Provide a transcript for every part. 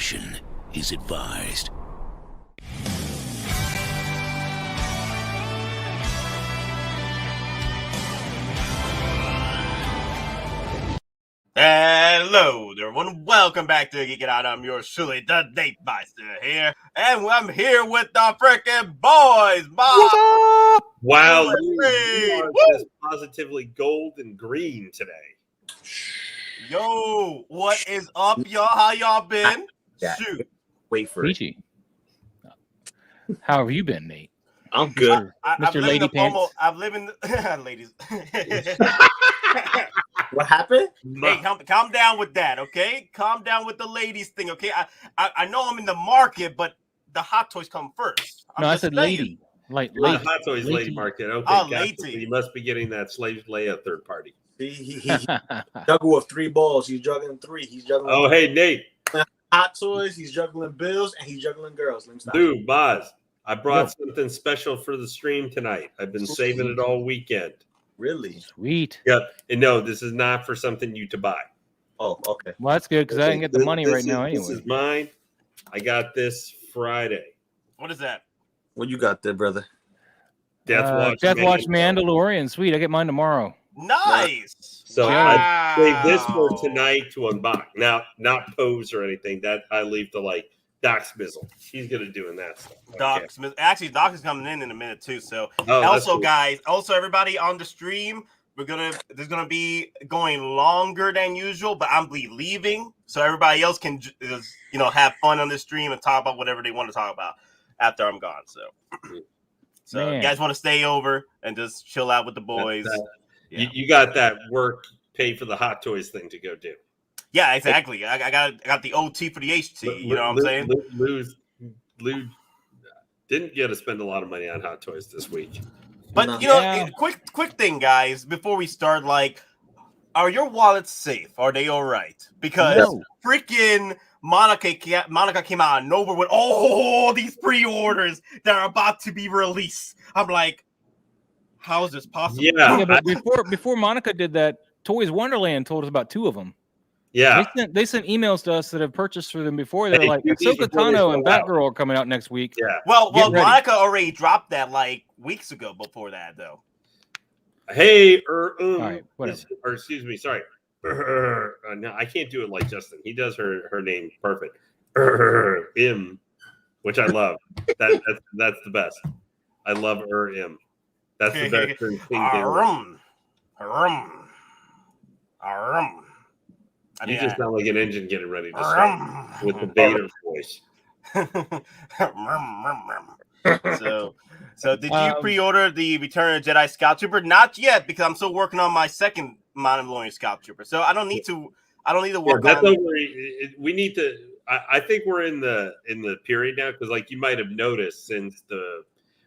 Caution is advised. Hello there, everyone. Welcome back to Geek It Out. I'm yours truly, the Date Meister here. And I'm here with the freaking boys. What's up? Wow, you are just positively gold and green today. Yo, what is up, y'all? How y'all been? Shoot. Wait for it. Peachy. How have you been, Nate? I'm good. Mr. Lady Pants. I'm living ladies. What happened? Hey, calm down with that, okay? Calm down with the ladies thing, okay? I know I'm in the market, but the Hottoys come first. No, I said lady. Like lady. Hottoys lady market. Okay, oh, lady. So you must be getting that Slave Leia third party. He juggled with 3 balls. He's juggling 3. He's juggling. Oh, hey, Nate. Hot toys. He's juggling bills and he's juggling girls. Dude, Boz, I brought something special for the stream tonight. I've been saving it all weekend. Really? Sweet. Yep. And no, this is not for something you to buy. Oh, okay. Well, that's good because I didn't get the money right now anyway. This is mine. I got this Friday. What is that? What you got there, brother? Death Watch Mandalorian. Sweet. I get mine tomorrow. Nice. So I saved this for tonight to unbox. Now, not pose or anything. That I leave to like Doc Smizzle. He's gonna doing that stuff. Doc Smith. Actually, Doc is coming in a minute too. So also, cool. Guys, also everybody on the stream, there's gonna be going longer than usual, but I'm leaving so everybody else can have fun on the stream and talk about whatever they want to talk about after I'm gone. So you guys want to stay over and just chill out with the boys. You got that work pay for the Hot Toys thing to go do. Yeah, exactly. I got the OT for the HT. You know what I'm saying? Lou didn't get to spend a lot of money on Hot Toys this week. But quick thing, guys, before we start, are your wallets safe? Are they all right? Because freaking Monica came out of nowhere with these pre-orders that are about to be released. I'm like, how is this possible? Yeah, but before Monica did that, Toys Wonderland told us about 2 of them. Yeah, they sent emails to us that have purchased for them before. They're like, Ahsoka Tano and Batgirl are coming out next week. Yeah. Well, Monica already dropped that weeks ago. Before that, though. Hey, all right, whatever. Or excuse me, sorry. No, I can't do it like Justin. He does her name perfect. Which I love. That's the best. I love im. That's the best thing. You just sound like an engine getting ready to start with the Vader voice. So did you pre-order the Return of the Jedi Scout Trooper? Not yet, because I'm still working on my second Mandalorian Scout Trooper. So I don't need to work on. We need to. I think we're in the period now because, like, you might have noticed since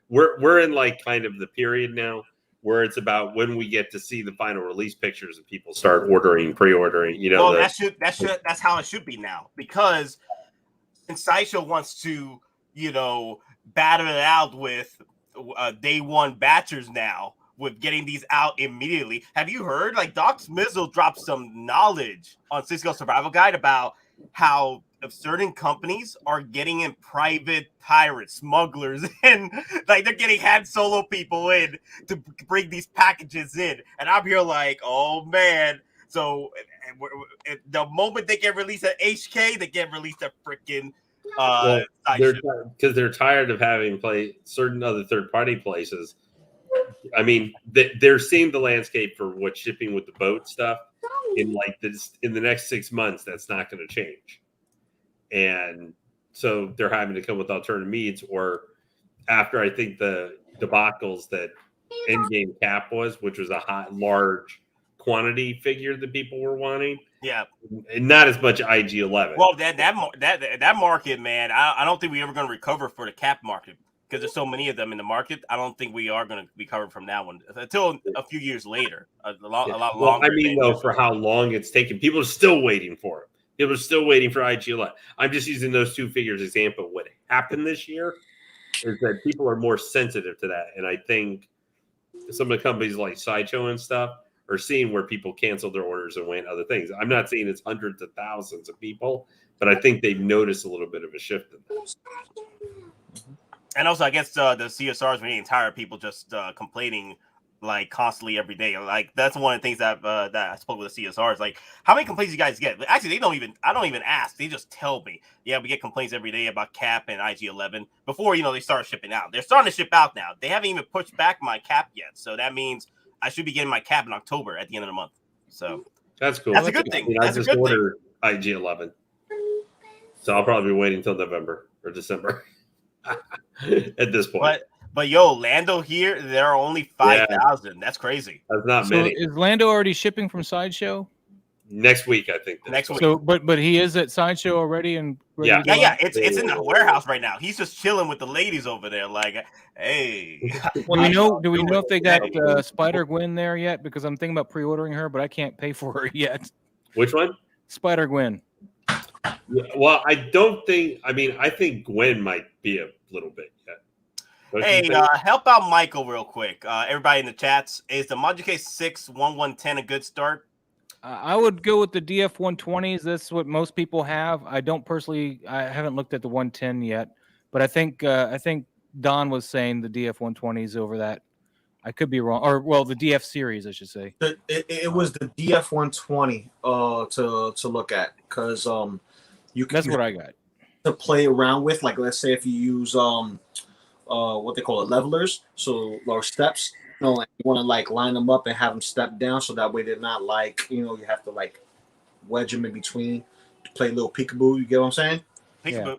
we're in kind of the period now where it's about when we get to see the final release pictures and people start pre-ordering. That's how it should be now, because Sideshow wants to battle it out with day one batchers now with getting these out immediately. Have you heard Doc Smizzle dropped some knowledge on Cisco Survival Guide about how certain companies are getting in private pirate smugglers and they're getting Han Solo people in to bring these packages in, and I'm here oh man. So the moment they get released at HK, they get released at freaking because they're tired of having certain other third-party places. I mean, they're seeing the landscape for what's shipping with the boat stuff in the next 6 months. That's not going to change. And so they're having to come with alternative means, or after I think the debacles that EndGame Cap was, which was a large quantity figure that people were wanting. Yeah, and not as much IG-11. Well, that market, man, I don't think we're ever going to recover for the Cap market because there's so many of them in the market. I don't think we are going to recover from that one until a few years later. A lot longer. I mean, though, for how long it's taken, people are still waiting for it. People are still waiting for IG-11. I'm just using those 2 figures as example. What happened this year is that people are more sensitive to that. And I think some of the companies like Sideshow and stuff are seeing where people cancel their orders and went other things. I'm not saying it's hundreds of thousands of people, but I think they've noticed a little bit of a shift in that. And also, I guess the CSRs were getting tired of people just complaining like constantly every day. Like that's one of the things that I spoke with the CSRs. Like, how many complaints you guys get? Actually, I don't even ask. They just tell me. Yeah, we get complaints every day about Cap and IG-11 before they start shipping out. They're starting to ship out now. They haven't even pushed back my Cap yet, so that means I should be getting my Cap in October at the end of the month. So that's cool. That's a good thing. I just ordered IG-11, so I'll probably be waiting until November or December at this point. But yo, Lando here, there are only 5,000. Yeah. That's crazy. That's not many. Is Lando already shipping from Sideshow? Next week, I think. Next week. So, but he is at Sideshow already, and yeah. It's in the warehouse right now. He's just chilling with the ladies over there. Like, hey. Do we know if they got Spider-Gwen there yet? Because I'm thinking about pre-ordering her, but I can't pay for her yet. Which one? Spider-Gwen. Well, I don't think. I mean, I think Gwen might be a little bit yet. Hey, help out Michael real quick. Everybody in the chats, is the Majin 6 1110 a good start? I would go with the DF 120s. That's what most people have. I haven't looked at the 110 yet, but I think Don was saying the DF 120s over that. I could be wrong, the DF series, I should say. It was the DF 120 to look at because that's what I got to play around with. Like, let's say if you use what they call it, levelers, or steps. You want to like line them up and have them step down so that way they're not like you have to like wedge them in between to play a little peekaboo. You get what I'm saying? Peekaboo. Yeah.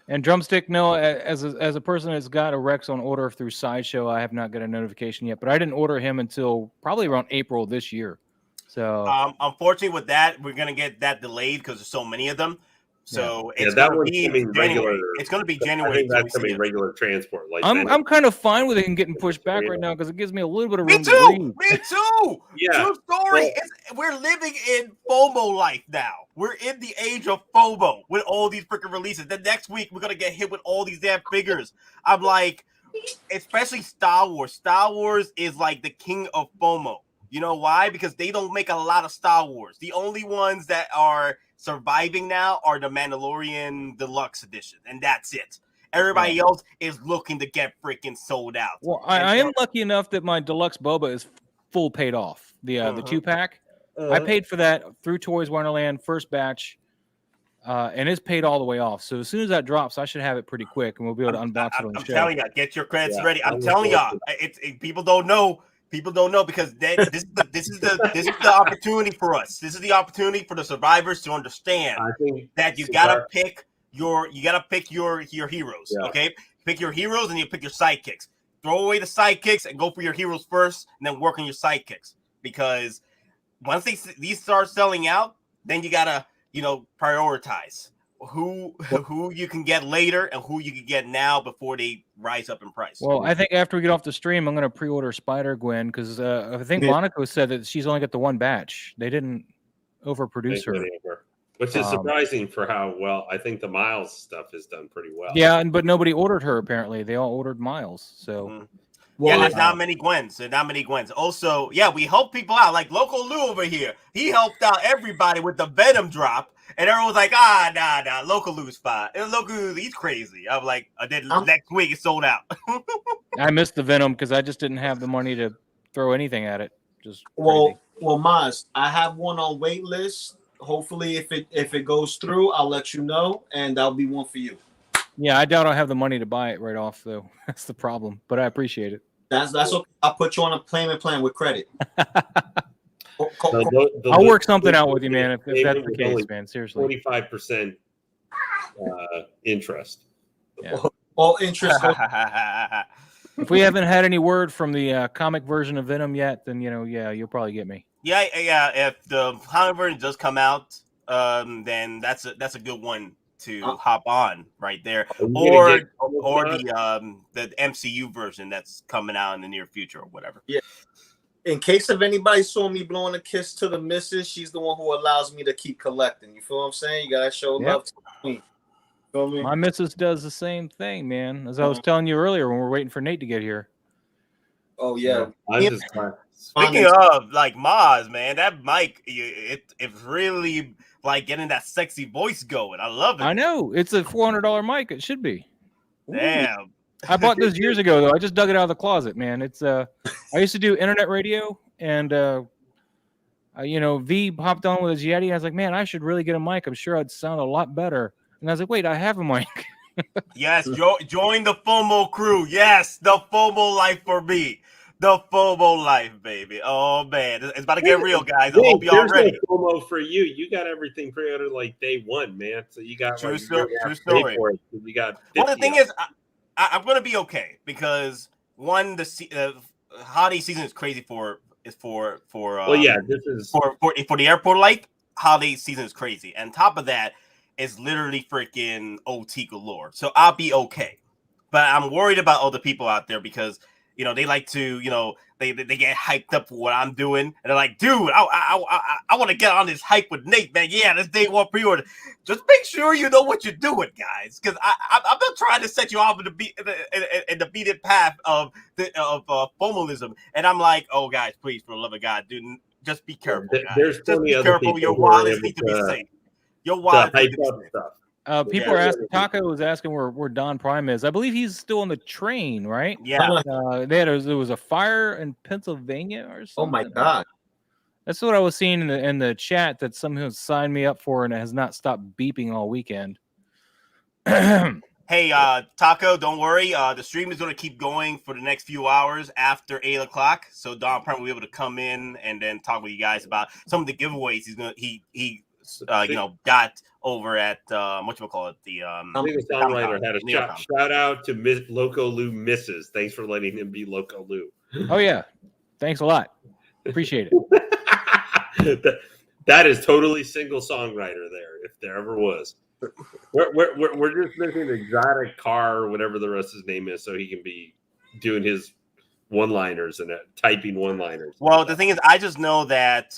And Drumstick, no, as a person that's got a Rex on order through Sideshow, I have not got a notification yet, but I didn't order him until probably around April this year. So unfortunately with that, we're gonna get that delayed because there's so many of them. So it's that going to be regular. It's going to be January. I think that's going to be regular transport. Like I'm kind of fine with it getting pushed back right now because it gives me a little bit of room. Me too. Yeah. True story. We're living in FOMO life now. We're in the age of FOMO with all these freaking releases. The next week we're gonna get hit with all these damn figures. I'm like, especially Star Wars. Star Wars is like the king of FOMO. You know why? Because they don't make a lot of Star Wars. The only ones that are surviving now are the Mandalorian Deluxe Edition, and that's it. Everybody else is looking to get freaking sold out. Well, I am lucky enough that my Deluxe Boba is full paid off. The 2-pack. I paid for that through Toys Wonderland, first batch, and it's paid all the way off. So as soon as that drops, I should have it pretty quick, and we'll be able to unbox it on the show. I'm telling you, get your credits ready. I'm telling y'all, people don't know. People don't know because this is the opportunity for us. This is the opportunity for the survivors to understand that you gotta pick your heroes. Yeah. Okay, pick your heroes and you pick your sidekicks. Throw away the sidekicks and go for your heroes first, and then work on your sidekicks. Because once these start selling out, then you gotta prioritize who you can get later and who you can get now before they rise up in price. Well, I think after we get off the stream, I'm going to pre-order Spider-Gwen because I think Monaco said that she's only got the one batch. They didn't overproduce her. Which is surprising for how well I think the Miles stuff is done pretty well. Yeah, but nobody ordered her apparently. They all ordered Miles. So Well, there's not many Gwens. There's not many Gwens. Also, we help people out. Like Loco Lu over here. He helped out everybody with the Venom drop. And everyone's like, nah, Loco Lu's fine. And Loco Lu, he's crazy. I'm like, next week it's sold out. I missed the Venom because I just didn't have the money to throw anything at it. Well, Maz, I have one on wait list. Hopefully, if it goes through, I'll let you know, and that'll be one for you. Yeah, I doubt I'll have the money to buy it right off, though. That's the problem. But I appreciate it. That's okay. I'll put you on a payment plan with credit. I'll work something out with you, man. If that's the case, man. Seriously, 45% interest. Yeah. All interest. If we haven't had any word from the comic version of Venom yet, then you'll probably get me. Yeah. If the comic version does come out, then that's a good one to hop on right there, or the MCU version that's coming out in the near future or whatever. Yeah. In case of anybody saw me blowing a kiss to the missus, she's the one who allows me to keep collecting. You feel what I'm saying? You gotta show love to me. Feel me? My missus does the same thing, man. As I was telling you earlier when we're waiting for Nate to get here. Oh yeah. I'm just trying. Speaking of like Maz, man, that mic it's really like getting that sexy voice going. I love it. I know it's a $400 mic. It should be. Damn. I bought this years ago though. I just dug it out of the closet, man. It's I used to do internet radio, and V popped on with his Yeti. I was like, man, I should really get a mic. I'm sure I'd sound a lot better. And I was like, wait, I have a mic. Yes, join the FOMO crew. Yes, the FOMO life for me. The FOMO life, baby. Oh man, it's about to get real, guys. I hope y'all ready. No FOMO for you. You got everything pre-ordered like day one, man. So you got true like, story. You got. Well, the thing is, I'm gonna be okay because one, the holiday season is crazy for. This is for the airport life. Holiday season is crazy, and top of that is literally freaking OT galore. So I'll be okay, but I'm worried about other people out there because they like to they get hyped up for what I'm doing, and they're like, dude, I want to get on this hype with Nate, man. Yeah, this day one pre-order. Just make sure you know what you're doing, guys, because I'm not trying to set you off in the beaten path of FOMOism. And I'm like, oh, guys, please, for the love of God, dude, just be careful. Guys. There's just be careful. Your wallets need to be safe. Your wallets need to be safe. People are asking. Taco was asking where Don Prime is. I believe he's still on the train, right? Yeah. There was a fire in Pennsylvania or something. Oh my God. That's what I was seeing in the chat that someone signed me up for, and it has not stopped beeping all weekend. Hey, Taco, don't worry. The stream is going to keep going for the next few hours after 8 o'clock. So Don Prime will be able to come in and then talk with you guys about some of the giveaways he got over at whatchamacallit, the songwriter had a shout out to Miss Loco Lu Misses. Thanks for letting him be Loco Lu. Oh yeah, thanks a lot. Appreciate it. that is totally single songwriter there, if there ever was. We're just missing the exotic car or whatever the rest of his name is, so he can be doing his one-liners and typing one-liners. Well, the thing is, I just know that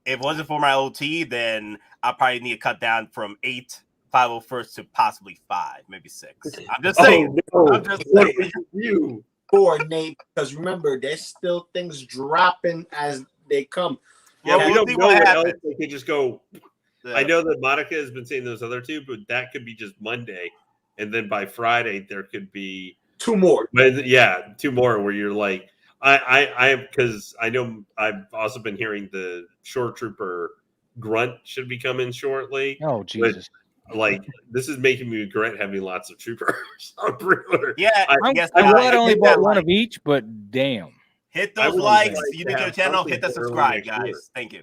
if it wasn't for my OT, then I probably need to cut down from 8 501st to possibly 5, maybe 6. I'm just saying. Oh, no. I'm just saying. You poor Nate, because remember, there's still things dropping as they come. Yeah, Well, we we'll don't see know what what happens. else they could just go. I know that Monica has been saying those other two, but that could be just Monday, and then by Friday there could be 2 more. Yeah, 2 more where you're like, because I know I've also been hearing the Shore Trooper grunt should be coming shortly. Oh Jesus! But, like, this is making me regret having lots of troopers on pre-order. Yeah, I'm glad I only bought one of each, but damn. Hit those likes. You need to the channel. Hit the subscribe, guys. Year. Thank you.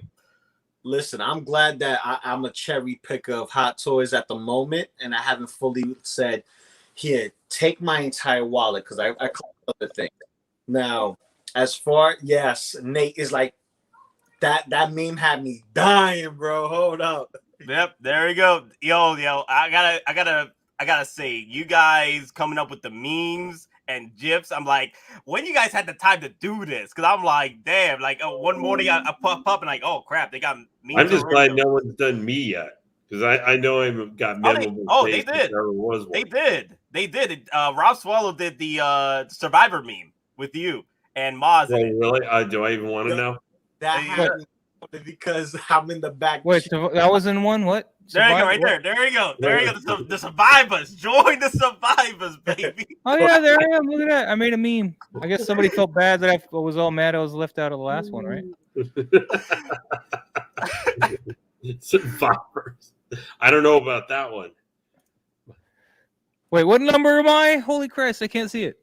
Listen, I'm glad that I'm a cherry picker of Hot Toys at the moment, and I haven't fully said, here, take my entire wallet, because I collect other things. Now, as far, yes, Nate is like, that meme had me dying, bro. Hold up. Yep, there we go. Yo, I gotta say, you guys coming up with the memes and gifs. I'm like, when you guys had the time to do this? Because I'm like, damn, like one morning I pop up and like, oh crap, they got memes. I'm just glad no one's done me yet, because I know I've got memorable. They did. They did. Rob Swallow did the Survivor meme with you and Maz. Oh, really? Do I even want to know? That happened because I'm in the back. Wait, that was in one? What? There you go, right there. There you go. There you go. The survivors. Join the survivors, baby. Oh yeah, there I am. Look at that. I made a meme. I guess somebody felt bad that I was all mad I was left out of the last one, right? Survivors. I don't know about that one. Wait, what number am I? Holy Christ, I can't see it.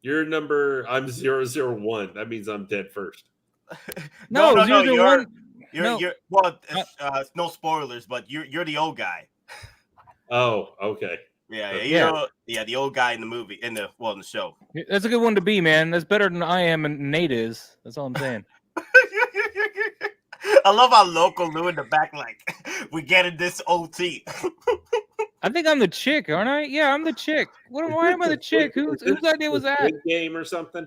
Your number, I'm 001. That means I'm dead first. No, You're well, no spoilers, but you're the old guy. Oh, okay. Yeah, the old guy in the movie, in the show. That's a good one to be, man. That's better than I am and Nate is. That's all I'm saying. I love how Loco Lu in the back, like, we getting this OT. I think I'm the chick, aren't I? Yeah, I'm the chick. Why am I the chick? Whose idea was that? Game or something.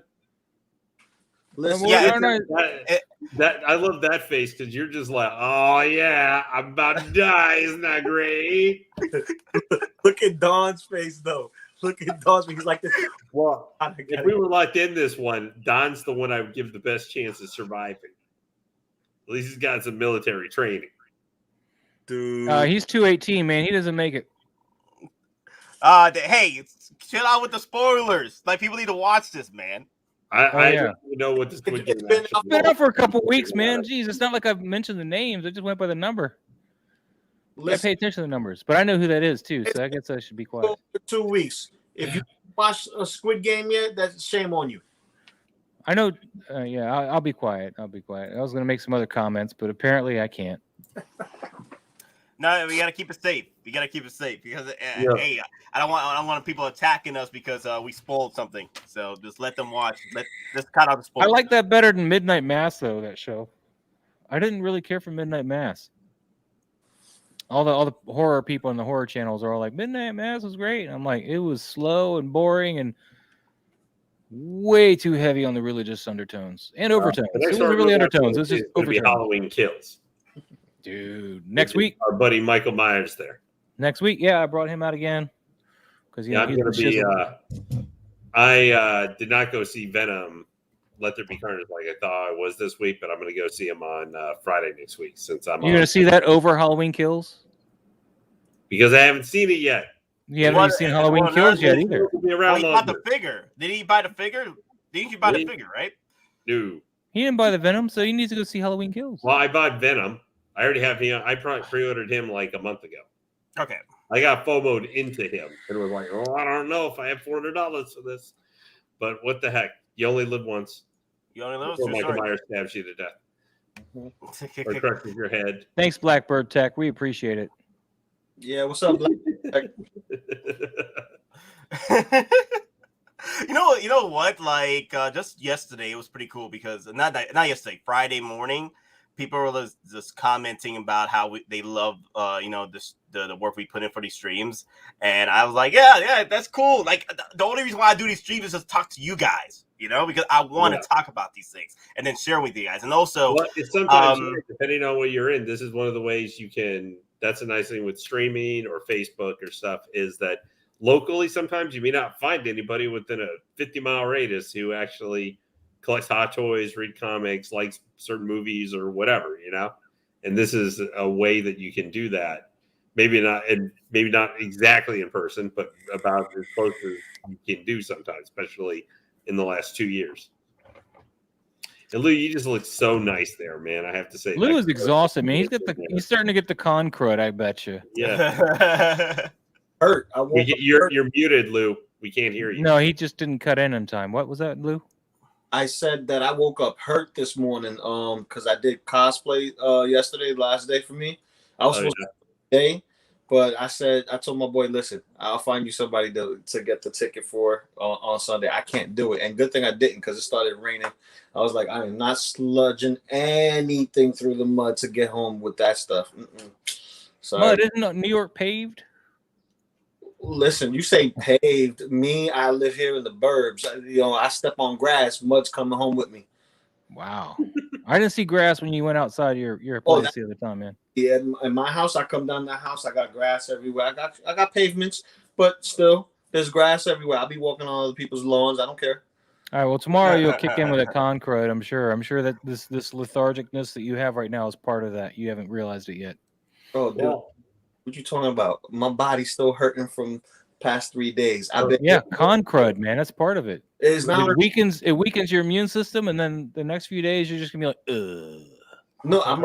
Listen, that I love that face, because you're just like, oh yeah, I'm about to die. Isn't that great? Look at Don's face though. Look at Don's. He's like this. Well, if we were locked in this one, Don's the one I would give the best chance of surviving. At least he's got some military training. Dude. He's 218, man. He doesn't make it. Hey, chill out with the spoilers. Like, people need to watch this, man. I don't even know what this Squid Game It's been up for a couple weeks, man. Jeez, it's not like I've mentioned the names. I just went by the number. I pay attention to the numbers, but I know who that is too, so I guess I should be quiet. 2 weeks. If you watch a Squid Game yet, that's shame on you. I know. Yeah, I'll be quiet. I'll be quiet. I was going to make some other comments, but apparently I can't. No, we gotta keep it safe. We gotta keep it safe because hey, I don't want people attacking us because we spoiled something. So just let them watch. Let's cut out the spoilers. I like that better than Midnight Mass, though. That show. I didn't really care for Midnight Mass. All the horror people on the horror channels are all like, Midnight Mass was great. And I'm like, it was slow and boring and way too heavy on the religious undertones and overtones. It wasn't really undertones. It was just overtones. Halloween Kills. Dude, next week. Our buddy Michael Myers there. Next week, yeah, I brought him out again. Because I'm going to be. I did not go see Venom. Let There Be Carnage like I thought I was this week, but I'm going to go see him on Friday next week since I'm. You're going to see that over Halloween Kills? Because I haven't seen it yet. You haven't seen Halloween Kills yet either. He bought the figure. Did he buy the figure? Didn't you buy the figure, right? No. He didn't buy the Venom, so he needs to go see Halloween Kills. Well, I bought Venom. I already have him. I pre-ordered him like a month ago. Okay. I got FOMO'd into him and was like, oh, I don't know if I have $400 for this. But what the heck? You only live once. You only live once. Michael Myers stabs you to death. Or crushes your head. Thanks, Blackbird Tech. We appreciate it. Yeah, what's up, Blackbird Tech? You know what? Like just yesterday, it was pretty cool because not yesterday, Friday morning, people were just commenting about how they love, the work we put in for these streams, and I was like, yeah, that's cool. Like the only reason why I do these streams is just talk to you guys, because I want to talk about these things and then share with you guys, and also it's sometimes depending on what you're in, this is one of the ways you can. That's a nice thing with streaming or Facebook or stuff is that locally sometimes you may not find anybody within a 50-mile radius who actually collects Hottoys, read comics, likes certain movies or whatever, and this is a way that you can do that. Maybe not exactly in person, but about as close as you can do sometimes, especially in the last 2 years. And Lou, you just look so nice there, man. I have to say, Lou is exhausted, man. He's starting to get the con crud. I bet you. Yeah. Hurt. You're muted, Lou. We can't hear you. No, he just didn't cut in time. What was that, Lou? I said that I woke up hurt this morning because I did cosplay yesterday, last day for me. I was supposed to day, but I told my boy, listen, I'll find you somebody to get the ticket for on Sunday. I can't do it. And good thing I didn't because it started raining. I was like, I am not sludging anything through the mud to get home with that stuff. So mud, isn't New York paved? Listen, you say paved. Me, I live here in the burbs. I step on grass. Mud's coming home with me. Wow. I didn't see grass when you went outside your place the other time, man. Yeah, in my house, I come down the house. I got grass everywhere. I got pavements, but still, there's grass everywhere. I'll be walking on other people's lawns. I don't care. All right. Well, tomorrow you'll kick in with a con crud. I'm sure. I'm sure that this lethargicness that you have right now is part of that. You haven't realized it yet. Oh, dude. Well, what you talking about? My body's still hurting from past 3 days. Con crud, man. That's part of it. It's not. It weakens your immune system, and then the next few days you're just gonna be like, ugh. No, I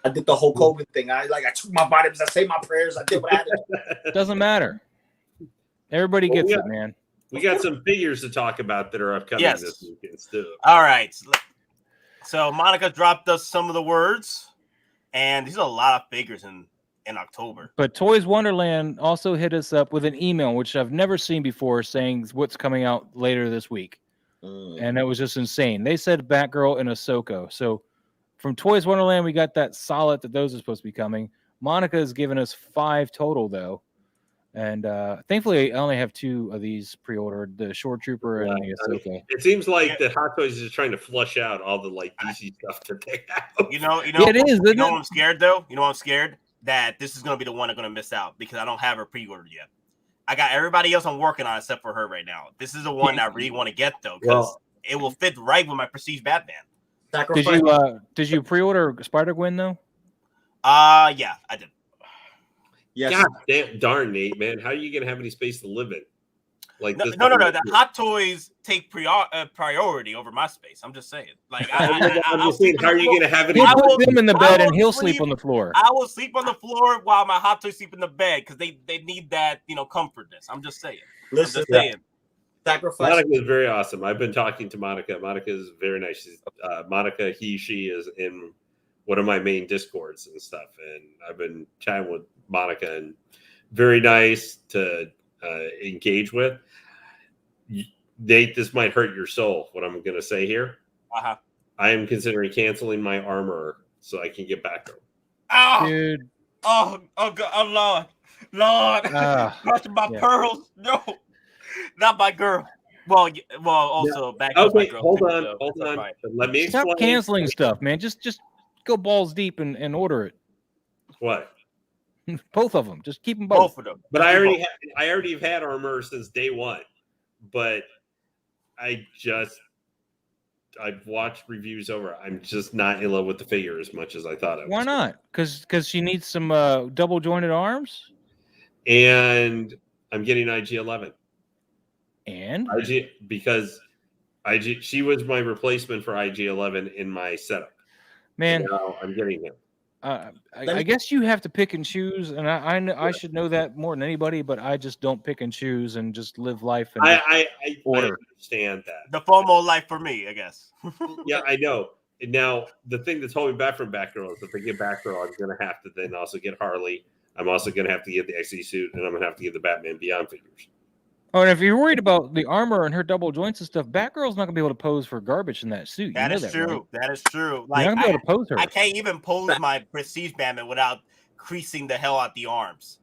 did the whole COVID thing. I took my vitamins. I say my prayers. I did what I had to do. Doesn't matter. Everybody gets it, man. We got some figures to talk about that are upcoming this weekend too. All right. So Monica dropped us some of the words, and these are a lot of figures in October. But Toys Wonderland also hit us up with an email, which I've never seen before, saying what's coming out later this week. And it was just insane. They said Batgirl and Ahsoka. So from Toys Wonderland, we got that solid that those are supposed to be coming. Monica has given us 5 total, though. And thankfully, I only have 2 of these pre-ordered, the Shore Trooper and the Ahsoka. It seems like the Hot Toys is trying to flush out all the DC stuff that they have. It is. I'm scared, though? You know I'm scared? That this is going to be the one I'm going to miss out because I don't have her pre-ordered yet. I got everybody else I'm working on except for her right now. This is the one I really want to get though, because it will fit right with my Prestige Batman. Did you pre-order Spider-Gwen though? Yeah, I did. Yes. God darn, Nate, man, how are you gonna have any space to live in? Like no. this The Hot Toys take priority over my space. I'm just saying. Like I'm just saying, how are you gonna have any? He'll put them in the bed and he'll sleep on the floor. I will sleep on the floor while my Hot Toys sleep in the bed because they need that comfortness. I'm just saying. Listen, Sacrifice. Monica is very awesome. I've been talking to Monica. Monica is very nice. Monica, she is in one of my main Discords and stuff, and I've been chatting with Monica, and very nice to engage with. Nate, this might hurt your soul, what I'm going to say here. Uh-huh. I am considering canceling my armor so I can get back. Oh, dude. Oh, God, Lord. Crushing my pearls. No, not my girl. Well, also back to my girl. Hold on. Right. Let me Stop explain. canceling stuff, man. Just go balls deep and order it. What? Both of them. Just keep them both. Both of them. But I already have had armor since day one. But I've watched reviews over. I'm just not in love with the figure as much as I thought I was. Why not? Because she needs some double jointed arms. And I'm getting IG-11. And she was my replacement for IG-11 in my setup. Man, now I'm getting him. I guess you have to pick and choose, and I should know that more than anybody, but I just don't pick and choose and just live life. And I understand that. The FOMO life for me, I guess. Yeah, I know. And now the thing that's holding back from Batgirl is if I get Batgirl, I'm going to have to then also get Harley. I'm also going to have to get the XE suit, and I'm going to have to get the Batman Beyond figures. Oh, and if you're worried about the armor and her double joints and stuff, Batgirl's not gonna be able to pose for garbage in that suit. That is true. Right? That is true. Like, you're not gonna be able to pose her. I can't even pose my Prestige Batman without creasing the hell out the arms.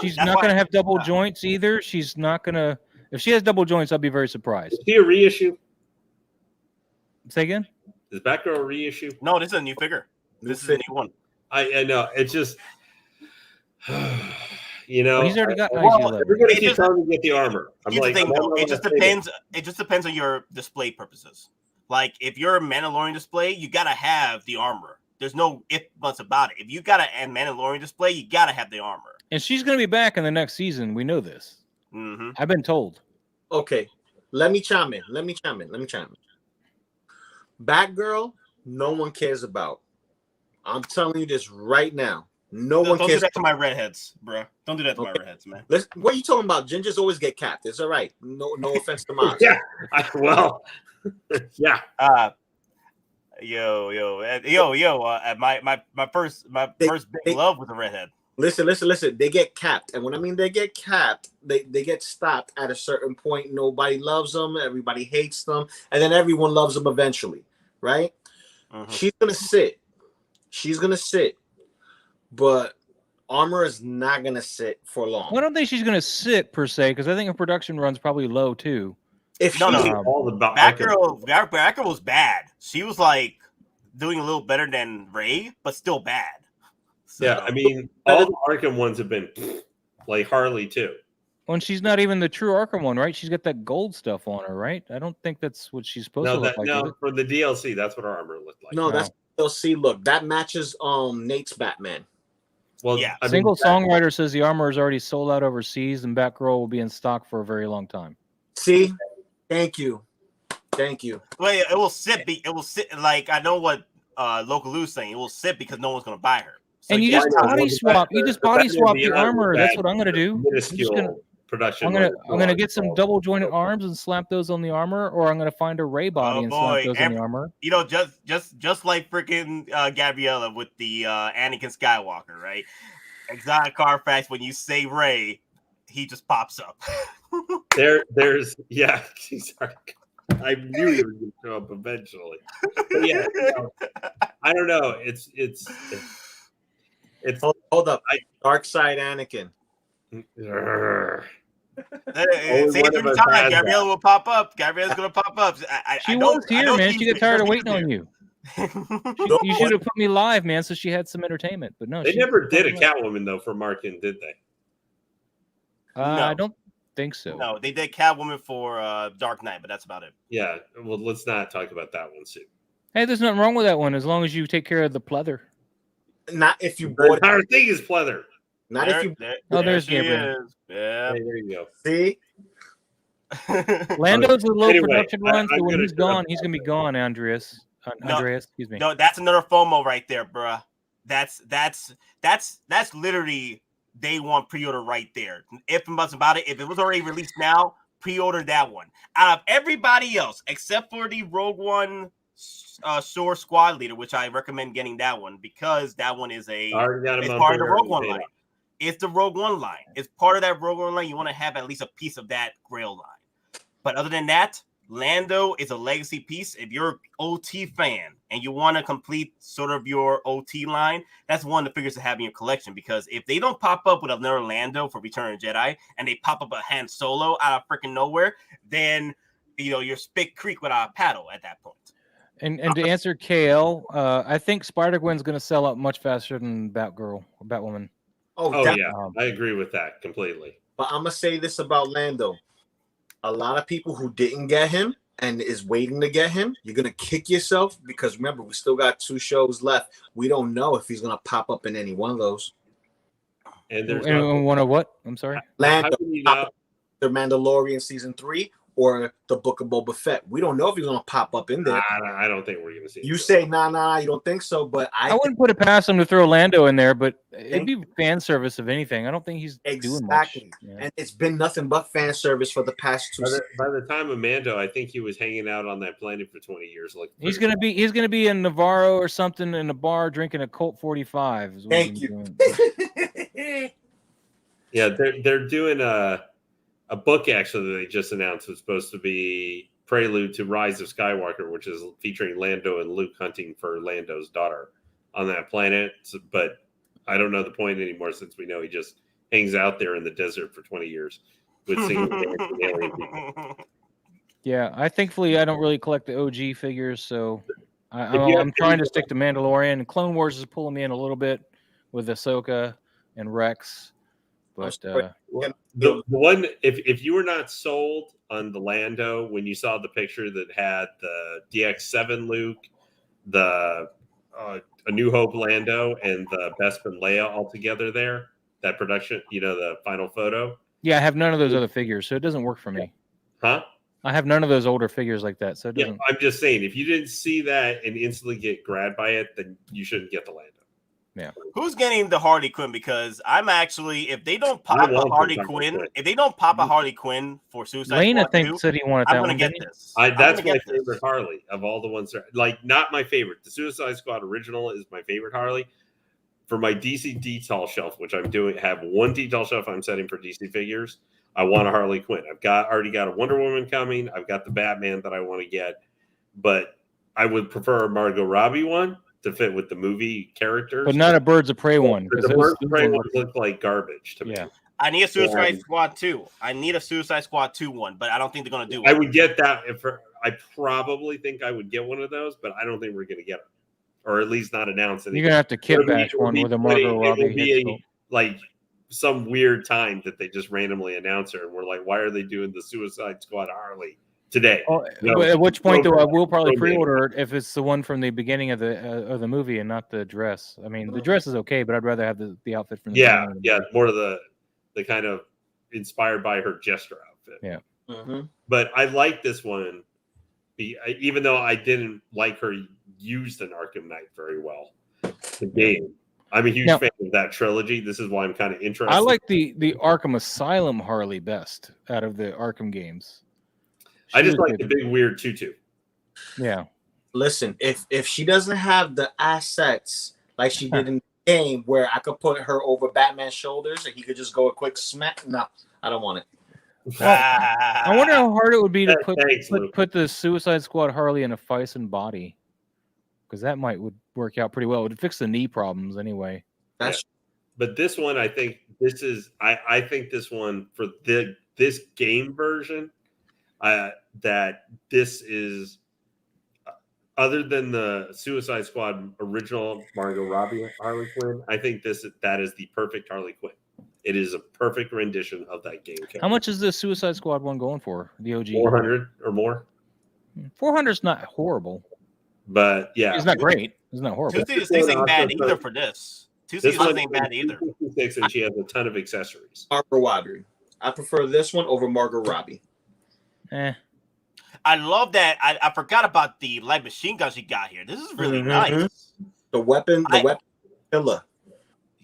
She's not gonna have double joints either. She's not gonna. If she has double joints, I'll be very surprised. Is she a reissue? Say again? Is Batgirl a reissue? No, this is a new figure. This is a new one. I know. It's just. He's already got IG-11. Everybody keeps telling me to get the armor. It just depends. It just depends on your display purposes. Like if you're a Mandalorian display, you gotta have the armor. There's no if buts about it. If you got a Mandalorian display, you gotta have the armor. And she's gonna be back in the next season. We know this. Mm-hmm. I've been told. Okay, let me chime in. Batgirl, no one cares about. I'm telling you this right now. No one cares. Don't do that to my redheads, bro. Don't do that to my redheads, man. What are you talking about? Gingers always get capped. It's all right. No offense to mine. Yeah. My first big love was a redhead. Listen. They get capped, and when I mean they get capped, they get stopped at a certain point. Nobody loves them. Everybody hates them, and then everyone loves them eventually, right? Mm-hmm. She's gonna sit. But armor is not going to sit for long. I don't think she's going to sit per se, because I think her production run's probably low too. Batgirl was bad. She was like doing a little better than Ray, but still bad. So, yeah, I mean, all the Arkham ones have been like Harley too. Well, she's not even the true Arkham one, right? She's got that gold stuff on her, right? I don't think that's what she's supposed to look like. No, for the DLC, that's what her armor looked like. No, that's DLC. Look, that matches Nate's Batman. Well, yeah. Single songwriter says the armor is already sold out overseas, and Batgirl will be in stock for a very long time. See, thank you. Well, it will sit. It will sit. Like I know what Loco Lu is saying. It will sit because no one's going to buy her. So and you just body swap. You just body swap the armor. That's what I'm going to do. Production. I'm gonna get some double jointed arms and slap those on the armor, or I'm gonna find a Ray body and slap those on the armor. Just like freaking Gabriella with the Anakin Skywalker, right? Exotic Carfax, when you say Ray, he just pops up. There's I knew he was gonna show up eventually. But yeah, I don't know. It's hold up. Dark Side Anakin. Say it 3 times. Gabriella will pop up. Gabriella's gonna pop up. She was here, man. She got tired of waiting on you. You should have put me live, man, so she had some entertainment. But no, they never did a Catwoman though for Markin, did they? I don't think so. No, they did Catwoman for Dark Knight, but that's about it. Yeah, well, let's not talk about that one soon. Hey, there's nothing wrong with that one as long as you take care of the pleather. Not if you The bought entire it. thing is pleather. Not if you. There's she Gabriel. is. Yeah. Hey, there you go. See, Lando's a low Anyway, production run, so I'm when gonna he's shut up gone, he's gonna be gone, Andreas. Andreas, excuse me. No, that's another FOMO right there, bruh. That's literally day one pre-order right there. If much about it, if it was already released now, pre-order that one. Out of everybody else, except for the Rogue One Sword Squad Leader, which I recommend getting that one because that one is it's part of the Rogue One line. It's the Rogue One line. It's part of that Rogue One line. You want to have at least a piece of that Grail line. But other than that, Lando is a legacy piece. If you're an OT fan and you want to complete sort of your OT line, that's one of the figures to have in your collection. Because if they don't pop up with another Lando for Return of the Jedi and they pop up a Han Solo out of freaking nowhere, then you're Spit Creek without a paddle at that point. And to answer KL, I think Spider-Gwen's going to sell out much faster than Batgirl or Batwoman. Oh yeah, I agree with that completely. But I'm gonna say this about Lando: a lot of people who didn't get him and is waiting to get him, you're gonna kick yourself because remember we still got 2 shows left. We don't know if he's gonna pop up in any one of those. And there's one of what? I'm sorry. Lando, the Mandalorian season 3 or the Book of Boba Fett. We don't know if he's gonna pop up in there. I don't think we're gonna see. You say nah, you don't think so, but I wouldn't put it past him to throw Lando in there, but it'd be fan service if anything. I don't think he's doing much. Yeah. And it's been nothing but fan service for the past 2 seasons. By the time of Mando, I think he was hanging out on that planet for 20 years. Like he's gonna be in Navarro or something in a bar drinking a Colt 45. Thank you. Yeah, they're doing a book actually that they just announced was supposed to be prelude to Rise of Skywalker, which is featuring Lando and Luke hunting for Lando's daughter on that planet. But I don't know the point anymore since we know he just hangs out there in the desert for 20 years with single alien people. Yeah, thankfully I don't really collect the OG figures, so I'm trying to stick to Mandalorian. Clone Wars is pulling me in a little bit with Ahsoka and Rex. But the one, if you were not sold on the Lando when you saw the picture that had the DX7 Luke, the A New Hope Lando, and the Bespin Leia all together there, that production, the final photo. Yeah, I have none of those other figures, so it doesn't work for me. Huh? I have none of those older figures like that, so it doesn't. Yeah, I'm just saying, if you didn't see that and instantly get grabbed by it, then you shouldn't get the Lando. Yeah. Who's getting the Harley Quinn? Because I'm actually, if they don't pop a Harley Quinn for Suicide Lane, Squad I think 2, said he wanted I'm that gonna one. get this. That's my favorite Harley of all the ones that like not my favorite. The Suicide Squad original is my favorite Harley. For my DC detail shelf, which I'm doing, have one detail shelf I'm setting for DC figures. I want a Harley Quinn. I've already got a Wonder Woman coming. I've got the Batman that I want to get, but I would prefer a Margot Robbie one to fit with the movie characters, but not a Birds of Prey one. The Birds of Prey ones look like garbage to me. Yeah. I need a Suicide Squad 2. I need a Suicide Squad 2 one, but I don't think they're gonna do it. I would get that I probably think I would get one of those, but I don't think we're gonna get it, or at least not announce anything. You're gonna have to kit bash one with a Margot Robbie. Like some weird time that they just randomly announce her, and we're like, why are they doing the Suicide Squad Harley today? At which point, though, I will probably pre-order it if it's the one from the beginning of the movie and not the dress. I mean, the dress is okay, but I'd rather have the outfit from the more of the kind of inspired by her jester outfit. Yeah. Mm-hmm. But I like this one, even though I didn't like her used in Arkham Knight very well. The game. I'm a huge fan of that trilogy. This is why I'm kind of interested. I like the Arkham Asylum Harley best out of the Arkham games. I just like the big weird tutu. Yeah. Listen, if she doesn't have the assets like she did in the game where I could put her over Batman's shoulders and he could just go a quick smack, no, I don't want it. I wonder how hard it would be to put the Suicide Squad Harley in a Fison body. Because that would work out pretty well. It would fix the knee problems anyway. But this one, I think I think this one for this game version, that this is other than the Suicide Squad original Margot Robbie Harley Quinn. I think that is the perfect Harley Quinn. It is a perfect rendition of that game character. How much is the Suicide Squad one going for? The OG 400 or more. 400 is not horrible, but yeah, it's not great. It's not horrible. 266 ain't bad either for this. 266 ain't bad either. 266, and she has a ton of accessories. Margot Robbie. I prefer this one over Margot Robbie. I love that. I forgot about the light machine gun she got here. This is really nice. The weapon killer.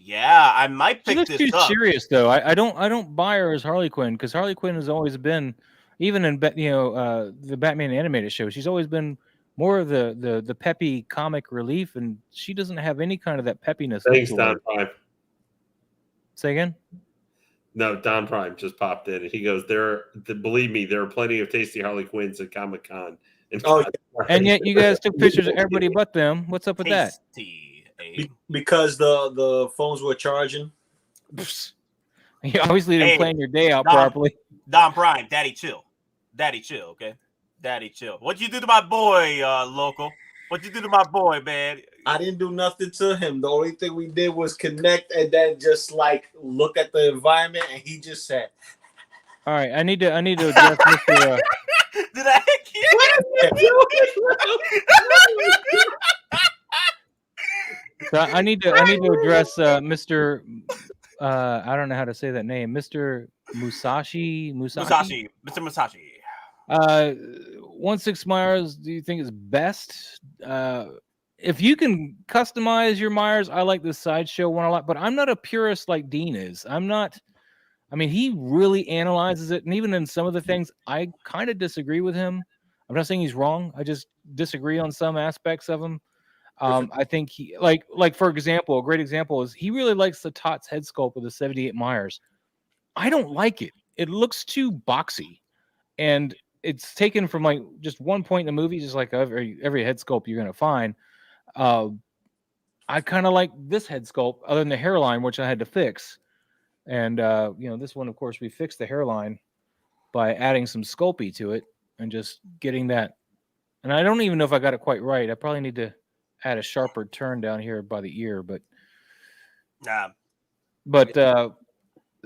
Yeah, I might pick She looks this too up. serious though. I don't buy her as Harley Quinn because Harley Quinn has always been, even in the Batman animated show, she's always been more of the peppy comic relief, and she doesn't have any kind of that peppiness. Thanks, Don Prime. Say again? No, Don Prime just popped in, and he goes, believe me, there are phones of tasty Harley Quinns at Comic-Con. And yet you guys took pictures of everybody but them. What's up with that? Because the phones were charging. You obviously didn't plan your day out properly. Don Prime, daddy chill. Daddy chill, okay? Daddy chill. What'd you do to my boy, Loco? What'd you do to my boy, man? I didn't do nothing to him. The only thing we did was connect and then just like look at the environment, and he just said, "All right, I need to address Mr. Did I So I need to address Mr. I don't know how to say that name, Mr. Musashi. Mr. Musashi. 1/6 Myers, do you think is best? If you can customize your Myers, I like the Sideshow one a lot, but I'm not a purist like Dean is. I mean, he really analyzes it, and even in some of the things, I kind of disagree with him. I'm not saying he's wrong. I just disagree on some aspects of him. I think he like for example, a great example is he really likes the Tots head sculpt with the 78 Myers. I don't like it. It looks too boxy, and it's taken from like just one point in the movie, just like every head sculpt you're gonna find. I kind of like this head sculpt, other than the hairline, which I had to fix. And this one, of course, we fixed the hairline by adding some Sculpey to it and just getting that. And I don't even know if I got it quite right. I probably need to add a sharper turn down here by the ear, but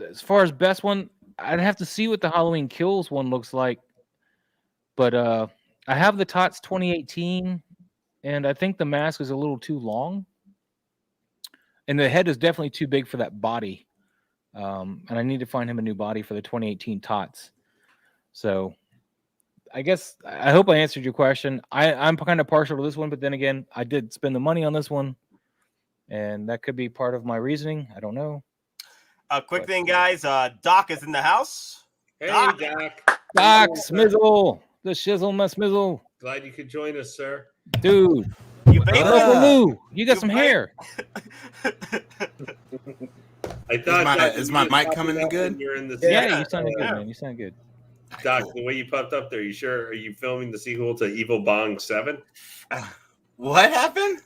as far as best one, I'd have to see what the Halloween Kills one looks like. But I have the Tots 2018, and I think the mask is a little too long, and the head is definitely too big for that body. And I need to find him a new body for the 2018 Tots. So I hope I answered your question. I'm kind of partial to this one, but then again, I did spend the money on this one, and that could be part of my reasoning. I don't know. Quick thing, guys. Doc is in the house. Hey, Doc. Doc Smizzle, the shizzle, my smizzle. Glad you could join us, sir. Dude, You Loco Lu, you got some hair. I thought is my mic coming in good? You're in the Yeah, you sounded good, man. You sound good. Doc, the way you popped up there, you sure? Are you filming the sequel to Evil Bong 7? What happened?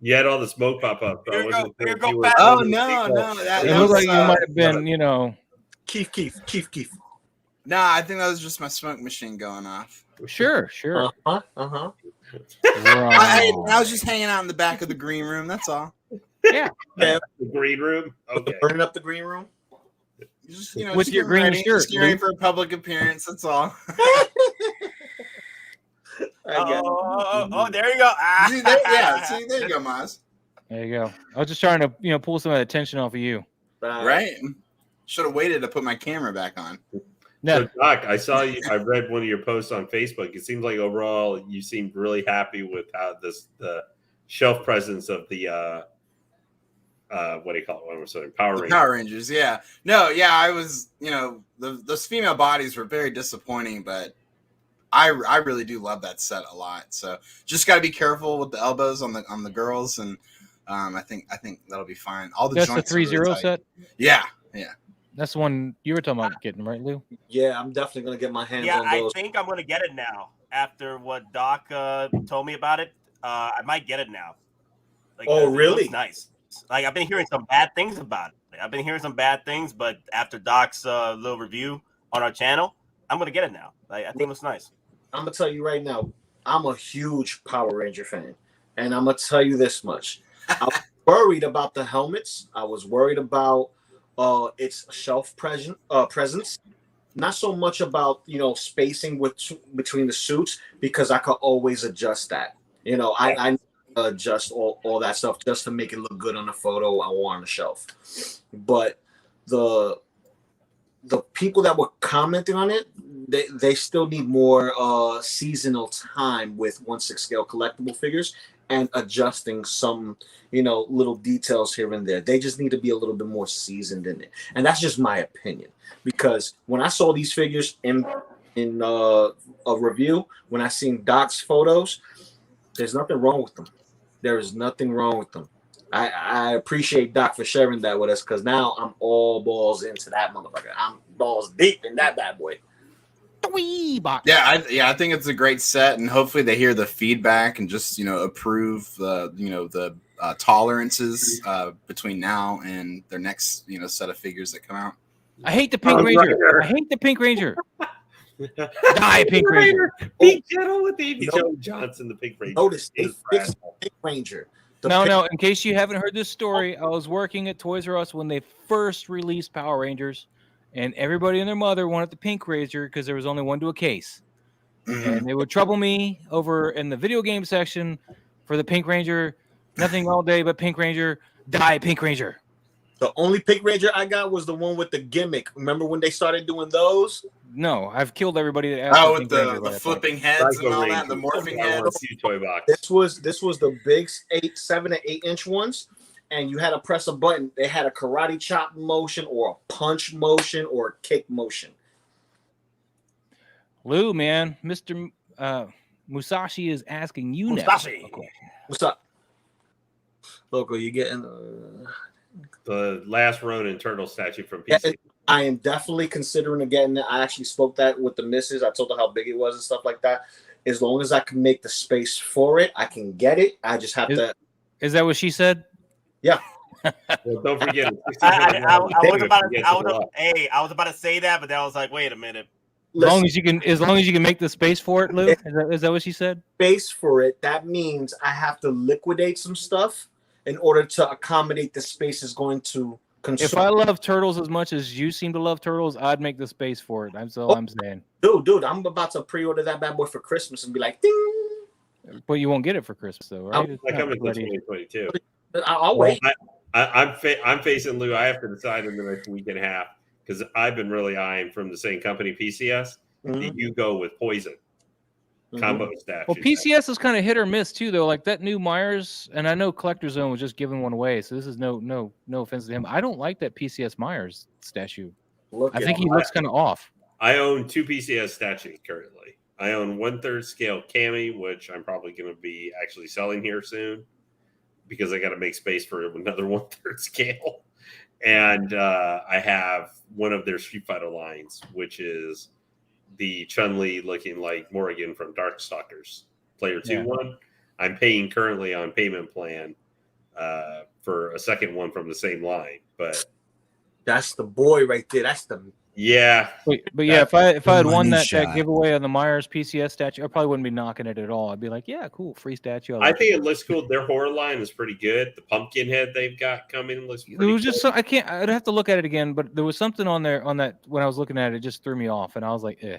You had all the smoke pop up. Here go Oh no. It looked like you might have been, Keith. Nah, I think that was just my smoke machine going off. Sure. Right. I was just hanging out in the back of the green room. That's all. Yeah. The green room. Okay. Burning up the green room. Just, with your green shirt, just ready for a public appearance. That's all. Oh, there you go. See, there you go, Maz. There you go. I was just trying to, pull some of the attention off of you. Right. Should have waited to put my camera back on. No. So, Doc, I saw you. I read one of your posts on Facebook. It seems like overall you seemed really happy with how the shelf presence of the what do you call it? What was it? Power Rangers. Power Rangers, yeah. No, yeah, I was, those female bodies were very disappointing, but I really do love that set a lot. So just got to be careful with the elbows on the girls, and I think that'll be fine. All the That's joints the 3-0 set. Yeah. That's the one you were talking about getting, right, Lou? Yeah, I'm definitely gonna get my hands on I those. think I'm gonna get it now. After what Doc told me about it, I might get it now. Really? It nice. Like, I've been hearing some bad things about it. But after Doc's little review on our channel, I'm gonna get it now. I think it looks nice. I'm gonna tell you right now, I'm a huge Power Ranger fan, and I'm gonna tell you this much: I was worried about the helmets. I was worried about its shelf presence. Not so much about spacing between the suits, because I could always adjust that. I adjust all that stuff just to make it look good on the photo or on the shelf. But the people that were commenting on it, they still need more seasonal time with 1/6 scale collectible figures and adjusting some little details here and there. They just need to be a little bit more seasoned in it, and that's just my opinion. Because when I saw these figures in a review, when I seen Doc's photos, there's nothing wrong with them. There is nothing wrong with them. I appreciate Doc for sharing that with us, because now I'm all balls into that motherfucker. I'm balls deep in that bad boy. Yeah, I think it's a great set, and hopefully they hear the feedback and just approve the tolerances between now and their next set of figures that come out. I hate the Pink Ranger. I hate the Pink Ranger. Die, Pink Ranger. Be gentle with Davy Joe Johnson, the Pink Ranger. Notice they fixed the Pink Ranger. No. In case you haven't heard this story, I was working at Toys R Us when they first released Power Rangers, and everybody and their mother wanted the Pink Ranger because there was only one to a case. And they would trouble me over in the video game section for the Pink Ranger. Nothing all day but Pink Ranger. Die, Pink Ranger. The only Pink Ranger I got was the one with the gimmick. Remember when they started doing those? No, I've killed everybody. With the flipping heads and all that, the morphing heads. Toy box. This was the big 7 and 8 inch ones, and you had to press a button. They had a karate chop motion, or a punch motion, or a kick motion. Lou, man, Mr. Musashi is asking you Musashi. now. What's up, Loco? You getting the last Ronin turtle statue from PC? Yeah, I am definitely considering getting it. I actually spoke that with the missus. I told her how big it was and stuff like that. As long as I can make the space for it, I can get it. I just have to. Is that what she said? Yeah. Well, don't forget. I was about to say that, but then I was like, wait a minute. As long as you can make the space for it, Lou. Is that what she said? Space for it. That means I have to liquidate some stuff in order to accommodate the space is going to consume. If I love turtles as much as you seem to love turtles, I'd make the space for it. That's all I'm saying. Dude, I'm about to pre-order that bad boy for Christmas and be like, ding. But you won't get it for Christmas, though, right? I come in 2022. I'll wait. I'm facing Lou. I have to decide in the next week and a half, because I've been really eyeing from the same company, PCS. That you go with Poison combo statue. Well, PCS is kind of hit or miss too, though. Like that new Myers, and I know Collector Zone was just giving one away, so this is no offense to him. I don't like that PCS Myers statue. I think he looks kind of off. I own 2 PCS statues currently. I own 1/3 scale Cammy, which I'm probably going to be actually selling here soon, because I got to make space for another 1/3 scale. And I have one of their Street Fighter lines, which is the Chun-Li looking like Morrigan from Darkstalkers Player 2 one. I'm paying currently on payment plan for a second one from the same line, but that's the boy right there. That's the But yeah, if I had won that giveaway on the Myers PCS statue, I probably wouldn't be knocking it at all. I'd be like, yeah, cool, free statue. I think it looks cool. Their horror line is pretty good. The pumpkin head they've got coming looks pretty It was just I'd have to look at it again, but there was something on there on that when I was looking at it, it just threw me off, and I was like, eh.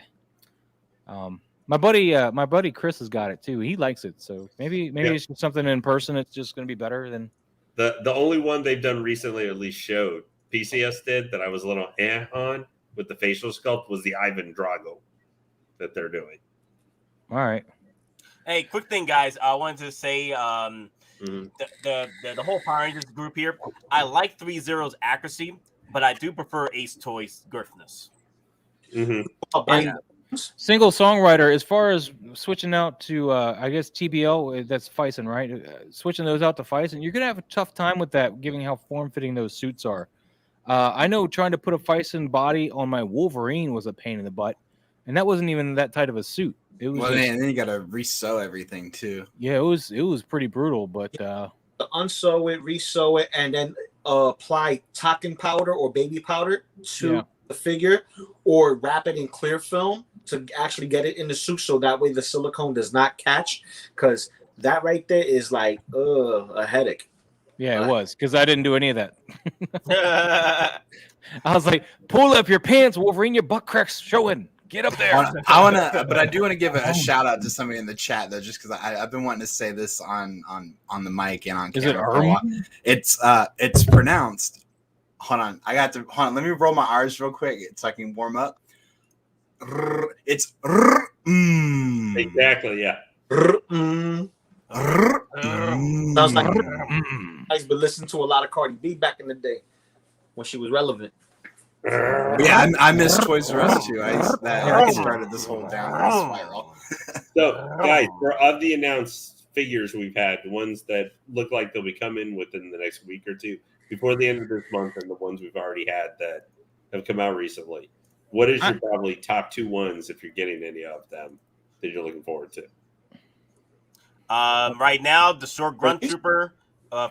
My buddy Chris has got it too. He likes it, so maybe it's just something in person. It's just going to be better than the only one they've done recently, or at least showed PCS did, that I was a little on with the facial sculpt, was the Ivan Drago that they're doing. All right. Hey, quick thing, guys. I wanted to say the whole Power Rangers group here. I like 3-0's accuracy, but I do prefer Ace Toys' girthiness. Single songwriter, as far as switching out to I guess TBL, that's Fison, right? Switching those out to Fison, you're gonna have a tough time with that, given how form-fitting those suits are. I know trying to put a Fison body on my Wolverine was a pain in the butt, and that wasn't even that tight of a suit. It was and then you got to resew everything too. Yeah, it was pretty brutal, but unsew it, resew it, and then apply talcum powder or baby powder to the figure, or wrap it in clear film to actually get it in the suit, so that way the silicone does not catch, because that right there is like a headache. Yeah, it was because I didn't do any of that. I was like, pull up your pants, Wolverine. Your butt cracks showing. Get up there. I do want to give a shout out to somebody in the chat though, just because I've been wanting to say this on the mic and on Is it camera for a while. It's pronounced. Hold on, hold on. Let me roll my R's real quick so I can warm up. It's Exactly, yeah. Sounds like I've been listening to a lot of Cardi B back in the day when she was relevant. Yeah, I miss Toys R Us too. That started this whole downward spiral. So, guys, of the announced figures we've had, the ones that look like they'll be coming within the next week or two, before the end of this month, and the ones we've already had that have come out recently, what is your probably top 2 ones, if you're getting any of them, that you're looking forward to? Right now, the short Grunt Trooper,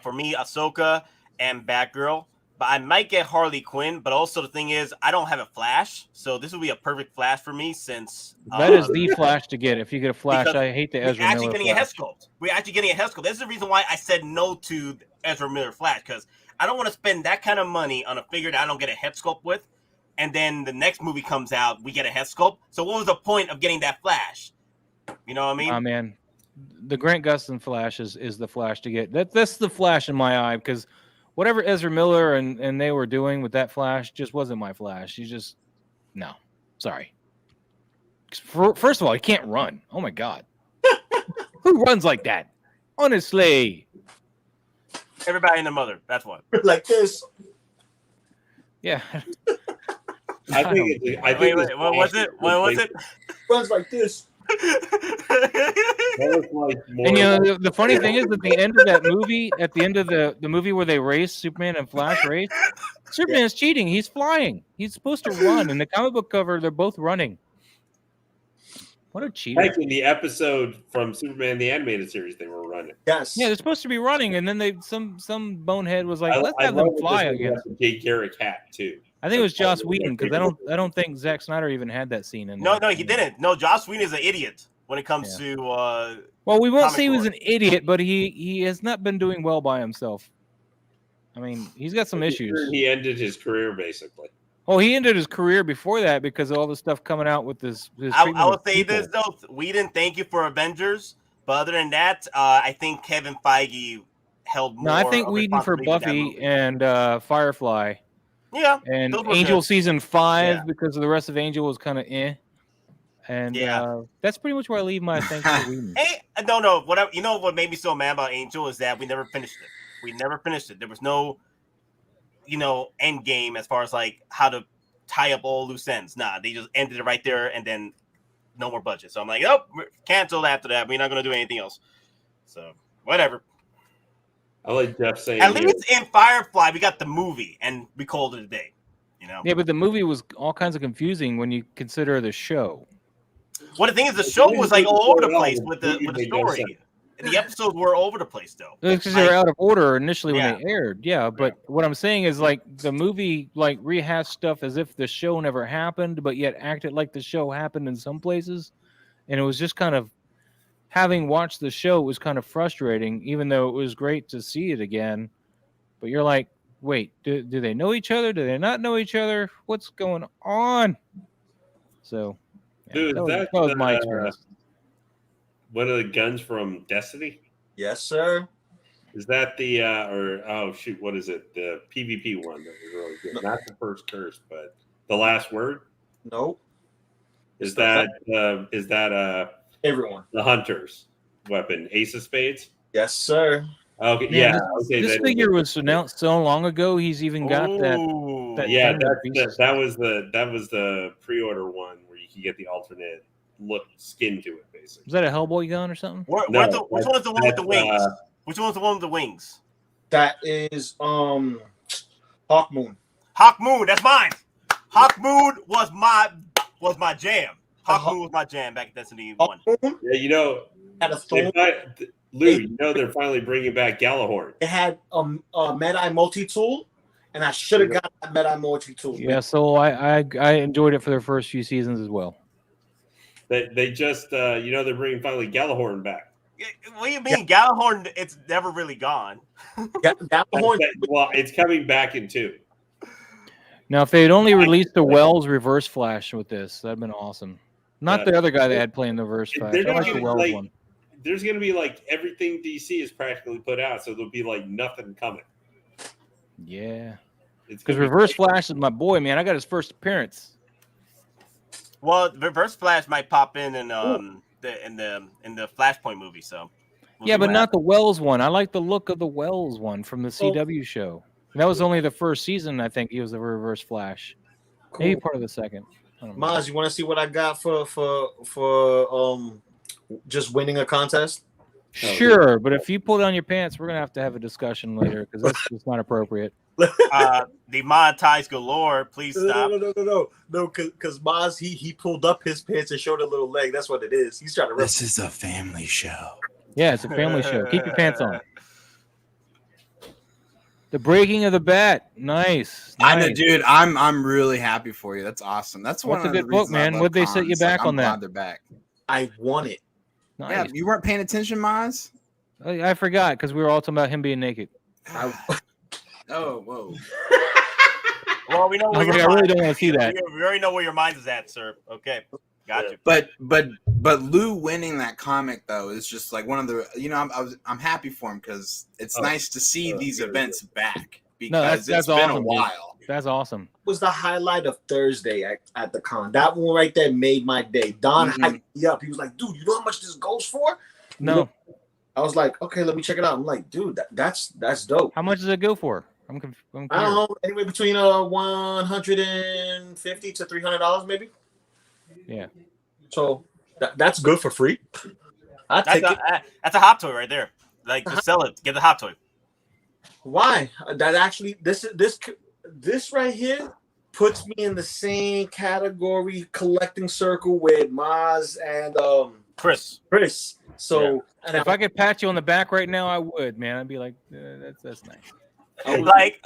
for me, Ahsoka and Batgirl. But I might get Harley Quinn. But also the thing is, I don't have a Flash, so this will be a perfect Flash for me. Since that is the Flash to get. If you get a Flash, I hate the Ezra Miller. We're actually getting a head sculpt. We're actually getting a head sculpt. That's the reason why I said no to Ezra Miller Flash, because I don't want to spend that kind of money on a figure that I don't get a head sculpt with, and then the next movie comes out, we get a head sculpt. So what was the point of getting that Flash? You know what I mean? Oh man, the Grant Gustin Flash is the Flash to get. That's the Flash in my eye, because whatever Ezra Miller and they were doing with that Flash just wasn't my Flash. No, sorry. First of all, he can't run. Oh my God, who runs like that? Honestly, everybody and their mother. That's what. Like this. Yeah. I think. Wait, what was it? What was it? Runs like this. And the funny thing is, at the end of that movie, at the end of the movie where they race, Superman and Flash race, Superman's cheating. He's flying. He's supposed to run. In the comic book cover, they're both running. What a cheater. Like in the episode from Superman the Animated Series, they were running. Yes. Yeah, they're supposed to be running, and then some bonehead was like, let's have them fly again. Jay Garrick hat too. I think it was Joss Whedon, because I don't think Zack Snyder even had that scene in there. No, he didn't. No, Joss Whedon is an idiot when it comes to well, we won't say he was an idiot, but he has not been doing well by himself. I mean, he's got some issues. He ended his career basically. Oh, he ended his career before that because of all the stuff coming out with this. I will say this though, Whedon, thank you for Avengers, but other than that, I think Kevin Feige held more. No, I think Whedon for Buffy and Firefly. Yeah, and Angel good. Season 5 because the rest of Angel was kind of and that's pretty much where I leave my thanks to Whedon. Hey, no, whatever. You know what made me so mad about Angel is that we never finished it. There was no, end game as far as like how to tie up all loose ends. Nah, they just ended it right there, and then no more budget. So I'm like, oh, canceled after that. We're not gonna do anything else. So whatever. I like Jeff saying. At least in Firefly, we got the movie, and we called it a day. Yeah, but the movie was all kinds of confusing when you consider the show. Well, the thing is, the show was like all over the place with the story. The episodes were all over the place, though. Because they were out of order initially when they aired. Yeah, but what I'm saying is, like, the movie like rehashed stuff as if the show never happened, but yet acted like the show happened in some places, and it was just kind of. Having watched the show, it was kind of frustrating, even though it was great to see it again. But you're like, wait, do they know each other? Do they not know each other? What's going on? So, dude, that was my experience. One of the guns from Destiny? Yes, sir. Is that the, what is it? The PvP one that was really good. Not the first curse, but the last word? Nope. Is that everyone? The Hunter's weapon, Ace of Spades? Yes, sir. Okay, yeah. This figure was announced so long ago. He's even got that. Yeah, that was the pre-order one where you can get the alternate look skin to it, basically. Is that a Hellboy gun or something? Which one is the one with the wings? Which one's the one with the wings? That is Hawk Moon. Hawk Moon, that's mine. Hawk Moon was my jam. Hawk Moon was my jam back in Destiny 1. Yeah, had a thorn. Lou, they're finally bringing back Galahorn. It had a Meta multi-tool, and I should have got that Meta multi-tool. Yeah, so I enjoyed it for their first few seasons as well. They just, they're bringing finally Galahorn back. What do you mean? Gallahorn, it's never really gone. Gallahorn. Well, it's coming back in 2. Now, if they had only released the Wells Reverse Flash with this, that'd been awesome. Not the other guy they had playing the Reverse Flash. I like the Wells one. There's going to be like everything DC is practically put out, so there'll be like nothing coming. Yeah, because Reverse Flash is my boy, man. I got his first appearance. Well, Reverse Flash might pop in the Flashpoint movie. So yeah, but not the Wells one. I like the look of the Wells one from the CW show. And that was only the first season. I think he was the Reverse Flash. Cool. Maybe part of the second. Maz, you want to see what I got for just winning a contest? Sure, but if you pull down your pants, we're gonna have a discussion later because that's just not appropriate. Demonetize galore. Please stop. No, because Maz he pulled up his pants and showed a little leg. That's what it is. He's trying to. This is a family show. Yeah, it's a family show. Keep your pants on. The breaking of the bat, nice. I know, dude. I'm really happy for you. That's awesome. That's a good book, man. What'd they set you back on that? They're back. I won it. Nice. Yeah, you weren't paying attention, Maz. I forgot because we were all talking about him being naked. Oh, whoa. Well, we know. I really don't want to see that. We already know where your mind is at, sir. Okay, got you. But Lou winning that comic though is just like one of the. I'm happy for him because it's nice to see these events back because it's been awesome, a while. Dude. That's awesome. It was the highlight of Thursday at the con. That one right there made my day. Don hyped me up. He was like, "Dude, you know how much this goes for?" No. I was like, "Okay, let me check it out." I'm like, "Dude, that's dope." How much does it go for? I'm I don't know, anywhere between $150 to $300 maybe. Yeah. So that's good for free. That's a hot toy right there. Like, just sell it. Get the hot toy. Why? That actually this right here puts me in the same category collecting circle with Maz and Chris. So and if I could pat you on the back right now, I would, man. I'd be like, that's nice. Like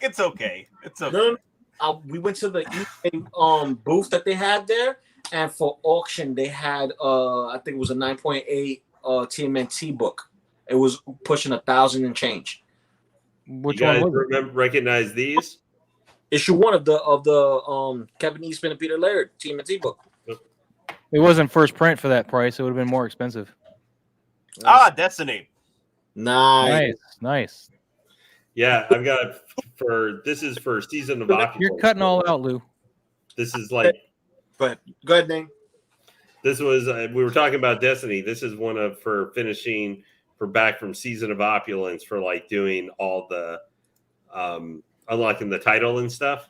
it's okay. It's okay. We went to the eBay booth that they had there, and for auction they had I think it was a 9.8 TMNT book. It was pushing 1,000 and change. Which one recognize these? Issue 1 of the Kevin Eastman and Peter Laird TMNT book. It wasn't first print for that price. It would have been more expensive. Destiny. Nice. Yeah, I've got this is for Season of Opulence. You're cutting all out, Lou. This is like. Go ahead, Dane. This was we were talking about Destiny. This is one of for finishing for back from Season of Opulence for like doing all the unlocking the title and stuff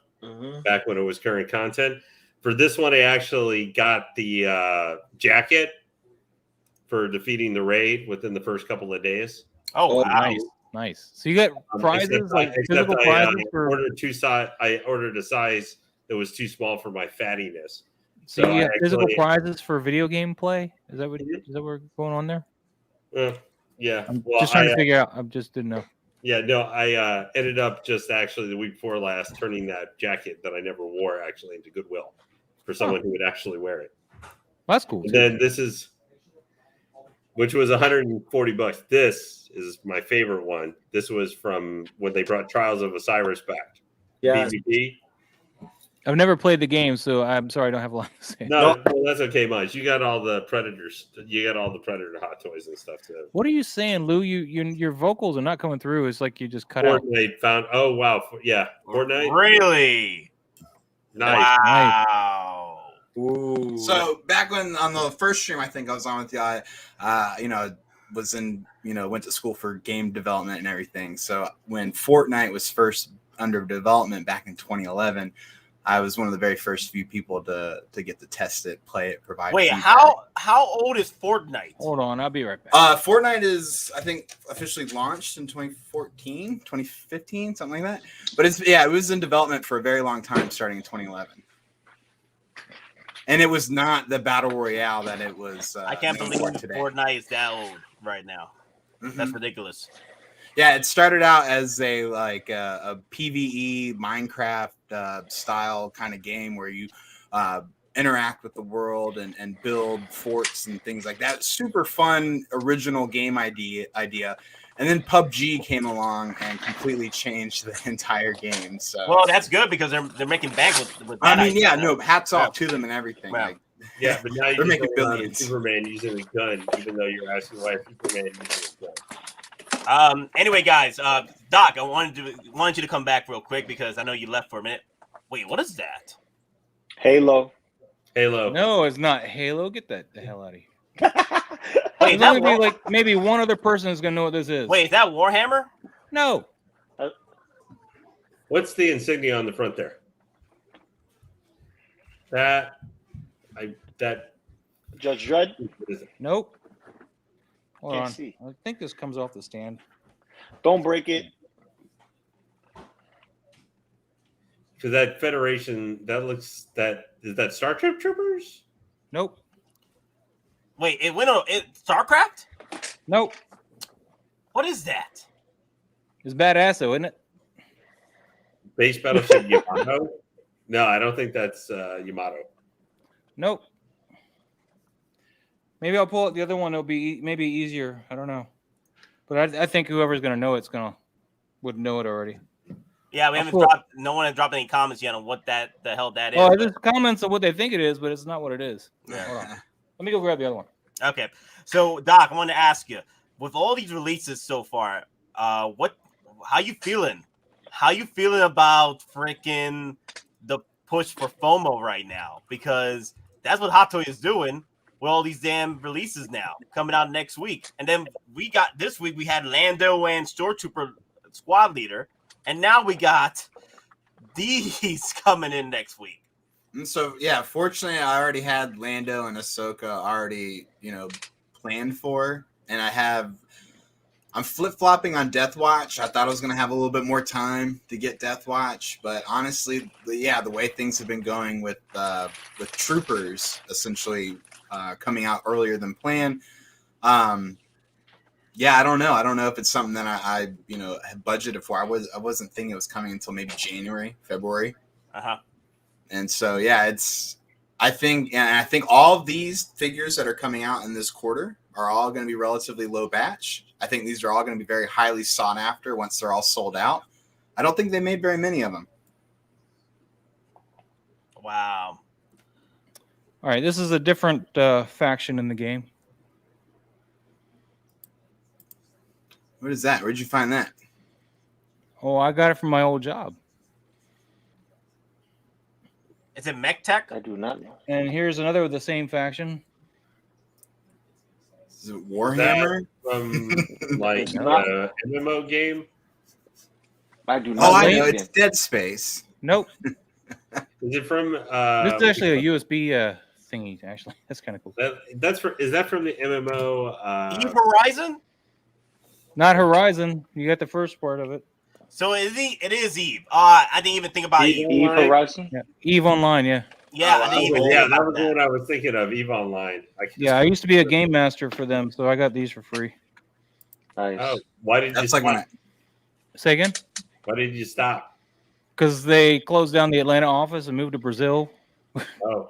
back when it was current content. For this one, I actually got the jacket for defeating the raid within the first couple of days. Oh, wow. Nice. So you get prizes physical prizes I ordered a size that was too small for my fattiness. So you get physical prizes for video game play? Is that what's going on there? Yeah. I'm just trying to figure out. I just didn't know. Yeah, no, I ended up just actually the week before last turning that jacket that I never wore actually into Goodwill for someone who would actually wear it. Well, that's cool. And then this is, which was $140. This is my favorite one. This was from when they brought Trials of Osiris back. Yeah. BBT. I've never played the game, so I'm sorry I don't have a lot to say. No, well, that's okay, Mike. You got all the Predators. You got all the Predator hot toys and stuff too. What are you saying, Lou? Your vocals are not coming through. It's like you just cut out. Fortnite found. Oh wow, yeah, Fortnite. Really? Nice. Wow. Ooh. So back when on the first stream, I think I was on with you. Went to school for game development and everything. So when Fortnite was first under development back in 2011. I was one of the very first few people to get to test it, play it, provide. Wait, feedback. how old is Fortnite? Hold on, I'll be right back. Fortnite is, I think, officially launched in 2014, 2015, something like that. But it was in development for a very long time, starting in 2011. And it was not the battle royale that it was. I can't believe Fortnite is that old right now. Mm-hmm. That's ridiculous. Yeah, it started out as a PvE Minecraft style kind of game where you interact with the world and build forts and things like that. Super fun, original game idea. And then PUBG came along and completely changed the entire game. So well, that's good because they're making bank with that. I mean, idea yeah, now. no, hats off to them and everything. Yeah. Like, Yeah, but now They're you're making making billions. Superman using a gun, even though you're asking why Superman using a gun. Anyway, guys, Doc, I wanted you to come back real quick because I know you left for a minute. Wait, what is that? Halo. Halo. No, it's not Halo. Get the hell out of here. Wait, There's only be like maybe one other person who's gonna know what this is. Wait, is that Warhammer? No. What's the insignia on the front there? That Judge Dredd. what is it? Nope. Hold Can't on. see. I think this comes off the stand. Don't break it. Because that Federation, is that Star Trek Troopers? Nope. Wait, it went on StarCraft? Nope. What is that? It's badass though, isn't it? Base Battleship Yamato? No, I don't think that's Yamato. Nope. Maybe I'll pull out the other one. It'll be maybe easier. I don't know. But I think whoever's gonna know would know it already. Yeah, we haven't no one has dropped any comments yet on what the hell that is. Oh, there's comments of what they think it is, but it's not what it is. Yeah. Hold on. Let me go grab the other one. Okay, so Doc, I wanted to ask you, with all these releases so far, how you feeling? How you feeling about freaking the push for FOMO right now? Because that's what Hottoys is doing with all these damn releases now coming out next week. And then this week we had Lando and Stormtrooper Squad Leader, and now we got these coming in next week. and so yeah, fortunately, I already had Lando and Ahsoka already, planned for, and I'm flip-flopping on Death Watch. I thought I was going to have a little bit more time to get Death Watch, but honestly, the way things have been going with Troopers essentially coming out earlier than planned. Yeah, I don't know. I don't know if it's something that I had budgeted for. I wasn't thinking it was coming until maybe January, February. Uh-huh. And so, yeah, I think all of these figures that are coming out in this quarter are all going to be relatively low batch. I think these are all going to be very highly sought after once they're all sold out. I don't think they made very many of them. Wow. All right, this is a different faction in the game. What is that? Where'd you find that? Oh, I got it from my old job. Is it Mech Tech? I do not know. And here's another of the same faction. Is it Warhammer? From like MMO game? I do not. Oh, I know. know. It's Dead Space. Nope. Is it from? This is actually a USB thingy. Actually, that's kind of cool. Is that from the MMO? Eve Horizon? Not Horizon. You got the first part of it. So it is Eve. I didn't even think about Eve. Eve Horizon. Yeah, Eve Online. Yeah. Yeah, Oh, I didn't even Yeah, think that about was that. what I was thinking of. Eve Online. Yeah, I used to be a game master for them, so I got these for free. Nice. Oh, why did you That's stop? like when Say again? Why did you stop? Because they closed down the Atlanta office and moved to Brazil, Oh.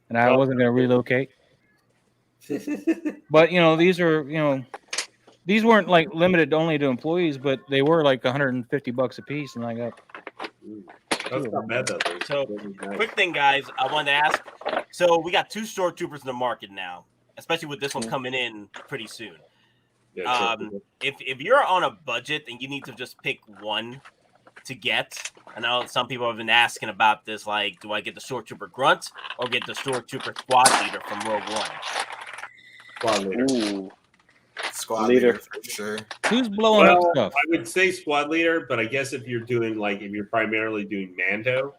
and I wasn't going to relocate. But these are these weren't like limited only to employees, but they were like $150 a piece, and I got. That's not bad though. So, Nice. quick thing, guys, I wanted to ask. So we got 2 Stormtroopers in the market now, especially with this one coming in pretty soon. Yeah, If you're on a budget and you need to just pick one to get, I know some people have been asking about this, like, do I get the Stormtrooper Grunt or get the Stormtrooper Squad Leader from Rogue One? Squad leader. Ooh. Squad Leader. leader for sure. Who's blowing up stuff? I would say squad leader, but I guess if you're primarily doing Mando,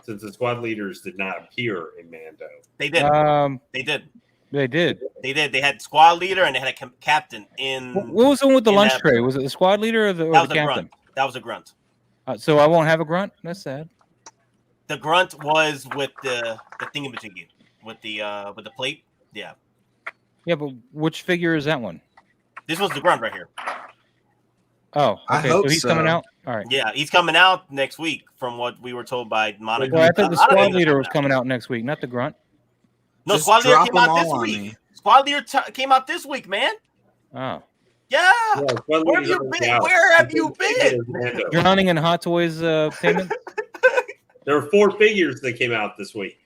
since the squad leaders did not appear in Mando. They did. They did. They did. They did. They had Squad Leader and they had a captain in. What was the one with the in lunch that- tray? Was it the squad leader or the That was a captain? grunt. That was a grunt. So I won't have a grunt. That's sad. The grunt was with the thingamajiggy, with the plate. Yeah. Yeah, but which figure is that one? This was the grunt right here. Oh, okay. I hope so he's coming out. All right. Yeah, he's coming out next week, from what we were told by Monica. Well, I thought the A lot of squad things are leader coming was out. coming out next week, not the grunt. No, Just squad leader drop came them out this all on week. me. Squad leader came out this week, man. Oh, Yeah. Well, Where have you been? Where have you been? drowning in Hot Toys payment. There were 4 figures that came out this week.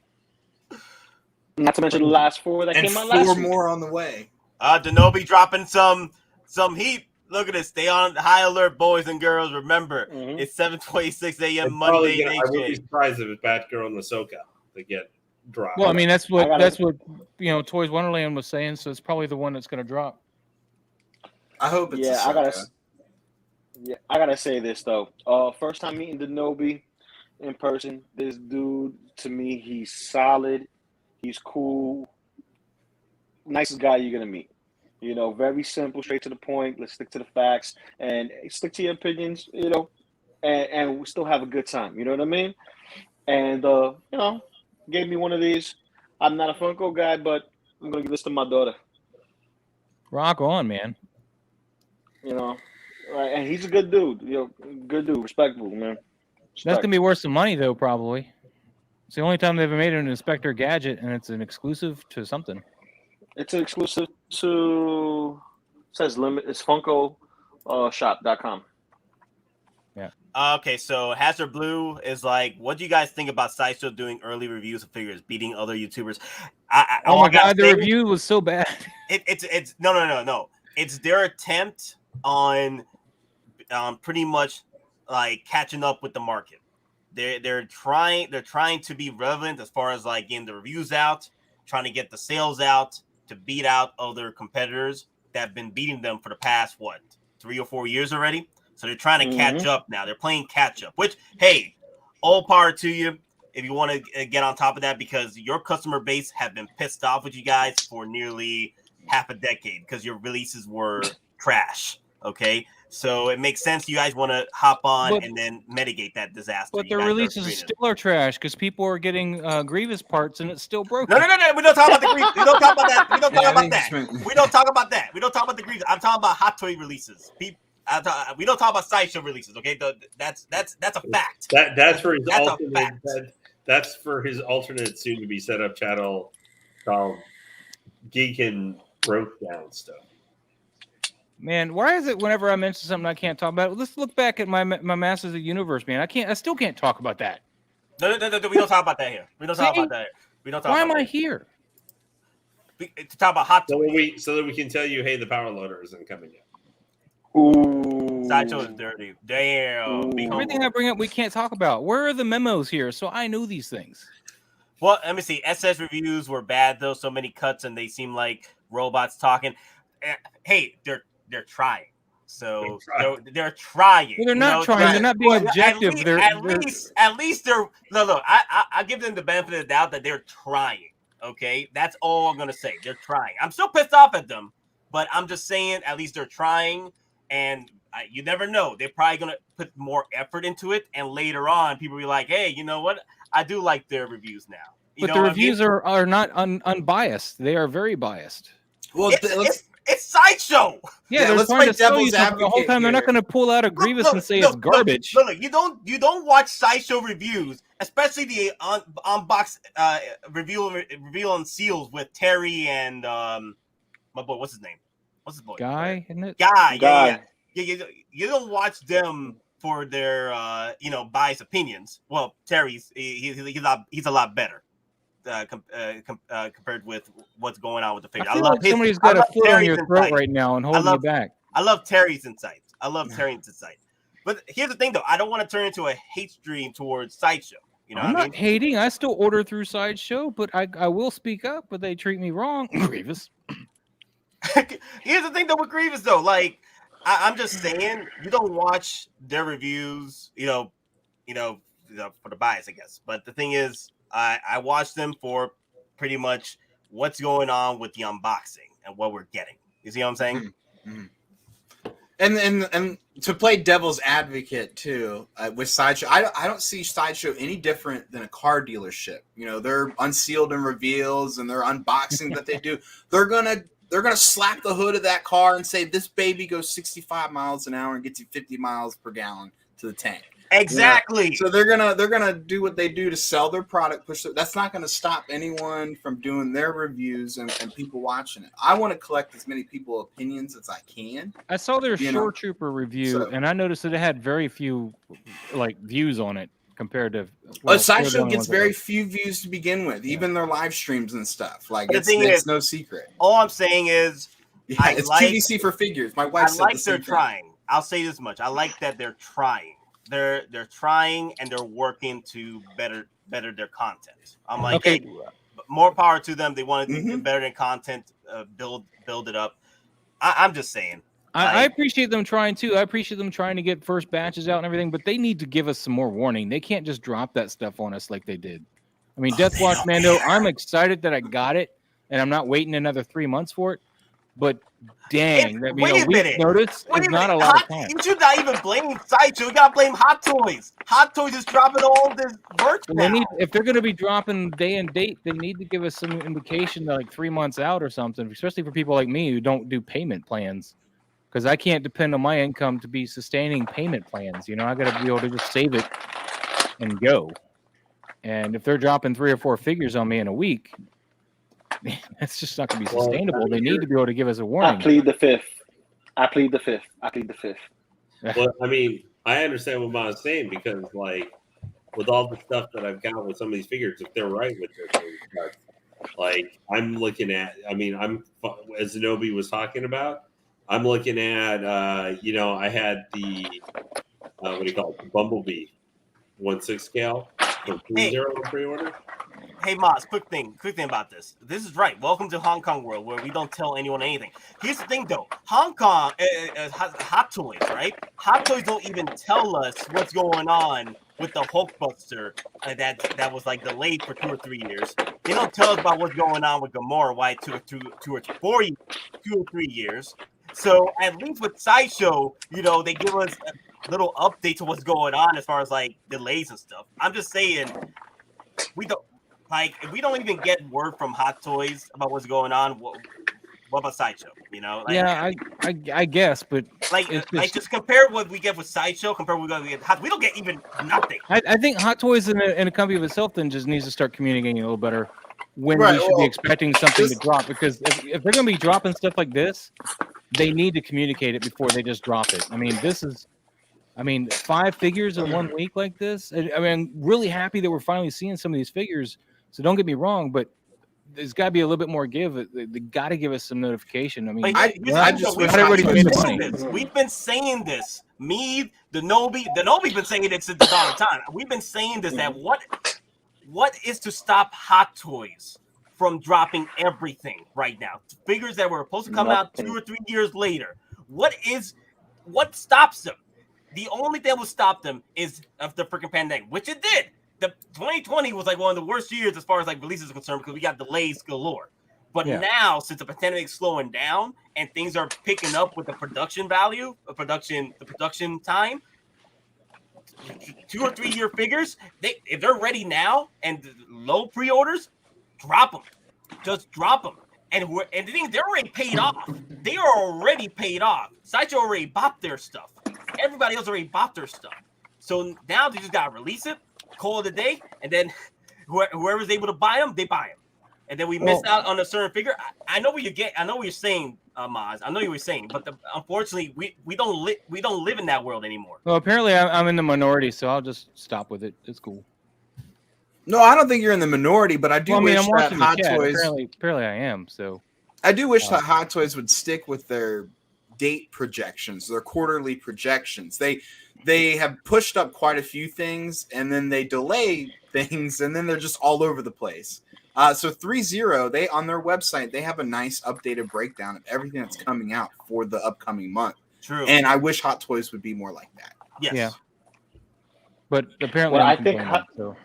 Not to mention the last 4 that And came out last 4 week. more on the way. Denobi dropping some heat. Look at this. Stay on high alert, boys and girls. Remember, it's 7:26 a.m. Monday. I would be surprised if it's Batgirl and Ahsoka that get dropped. Well, I mean that's what Toys Wonderland was saying. So it's probably the one that's going to drop. I hope it's I gotta say this though. First time meeting Denobi in person. This dude, to me, he's solid. He's cool. Nicest guy you're gonna meet. You know, very simple, straight to the point. Let's stick to the facts and stick to your opinions. You know, and we still have a good time. You know what I mean? And you know, gave me one of these. I'm not a Funko guy, but I'm gonna give this to my daughter. Rock on, man. You know, right? And he's a good dude. You know, good dude, respectable, man. That's gonna be worth some money though, probably. It's the only time they've ever made an Inspector gadget, and it's an exclusive to something. It's an exclusive to says limit. It's Funko shop.com. Yeah. Okay, so Hazard Blue is like, what do you guys think about Sideshow doing early reviews of figures, beating other YouTubers? Oh my god, the review was so bad. It's no. It's their attempt on pretty much like catching up with the market. They're trying to be relevant as far as like getting the reviews out, trying to get the sales out to beat out other competitors that have been beating them for the past 3 or 4 years already. So they're trying to catch up now. They're playing catch up, which, hey, all power to you if you want to get on top of that, because your customer base have been pissed off with you guys for nearly half a decade because your releases were trash. Okay, so it makes sense you guys want to hop on and then mitigate that disaster. But their releases still are trash because people are getting Grievous parts and it's still broken. No. We don't talk about the Grievous. We don't talk about that. We don't talk about that. We don't talk about that. We don't talk about the Grievous. I'm talking about Hot Toy releases. We don't talk about Sideshow releases. Okay, that's a fact. That's for his alternate. That's for his alternate soon to be set up channel called Geek and Broke Down Stuff. Man, why is it whenever I mention something I can't talk about it? Let's look back at my Masters of the Universe, man. I still can't talk about that. No. We don't talk about that here. We don't talk about that. We don't talk. Why about am I that. here? To talk about Hot Toys. So that we can tell you, hey, the power loader isn't coming yet. Ooh. Sideshow is dirty. Damn. Everything I bring up, we can't talk about. Where are the memos here? So I know these things. Well, let me see. SS reviews were bad though. So many cuts, and they seem like robots talking. Hey, they're trying. So they're trying. Well, they're not trying. They're not being objective. At least they're no. I give them the benefit of the doubt that they're trying. Okay, that's all I'm gonna say. They're trying. I'm still pissed off at them, but I'm just saying at least they're trying. And you never know. They're probably gonna put more effort into it, and later on, people be like, "Hey, you know what? I do like their reviews now." But the reviews are not unbiased. They are very biased. Well, it's Sideshow. Yeah, they're let's trying to play sell you devil's something the whole time. They're not going to pull out a Grievous and say it's garbage. Look, you don't watch Sideshow reviews, especially the unbox reveal on seals with Terry and my boy. What's his name? What's his boy? Guy, isn't it? Guy. Yeah. You don't watch them for their biased opinions. Well, Terry's he's a lot better. Compared with what's going on with the figure. I feel like somebody's got a foot on your throat right now and holding you back. I love Terry's insights. But here's the thing, though. I don't want to turn into a hate stream towards Sideshow. You know, I'm not hating. I still order through Sideshow, but I will speak up. But they treat me wrong. Grievous. Here's the thing, though, with Grievous, though. Like, I'm just saying, you don't watch their reviews, for the bias, I guess. But the thing is, I watch them for pretty much what's going on with the unboxing and what we're getting. You see what I'm saying? Mm-hmm. And to play devil's advocate too with Sideshow, I don't see Sideshow any different than a car dealership. You know, they're unsealed and reveals and their unboxing that they do. They're they're gonna slap the hood of that car and say this baby goes 65 miles an hour and gets you 50 miles per gallon to the tank. Exactly. Yeah. So they're gonna do what they do to sell their product. That's not gonna stop anyone from doing their reviews and people watching it. I want to collect as many people's opinions as I can. I saw their Shore Trooper review, and I noticed that it had very few like views on it compared to. Sideshow gets very few views to begin with, even their live streams and stuff. Like it's no secret. All I'm saying is, it's TVC for figures. My wife said they're trying. I'll say this much: I like that they're trying. They're trying and they're working to better their content. I'm like, hey, more power to them. They want to do better than content, build it up. I'm just saying. I appreciate them trying too. I appreciate them trying to get first batches out and everything, but they need to give us some more warning. They can't just drop that stuff on us like they did. I mean, Death Watch Mando, I'm excited that I got it, and I'm not waiting another 3 months for it. But dang, a week's notice is not a lot of time. You should not even blame Sideshow. You gotta blame Hottoys. Hottoys is dropping all this merch now. If they're going to be dropping day and date, they need to give us some indication that like 3 months out or something, especially for people like me who don't do payment plans. Because I can't depend on my income to be sustaining payment plans. You know, I got to be able to just save it and go. And if they're dropping 3 or 4 figures on me in a week, that's just not going to be sustainable. They need to be able to give us a warning. I plead the fifth. Well, I mean, I understand what Ma's saying because, like, with all the stuff that I've got with some of these figures, if they're right with their things, like, I'm looking at, I mean, as Zenobi was talking about, I'm looking at, I had the, what do you call it, the Bumblebee 1/6 scale for 3-0 pre-order. Hey, Moz, quick thing about this. This is right. Welcome to Hong Kong world where we don't tell anyone anything. Here's the thing, though. Hong Kong, Hottoys, right? Hottoys don't even tell us what's going on with the Hulkbuster that was like delayed for 2 or 3 years. They don't tell us about what's going on with Gamora, why it took 2 or 3 years. So at least with Sideshow, they give us a little update to what's going on as far as like delays and stuff. I'm just saying, we don't. Like, if we don't even get word from Hottoys about what's going on, what about Sideshow? I guess, but just compare what we get with Sideshow, compare what we get. We don't get even nothing. I think Hottoys in a company of itself then just needs to start communicating a little better when we should be expecting something to drop. Because if they're going to be dropping stuff like this, they need to communicate it before they just drop it. I mean, 5 figures in 1 week like this. I'm really happy that we're finally seeing some of these figures. So don't get me wrong, but there's got to be a little bit more give. They got to give us some notification. I mean, we've been saying this. Me, the Nobi's been saying it since the dawn of time. We've been saying this, that what is to stop Hottoys from dropping everything right now? Figures that were supposed to come out 2 or 3 years later. What stops them? The only thing that will stop them is of the freaking pandemic, which it did. The 2020 was like one of the worst years as far as like releases are concerned because we got delays galore. But now, since the pandemic is slowing down and things are picking up with the production value, the production time, 2 or 3 year figures, if they're ready now and low pre-orders, drop them. Just drop them. And the thing, they're already paid off. They are already paid off. Sideshow already bought their stuff. Everybody else already bought their stuff. So now they just got to release it, call it a day, and then whoever's able to buy them, they buy them. And then we missed out on a certain figure. I know what you're saying, Maz. I know what you're saying, but unfortunately, we don't live in that world anymore. Well, apparently I'm in the minority, so I'll just stop with it. It's cool. No, I don't think you're in the minority, but I do wish that Hottoys. Apparently, I am. So I do wish that Hottoys would stick with their date projections, their quarterly projections. They have pushed up quite a few things, and then they delay things, and then they're just all over the place. So 3-0, they on their website, they have a nice updated breakdown of everything that's coming out for the upcoming month. True. And I wish Hottoys would be more like that. Yes. Yeah. But apparently, I think the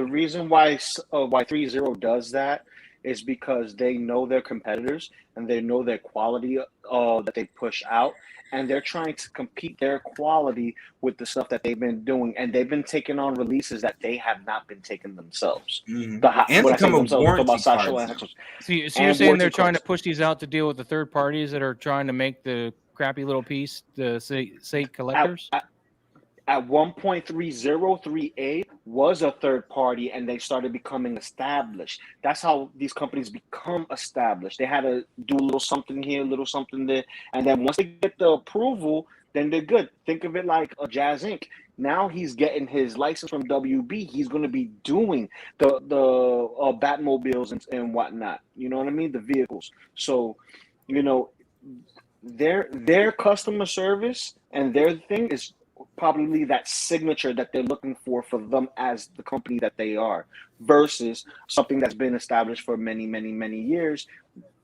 reason why 3-0 does that is because they know their competitors and they know their quality that they push out, and they're trying to compete their quality with the stuff that they've been doing, and they've been taking on releases that they have not been taking themselves. And When I say become a themselves, I'm talking warranty about Sideshow cards. and Hottoys. So you're And saying they're warranty trying to cards. push these out to deal with the third parties that are trying to make the crappy little piece to say collectors? At 1.3038 was a third party, and they started becoming established. That's how these companies become established. They had to do a little something here, a little something there, and then once they get the approval, then they're good. Think of it like a Jazz Inc. Now he's getting his license from WB. He's going to be doing the Batmobiles and whatnot. You know what I mean? The vehicles. So, you know, their customer service and their thing is probably that signature that they're looking for them as the company that they are, versus something that's been established for many, many, many years,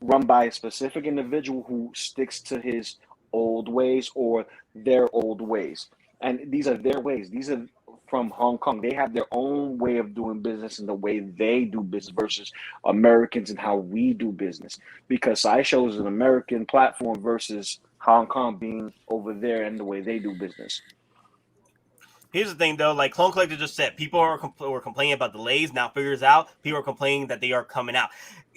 run by a specific individual who sticks to his old ways or their old ways. And these are their ways. These are from Hong Kong. They have their own way of doing business and the way they do business versus Americans and how we do business. Because Sideshow is an American platform versus Hong Kong being over there and the way they do business. Here's the thing, though. Like Clone Collector just said, people were complaining about delays. Now figures out. People are complaining that they are coming out.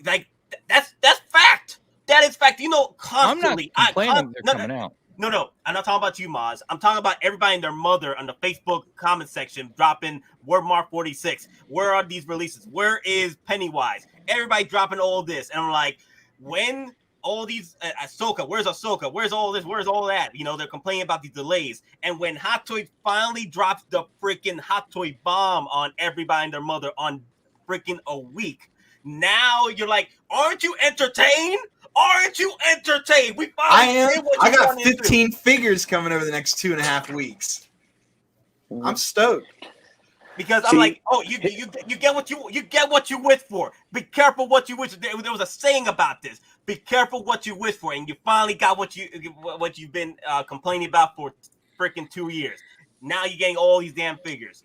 Like that's fact. That is fact. You know, constantly. I'm not complaining they're coming out. No. I'm not talking about you, Maz. I'm talking about everybody and their mother on the Facebook comment section dropping word mark 46. Where are these releases? Where is Pennywise? Everybody dropping all this, and I'm like, when all these Ahsoka, where's Ahsoka? Where's all this? Where's all that? You know, they're complaining about these delays. And when Hot Toys finally drops the freaking Hot Toy bomb on everybody and their mother on freaking a week, now you're like, aren't you entertained? Aren't you entertained? We I am. I got 15 15 figures coming over the next 2.5 weeks. I'm stoked. Because I'm like, oh, you get what you wish for. Be careful what you wish. There was a saying about this. Be careful what you wish for, and you finally got what you've been complaining about for freaking 2 years. Now you're getting all these damn figures.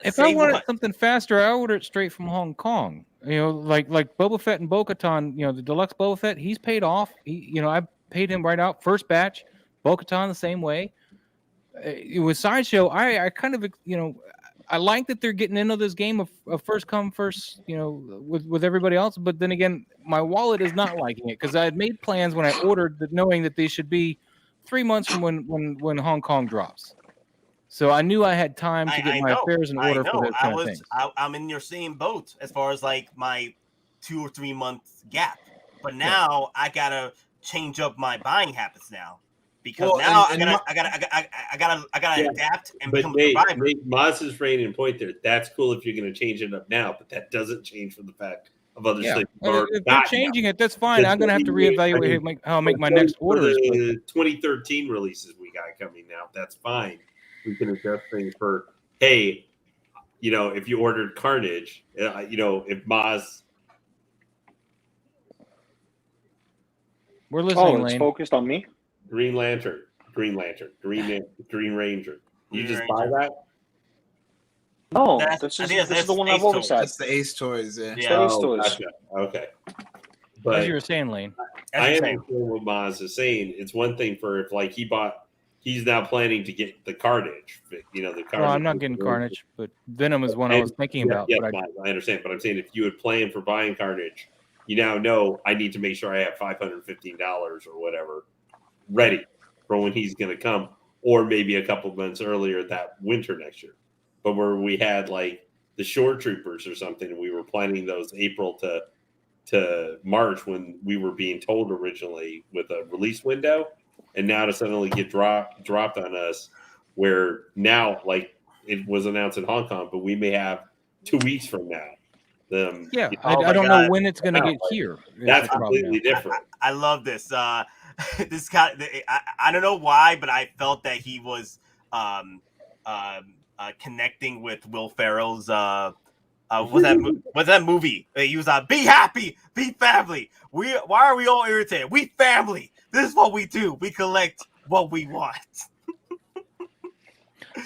If I wanted something faster, I order it straight from Hong Kong. You know, like Boba Fett and Bo-Katan. You know, the deluxe Boba Fett, he's paid off. I paid him right out first batch. Bo-Katan the same way. With Sideshow, I kind of I like that they're getting into this game of first come first, with everybody else. But then again, my wallet is not liking it because I had made plans when I ordered that, knowing that they should be 3 months from when Hong Kong drops. So I knew I had time to get my affairs in order for those kind of things. I'm in your same boat as far as like my 2 or 3 month gap. But now I gotta change up my buying habits now. Because now I gotta adapt and become a survivor. Maz is right in point there. That's cool if you're going to change it up now, but that doesn't change from the fact of other things. If they're changing it, that's fine. I'm going to have to reevaluate how I make my next orders. The 2013 releases we got coming now, that's fine. We can adjust things for, hey, if you ordered Carnage, if Maz. We're listening, it's Lane. focused on me. Green Ranger, Green Ranger. You just buy that? No, this is the one I've always had. That's the Ace Toys, yeah. Ace Toys. Gotcha. Okay. But as you were saying, Lane. I understand what Maz is saying. It's one thing for if he's now planning to get the Carnage. The Carnage. Well, I'm not getting Carnage, but Venom is one I was thinking about. Yeah, I understand, but I'm saying if you had planned for buying Carnage, you now know I need to make sure I have $515 or whatever ready for when he's going to come, or maybe a couple months earlier that winter next year. But where we had like the Shore Troopers or something, and we were planning those April to March when we were being told originally with a release window, and now to suddenly get dropped on us, where now like it was announced in Hong Kong, but we may have 2 weeks from now. I don't know when it's going to get here. That's completely different. I love this. This guy, I don't know why, but I felt that he was connecting with Will Ferrell's what's that movie? He was be happy, be family. Why are we all irritated? We family. This is what we do. We collect what we want.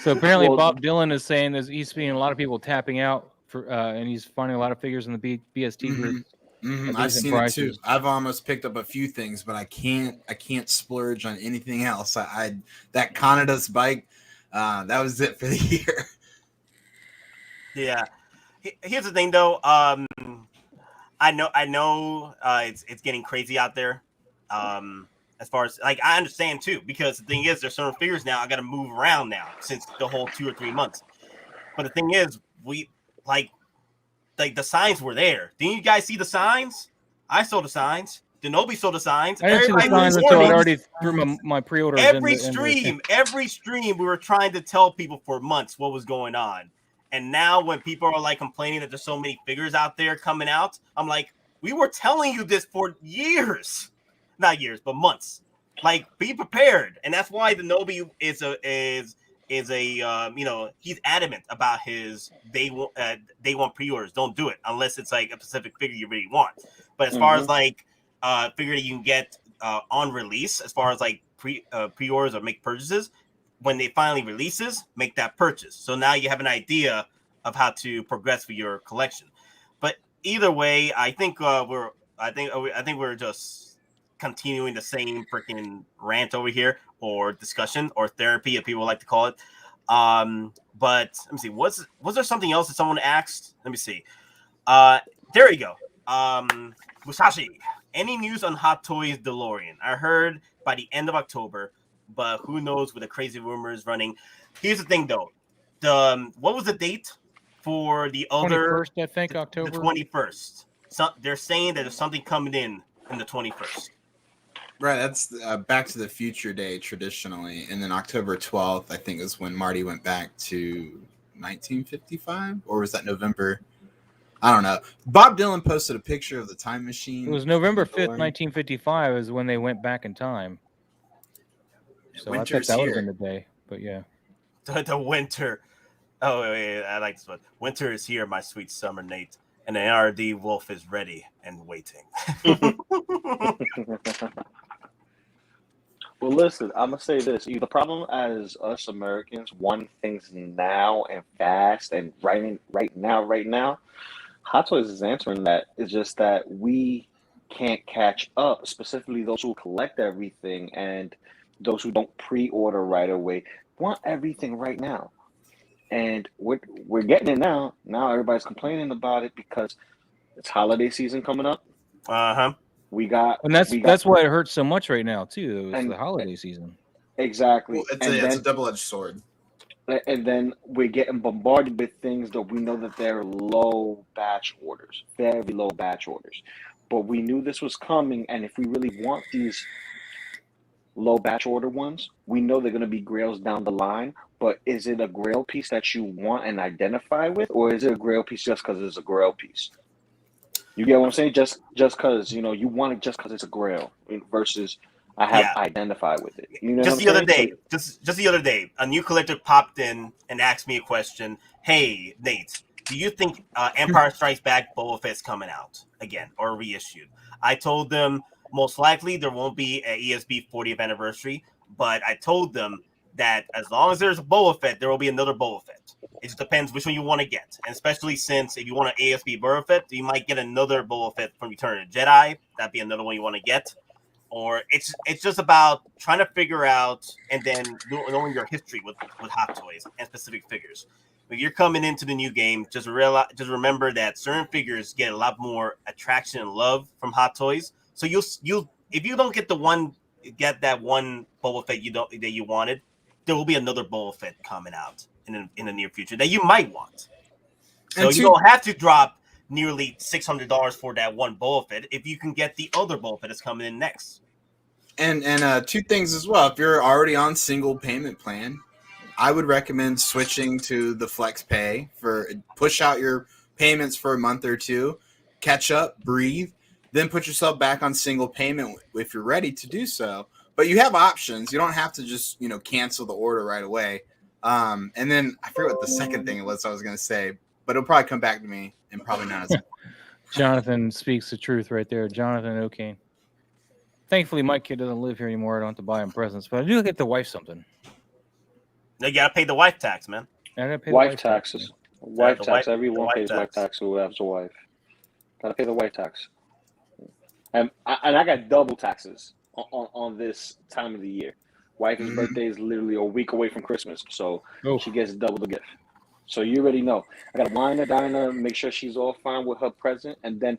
So apparently, Bob Dylan is saying that he's seeing a lot of people tapping out for, and he's finding a lot of figures in the BST group. I've seen it too. I've almost picked up a few things, but I can't splurge on anything else. I that Canada's bike, that was it for the year. Yeah. Here's the thing, though. I know, it's getting crazy out there. As far as like, I understand too, because the thing is, there's certain figures now I got to move around now since the whole 2 or 3 months. But the thing is, we like the signs were there. Didn't you guys see the signs? I saw the signs. Denobi saw the signs. I didn't see the signs until I already threw my pre-orders. Every stream, we were trying to tell people for months what was going on. And now when people are like complaining that there's so many figures out there coming out, I'm like, we were telling you this for years. Not years, but months. Like, be prepared. And that's why Denobi is he's adamant about his day one pre-orders. Don't do it unless it's like a specific figure you really want. But as far as like figure that you can get on release, as far as like pre-orders or make purchases, when they finally releases, make that purchase. So now you have an idea of how to progress with your collection. But either way, I think we're just continuing the same freaking rant over here, or discussion, or therapy, if people like to call it. But let me see. Was there something else that someone asked? Let me see. There you go. Musashi, any news on Hot Toys DeLorean? I heard by the end of October, but who knows with the crazy rumors running. Here's the thing, though. What was the date for the other? 21st, I think, October. The 21st. So they're saying that there's something coming in the 21st. Right, that's Back to the Future Day traditionally, and then October 12th, I think, is when Marty went back to 1955, or was that November? I don't know. Bob Dylan posted a picture of the time machine. It was November 5th, 1955 is when they went back in time. So I thought that would have been the day, but yeah. The winter. Oh, wait, I like this one. Winter is here, my sweet summer Nate, and the NRD wolf is ready and waiting. Well, listen, I'm going to say this. The problem as us Americans want things now and fast and right now, Hot Toys is answering that. It's just that we can't catch up, specifically those who collect everything and those who don't pre-order right away want everything right now. And we're getting it now. Now everybody's complaining about it because it's holiday season coming up. Uh-huh. And that's why it hurts so much right now too. It's the holiday season. Exactly. Well, it's a double-edged sword. And then we're getting bombarded with things that we know that they're low batch orders, very low batch orders. But we knew this was coming, and if we really want these low batch order ones, we know they're going to be grails down the line. But is it a grail piece that you want and identify with, or is it a grail piece just because it's a grail piece? You get what I'm saying? Just because you want it just because it's a grail versus I have identified with it. You know just the other day, just the other day, a new collector popped in and asked me a question. Hey, Nate, do you think Empire Strikes Back Boba Fett's coming out again or reissued? I told them most likely there won't be an ESB 40th anniversary, but I told them that as long as there's a Boba Fett, there will be another Boba Fett. It just depends which one you want to get, and especially since if you want an ASB Boba Fett, you might get another Boba Fett from Return of the Jedi. That'd be another one you want to get. Or it's just about trying to figure out and then knowing your history with Hot Toys and specific figures. If you're coming into the new game, just remember that certain figures get a lot more attraction and love from Hot Toys. So you'll if you don't get that one Boba Fett that you wanted, there will be another Boba Fett coming out in the near future that you might want. So you don't have to drop nearly $600 for that one Boba Fett if you can get the other Boba Fett that's coming in next. And two things as well. If you're already on single payment plan, I would recommend switching to the Flex Pay push out your payments for a month or two, catch up, breathe, then put yourself back on single payment if you're ready to do so. But you have options. You don't have to just cancel the order right away. And then I forget what the second thing was I was going to say, but it'll probably come back to me and probably not as Jonathan speaks the truth right there. Jonathan O'Kane. Thankfully, my kid doesn't live here anymore. I don't have to buy him presents, but I do get the wife something. You gotta pay the wife tax, man. I gotta pay wife taxes. Tax. Wife tax. Everyone pays wife tax who has a wife. Gotta pay the wife tax. And I got double taxes on this time of the year. Wife's Mhm. birthday is literally a week away from Christmas, so Oh. she gets double the gift. So you already know. I got to wine her, dine her, make sure she's all fine with her present, and then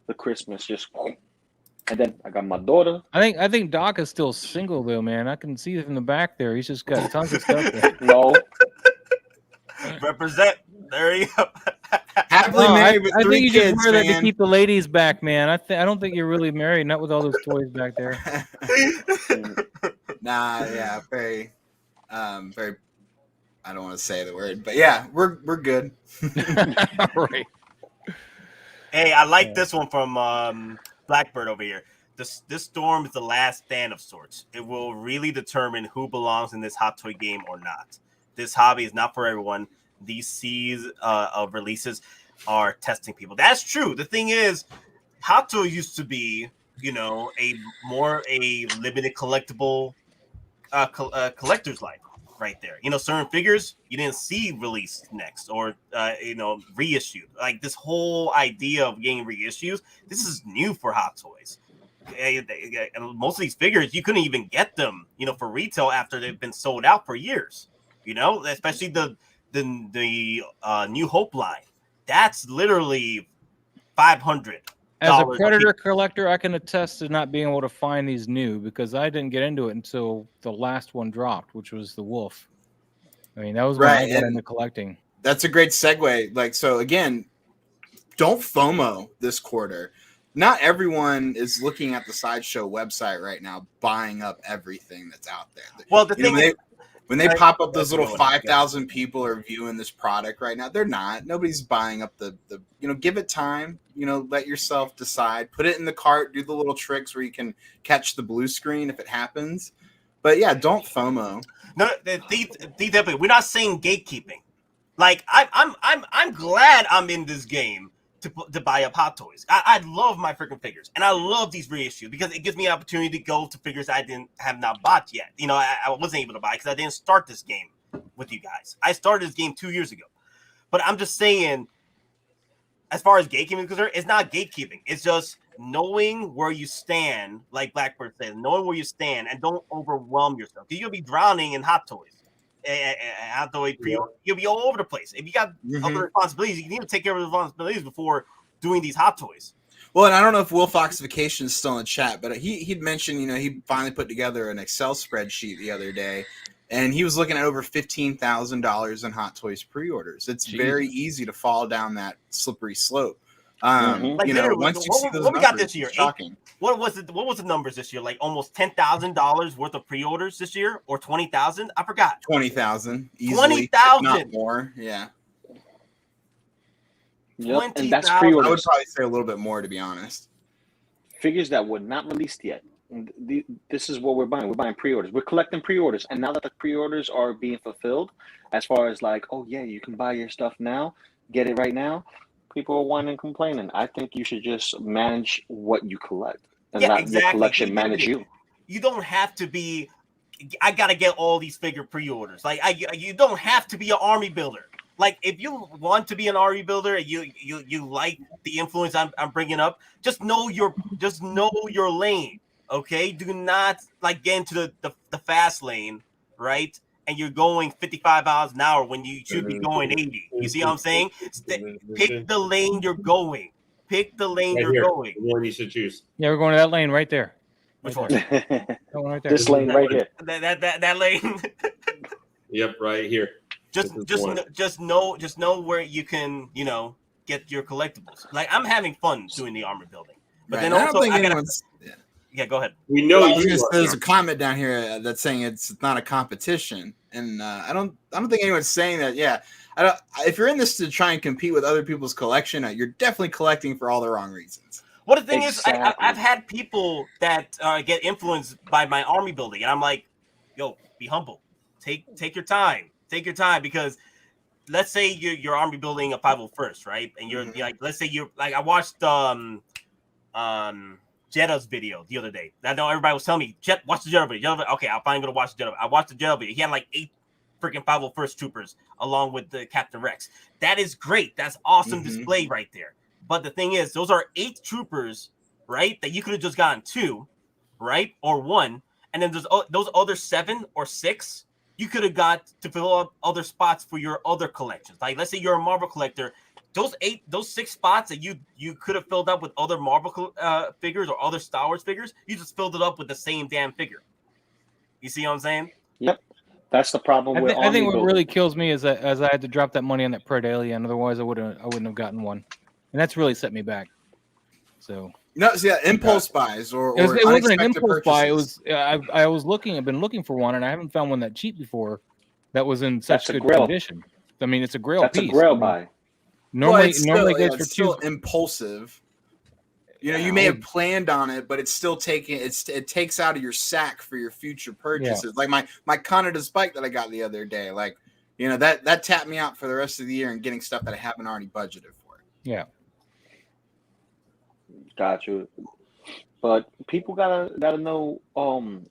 the Christmas just. And then I got my daughter. I think Doc is still single though, man. I can see it in the back there. He's just got tons of stuff there. No, Represent. There you go. Happily No, married with I 3 think you kids, just wear that to man. keep the ladies back, man. I don't think you're really married, not with all those toys back there. Nah, yeah, very, very. I don't want to say the word, but yeah, we're good. Right. Hey, I like this one from Blackbird over here. This storm is the last stand of sorts. It will really determine who belongs in this hot toy game or not. This hobby is not for everyone. These seas of releases are testing people. That's true. The thing is, hot toy used to be, a limited collectible collector's life right there. Certain figures you didn't see released next or reissued. Like this whole idea of getting reissues, this is new for hot toys. And most of these figures you couldn't even get them, for retail after they've been sold out for years. Especially the New Hope line. That's literally $500. As a Predator collector, I can attest to not being able to find these new because I didn't get into it until the last one dropped, which was the Wolf. I mean, that was when I got into collecting. That's a great segue. Like, so again, don't FOMO this quarter. Not everyone is looking at the Sideshow website right now, buying up everything that's out there. Well, the thing is, when they pop up those little 5,000 people are viewing this product right now, they're not. Nobody's buying up the give it time. Let yourself decide. Put it in the cart. Do the little tricks where you can catch the blue screen if it happens. But yeah, don't FOMO. No, definitely. We're not saying gatekeeping. Like I'm glad I'm in this game to buy up hot toys. I love my freaking figures, and I love these reissues because it gives me an opportunity to go to figures I have not bought yet. I wasn't able to buy because I didn't start this game with you guys. I started this game 2 years ago. But I'm just saying, as far as gatekeeping is concerned, it's not gatekeeping. It's just knowing where you stand, like Blackbird says, knowing where you stand, and don't overwhelm yourself. You'll be drowning in hot toys. Hot toy pre-order. You'll be all over the place. If you got other responsibilities, you need to take care of the responsibilities before doing these hot toys. Well, and I don't know if Will Foxification is still in the chat, but he'd mentioned, he finally put together an Excel spreadsheet the other day, and he was looking at over $15,000 in Hot Toys pre-orders. It's very easy to fall down that slippery slope. Once you see those what we got numbers, this year? it's shocking. What was the numbers this year? Like almost $10,000 worth of pre-orders this year, or 20,000? I forgot. 20,000. 20,000, not more. Yeah. Yep, and that's 20,000. pre-orders. I would probably say a little bit more, to be honest. Figures that were not released yet. This is what we're buying. We're buying pre-orders. We're collecting pre-orders, and now that the pre-orders are being fulfilled, as far as like, oh yeah, you can buy your stuff now, get it right now. People are whining and complaining. I think you should just manage what you collect, and not your collection manage you. You don't have to be. I gotta get all these figure pre-orders. Like you don't have to be an army builder. Like if you want to be an army builder, and you like the influence I'm bringing up, just know your lane. Okay, do not like get into the fast lane, right? And you're going 55 miles an hour when you should be going 80. You see what I'm saying? Pick the lane you're going. Pick the lane you're going. The one you should choose. Yeah, we're going to that lane right there. Which one? That one right there. This lane right here. That lane. Yep, right here. Just know where you can, get your collectibles. Like I'm having fun doing the armor building. But then also I gotta, yeah, go ahead. We know there's a comment down here that's saying it's not a competition, and I don't think anyone's saying that. Yeah, if you're in this to try and compete with other people's collection, you're definitely collecting for all the wrong reasons. Well, the thing is, I've had people that get influenced by my army building, and I'm like, yo, be humble. Take your time. Take your time, because let's say you're army building a 501st, right? And you're like, let's say you're like, I watched Jetta's video the other day. I know everybody was telling me, Jet, watch the Jetta video. Okay, I'll finally go to watch the Jetta. I watched the Jetta video. He had like 8 freaking 501st troopers along with the Captain Rex. That is great. That's awesome display right there. But the thing is, those are 8 troopers right? That you could have just gotten 2, right, or 1, and then there's those other 7 or 6 you could have got to fill up other spots for your other collections. Like, let's say you're a Marvel collector, those 6 spots that you could have filled up with other Marvel figures or other Star Wars figures, you just filled it up with the same damn figure. You see what I'm saying? Yep. That's the problem with I think what really kills me is that as I had to drop that money on that Pred Alien, otherwise I wouldn't have gotten one, and that's really set me back. So no, so yeah, impulse buys or it wasn't an impulse buy. It purchases. was I've been looking for one, and I haven't found one that cheap before that was in such That's a good Grail. condition. I mean, it's a Grail That's piece. a Grail buy. Normally Well, goes for it's still 2. impulsive. You know, you may have planned on it, but it's still it takes out of your sack for your future purchases. Like my Canada Spike that I got the other day, like, you know, that tapped me out for the rest of the year and getting stuff that I haven't already budgeted for. Yeah. Got you. But people gotta know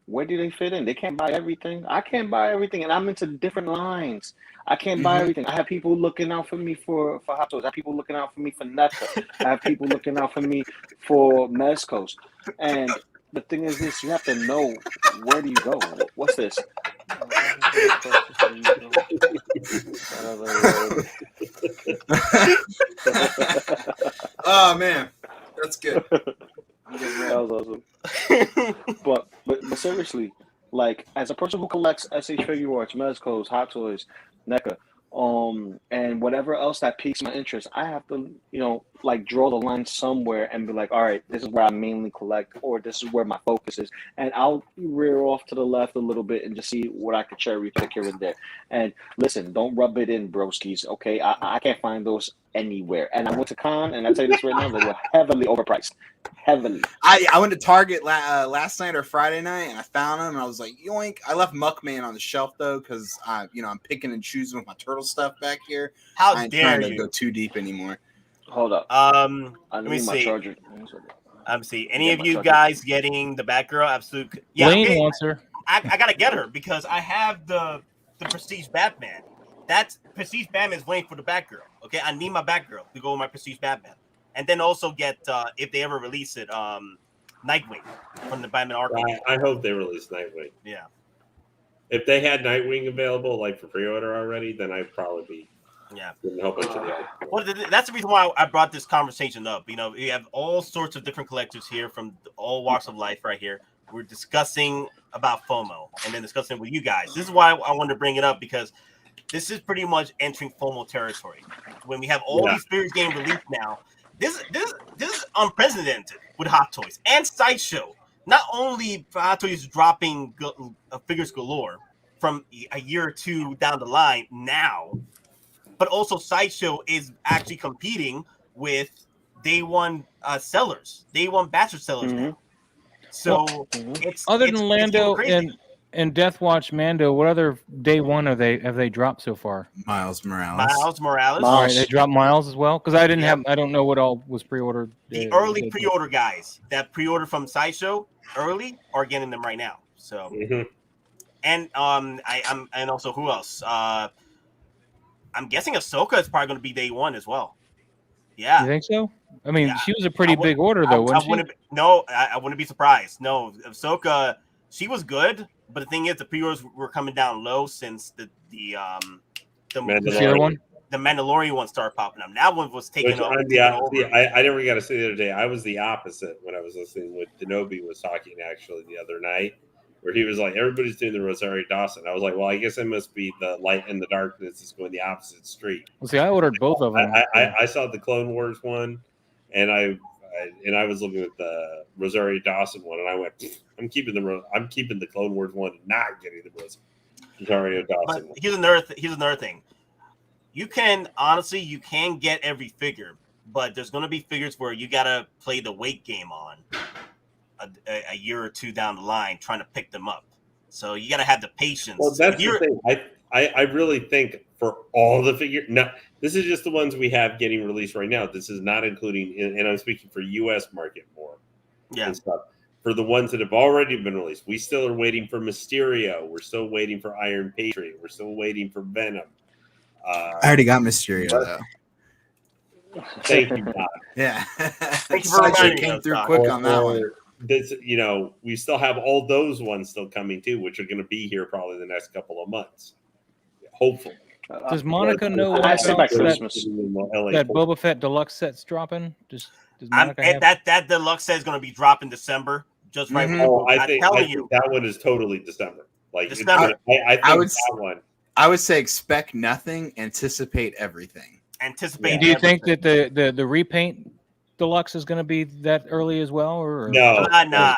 where do they fit in. They can't buy everything. I can't buy everything, and I'm into different lines. I can't buy everything. I have people looking out for me for Hottoys. I have people looking out for me for NECA. I have people looking out for me for Mezcos. And the thing is this, you have to know, where do you go? What's this? Oh man, that's good. That was awesome. but seriously, like, as a person who collects SH figure arts, Mezcos, Hottoys, NECA, and whatever else that piques my interest, I have to, you know, like, draw the line somewhere and be like, all right, this is where I mainly collect, or this is where my focus is, and I'll rear off to the left a little bit and just see what I could cherry pick here and there. And listen, don't rub it in, broskies. Okay, I can't find those anywhere. And I went to Con, and I tell you this right now, they were heavily overpriced. Heavily. I went to Target last night or Friday night, and I found them, and I was like, yoink. I left Muckman on the shelf though, because I'm picking and choosing with my turtle stuff back here. How I ain't dare trying to you go too deep anymore. Hold up. Let me see. Charger. Let me see. Any of you guys getting the Batgirl? Absolutely. Yeah, Lane wants her. I gotta get her because I have the Prestige Batman. That's Prestige Batman is waiting for the Batgirl. Okay, I need my Batgirl to go with my Prestige Batman, and then also get if they ever release it, Nightwing from the Batman Arkham. I hope they release Nightwing. Yeah. If they had Nightwing available, like for pre-order already, then I'd probably be getting a whole bunch of the other. Well, that's the reason why I brought this conversation up. You know, we have all sorts of different collectors here from all walks of life right here. We're discussing about FOMO and then discussing with you guys. This is why I wanted to bring it up, because this is pretty much entering FOMO territory. When we have all these figures getting released now, this is unprecedented with Hottoys and Sideshow. Not only for Hottoys dropping figures galore from a year or two down the line now, but also Sideshow is actually competing with day one sellers, day one batcher sellers now. So it's other than Lando and Death Watch Mando, what other day one have they dropped so far? Miles Morales. All right, they dropped Miles as well, because I don't know what all was pre-ordered. The early pre-order guys that pre-order from Sideshow early are getting them right now. So and and also who else? I'm guessing Ahsoka is probably going to be day one as well. Yeah, you think so? I mean, she was a pretty big order though, wasn't she? I wouldn't be surprised. No, Ahsoka, she was good, but the thing is, the pre-orders were coming down low since the Mandalorian one. The Mandalorian one started popping up. That one was taking over. I never got to say the other day. I was the opposite when I was listening with Denobi was talking actually the other night, where he was like, everybody's doing the Rosario Dawson. I was like, well, I guess it must be the light and the darkness is going the opposite street. Well, see, I ordered both of them. I saw the Clone Wars one, and I was looking at the Rosario Dawson one, and I went, I'm keeping the Clone Wars one and not getting the Rosario Dawson one. Here's another thing. You can get every figure, but there's going to be figures where you got to play the wait game on a year or two down the line trying to pick them up. So you got to have the patience. Well, that's the thing. I really think for all the figures, no, this is just the ones we have getting released right now. This is not including, and I'm speaking for U.S. market more. Yeah. And stuff. For the ones that have already been released, we still are waiting for Mysterio. We're still waiting for Iron Patriot. We're still waiting for Venom. I already got Mysterio though. Thank you, Bob. Yeah. Thank you for Sideshow reminding came us, through Doc. quick on that one. This, we still have all those ones still coming too, which are going to be here probably the next couple of months. Hopefully. Does Monica know I what say else by that, Christmas. that Boba Fett deluxe set's dropping? Does Monica have? That deluxe set is going to be dropping December. Just right. Mhm. Oh, I I'm think telling you. that one is totally December. Like December. I think that one. I would say expect nothing, anticipate everything. Anticipate. Do you think everything. that the repaint deluxe is going to be that early as well? Or No. Nah.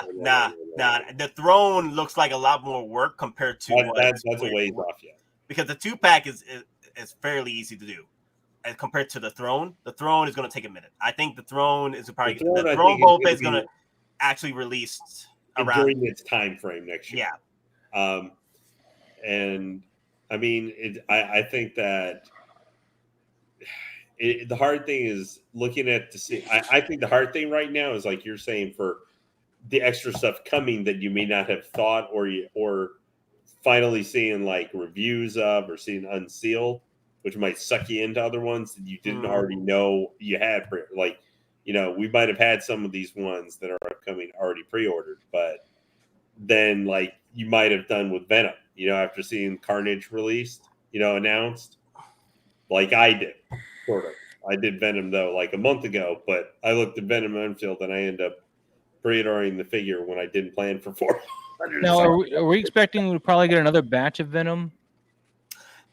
The throne looks like a lot more work compared to That's a ways off yet. Because the 2-pack is fairly easy to do, and compared to the throne is going to take a minute. I think the throne is probably the throne Boba Fett is going to actually release around during its time frame next year. Yeah. And I mean, I think that the hard thing is looking at I think the hard thing right now is like you're saying for the extra stuff coming that you may not have thought or finally seeing like reviews of or seeing unsealed, which might suck you into other ones that you didn't already know you had. Like, we might have had some of these ones that are upcoming already pre-ordered, but then like you might have done with Venom, after seeing Carnage released, announced, like I did, sort of. I did Venom though, like a month ago, but I looked at Venom Unfilled and I ended up pre-ordering the figure when I didn't plan for 400. Now, are we expecting to probably get another batch of Venom?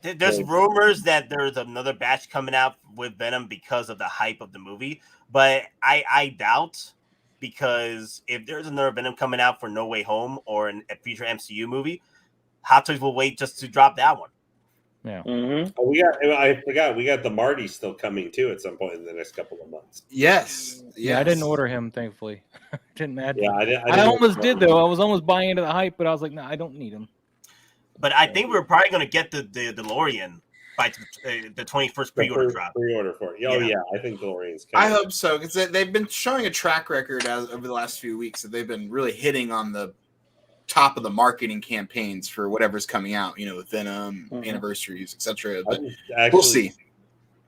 There's rumors that there's another batch coming out with Venom because of the hype of the movie, but I doubt, because if there's another Venom coming out for No Way Home or a future MCU movie, Hottoys will wait just to drop that one. Yeah. Mm-hmm. Oh, I forgot. We got the Marty still coming too at some point in the next couple of months. Yes. Yeah, I didn't order him, thankfully. Didn't add. Yeah, I almost did though. I was almost buying into the hype, but I was like, no, I don't need him. But I think we're probably going to get the DeLorean by the 21st pre-order drop. Pre-order for it. Oh yeah, I think DeLorean's I coming. hope so, because they've been showing a track record over the last few weeks that they've been really hitting on the top of the marketing campaigns for whatever's coming out, with Venom, anniversaries, etc. But we'll see.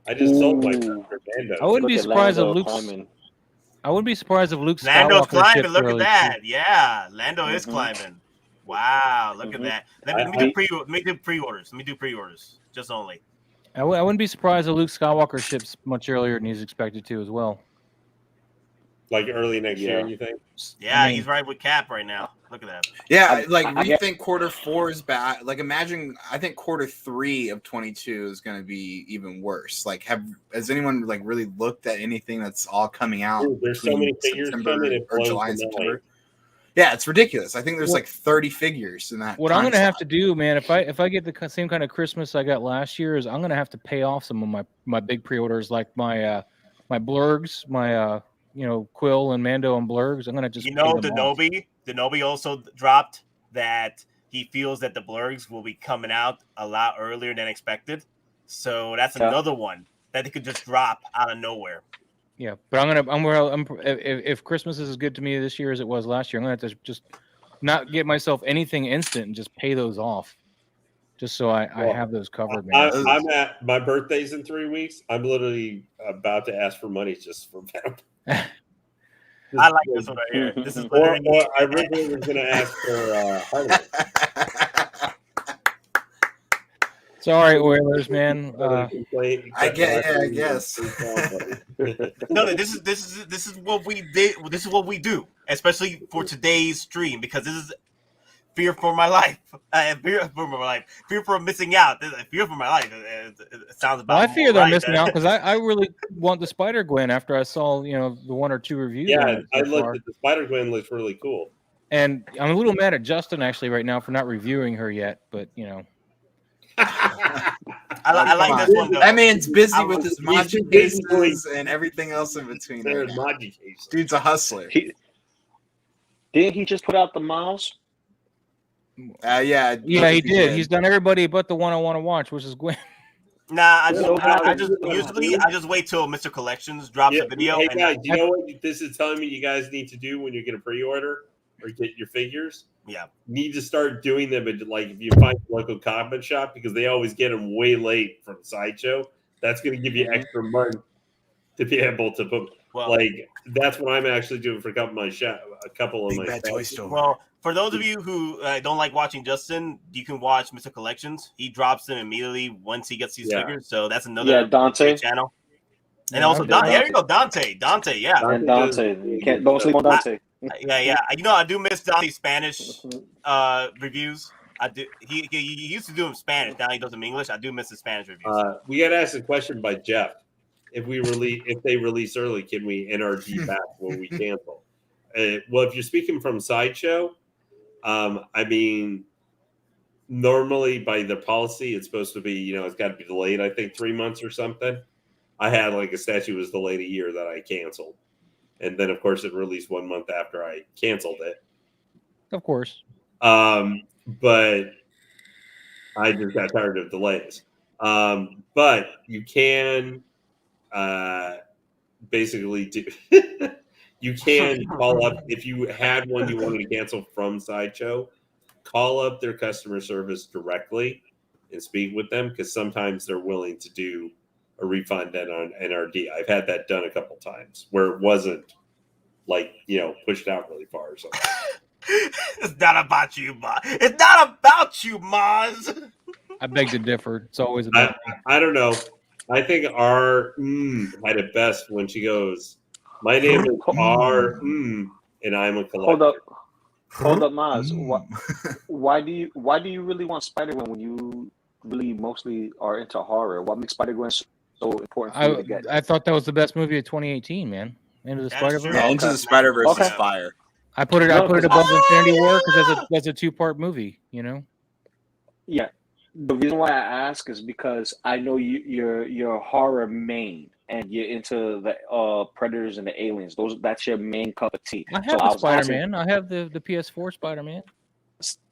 I just sold my for Lando. I wouldn't be surprised if Luke Lando's Skywalker climbing. shipped Look at early, that. too. Yeah, Lando is climbing. Wow, look at that. Let me do pre-orders. Let me do pre-orders. Just only. I wouldn't be surprised if Luke Skywalker ships much earlier than he's expected to as well. Like early next year, you think? Yeah, he's right with Cap right now. Look at that. Yeah, we think quarter 4 is bad. Like, I think quarter 3 of 22 is going to be even worse. Like, has anyone really looked at anything that's all coming out? Ooh, there's so many figures coming or July and September. Yeah, it's ridiculous. I think there's 30 figures in that. What I'm going to have to do, man, if I get the same kind of Christmas I got last year, is I'm going to have to pay off some of my big pre-orders, like my blurgs, my Quill and Mando and blurgs. I'm going to just Denobi also dropped that he feels that the blurgs will be coming out a lot earlier than expected. So that's another one that they could just drop out of nowhere. Yeah, but if Christmas is as good to me this year as it was last year, I'm gonna have to just not get myself anything instant and just pay those off, just so I have those covered. Man. I'm at my birthday's in 3 weeks. I'm literally about to ask for money just for Venom. I like this one right here. This is or I originally was gonna ask for Hottoys. Sorry, Oilers, man. I guess. No, this is what we did. This is what we do, especially for today's stream, because this is fear for my life. Fear for my life. Fear for missing out. Fear for my life. It sounds about. Well, I fear they're missing out because I really want the Spider Gwen after I saw the 1 or 2 reviews. Yeah, I looked at the Spider Gwen. Looks really cool. And I'm a little mad at Justin actually right now for not reviewing her yet, but I like this one though. That man's busy with his Majin cases and everything else in between. Dude's a hustler. Didn't he just put out the Miles? Yeah, he did. He's done everybody but the one I want to watch, which is Gwen. Nah, I just wait till Mr. Collections drops a video. Hey guys, you know what this is telling me you guys need to do when you're going to pre-order or get your figures? Yeah, need to start doing them at, like, if you find a local comic shop, because they always get them way late from Sideshow. That's going to give you extra month to be able to put. Well, Like that's what I'm actually doing for a couple of my Big Bad Toy shows. Store. well, for those of you who don't like watching Justin, you can watch Mr. Collections. He drops them immediately once he gets these figures. So that's another Dante channel. And Yeah, also, I'm down. there you go, Dante, yeah. and Dante. You can't don't sleep on Dante. Yeah. You know, I do miss Dante's Spanish reviews. I do. He used to do them in Spanish. Now he does them in English. I do miss the Spanish reviews. We got asked a question by Jeff. If they release early, can we NRG back when we cancel? Well, if you're speaking from Sideshow, I mean, normally by the policy, it's supposed to be, it's got to be delayed. I think 3 months or something. I had like a statue was delayed a year that I canceled, and then of course it released 1 month after I canceled it. Of course. But I just got tired of delays. But you can basically do. You can call up if you had one you wanted to cancel from Sideshow. Call up their customer service directly and speak with them because sometimes they're willing to do a refund on NRD. I've had that done a couple times where it wasn't like pushed out really far or something. It's not about you, Maz. It's not about you, Maz. I beg to differ. It's always about I don't know. I think R had it best when she goes, "My name is R, and I'm a collector." Hold up, Maz. Why do you really want Spider-Man when you really mostly are into horror? What makes Spider-Man so important for you to get? I thought that was the best movie of 2018, man. Into the Spider-Verse. Yeah, Into the Spider-Verse is fire. I put it above Infinity War because that's a 2-part movie. Yeah. The reason why I ask is because I know you're a horror main and you're into the predators and the aliens. That's your main cup of tea. I have the Spider-Man. I have the PS4 Spider-Man.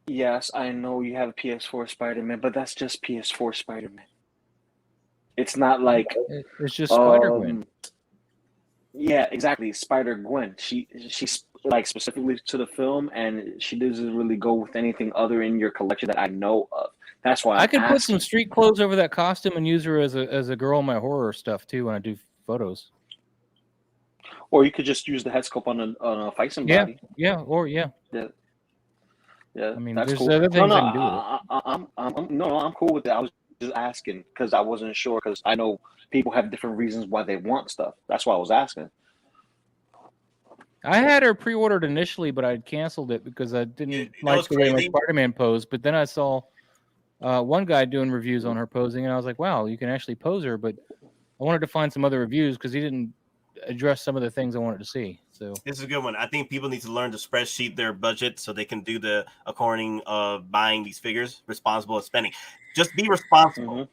Yes, I know you have a PS4 Spider-Man, but that's just PS4 Spider-Man. It's not like it's just Spider-Gwen. Yeah, exactly. Spider-Gwen. She's like specifically to the film, and she doesn't really go with anything other in your collection that I know of. That's why I could put some street clothes over that costume and use her as a girl in my horror stuff too when I do photos. Or you could just use the head sculpt on a Feisen body. Yeah. I mean, that's there's cool. other things I can do with it. I'm cool with it. I was just asking because I wasn't sure because I know people have different reasons why they want stuff. That's why I was asking. I had her pre-ordered initially, but I canceled it because I didn't like the way my Spider-Man posed. But then I saw one guy doing reviews on her posing, and I was like, wow, you can actually pose her. But I wanted to find some other reviews because he didn't address some of the things I wanted to see. So this is a good one. I think people need to learn to spreadsheet their budget so they can do the according of buying these figures, responsible spending. Just be responsible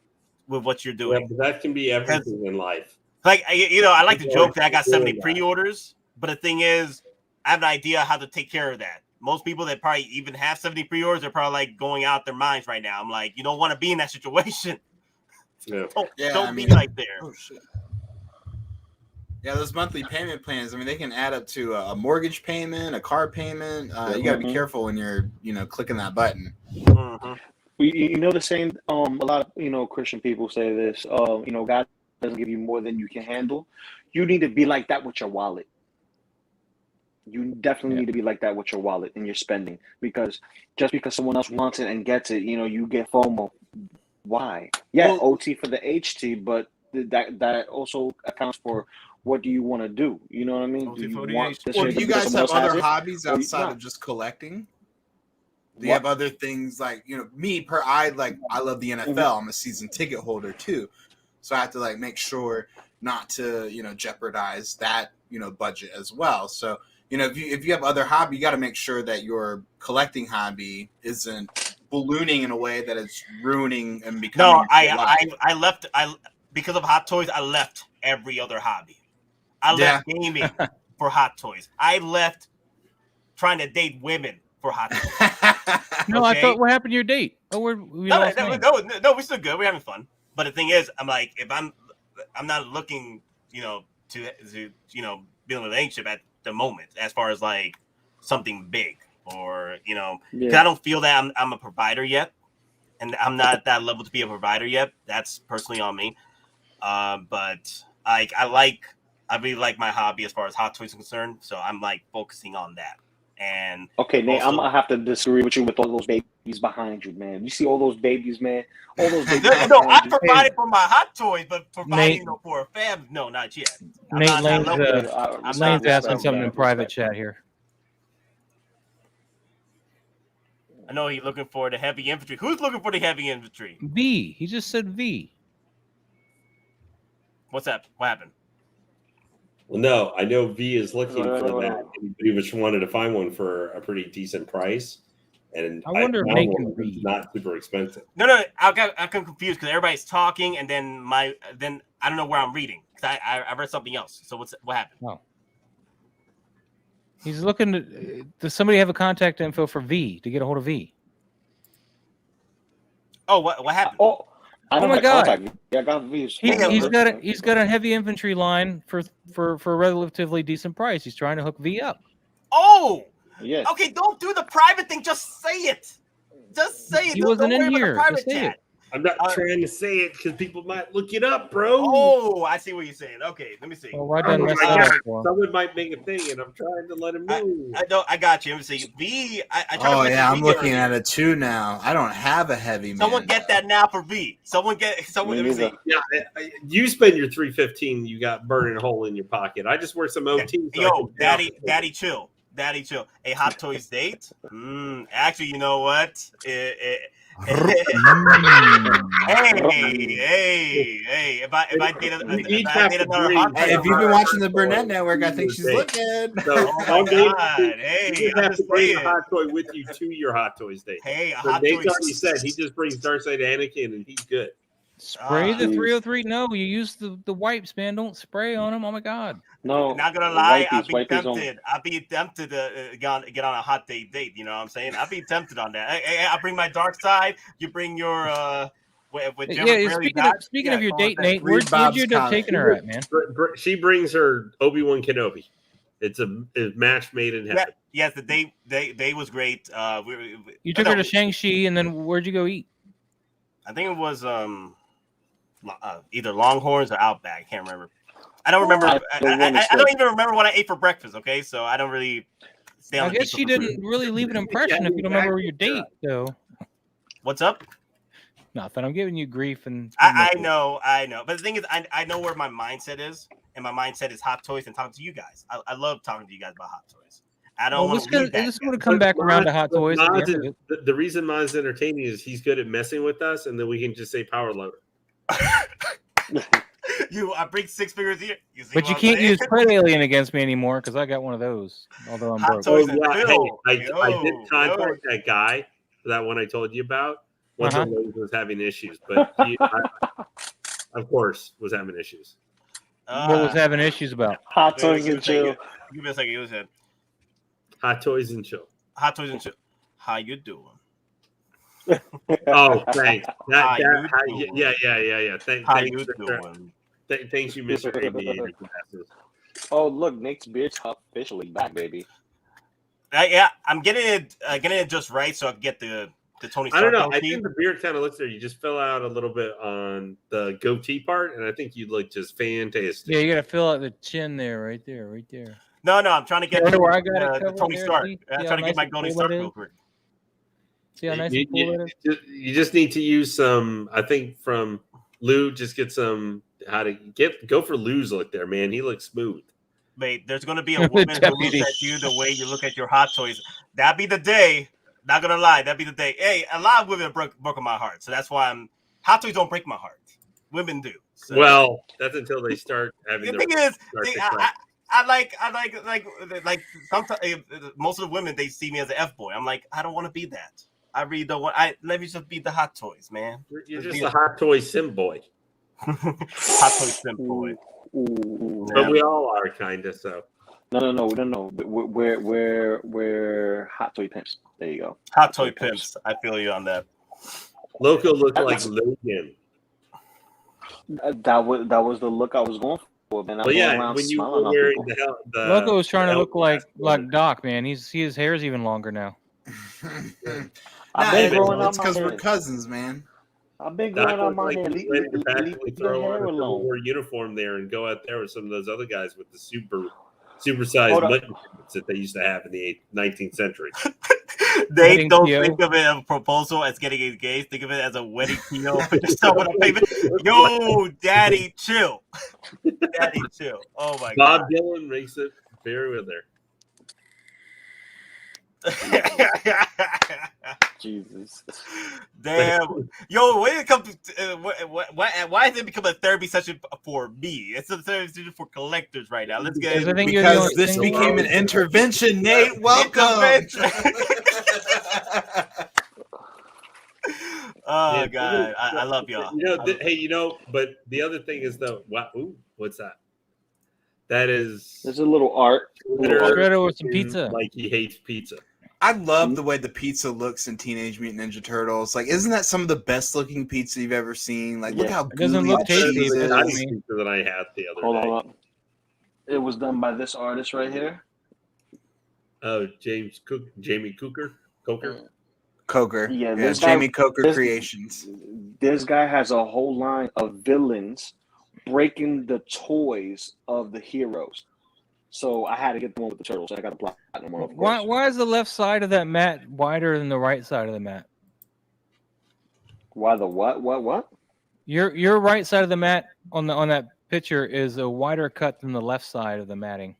with what you're doing. Yeah, but that can be everything in life. Like I like to joke that I got 70 pre-orders, but the thing is, I have an idea how to take care of that. Most people that probably even have 70 pre-orders are probably like going out their minds right now. I'm like, you don't want to be in that situation. Yeah. Don't be like there. Oh shit. Yeah, those monthly payment plans. I mean, they can add up to a mortgage payment, a car payment. You got to be careful when you're, clicking that button. The same. A lot of Christian people say this. God doesn't give you more than you can handle. You need to be like that with your wallet. You definitely need to be like that with your wallet and your spending because just because someone else wants it and gets it, you get FOMO. Why? Yeah, well, OT for the HT, but that also accounts for. What do you want to do? You know what I mean? Do you guys have other hobbies outside of just collecting? Do you have other things like, me I love the NFL. I'm a season ticket holder too. So I have to make sure not to, jeopardize that, budget as well. So, if you have other hobby, you got to make sure that your collecting hobby isn't ballooning in a way that it's ruining and becoming. No, I left because of Hot Toys. I left every other hobby. I left gaming for Hot Toys. I left trying to date women for Hot Toys. No, okay? I thought, what happened to your date? Oh, no, we're still good. We're having fun. But the thing is, I'm like, if I'm not looking, to be in a relationship at the moment, as far as like something big or, because I don't feel that I'm a provider yet, and I'm not at that level to be a provider yet. That's personally on me. But I like I really like my hobby as far as Hot Toys is concerned, so I'm like focusing on that. And okay, Nate, also, I'm gonna have to disagree with you with all those babies behind you, man. You see all those babies, man. All those babies. no, I behind you. provided for my Hot Toys, but providing Nate, for a fam, no, not yet. Nate Lane's, I'm Lane's not asking something in private chat here. I know he's looking for the heavy infantry. Who's looking for the heavy infantry? V. He just said V. What's that? What happened? Well, no, I know V is looking for that. And he just wanted to find one for a pretty decent price. And I wonder if Nate can it's not super expensive. No, I'm confused because everybody's talking, and then I don't know where I'm reading because I read something else. So what happened? Oh. He's looking to. Does somebody have a contact info for V to get a hold of V? Oh, what happened? Oh my God! Yeah, I got V's. He's got a heavy infantry line for a relatively decent price. He's trying to hook V up. Oh, yeah. Okay, don't do the private thing. Just say it. Just say it. He wasn't in here. Private chat. I'm not trying to say it because people might look it up, bro. Oh, I see what you're saying. Okay, let me see. Well, why didn't mess that up for him? Someone might make a thing, and I'm trying to let him know. I got you. Let me see. V. Oh yeah, I'm looking at it too now. I don't have a heavy man. Someone get that now for V. Someone. Let me see. Yeah, you spend your $315. You got burning a hole in your pocket. I just wear some OT. Yo, daddy, chill. Hey, Hot Toys date? Actually, you know what? Hey. If I did another Hot Toy, if you've been watching the Burnett Network, I think she's looking. So, oh my God. Hey, you have to bring a Hot Toy with you to your Hot Toys date. Hey, a so Hot Nate Toys. already said he just brings Darkseid Anakin and he's good. Spray the 303. No, you use the wipes, man. Don't spray on them. Oh my God. No, not gonna lie, I'd be tempted. I'd be tempted to get on a hot date. You know what I'm saying? I'd be tempted on that. I'll bring my dark side. You bring your Speaking of your date, Nate, where'd you end up taking her at, man? She brings her Obi-Wan Kenobi. It's a match made in heaven. Yes, the date was great. You took her to Shang-Chi, and then where'd you go eat? I think it was either Longhorns or Outback. I can't remember. I don't remember. I don't even remember what I ate for breakfast. Okay, so I don't really stay on. I guess she didn't really leave an impression if you don't remember your date, though. What's up? Nothing. I'm giving you grief, and I know. But the thing is, I know where my mindset is, and my mindset is Hot Toys and talking to you guys. I love talking to you guys about Hot Toys. I don't want to. This would have come back around to Hot Toys. The reason Maz entertaining is he's good at messing with us, and then we can just say power loader. I bring 6 figures here. But you can't use Pred Alien against me anymore because I got one of those. Although I'm broke. I did contact that guy, that one I told you about. Once was having issues, but he, of course, was having issues. What was having issues about? Hot Toys and Chill. Give me a second. It was it. Hot Toys and Chill. Hot Toys and Chill. How you doing? Oh, thanks. Yeah. Thanks, you doing? Thanks, you, Mr. Aviator. Oh, look, Nick's beard's officially back, baby. Yeah, I'm getting it just right, so I can get the Tony Stark. I don't know. I think the beard kind of looks there. You just fill out a little bit on the goatee part, and I think you look just fantastic. Yeah, you got to fill out the chin there, right there. No, I'm trying to get the Tony Stark. I'm trying to get my Tony Stark real quick. See how nice and cool it is? You just need to use some, I think, from Lou, just get some, go for Lou's look there, man. He looks smooth. Mate, there's going to be a woman who looks at you the way you look at your Hot Toys. That'd be the day. Not going to lie. That'd be the day. Hey, a lot of women broke my heart. So that's why Hot Toys don't break my heart. Women do. So. Well, that's until they start having the thing is, I like sometimes most of the women, they see me as an F-boy. I'm like, I don't want to be that. I really don't want. Let me just be the Hot Toys, man. You're just a Hot Toy sim boy. Hot Toy sim boy. But we all are kind of so. No. We're Hot Toy pimps. There you go. Hot Toy pimps. I feel you on that. Loco looked like Logan. That was the look I was going for, man. When you were wearing the Loco was trying to look like Doc, man. His hair's even longer now. It's because we're cousins, man. I've been Doc going on looks my like hair. he's ready to Leave practically the throw on hair a Civil alone. War uniform there and go out there with some of those other guys with the supersized Hold up. button shirts that they used to have in the 19th century. They Wedding don't PO. think of it as a proposal as getting engaged. Think of it as a wedding PO. Someone on payment. Yo, daddy, chill. Daddy, chill. Oh my Bob god. Dylan makes it very well there. Jesus. Damn. Yo, when it comes to, why has it become a therapy session for me? It's a therapy session for collectors right now. Let's get Because I think you're the Because only this single became an intervention, Nate. Welcome. Oh Yeah, god, I love y'all. But the other thing is though, wow, ooh, what's that? That is There's a little art. Shredder with some pizza. Like he hates pizza. I love the way the pizza looks in Teenage Mutant Ninja Turtles. Like, isn't that some of the best looking pizza you've ever seen? Like, look Yeah. how It doesn't gooey look the tasty, cheese but is. that's Nice pizza that I had the other Hold day. on. It was done by this artist right here. Oh, Jamie Coker. Coker. Yeah, Yeah, this Jamie guy- Coker this- Creations. This guy has a whole line of villains breaking the toys of the heroes. So I had to get the one with the turtles. I got the platinum one, of Why course. why is the left side of that mat wider than the right side of the mat? Why the what? Your right side of the mat on that picture is a wider cut than the left side of the matting.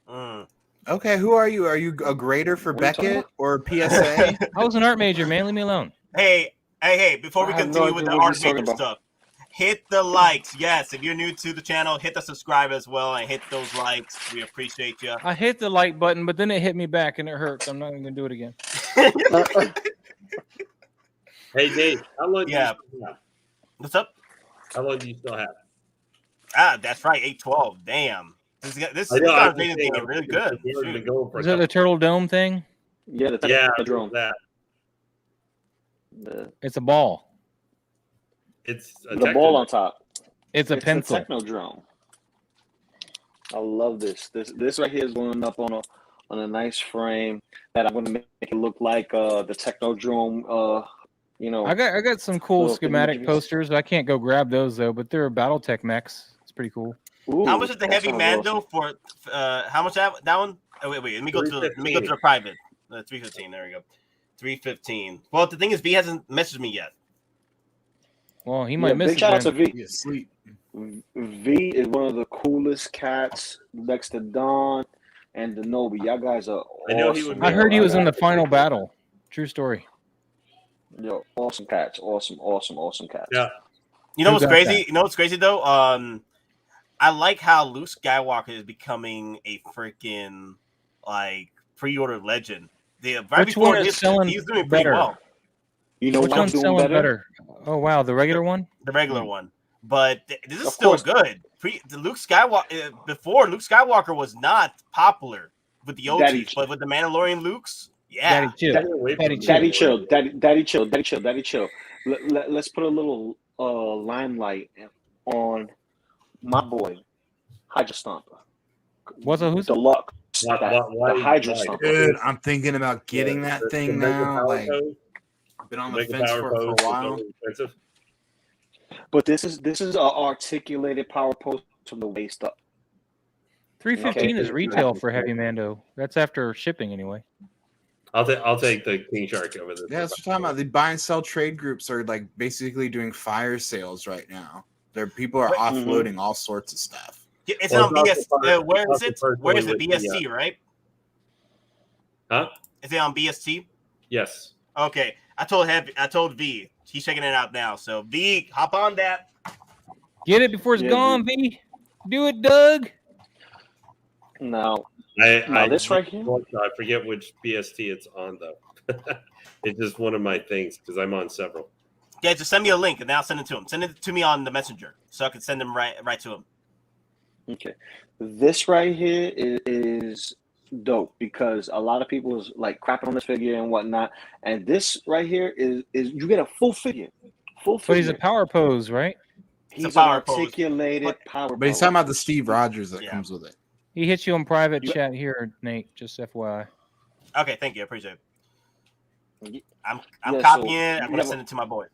Mm. Okay, who are you? Are you a grader for What are you talking Beckett or PSA? I was an art major, man. Leave me alone. Hey, before we I have no continue with idea the what art he's talking major about. stuff, hit the likes. Yes, if you're new to the channel, hit the subscribe as well and hit those likes. We appreciate you. I hit the like button, but then it hit me back and it hurts. I'm not even gonna do it again. Hey, Dave, how long do you Yeah. still have? What's up? How long do you still have? That's right, 812. Damn. This I know. I'm conversation just saying, is really good. We've already been going for a Is that the couple. turtle dome thing? Yeah, the Yeah, drone. that. It's a ball. It's a The ball on top. It's a It's pencil. the techno drone. I love this. This right here is going up on a nice frame that I'm gonna make it look like the Technodrome. I got some cool little schematic images. posters. I can't go grab those though, but they're BattleTech mechs. It's pretty cool. Ooh, How much is the that heavy sounds Mando awesome. for that one? Oh, wait, let me go to the private. 315. There we go. 315. Well, the thing is, V hasn't messaged me yet. Well, he might miss big it. shout out to then. V. Be asleep. V is one of the coolest cats next to Don and Denobi. Y'all guys are I know he awesome. would I heard he was in the Yeah. final battle. True story. Yo, awesome cats. Awesome cats. Yeah. You know Who what's got crazy? that? You know what's crazy though? I like how Luke Skywalker is becoming a freaking like pre-order legend. Right Which before one is selling he's doing pretty better? well. You know Which what's one's doing selling better? better? Oh wow, the regular one. The regular one, but this is Of still course. good. The Luke Skywalker before Luke Skywalker was not popular with the OGs, Daddy- but with the Mandalorian Lukes, yeah. Daddy chill. Daddy Daddy chill. Daddy chill. Let's put a little limelight on my boy, Hydra Stomper. What's a who's? Deluxe. Why- The Hydra why? Stomper. Dude, I'm thinking about getting Yeah, that the thing Mega now. Power Like, Pose, I've been on the Mega fence Power for it Pose for a is while. really expensive. But this is an articulated power post from the waist up. 315 Okay. is retail for Heavy Mando. That's after shipping anyway. I'll take the King Shark over this. Yeah, that's what I'm talking about. The buy and sell trade groups are like basically doing fire sales right now. People are offloading all sorts of stuff. It's Well, on it's BS. also Where is it? personally Where is it? with the, BST, right? Huh? Is it on BST? Yes. Okay, I told V. He's checking it out now. So V, hop on that. Get it before it's Yeah, gone, V. Do it, Doug. Now, I this right here? I forget which BST it's on though. It's just one of my things because I'm on several. Yeah, just send me a link and then I'll send it to him. Send it to me on the messenger so I can send him right to him. okay, this right here is dope because a lot of people is like crapping on this figure and whatnot, and this right here is you get a full figure. But he's a power pose, right? It's a He's power an pose. articulated power. But he's pose. talking about the Steve Rogers that Yeah. comes with it. He hits you in private You- chat here, Nate. Just FYI. Okay, thank you. I appreciate it. I'm Yeah, copying it. I'm you gonna have send it to my boy.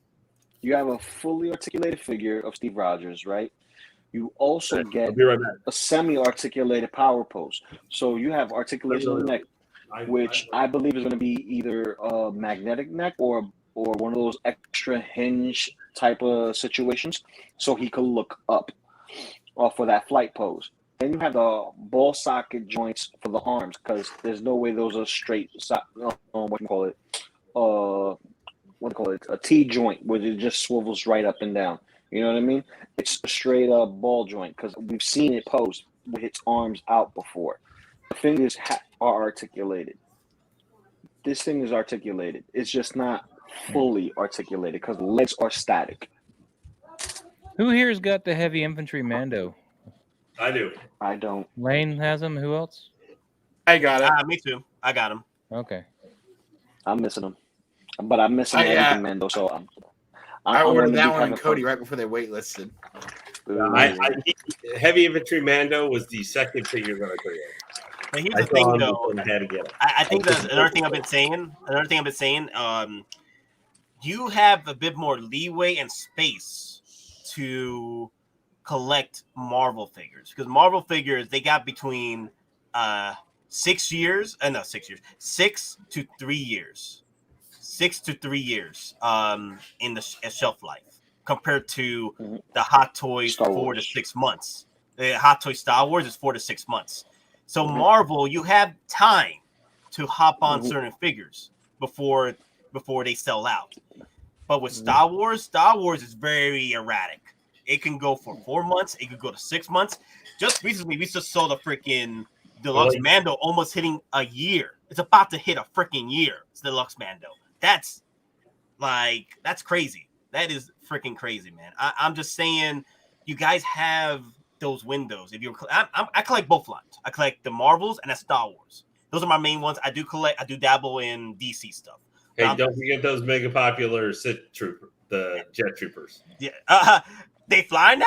You have a fully articulated figure of Steve Rogers, right? You also get I'll be right back. a semi-articulated power pose. So you have articulation of the neck, which I believe is going to be either a magnetic neck or one of those extra hinge type of situations, so he could look up for that flight pose. Then you have the ball socket joints for the arms, because there's no way those are straight. A T joint where it just swivels right up and down. You know what I mean? It's a straight up ball joint, because we've seen it pose with its arms out before. The fingers are articulated. This thing is articulated. It's just not fully articulated because the legs are static. Who here's got the heavy infantry Mando? I do. I don't. Lane has him. Who else? I got it. Me too. I got him. Okay. I'm missing them, but I'm missing everything, Mando. So I ordered that one in Cody right before they waitlisted. Heavy infantry Mando was the second figure that I created. But here's the thing, though. I think that's another thing I've been saying. You have a bit more leeway and space to collect Marvel figures, because Marvel figures, they got between 6 years, 6 to 3 years. 6 to 3 years in the shelf life, compared to the Hot Toys 4 to 6 months. The Hot Toy Star Wars is 4 to 6 months. So Marvel, you have time to hop on certain figures before they sell out. But with Star Wars is very erratic. It can go for 4 months. It could go to 6 months. Just recently, we just saw the freaking Deluxe Mando almost hitting a year. It's about to hit a freaking year. It's Deluxe Mando. That's crazy. That is freaking crazy, man. I'm just saying, you guys have those windows. If I collect both lines. I collect the Marvels and the Star Wars. Those are my main ones. I do dabble in DC stuff. Hey, don't forget those mega popular the jet troopers. Yeah, they fly now.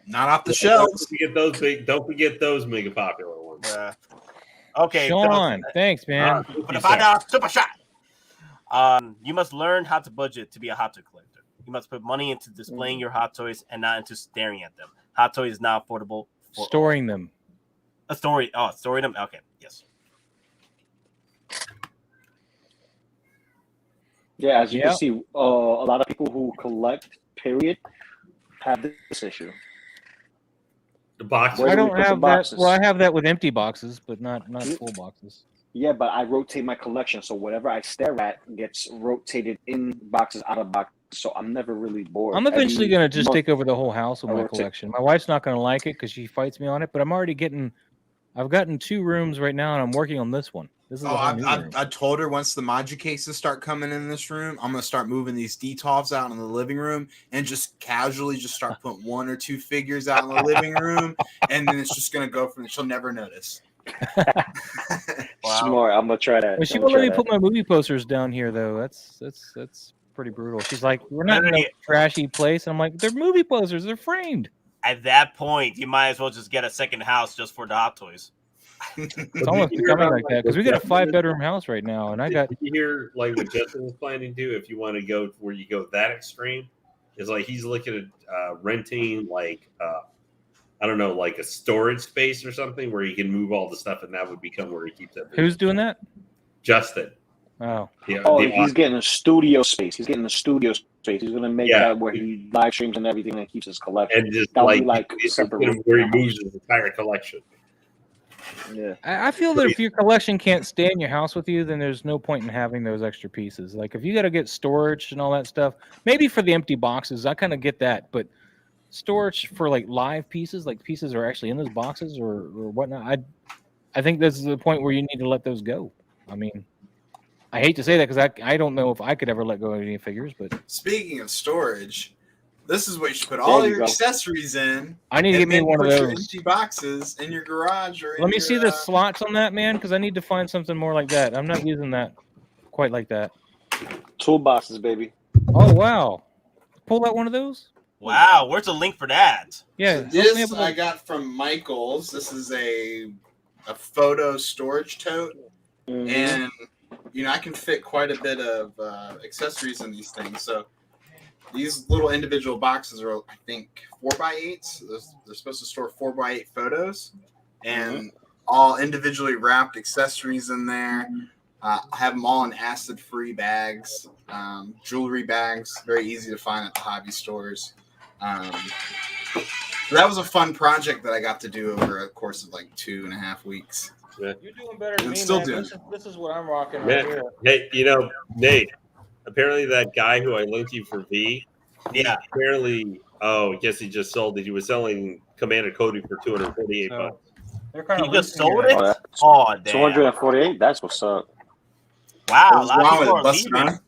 Not off the shelves. Don't forget those mega popular ones. Okay, Sean, thanks, man. For the $5 super shot. You must learn how to budget to be a Hot Toy collector. You must put money into displaying your Hot Toys and not into staring at them. Hot Toys is not affordable. Storing them. Storing them. Okay, yes. Yeah, as you can see, a lot of people who collect, period, have this issue. The boxes. I don't have that. Well, I have that with empty boxes, but not full boxes. Yeah, but I rotate my collection, so whatever I stare at gets rotated in boxes, out of boxes. So I'm never really bored. I'm eventually going to just take over the whole house with my collection. My wife's not going to like it because she fights me on it, but I've gotten 2 rooms right now, and I'm working on this one. This is I told her once the Majin cases start coming in this room, I'm going to start moving these DTOFs out in the living room and just casually just start putting 1 or 2 figures out in the living room, and then it's just going to go from. She'll never notice. Wow. Smart. I'm gonna try that. Well, she won't let me put my movie posters down here, though. That's pretty brutal. She's like, "We're not in a trashy place." And I'm like, "They're movie posters. They're framed." At that point, you might as well just get a second house just for the Hot Toys. It's almost becoming like that because we got a 5-bedroom house right now, and I got. Did you hear like what Justin was planning to do? If you want to go where you go that extreme, is like he's looking at renting like. I don't know, like a storage space or something where he can move all the stuff, and that would become where he keeps it. Who's doing that? Justin. Oh. Yeah, he's getting a studio space. He's going to make that where he live streams and everything and keeps his collection. And just like separate where he moves his entire collection. Yeah. I feel that if your collection can't stay in your house with you, then there's no point in having those extra pieces. Like if you got to get storage and all that stuff, maybe for the empty boxes, I kind of get that, but storage for like live pieces, like pieces are actually in those boxes or whatnot. I think this is the point where you need to let those go. I mean, I hate to say that because I don't know if I could ever let go of any figures. But speaking of storage, this is what you should put all your accessories in. I need to get me one of those empty boxes in your garage. Or let me see the slots on that, man, because I need to find something more like that. I'm not using that quite like that. Toolboxes, baby. Oh wow! Pull out one of those. Wow, where's the link for that? Yeah, so this I got from Michael's. This is a photo storage tote, and I can fit quite a bit of accessories in these things. So these little individual boxes are, I think, 4x8s. They're supposed to store 4x8 photos, and all individually wrapped accessories in there. I have them all in acid-free bags, jewelry bags, very easy to find at the hobby stores. So that was a fun project that I got to do over a course of like 2.5 weeks. You're doing better than me, still man. doing. This is what I'm rocking right Man, here. hey, Nate, apparently that guy who I linked you for V, apparently, I guess he just sold it. He was selling Commander Cody for $248 bucks. They're kind He of just sold it? Oh, Oh, damn. 248. That's what's up. Wow, a What's lot wrong of with people it? are Busted leaving. on?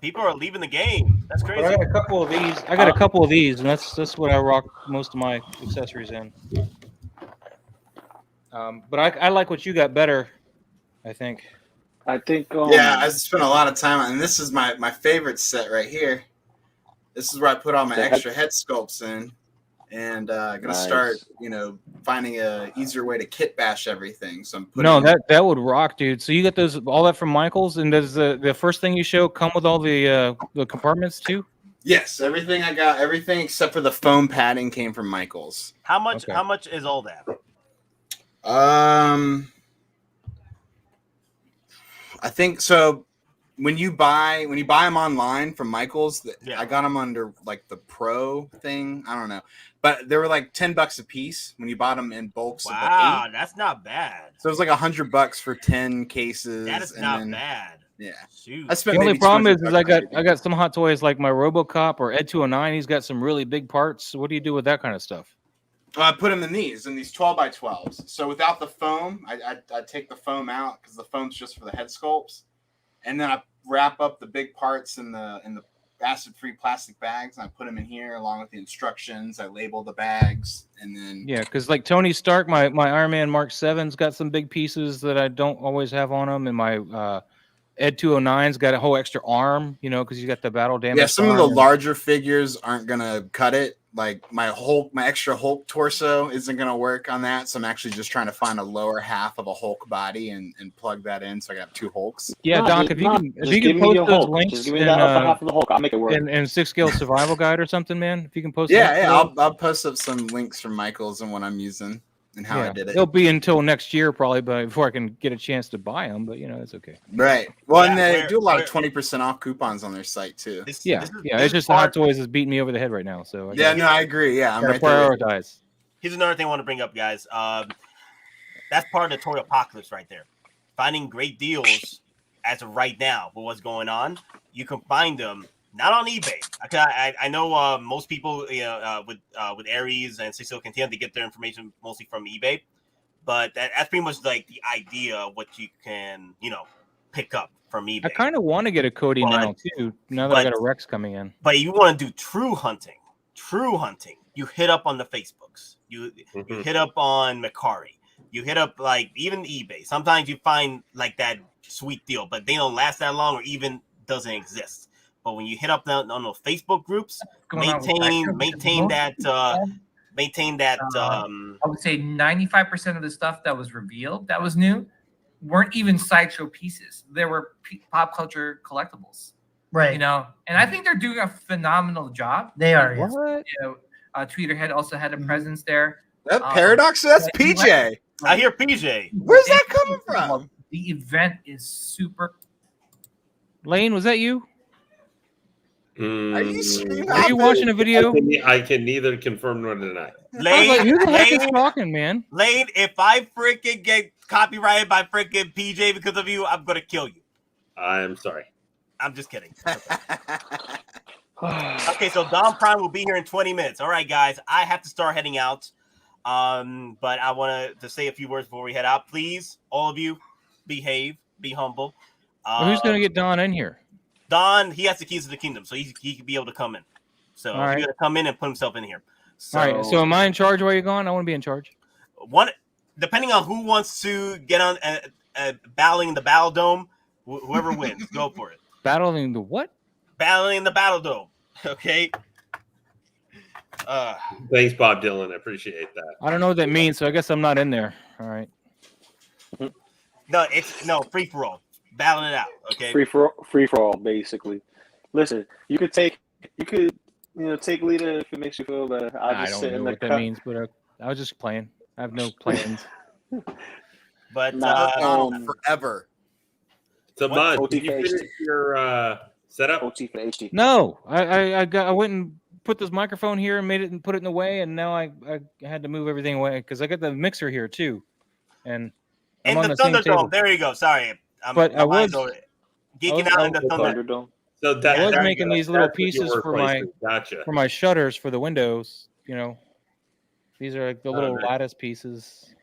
People are leaving the game. That's But crazy. I got a couple of these. I got a couple of these, and that's what I rock most of my accessories in. But I like what you got better, I think. I think. Yeah, I spent a lot of time on, and this is my favorite set right here. This is where I put all my extra head sculpts in, and gonna start, finding a easier way to kit bash everything. So I'm putting that would rock, dude. So you got those all that from Michaels, and does the first thing you show come with all the compartments too? Yes, everything I got, everything except for the foam padding came from Michaels. How much? Okay. How much is all that? I think so. When you buy them online from Michaels, I got them under like the Pro thing. I don't know, but they were like $10 a piece when you bought them in bulks. Wow, that's not bad. So it was like $100 for 10 cases. That is not bad. Yeah, shoot. I spent The only maybe problem is $200 I got some Hot Toys like my RoboCop or Ed 209. He's got some really big parts. What do you do with that kind of stuff? I put them in these 12x12s. So without the foam, I take the foam out because the foam's just for the head sculpts, and then I wrap up the big parts in the acid-free plastic bags, and I put them in here along with the instructions. I label the bags, and then because like Tony Stark, my Iron Man Mark 7's got some big pieces that I don't always have on them, and my Ed 209's got a whole extra arm, because you got the battle damage. Yeah, some of the larger figures aren't gonna cut it. Like my extra Hulk torso isn't gonna work on that. So I'm actually just trying to find a lower half of a Hulk body and plug that in so I can have 2 Hulks. Yeah, Doc, if you can post those Hulk. links Just give me that upper half of the Hulk. I'll make it work. in 6 Scale Survival Guide or something, man. If you can post I'll post up some links from Michaels and what I'm using and how I did it. It'll be until next year probably, but before I can get a chance to buy them. But it's okay. Right. Well, and they do a lot of 20% off coupons on their site too. It's just Hot Toys is beating me over the head right now. So I agree. Yeah, I'm right prioritize. Here's another thing I want to bring up, guys. That's part of the toy apocalypse right there. Finding great deals as of right now with what's going on. You can find them not on eBay. I know most people with Aries and Cisco Cantina, they get their information mostly from eBay, but that's pretty much like the idea of what you can pick up from eBay. I kind of want to get a Cody now too. Now that I got a Rex coming in. But you want to do true hunting. You hit up on the Facebooks. You hit up on Mercari. You hit up like even eBay. Sometimes you find like that sweet deal, but they don't last that long or even doesn't exist. But when you hit up on those Facebook groups, maintain that. I would say 95% of the stuff that was revealed that was new weren't even sideshow pieces. There were Popcultcha collectibles, right? And I think they're doing a phenomenal job. They are. What? Tweeterhead also had a presence there. That Paradox, that's PJ. I hear PJ. Where's that coming from? The event is super. Lane, was that you? Are you watching a video? I can neither confirm nor deny. Lane, who the heck is talking, man? Lane, if I freaking get copyrighted by freaking PJ because of you, I'm gonna kill you. I'm sorry. I'm just kidding. Okay, so Dom Prime will be here in 20 minutes. All right, guys, I have to start heading out. But I want to say a few words before we head out. Please, all of you, behave, be humble. Who's gonna get Don in here? Don, he has the keys to the kingdom, so he can be able to come in. So he's going to come in and put himself in here. So, all right. So am I in charge while you're gone? I want to be in charge. Depending on who wants to get on battling the Battle Dome, whoever wins, go for it. Battling the what? Battling the Battle Dome. Okay. Thanks, Bob Dylan. I appreciate that. I don't know what that means, so I guess I'm not in there. All right. No, free for all. Battling it out, okay? Free for all, basically. Listen, you could take leader if it makes you feel better. I'll I just don't sit know in the what that cup. means, but I was just playing. I have no plans. But Forever. So, What? Mud, OT did you for finish your setup? OT for HD. No, I went and put this microphone here and made it and put it in the way, and now I had to move everything away because I got the mixer here too, and I'm in on the the same table. Thunderdome, there you go. Sorry, But I was geeking out in the Thunderdome. Thunderdome. So I was there you making go. these little That's what your pieces for my replacement. Gotcha. shutters for the windows. These are like the little nice. lattice pieces.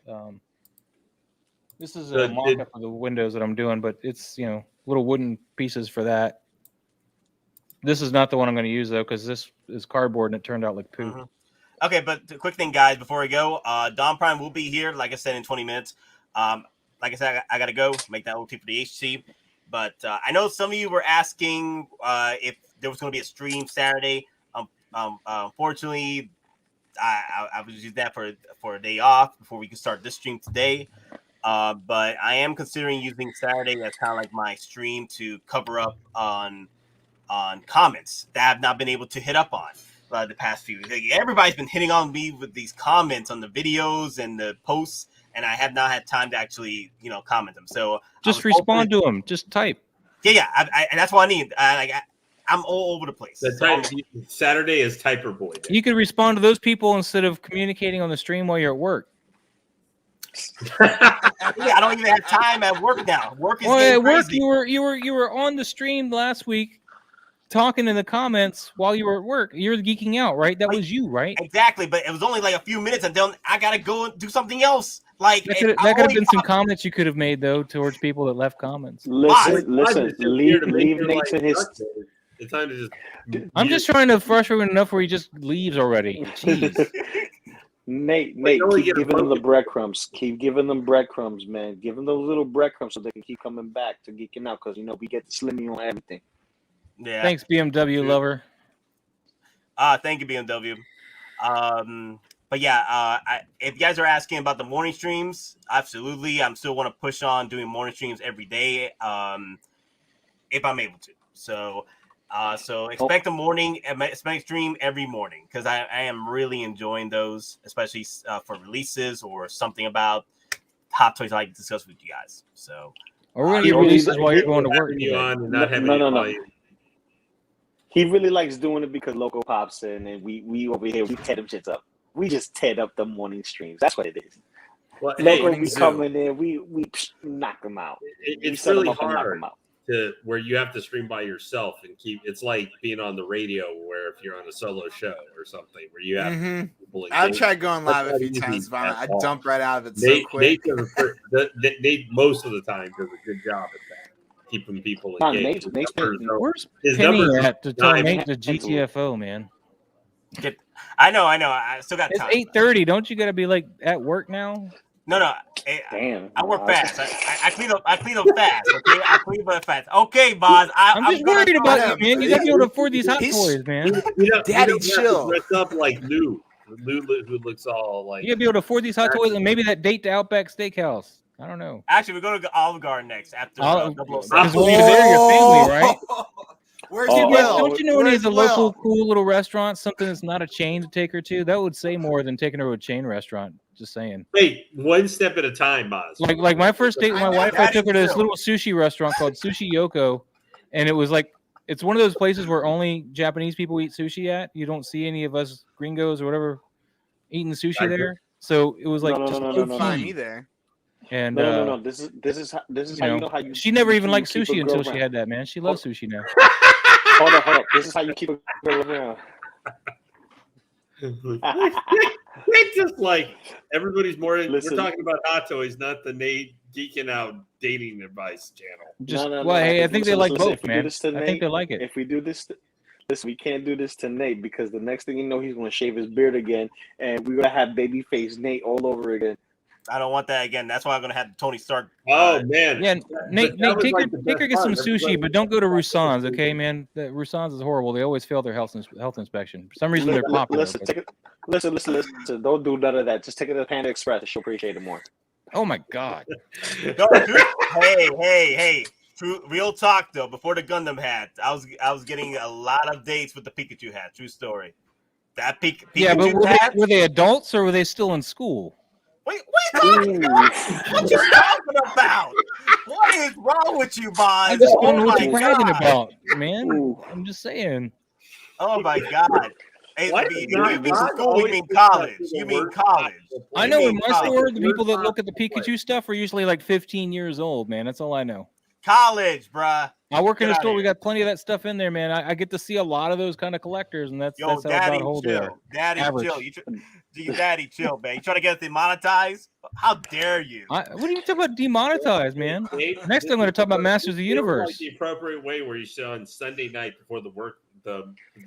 This is So a mock-up of the windows that I'm doing, but it's little wooden pieces for that. This is not the one I'm going to use though, because this is cardboard and it turned out like poop. Mhm. Okay, but the quick thing, guys, before we go, Don Prime will be here, like I said, in 20 minutes. Like I said, I got to go make that OT for the HC. But I know some of you were asking if there was going to be a stream Saturday. Unfortunately, I was using that for a day off before we could start this stream today. But I am considering using Saturday as kind of like my stream to cover up on comments that I have not been able to hit up on the past few weeks. Like, everybody's been hitting on me with these comments on the videos and the posts, and I have not had time to actually comment them. So Just respond to them. Just type. Yeah. And that's what I need. I'm all over the place. Saturday is Typer Boy Day. You could respond to those people instead of communicating on the stream while you're at work. I don't even have time at work now. Work is At work, crazy. you were on the stream last week, talking in the comments while you were at work. You're geeking out, right? That was you, right? Exactly, but it was only like a few minutes, and then I gotta go and do something else. Like That could have been some comments you could have made though towards people that left comments. Listen. Leave Nate in his. It's time to just. I'm just trying to frustrate him enough where he just leaves already. Jeez. Nate, only keep get a giving them the focus. breadcrumbs. Keep giving them breadcrumbs, man. Give them those little breadcrumbs so they can keep coming back to geeking out because we get the slimmy on everything. Yeah. Thanks, BMW lover. Thank you, BMW. But yeah, if you guys are asking about the morning streams, absolutely. I'm still want to push on doing morning streams every day, if I'm able to. So expect a morning stream every morning because I am really enjoying those, especially for releases or something about Hot Toys I like to discuss with you guys. So Or we're gonna do releases while you're going to work. You on and not having No. He really likes doing it because Loco pops in and we over here we tear them shits up. We just tear up the morning streams. That's what it is. Well, Loco hey, be coming in, we knock them out. it's We set 'em really up and knock hard 'em out. to where you have to stream by yourself and keep. It's like being on the radio, where if you're on a solo show or something, where you have people. I've tried going live a That's few not times, easy but at I all. jump right out of it so quick. Nate most of the time does a good job at that, keeping people Nah, engaged. Nate's Where's His Penny numbers at to tell are Nate to GTFO, man? I know. I still got It's time. 8:30. Don't you got to be like at work now? No. Damn. I work fast. I clean up fast. Okay, I clean up fast. Okay, boss. I'm just worried about you, man. You got to be able to afford these Hot Toys, man. Daddy, have to chill. dress up like Lou, who looks all like. You got to be able to afford these Hot Toys and maybe that date to Outback Steakhouse. I don't know. Actually, we're going to Olive Garden next after Because 007. when you're there, your family, right? Where's Oh, Will? yeah, Don't you know any of Where's the Will? local cool little restaurants, something that's not a chain to take her to? That would say more than taking her to a chain restaurant. Just saying. Wait, one step at a time, Boz. Like my first date with my wife, I took her to this true. little sushi restaurant called Sushi Yoko, and it was like it's one of those places where only Japanese people eat sushi at. You don't see any of us gringos or whatever eating sushi there. So it was like No, just no, low no, Find key. me there. And No. This is how you know how you. she never even you liked keep a sushi girl until she around. had that, man. She loves sushi now. Hold up. This is how you keep a girl around. It's just like everybody's more. Listen. We're talking about Hot Toys, not the Nate geeking out dating advice channel. Just No, well, hey, I think they like listen, both, if we do man. this to I think Nate- they like it. If we do this, listen, we can't do this to Nate because the next thing you know, he's going to shave his beard again, and we're going to have baby face Nate all over again. I don't want that again. That's why I'm going to have Tony Stark. Oh man, Yeah, Nate, that was take like the her best get some part. sushi, but don't go to Rusan's, okay, man? The Rusan's is horrible. They always fail their health inspection. For some reason, they're popular. Listen. Don't do none of that. Just take it to Panda Express. She'll appreciate it more. Oh my god! Hey. True, real talk though. Before the Gundam hat, I was getting a lot of dates with the Pikachu hat. True story. That Pikachu Yeah, but hat. were they adults or were they still in school? Wait, what are you talking about? What you talking about? What is wrong with you, Boz? I just don't know Oh what my you're bragging God. about, man. Ooh. I'm just saying. Oh my God. Hey, Why you does mean Boz school, you always mean think that college. the You mean worst college. possible I place? know You in mean my college. store, the people that Worst look at the possible place. Pikachu stuff are usually like 15 years old, man. That's all I know. College, bruh. I work in Get a outta store. We here. got plenty of that stuff in there, man. I get to see a lot of those kind of collectors, and that's Yo, how daddy, about whole they are. chill. Daddy, Average. chill. Daddy, chill, man. You trying to get us demonetized? How dare you? What are you talking about demonetized, man? Dave, Next, I'm going to talk about Masters of the this feels Universe. Like the appropriate way where you show on Sunday night before the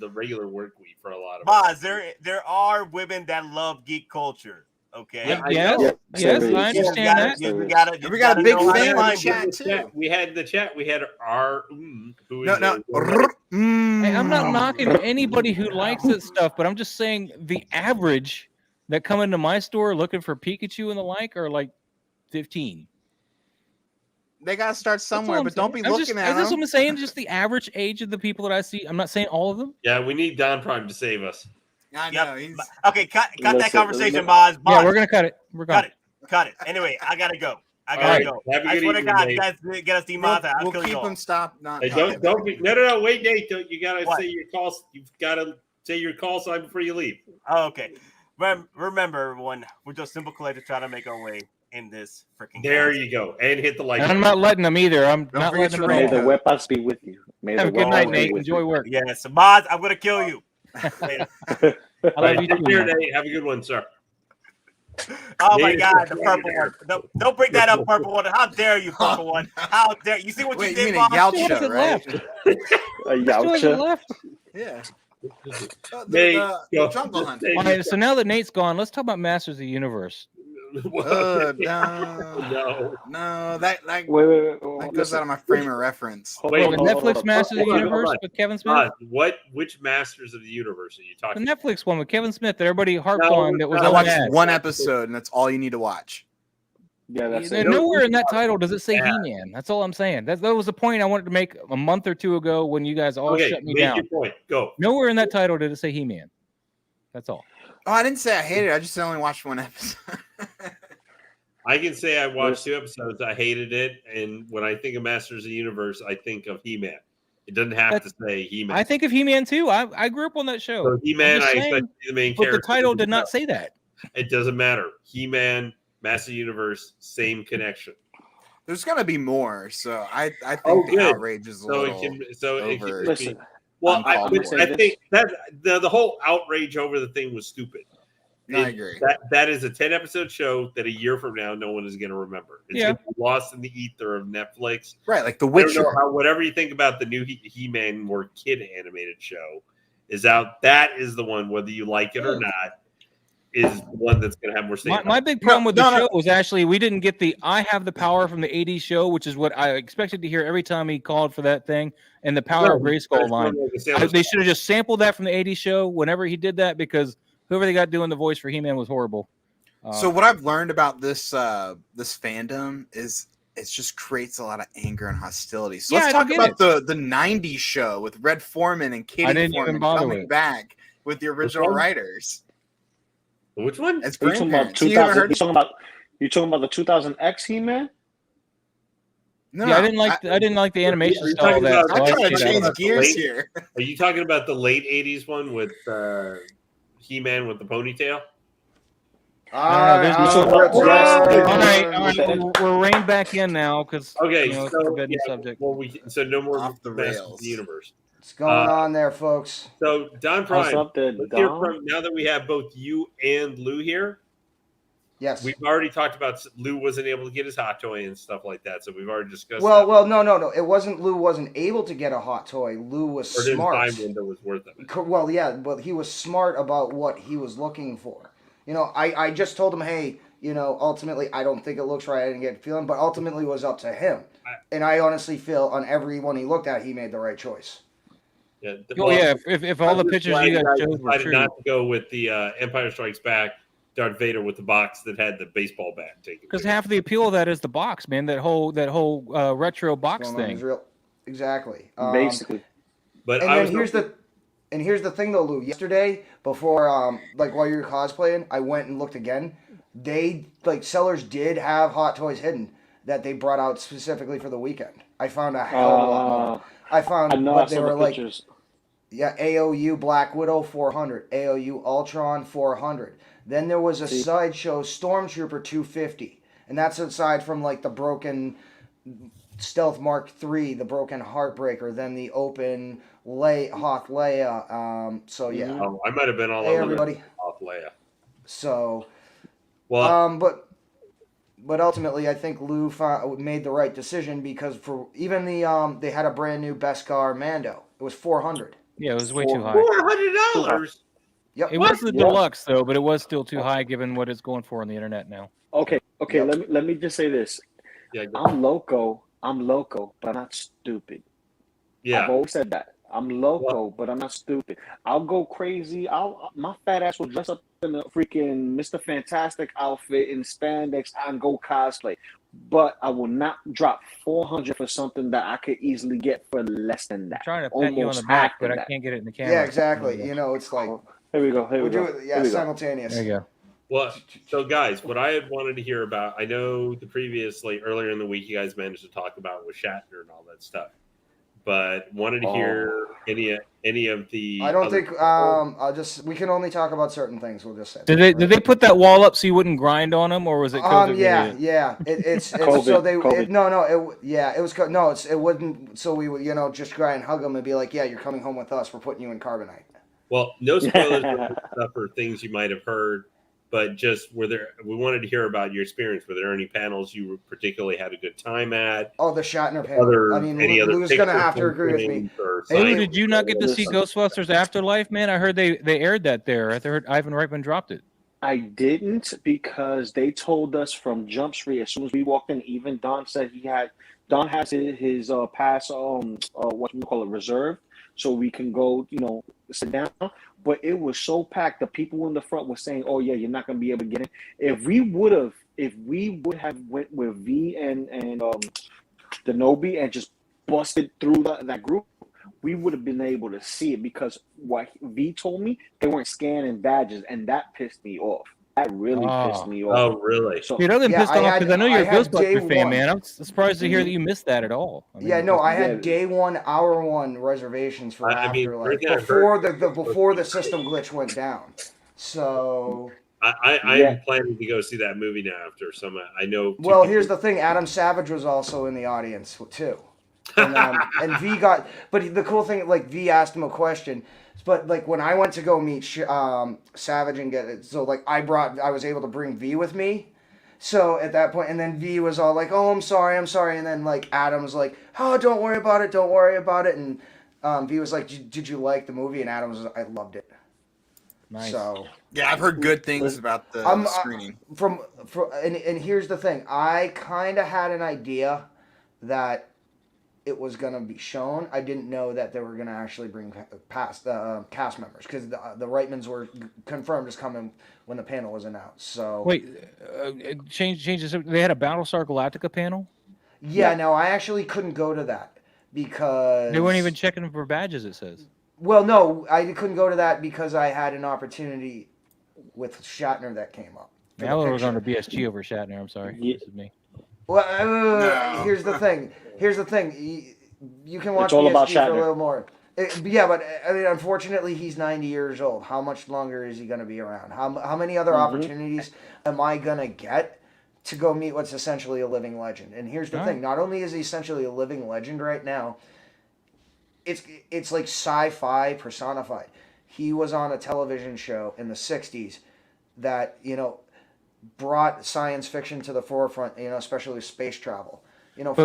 regular work week for a lot of us. Boz, there are women that love geek culture. Okay. Yeah, I Yes, know. yes, there I is. understand that. You gotta And we got a big know how to fan in the find chat it. too. We had in the chat. We had our who is No. Hey, I'm not Mm. knocking anybody who likes that stuff, but I'm just saying the average that come into my store looking for Pikachu and the like are like 15. They gotta start That's all somewhere, I'm but don't be saying. looking at That's what them. I'm saying. Just the average age of the people that I see. I'm not saying all of them. Yeah, we need Don Prime to save us. I Yep. know. He's, Okay, cut that Listen, conversation, listen. Boz. Yeah, Boz, we're gonna cut it. We're cut gone. cut it. Anyway, I gotta go. Have a I good swear to evening, God, Nate. you guys get us demonetized. I'll we'll kill you keep all. them stopped. Not Hey, talking don't about be it. no. Wait, Nate. You gotta What? say your calls. You've gotta say your call sign before you leave. Oh, okay. Remember, everyone, we're just simple collectors trying to make our way in this freaking. There you go, and hit the like. And I'm not letting them either. I'm Don't not forget letting your them May at the all. raincoat. weapons be with you. May Have a the good night, weapons be Nate. with Enjoy work. Yes, Boz, I'm gonna kill you. Later. I All love right, you take too, care, man. Nate. Have a good one, sir. Oh my Nate, God, the right purple there. one. Don't bring that up, purple one. How dare you, purple one? How dare you? See what Wait, you you did, mean a Boz? Still Yautja, hasn't right? left. you. Still hasn't left. Yeah. Nate, The go. jungle hunter. Take All right, so now that Nate's gone, let's talk about Masters of the Universe. No. No, that Wait. goes Listen. out of my frame of reference. Hold Wait, on, The hold on, hold Netflix on. Masters of the Hold on, Universe hold on. with Kevin Smith. Which Masters of the Universe are you The talking about? Netflix one with Kevin Smith that everybody harped No, on that was I on watched ad. one episode, and that's all you need to watch. Yeah, that's And it. nowhere in that title does it say Yeah. He-Man. That's all I'm saying. That was the point I wanted to make a month or two ago when you guys all Okay, shut me make down. your point. Go. Nowhere in that title did it say He-Man. That's all. Oh, I didn't say I hated it. I just only watched one episode. I can say I watched 2 episodes. I hated it, and when I think of Masters of the Universe, I think of He-Man. It doesn't have to say He-Man. I think of He-Man too. I grew up on that show. So He-Man, I'm just I saying, expect to be the main but character. the title did not say that. It doesn't matter. He-Man, Master Universe, same connection. There's gonna be more, so I think Oh, the good. outrage is a So little. it can. So it over. can. Listen, Well, uncalled for. I think that the whole outrage over the thing was stupid. No, I agree. That is a 10-episode show that a year from now no one is going to remember. It's Yeah. going to be lost in the ether of Netflix. Right, like The I don't Witcher. know how, whatever you think about the new He-Man more kid animated show is out. That is the one, whether you like it or not, is the one that's going to have more staying My big problem with the no. show was actually we didn't get the I Have the Power from the 80s show, which is what I expected to hear every time he called for that thing, and the Power of Grayskull line. They should have just sampled that from the 80s show whenever he did that, because whoever they got doing the voice for He-Man was horrible. So what I've learned about this this fandom is it just creates a lot of anger and hostility. So Yeah, let's I talk get about the 90s show with Red Foreman and I Katie didn't even Foreman bother coming with it. back with the original one? writers. Which one? As Are you talking about grandparents. You haven't 2000? heard? You talking about the 2000X He-Man? No, Yeah, I didn't like the animation Are you style of talking that. about- so I'm I trying to stayed out change of it. gears Late- here. Are you talking about the late 80s one with He-Man with the ponytail? there's no- All Yes. right, we're reined back in now because Okay, it's a so forbidden subject. well, so no more Off the Masters of rails. the Universe. What's going on there, folks? So Don What's Prime, up there, let's hear Don? from, now that we have both you and Lou here. Yes. We've already talked about Lou wasn't able to get his hot toy and stuff like that, so we've already discussed. Well, that. no. It wasn't Lou wasn't able to get a hot toy. Lou was Or his smart. time window was worth it. Well, yeah, but he was smart about what he was looking for. You know, I just told him, hey, you know, ultimately, I don't think it looks right. I didn't get a feeling, but ultimately it was up to him. And I honestly feel on every one he looked at, he made the right choice. Yeah, Oh yeah, if all the I'm just pictures glad you guys guys showed were decided true. not to go with the Empire Strikes Back Darth Vader with the box that had the baseball bat taken. Because half of the appeal of that is the box, man. That whole retro box Going on thing. Israel. Exactly. Basically. But And then here's the thing though, Lou. Yesterday, before like while you were cosplaying, I went and looked again. They sellers did have Hot Toys hidden that they brought out specifically for the weekend. I found a hell of a lot more. I found what they were like. Yeah, AOU Black Widow 400, AOU Ultron 400. Then there was a Sideshow Stormtrooper 250, and that's aside from like the broken Stealth Mark III, the broken Heartbreaker, then the open Hoth Leia. So yeah, I might have been all over everybody. Hoth Leia. So, well, but ultimately, I think Lou made the right decision because for even they had a brand new Beskar Mando. It was 400. Yeah, it was way too high. $400. Yep. It was the deluxe though, but it was still too high given what it's going for on the internet now. Okay. Let me just say this. Yeah, I'm loco, but I'm not stupid. Yeah. I've always said that. I'm loco, but I'm not stupid. I'll go crazy. My fat ass will dress up in a freaking Mr. Fantastic outfit in spandex and go cosplay. But I will not drop $400 for something that I could easily get for less than that. I'm trying to pat you on the back, but I can't get it in the camera. Yeah, exactly. It's like here we go. We'll do it. Simultaneous. There you go. Well, so guys, what I had wanted to hear about, I know earlier in the week, you guys managed to talk about with Shatner and all that stuff, but wanted to hear any of the. I don't think. We can only talk about certain things. We'll just say. Did they put that wall up so you wouldn't grind on them, or was it? Yeah. It's COVID, so they. COVID. It was. It wouldn't. So we would just try and hug them and be like, yeah, you're coming home with us. We're putting you in carbonite. Well, no spoilers stuff or things you might have heard, but just we wanted to hear about your experience. Were there any panels you particularly had a good time at? Oh, the Shatner panel. Lou's going to have to agree with me. Hey, did you not get to see Ghostbusters Afterlife, man? I heard they aired that there. I heard Ivan Reitman dropped it. I didn't because they told us from Jump Street as soon as we walked in. Even Don said Don has his pass reserved, so we can go sit down. But it was so packed. The people in the front were saying, "Oh yeah, you're not gonna be able to get in." If we would have went with V and Denobi and just busted through that group, we would have been able to see it because what V told me, they weren't scanning badges, and that pissed me off. That really pissed me off. Oh, really? So, Dude, I've been pissed off because I know you're a Ghostbusters fan, man. I'm surprised to hear that you missed that at all. I had day one, hour one reservations for Afterlife before the system glitch went down. So I'm planning to go see that movie now after some. I know. Well, here's the thing: Adam Savage was also in the audience too, and V got. But the cool thing, like V asked him a question. But like when I went to go meet Savage and get it, so like I was able to bring V with me. So at that point, and then V was all like, "Oh, I'm sorry," and then like Adam was like, "Oh, don't worry about it," and V was like, "Did you like the movie?" And Adam was like, "I loved it." Nice. So yeah, I've heard good things about the screening. And here's the thing, I kind of had an idea that it was going to be shown. I didn't know that they were going to actually bring past cast members because the Reitmans were confirmed as coming when the panel was announced. So wait, changes. They had a Battlestar Galactica panel. Yeah, no, I actually couldn't go to that because they weren't even checking for badges. It says. Well, no, I couldn't go to that because I had an opportunity with Shatner that came up. Now we're going to BSG over Shatner. I'm sorry. Yeah. This is me. Well, here's the thing. You can watch it's all BSG about for a Shatner. little more. But I mean, unfortunately, he's 90 years old. How much longer is he going to be around? How many other opportunities am I going to get to go meet what's essentially a living legend? And here's the thing. Not only is he essentially a living legend right now, it's like sci-fi personified. He was on a television show in the 60s that, brought science fiction to the forefront, especially space travel.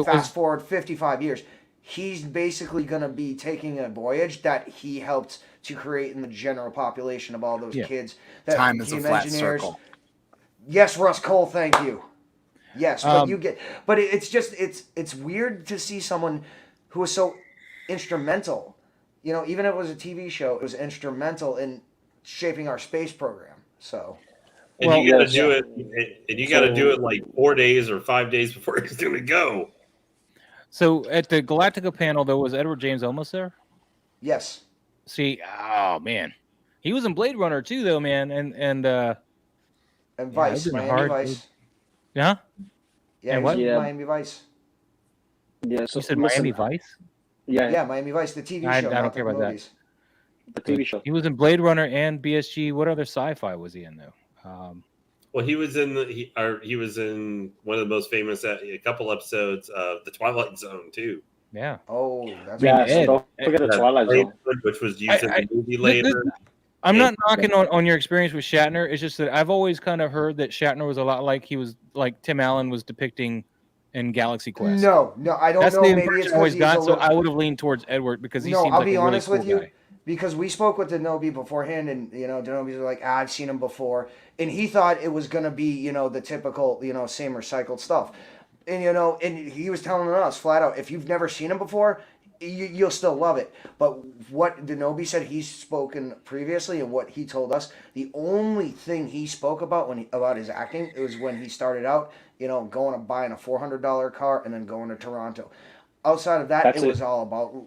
Fast forward 55 years. He's basically going to be taking a voyage that he helped to create in the general population of all those kids. That Time is a flat circle. Yes, Russ Cole, thank you. Yes, but it's weird to see someone who was so instrumental. Even if it was a TV show, it was instrumental in shaping our space program. So. And Well, you got to yes. do it, and you got to do it like 4 days or 5 days before it's going to go. So at the Galactica panel, though, was Edward James Olmos there? Yes. See, oh man, he was in Blade Runner too, though, man, and Vice, been Miami hard. Vice. Yeah. Yeah, And he was what? in Yeah. Miami Vice. Yeah, so You said listen, Miami Vice? Yeah, Miami Vice, the TV I show. don't not care the about that. movies. the TV show. He was in Blade Runner and BSG. What other sci-fi was he in though? Well, he was in he was in one of the most famous a couple episodes of The Twilight Zone too. Yeah. Oh, that's mean, Yes, Ed- don't forget the Twilight Zone. Which was used in I- the movie Th- later. th- I'm not knocking on your experience with Shatner. It's just that I've always kind of heard that Shatner was a lot like he was like Tim Allen was depicting in Galaxy Quest. No, I don't That's know. the Maybe impression it's I always because he's got. a So little. I would have leaned towards Edward because he No, seems I'll like be a really honest cool with you. guy. Because we spoke with Denobi beforehand, and Denobi's like, I've seen him before, and he thought it was gonna be, the typical, same recycled stuff, and and he was telling us flat out, if you've never seen him before, you'll still love it. But what Denobi said he's spoken previously, and what he told us, the only thing he spoke about about his acting, it was when he started out, going and buying a $400 car and then going to Toronto. Outside of that, That's it it. was all about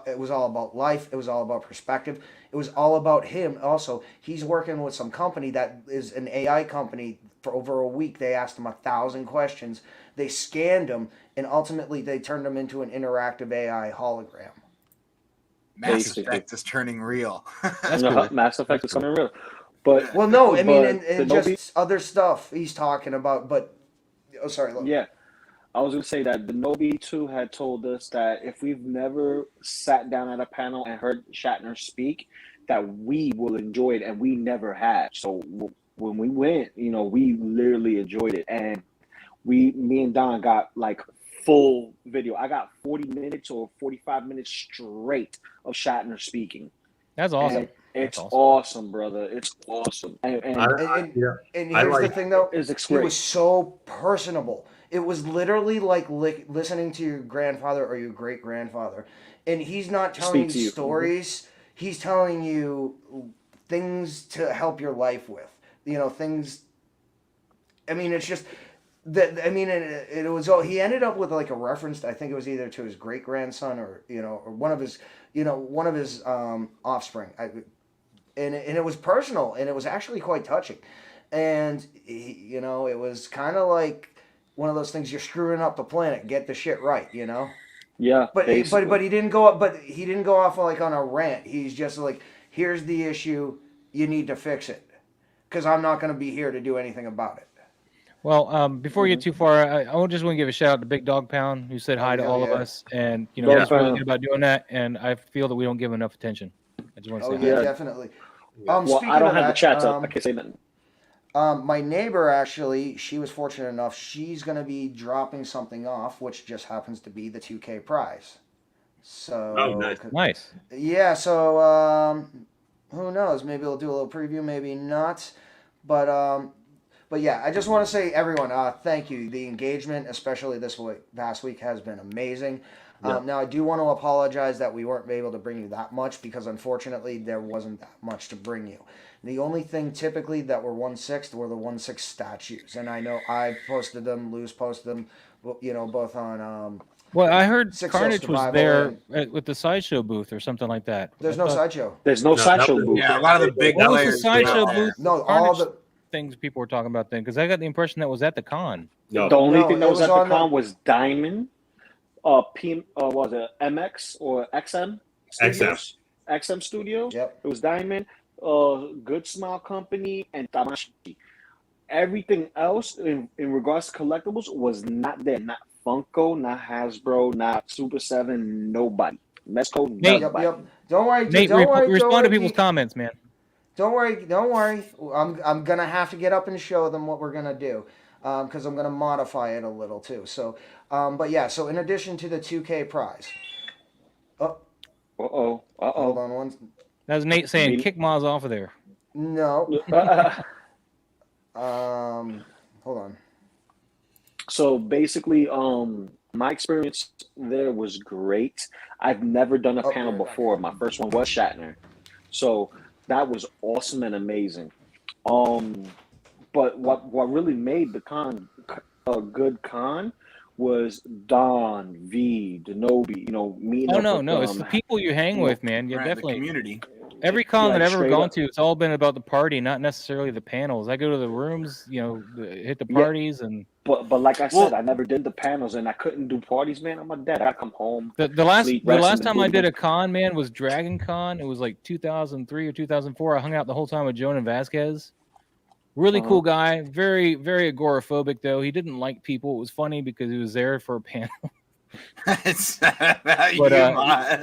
it was all about life. It was all about perspective. It was all about him. Also, he's working with some company that is an AI company. For over a week, they asked him 1,000 questions. They scanned him, and ultimately, they turned him into an interactive AI hologram. Mass Basically. Effect is turning real. That's cool. Mass Effect is coming real. But Well, no, I mean, But and Denobi- just other stuff he's talking about. But sorry, look. yeah, I was going to say that Denobi too had told us that if we've never sat down at a panel and heard Shatner speak, that we will enjoy it, and we never had. So when we went, we literally enjoyed it, and me and Don got like full video. I got 40 minutes or 45 minutes straight of Shatner speaking. That's awesome. And it's That's awesome, brother. It's awesome. And And I here's the like- thing, though. it's He great. was so personable. It was literally like listening to your grandfather or your great grandfather, and he's not telling Speak to you you. stories. He's telling you things to help your life with. Things. I mean, it's just that. I mean, it was all. He ended up with like a reference. I think it was either to his great grandson or or one of his offspring. And it was personal, and it was actually quite touching. And it was kind of like one of those things, you're screwing up the planet, get the shit right, Yeah, But basically. but he didn't go up. But he didn't go off like on a rant. He's just like, here's the issue, you need to fix it, because I'm not going to be here to do anything about it. Well, before we get too far, I just want to give a shout out to Big Dog Pound, who said hi to yeah, all of yeah. us, and Dog that's really Pound. good about doing that. And I feel that we don't give enough attention. I just want to Oh say yeah, that. definitely. Well, Speaking I don't of have the that, chats up. I can't say nothing. My neighbor, actually, she was fortunate enough. She's going to be dropping something off, which just happens to be the 2K prize. So, Oh, nice. Nice. yeah. So, who knows? Maybe we'll do a little preview, maybe not. But yeah, I just want to say, everyone, thank you. The engagement, especially this past week, has been amazing. Yeah. Now, I do want to apologize that we weren't able to bring you that much, because unfortunately there wasn't that much to bring you. The only thing typically that were 1/6 were the 1/6 statues, and I know I posted them, Lou's posted them, both on. Well, I heard Six Carnage Hills was Survival there with the Sideshow booth or something like that. There's I no thought- sideshow. There's no No, that sideshow was- booth. Yeah, a lot of the big What was the players. Sideshow were out there. booth? No, all Carnage the things people were talking about then, because I got the impression that was at the con. No, The only No, thing that it was was at the on the- con was Diamond, was it MX or XM? Studios? XM Studios. Yep. It was Diamond, Good Smile Company, and Tamashi. Everything else in regards to collectibles was not there. Not Funko, not Hasbro, not Super 7, nobody. Mesco, Nate. Yep, nobody. yep. Don't worry, Nate, don't worry, don't respond to worry, people's comments, man. Don't worry. I'm gonna have to get up and show them what we're gonna do, because I'm gonna modify it a little too. So, but yeah. So in addition to the 2K prize, hold on one. That was Nate saying, Nate- kick Maz off of there. No. Hold on. So basically, my experience there was great. I've never done a panel before. My first one was Shatner, so that was awesome and amazing. But what really made the con a good con was Don, V, Denobi, meeting Oh up with no, it's the people you hang with, man. Yeah, Right, definitely. the community. Every con that I've ever straight gone up. to, it's all been about the party, not necessarily the panels. I go to the rooms, hit the parties, and But like I said, I never did the panels, and I couldn't do parties, man. I'm a dad. I come home. the last sleep, the rest, last and time I boom. did a con, man, was Dragon Con. It was like 2003 or 2004. I hung out the whole time with Jonan Vasquez. Really cool guy. Very, very agoraphobic, though. He didn't like people. It was funny because he was there for a panel. But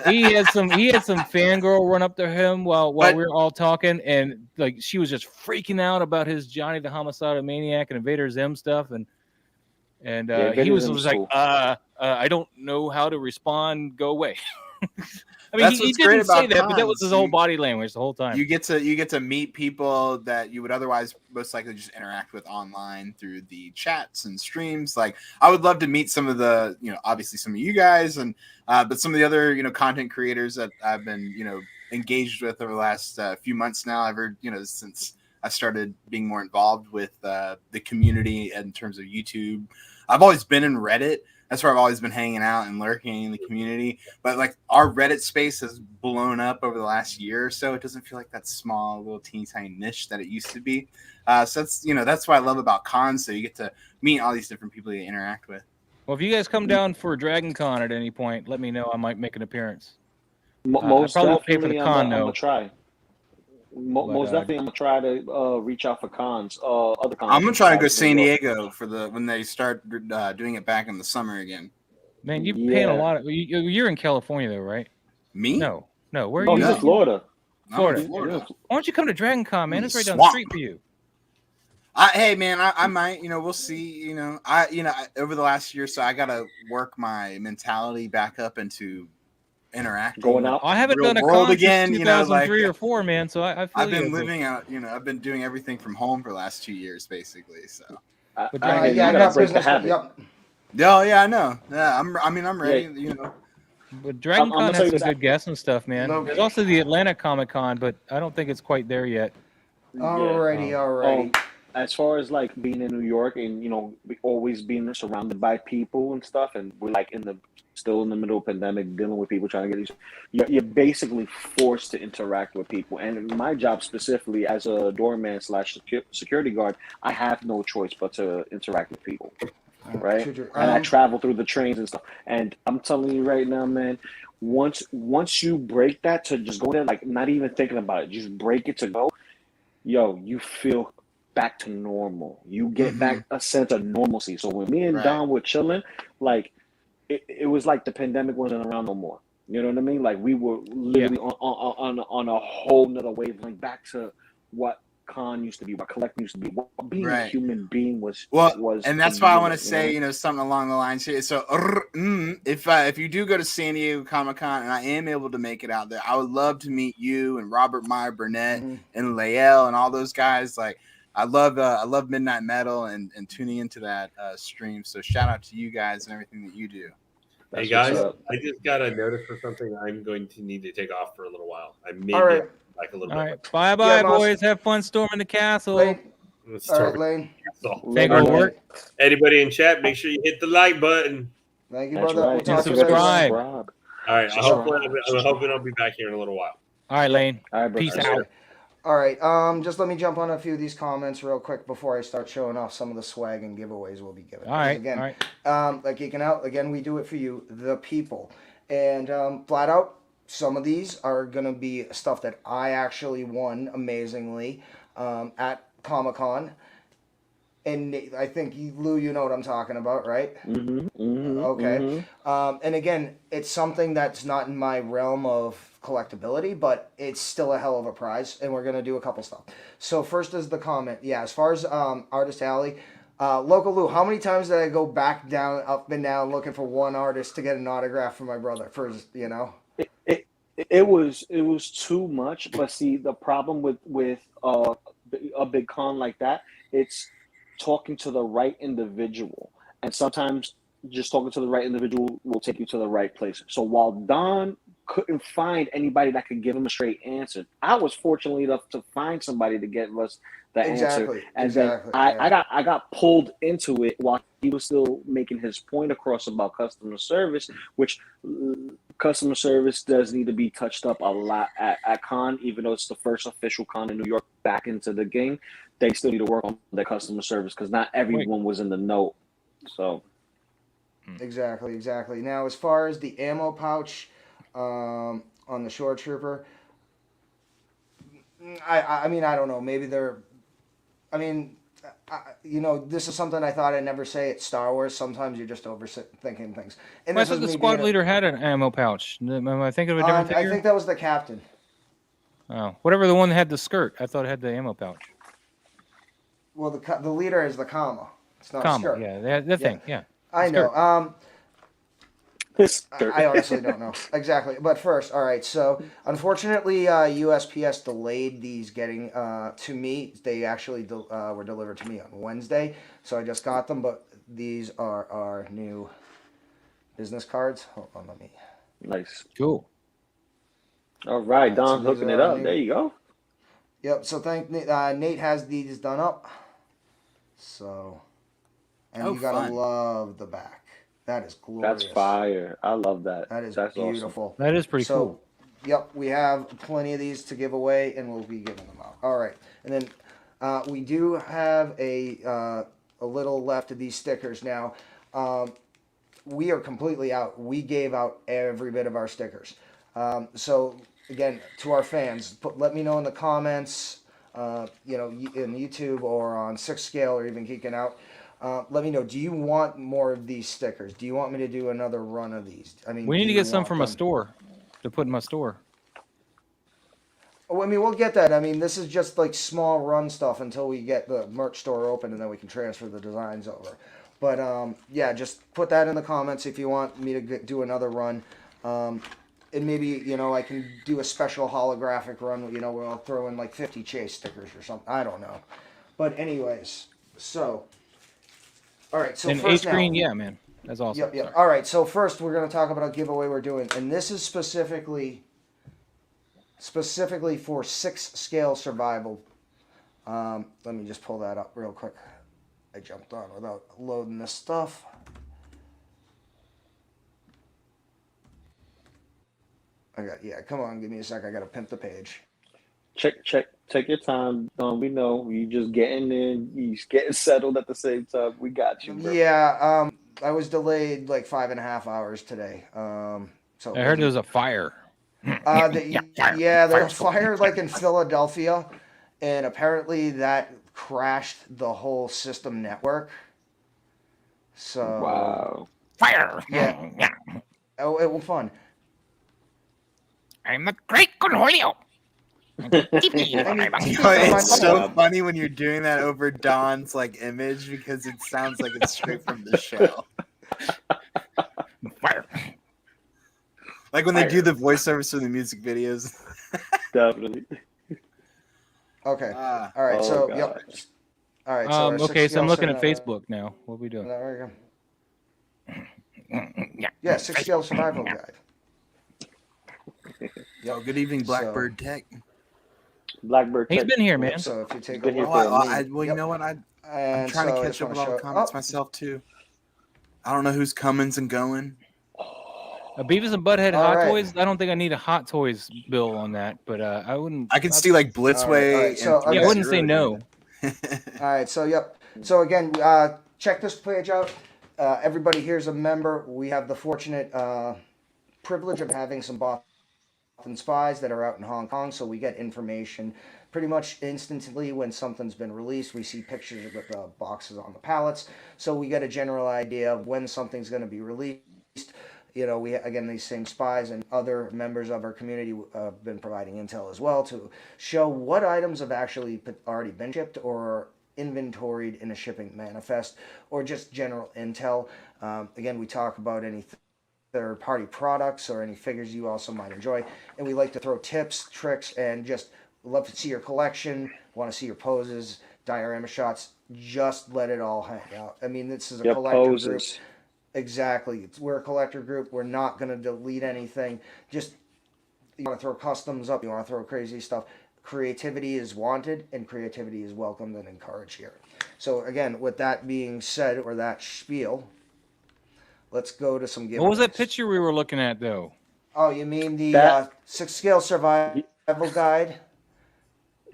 he had some fangirl run up to him while we were all talking, and like she was just freaking out about his Johnny the Homicidal Maniac and Invader Zim stuff, and he was like, I don't know how to respond. Go away. I mean, he didn't say that, but that was his whole body language the whole time. You get to meet people that you would otherwise most likely just interact with online through the chats and streams. Like, I would love to meet some of the, obviously some of you guys, and but some of the other, content creators that I've been, engaged with over the last few months now. Ever, since I started being more involved with the community in terms of YouTube. I've always been in Reddit. That's where I've always been hanging out and lurking in the community. But like our Reddit space has blown up over the last year or so. It doesn't feel like that small little teeny tiny niche that it used to be. So that's what I love about cons. So you get to meet all these different people you interact with. Well, if you guys come down for Dragon Con at any point, let me know. I might make an appearance. Most I probably won't pay for definitely, the con I'm though. gonna try. Most definitely, I'm gonna try to reach out for cons. Other cons. I'm gonna try to go to San Diego for when they start doing it back in the summer again. Man, you're paying a lot. You're in California though, right? Me? No. Where are Oh, you? he's in Florida. Florida. Florida. Why don't you come to Dragon Con, man? It's right down the Swamp. street for you. Hey man, I might, we'll see. Over the last year, so I gotta work my mentality back up into interacting. Going out. I haven't real done a world con again, since 2003 or 4, man. So I feel I've been you. living out. I've been doing everything from home for the last 2 years, basically. So. I But gotta got break the business. habit. Yep. Oh yeah, I know. Yeah, I'm ready. But Dragon I'm Con gonna has tell you some this- good guests and stuff, man. No. There's also the Atlanta Comic Con, but I don't think it's quite there yet. Alrighty. As far as like being in New York and always being surrounded by people and stuff, and we're like still in the middle of pandemic, dealing with people trying to get these. You're basically forced to interact with people, and my job specifically as a doorman / security guard, I have no choice but to interact with people, right? And I travel through the trains and stuff. And I'm telling you right now, man, once you break that to just go there, like not even thinking about it, just break it to go, you feel back to normal. You get back a sense of normalcy. So when me and Don were chilling, like it was like the pandemic wasn't around no more. You know what I mean? Like we were literally on a whole nother wavelength, back to what con used to be, what collecting used to be, what being a human being was. And that's why I want to say, something along the lines here. So if you do go to San Diego Comic-Con and I am able to make it out there, I would love to meet you and Robert Meyer Burnett and Lael and all those guys. Like I love Midnight Metal and tuning into that stream. So shout out to you guys and everything that you do. Hey guys, I just got a notice for something. I'm going to need to take off for a little while. I may All right. get back a little All bit. right. Bye-bye, Moss. boys. Have fun storming the castle. Lane. Let's All right, start. Lane. Think it'll work. Anybody in chat, make sure you hit the like button. Thank you, That's brother. right. We'll talk to you Subscribe. later. All right, I'm hoping I'll be back here in a little while. All right, Lane. All right, bro. Peace All right. out. All right. Just let me jump on a few of these comments real quick before I start showing off some of the swag and giveaways we'll be giving. All right. Again, All right. like Geeking Out, again, we do it for you, the people. And flat out, some of these are going to be stuff that I actually won amazingly at Comic-Con. And I think, Lou, you know what I'm talking about, right? Okay. And again, it's something that's not in my realm of collectability, but it's still a hell of a prize, and we're going to do a couple stuff. So first is the comment. Yeah, as far as Artist Alley, Loco Lu, how many times did I go back down, up and down, looking for one artist to get an autograph from my brother? It was too much. But see, the problem with a big con like that, it's talking to the right individual, and sometimes just talking to the right individual will take you to the right place. So while Don couldn't find anybody that could give him a straight answer. I was fortunate enough to find somebody to give us the answer, and then I got pulled into it while he was still making his point across about customer service, which customer service does need to be touched up a lot at con, even though it's the first official con in New York back into the game. They still need to work on their customer service because not everyone was in the know. So exactly. Now, as far as the ammo pouch on the Shore Trooper, I mean, I don't know. Maybe they're. I mean, this is something I thought I'd never say at Star Wars. Sometimes you're just overthinking things. And I thought the squad leader had an ammo pouch. Am I thinking of a different figure? I think that was the captain. Oh, whatever the one that had the skirt. I thought it had the ammo pouch. Well, the leader is the comma. It's not a skirt. Yeah, that thing. Yeah. I know. I honestly don't know exactly. But first, all right. So, unfortunately, USPS delayed these getting to me. They actually were delivered to me on Wednesday, so I just got them. But these are our new business cards. Hold on, let me. Nice. Cool. All right, Don, so hooking it up. There you go. Yep. So Nate has these done up. So, and you gotta love the back. That is glorious. That's fire. I love that. That's beautiful. Awesome. That is pretty cool. Yep, we have plenty of these to give away, and we'll be giving them out. All right, and then we do have a little left of these stickers now. We are completely out. We gave out every bit of our stickers. So again, to our fans, let me know in the comments, in YouTube or on 6 Scale or even Geeking Out. Let me know. Do you want more of these stickers? Do you want me to do another run of these? I mean, we need to get some from a store to put in my store. Oh, I mean, we'll get that. I mean, this is just like small run stuff until we get the merch store open, and then we can transfer the designs over. But yeah, just put that in the comments if you want me to do another run. And maybe, I can do a special holographic run, where I'll throw in like 50 Chase stickers or something. I don't know. But anyways, so. All right, so first green, yeah, man. That's awesome. Yep. All right, so first we're going to talk about a giveaway we're doing. And this is specifically for 6 Scale survival. Let me just pull that up real quick. I jumped on without loading this stuff. Come on, give me a sec. I got to pimp the page. Check. Take your time. We know you just getting in. You just getting settled at the same time. We got you, bro. Yeah. I was delayed like 5.5 hours today. So I heard there was a fire. There was a fire like in Philadelphia, and apparently that crashed the whole system network. So wow. Fire. Yeah. Oh, it was fun. I'm the great Cornholio. It's so funny when you're doing that over Don's like image because it sounds like it's straight from the show. Fire. Like when they do the voiceovers for the music videos. Definitely. Okay. All right. So God. yep. All right. So okay. So I'm looking at Facebook now. What are we doing? There we go. Yeah, 6 Scale survival guide. Yo, good evening, Blackbird Tech. Blackbird Tech. He's been here, man. So if you take a look, well, you know what? I'm trying to catch up with all the comments myself too. I don't know who's comings and going. A Beavis and Butthead Hot Toys. I don't think I need a Hot Toys bill on that, but I wouldn't. I can see like Blitzway. I wouldn't say no. All right. So yep. So again, check this page out. Everybody here's a member. We have the fortunate privilege of having some Bothan spies that are out in Hong Kong, so we get information pretty much instantly when something's been released. We see pictures of the boxes on the pallets, so we get a general idea of when something's going to be released. These same spies and other members of our community have been providing intel as well to show what items have actually already been shipped or inventoried in a shipping manifest, or just general intel. Again, we talk about anything third-party products or any figures you also might enjoy, and we like to throw tips, tricks, and just love to see your collection, want to see your poses, diorama shots. Just let it all hang out. I mean, this is a collector group. Exactly. We're a collector group. We're not going to delete anything. Just you want to throw customs up, you want to throw crazy stuff. Creativity is wanted, and creativity is welcomed and encouraged here. So again, with that being said, or that spiel, let's go to some giveaways. What was that picture we were looking at, though? Oh, you mean the 6-scale survival guide,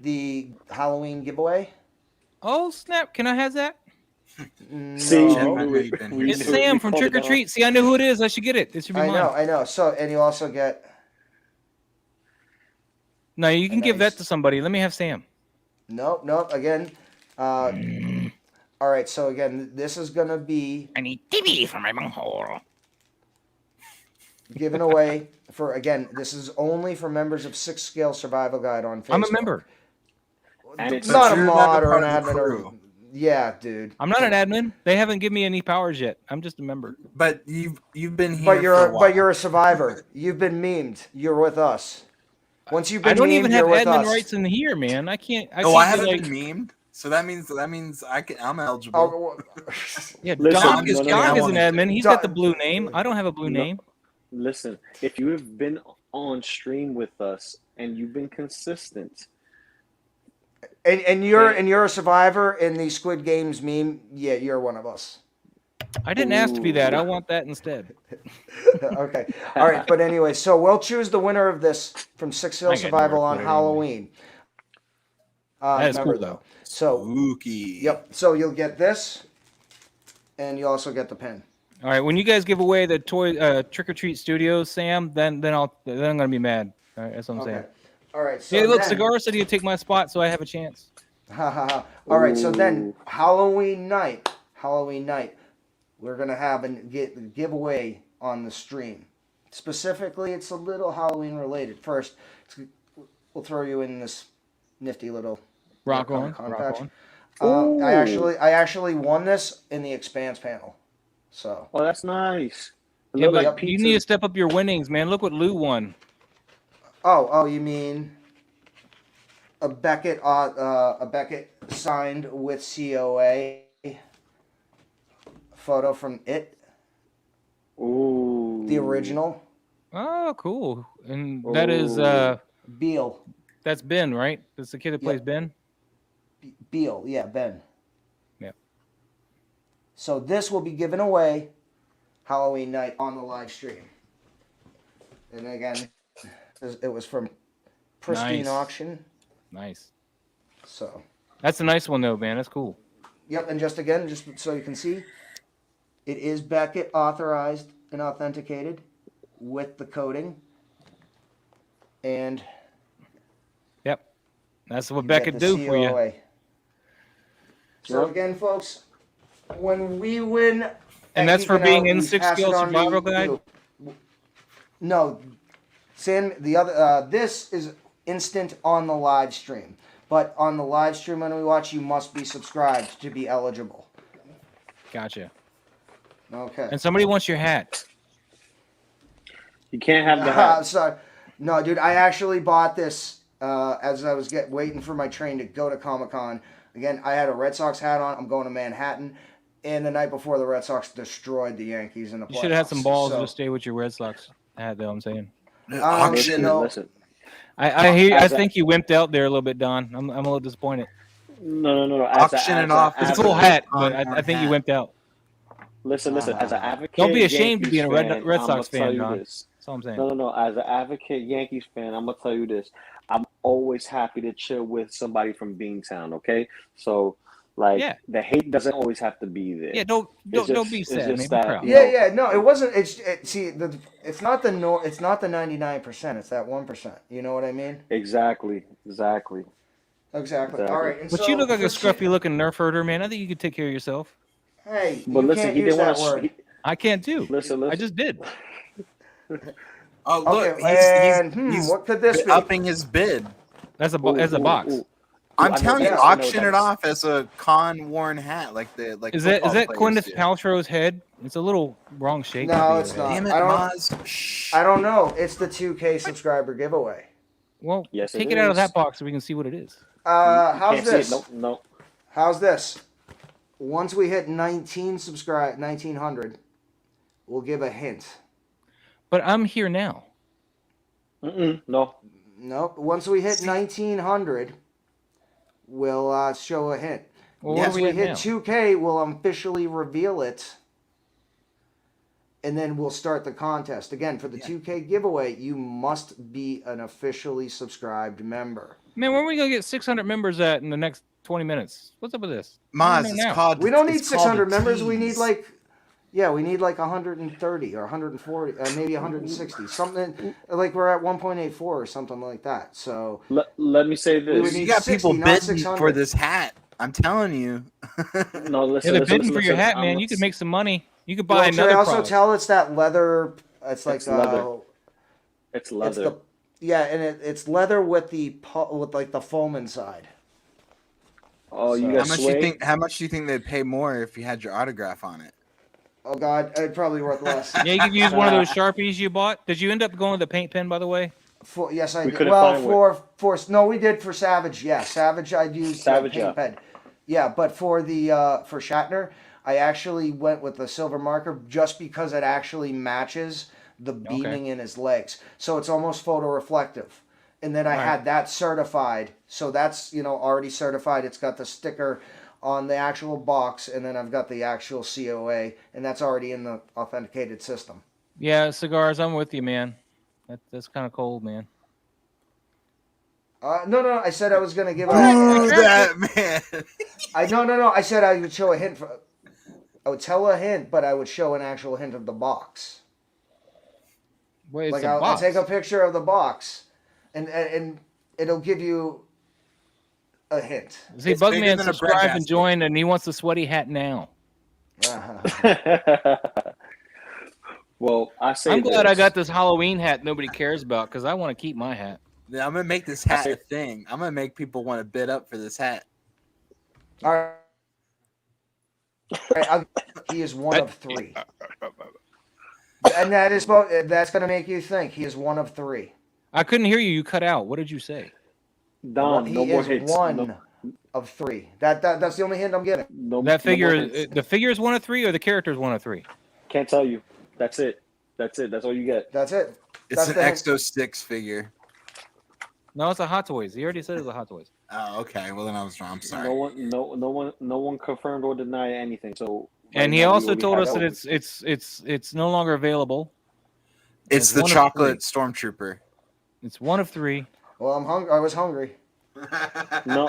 the Halloween giveaway? Oh snap! Can I have that? No. See, It's Sam from Trick or Treat. See, I know who it is. I should get it. It should be mine. I know. So, and you also get. No, you can give that to somebody. Let me have Sam. Nope. Again, all right. So again, this is gonna be. I need TV for my bunghole. Given away for, again, this is only for members of 6-scale survival guide on Facebook. I'm a member. And It's not a you're mod not a or an part of the admin. crew. Yeah, dude. I'm not an admin. They haven't given me any powers yet. I'm just a member. But you've been here. But you're a survivor. You've been memed. You're with us. Once you've been I don't memed, even have you're with admin us. rights in here, man. I can't. I can't haven't be like, been memed. So that means I'm eligible. Oh, yeah, Listen, Doc is no, no, Doc no. is an admin. He's Doc- got the blue name. I don't have a blue name. Listen, if you have been on stream with us and you've been consistent, and you're a survivor in the Squid Games meme. Yeah, you're one of us. I didn't ask to be that. I want that instead. Okay. All right. But anyway, so we'll choose the winner of this from 6-scale I got survival no on clue. Halloween. That is remember, cool, though. So, Spooky. yep. So you'll get this, and you also get the pen. All right, when you guys give away the toy Trick or Treat Studios, Sam, then I'm gonna be mad. All right, that's what I'm saying. All right. So Hey, look, then, Cigar said he'd take my spot, so I have a chance. All right. So then, Halloween night, we're gonna have a giveaway on the stream. Specifically, it's a little Halloween related. First, we'll throw you in this nifty little Rock on, Comic-Con rock patch. on. I actually won this in the Expanse panel. So. oh, that's nice. Yeah, Look but like you pizza. need to step up your winnings, man. Look what Lou won. Oh, you mean a Beckett signed with COA photo from It, Ooh. the original. Oh, cool. And that is Beal. that's Ben, right? That's the kid that plays Ben. Beal, yeah, Ben. Yeah. So this will be given away Halloween night on the live stream. And again, it was from Pristine Nice. Auction. Nice. So, That's a nice one, though, man. That's cool. yep, and just so you can see, it is Beckett authorized and authenticated with the coding. And Yep. That's what you Beck get could the do for you. COA. So again, folks, when we win, And that's for being in we 6-scale pass it on to survival guide? you. No, Sam. The other. This is instant on the live stream, but on the live stream when we watch, you must be subscribed to be eligible. Gotcha. Okay. And somebody wants your hat. You can't have the hat. Sorry. No, dude. I actually bought this as I was waiting for my train to go to Comic-Con. Again, I had a Red Sox hat on. I'm going to Manhattan. And the night before, the Red Sox destroyed the Yankees in the playoffs. You should have had some balls So, to stay with your Red Sox hat, though, I'm saying. Auction. Listen. I think you wimped out there a little bit, Don. I'm a little disappointed. No. Auctioning off It's a As cool a hat, but on I think hat. you wimped out. Listen. As an advocate, Don't be ashamed to Yankees be a Red fan, Sox I'ma tell fan, you Don. this. That's all I'm saying. No. As an advocate Yankees fan, I'm gonna tell you this. I'm always happy to chill with somebody from Beantown. Okay, so Yeah. the hate doesn't always have to be there. Yeah, don't be it's sad. just Make me that, proud. you know, Yeah. No, it wasn't. It's not the 99%. It's that 1%. You know what I mean? Exactly. Exactly. All right. And But so, you look like a for- scruffy looking Nerf herder, man. I think you could take care of yourself. Hey, But you listen, can't he use didn't that want word. to. I can't too. Listen. I just did. Oh, look, Okay, he's what could this be? upping his bid. That's a box. I'm I know telling you, that. I know auction that. it off as a con-worn hat, like Is that football Gwyneth players do. Paltrow's head? It's a little wrong shape. No, it's not. Damn it, I don't. Maz. Shh. I don't know. It's the 2K subscriber giveaway. Well, Yes, take it it out of is. that box so we can see what it is. How's Can't see it. this? No. How's this? Once we hit 1900, we'll give a hint. But I'm here now. No. Nope. Once we hit 1900, we'll show a hint. Well, Once what are we at hit now? 2K, we'll officially reveal it. And then we'll start the contest. Again, for the 2K giveaway, you must be an officially subscribed member. Man, when are we gonna get 600 members at in the next 20 minutes? What's up with this? Maz, What are we it's doing now? called. We don't need it's called 600 a members. We need tease. we need like 130 or 140, maybe 160. Something like we're at 1.84 or something like that. So Let me say We would this. need You got 60, people not bidding 600. for this hat. I'm telling you. No, Yeah, listen. they're listen, bidding listen, for your listen. hat, man. I'm You could not- make some money. You could Well, buy should another I also product. tell it's that leather? It's like It's leather. It's It's leather. the and it's leather with with like the foam inside. Oh, you So- got How much sway? you think? How much do you think they'd pay more if you had your autograph on it? Oh God, it'd probably worth less. Yeah, you could use one of those Sharpies you bought. Did you end up going with the paint pen, by the way? Yes, I We did. couldn't Well, find for no, we did for Savage. Yeah, Savage. I'd use Savage, paint yeah. pen. Yeah, but for the for Shatner, I actually went with the silver marker just because it actually matches the beaming in his legs, so it's almost photoreflective. And then I Right. had that certified, so that's already certified. It's got the sticker on the actual box, and then I've got the actual COA, and that's already in the authenticated system. Yeah, cigars. I'm with you, man. That's kind of cold, man. No, I said I was gonna give Ooh, out. that man. No. I said I would show a hint. I would tell a hint, but I would show an actual hint of the box. Wait, it's Like a I'll box. take a picture of the box, and it'll give you a hint. See, It's bigger Bugman than a bread subscribed and basket. joined, and he wants the sweaty hat now. Well, I say I'm glad I this. got this Halloween hat nobody cares about because I want to keep my hat. Yeah, I'm gonna make this hat a thing. I'm gonna make people want to bid up for this hat. All right, he is one of three, and that's going to make you think he is one of three. I couldn't hear you. You cut out. What did you say? Don, He no more is hits. one No, of three. That's the only hint I'm giving. no, That no more figure, hits. the figure is 1 of 3, or the character is 1 of 3. Can't tell you. That's it. That's all you get. That's it. It's That's an the hint. Exo 6 figure. No, it's a Hot Toys. He already said it was a Hot Toys. Oh, okay. Well, then I was wrong. I'm sorry. No one confirmed or denied anything. So. And right he now, we also already told have us that it's no longer available. It's the 1 of chocolate stormtrooper. It's 1 of 3. Well, I'm hungry. I was hungry. No.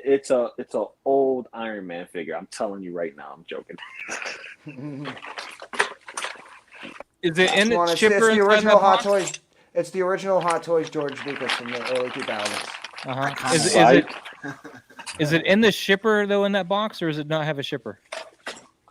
It's a old Iron Man figure. I'm telling you right now. I'm joking. Is it in the It's chipper the inside original that Hot box? Toys. It's the original Hot Toys George Lucas from the early 2000s. Uh-huh. Is it in the shipper though in that box, or does it not have a shipper?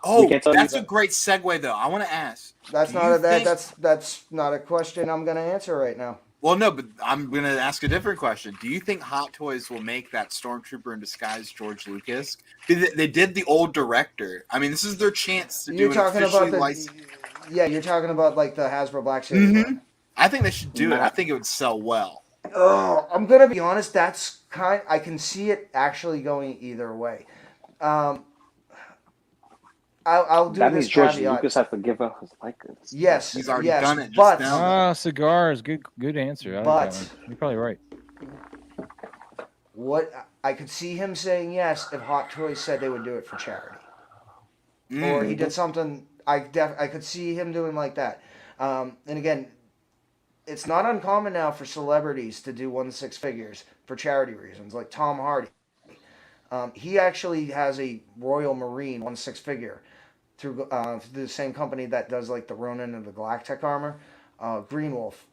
Oh, can't tell you that's a that. great segue, though. I want to ask. That's do not you a, that, think- that's not a question I'm going to answer right now. Well, no, but I'm going to ask a different question. Do you think Hot Toys will make that Stormtrooper in disguise George Lucas? They did the old director. I mean, this is their chance to You're do an talking officially about licensed. you're talking about like the Hasbro Black Series. Mhm. I think they should do it. I think it would sell well. Oh, I'm gonna be honest. I can see it actually going either way. I'll do That this means George caveat. Lucas has to give up his likeness. Yes, He's already yes, done it just but now. Cigars. Good answer. I like But- that one. You're probably right. what I could see him saying yes if Hot Toys said they would do it for charity, or he did something. I could see him doing like that. And again, it's not uncommon now for celebrities to do 1-6 figures for charity reasons, like Tom Hardy. He actually has a Royal Marine 1-6 figure through the same company that does like the Ronin and the Galactic armor, Green Wolf,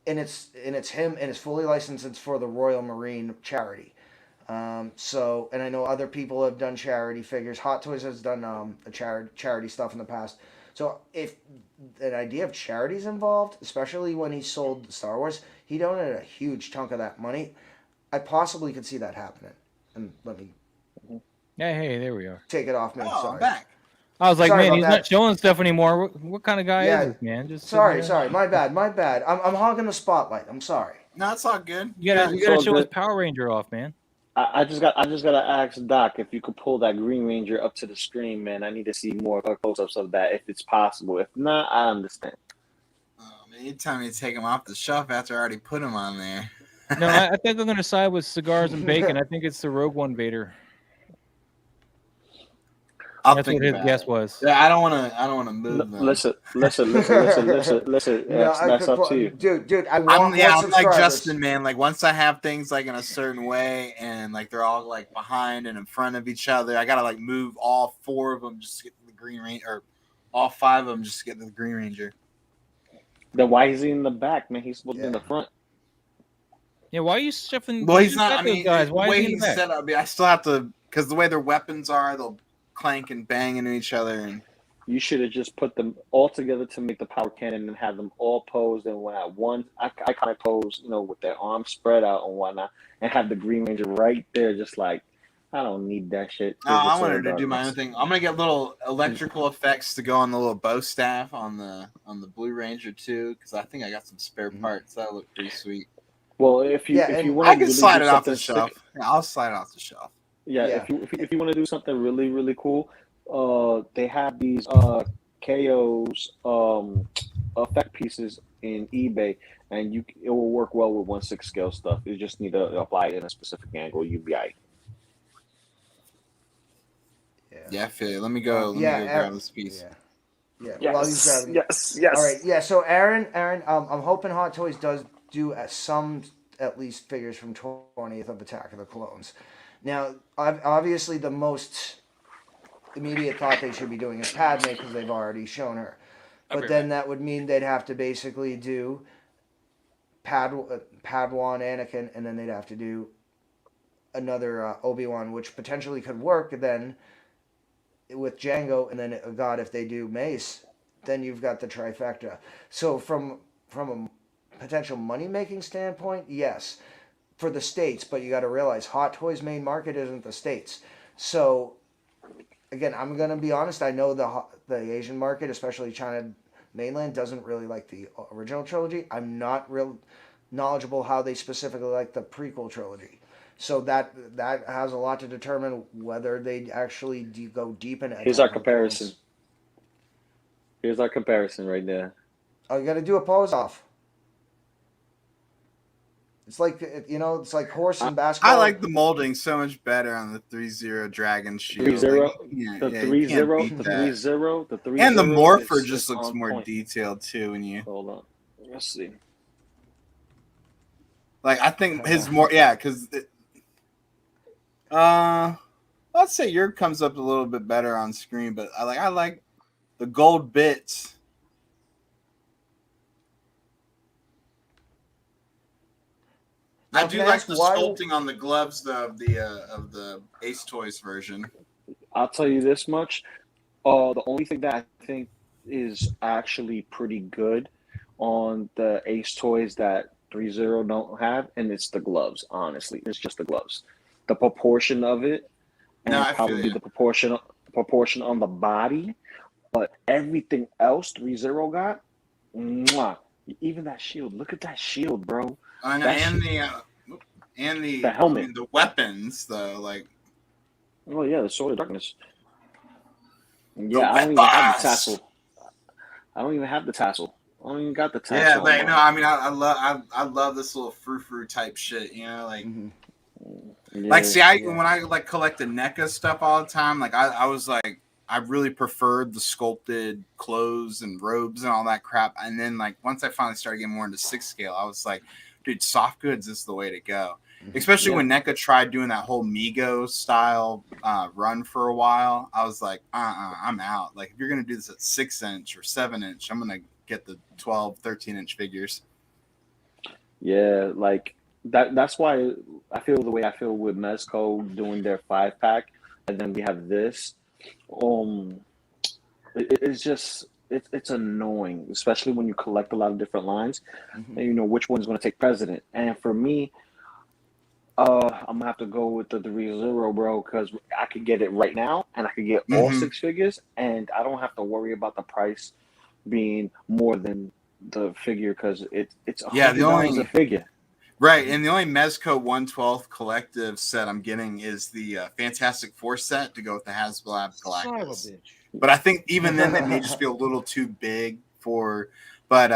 and it's him and it's fully licensed. It's for the Royal Marine charity. So, and I know other people have done charity figures. Hot Toys has done a charity stuff in the past. So if an idea of charity's involved, especially when he sold Star Wars, he donated a huge chunk of that money. I possibly could see that happening. And let me Yeah, hey, there we are. take it off me. Oh, Sorry. I'm back. I was like, Sorry man, about he's that. not showing stuff anymore. What kind of guy Yeah. is this, man? Just Sorry, sitting there. my bad. I'm hogging the spotlight. I'm sorry. No, it's all good. You gotta It's all show his good. Power Ranger off, man. I just gotta ask Doc if you could pull that Green Ranger up to the screen, man. I need to see more close-ups of that if it's possible. If not, I understand. Oh, man. You tell me to take them off the shelf after I already put them on there. No, I think I'm gonna side with cigars and bacon. I think it's the Rogue One Vader. That's what his guess was. Yeah, I don't want to move them. Listen. No, That's up to you, dude. I want more I'm like subscribers. Justin, man. Like once I have things like in a certain way, and like they're all like behind and in front of each other, I gotta like move all 4 of them just to get to the Green Ranger, or all 5 of them just to get to the Green Ranger. Then why is he in the back, man? He's supposed to be in the front. Yeah, why are you shifting? Well, he's not. I mean, guys. Why the way is he in the he's back? set up, I still have to, because the way their weapons are, they'll clank and bang into each other. And You should have just put them all together to make the power cannon and have them all posed and at one iconic pose, with their arms spread out and whatnot, and have the Green Ranger right there, just like, I don't need that shit. no, I wanted to do my own thing. I'm gonna get little electrical effects to go on the little bow staff on the Blue Ranger too, because I think I got some spare parts that look pretty sweet. Well, if you want, I can slide it off the shelf. Yeah, I'll slide it off the shelf. Yeah, if you want to do something really really cool, they have these KO's effect pieces in eBay, and it will work well with 1/6 scale stuff. You just need to apply it in a specific angle. You'll be right. Yeah, I feel you. Let me go grab this piece. Yeah. Yes, While he's grabbing. yes. All right. Yeah. So Aaron, I'm hoping Hot Toys does do some at least figures from 20th of Attack of the Clones. Now, obviously, the most immediate thought they should be doing is Padme because they've already shown her. But then that would mean they'd have to basically do Padawan, Anakin, and then they'd have to do another Obi-Wan, which potentially could work then with Jango, and then God, if they do Mace, then you've got the trifecta. So from a potential money-making standpoint, yes, for the States, but you got to realize Hot Toys' main market isn't the States. So again, I'm going to be honest, I know the Asian market, especially China mainland, doesn't really like the original trilogy. I'm not real knowledgeable how they specifically like the prequel trilogy. So that has a lot to determine whether they actually go deep in. Here's our comparison. Here's our comparison right there. Oh, you got to do a pose off. It's like it's like horse and basketball. I like the molding so much better on the 3-0 Dragon Shield. 3-0, the 3-0, the 3-0, the 3-0, and the Morpher just looks more detailed too. When you hold on, let's see. Like I think his because. Let's say yours comes up a little bit better on screen, but I like the gold bits. I do like the sculpting on the gloves of the Ace Toys version. I'll tell you this much: the only thing that I think is actually pretty good on the Ace Toys that 3-0 don't have, and it's the gloves. Honestly, it's just the gloves. The proportion of it, and probably the proportion on the body, but everything else 3-0 got, mwah. Even that shield. Look at that shield, bro. And the helmet, the weapons, though, like. Oh yeah, the Sword of Darkness. Yeah, I don't even have the tassel. I don't even have the tassel. I don't even got the tassel. Yeah, like no, I mean, I love this little frou-frou type shit. Like. Mm-hmm. Yeah, like, see, when I like collect the NECA stuff all the time, like I was like, I really preferred the sculpted clothes and robes and all that crap. And then like once I finally started getting more into 6 scale, I was like, dude, soft goods is the way to go. Especially when NECA tried doing that whole Mego style run for a while. I was like, I'm out. Like if you're gonna do this at 6-inch or 7-inch, I'm gonna get the 12, 13-inch figures. Yeah, like. That's why I feel the way I feel with Mezco doing their 5-pack, and then we have this. It's just it's annoying, especially when you collect a lot of different lines, and you know which one's going to take precedent. And for me, I'm gonna have to go with the 3-0, bro, because I could get it right now, and I could get all 6 figures, and I don't have to worry about the price being more than the figure because it's $100 a figure. Right, and the only Mezco 1/12 collective set I'm getting is the Fantastic Four set to go with the Hasbro Galactus. But I think even then they may just be a little too big for. But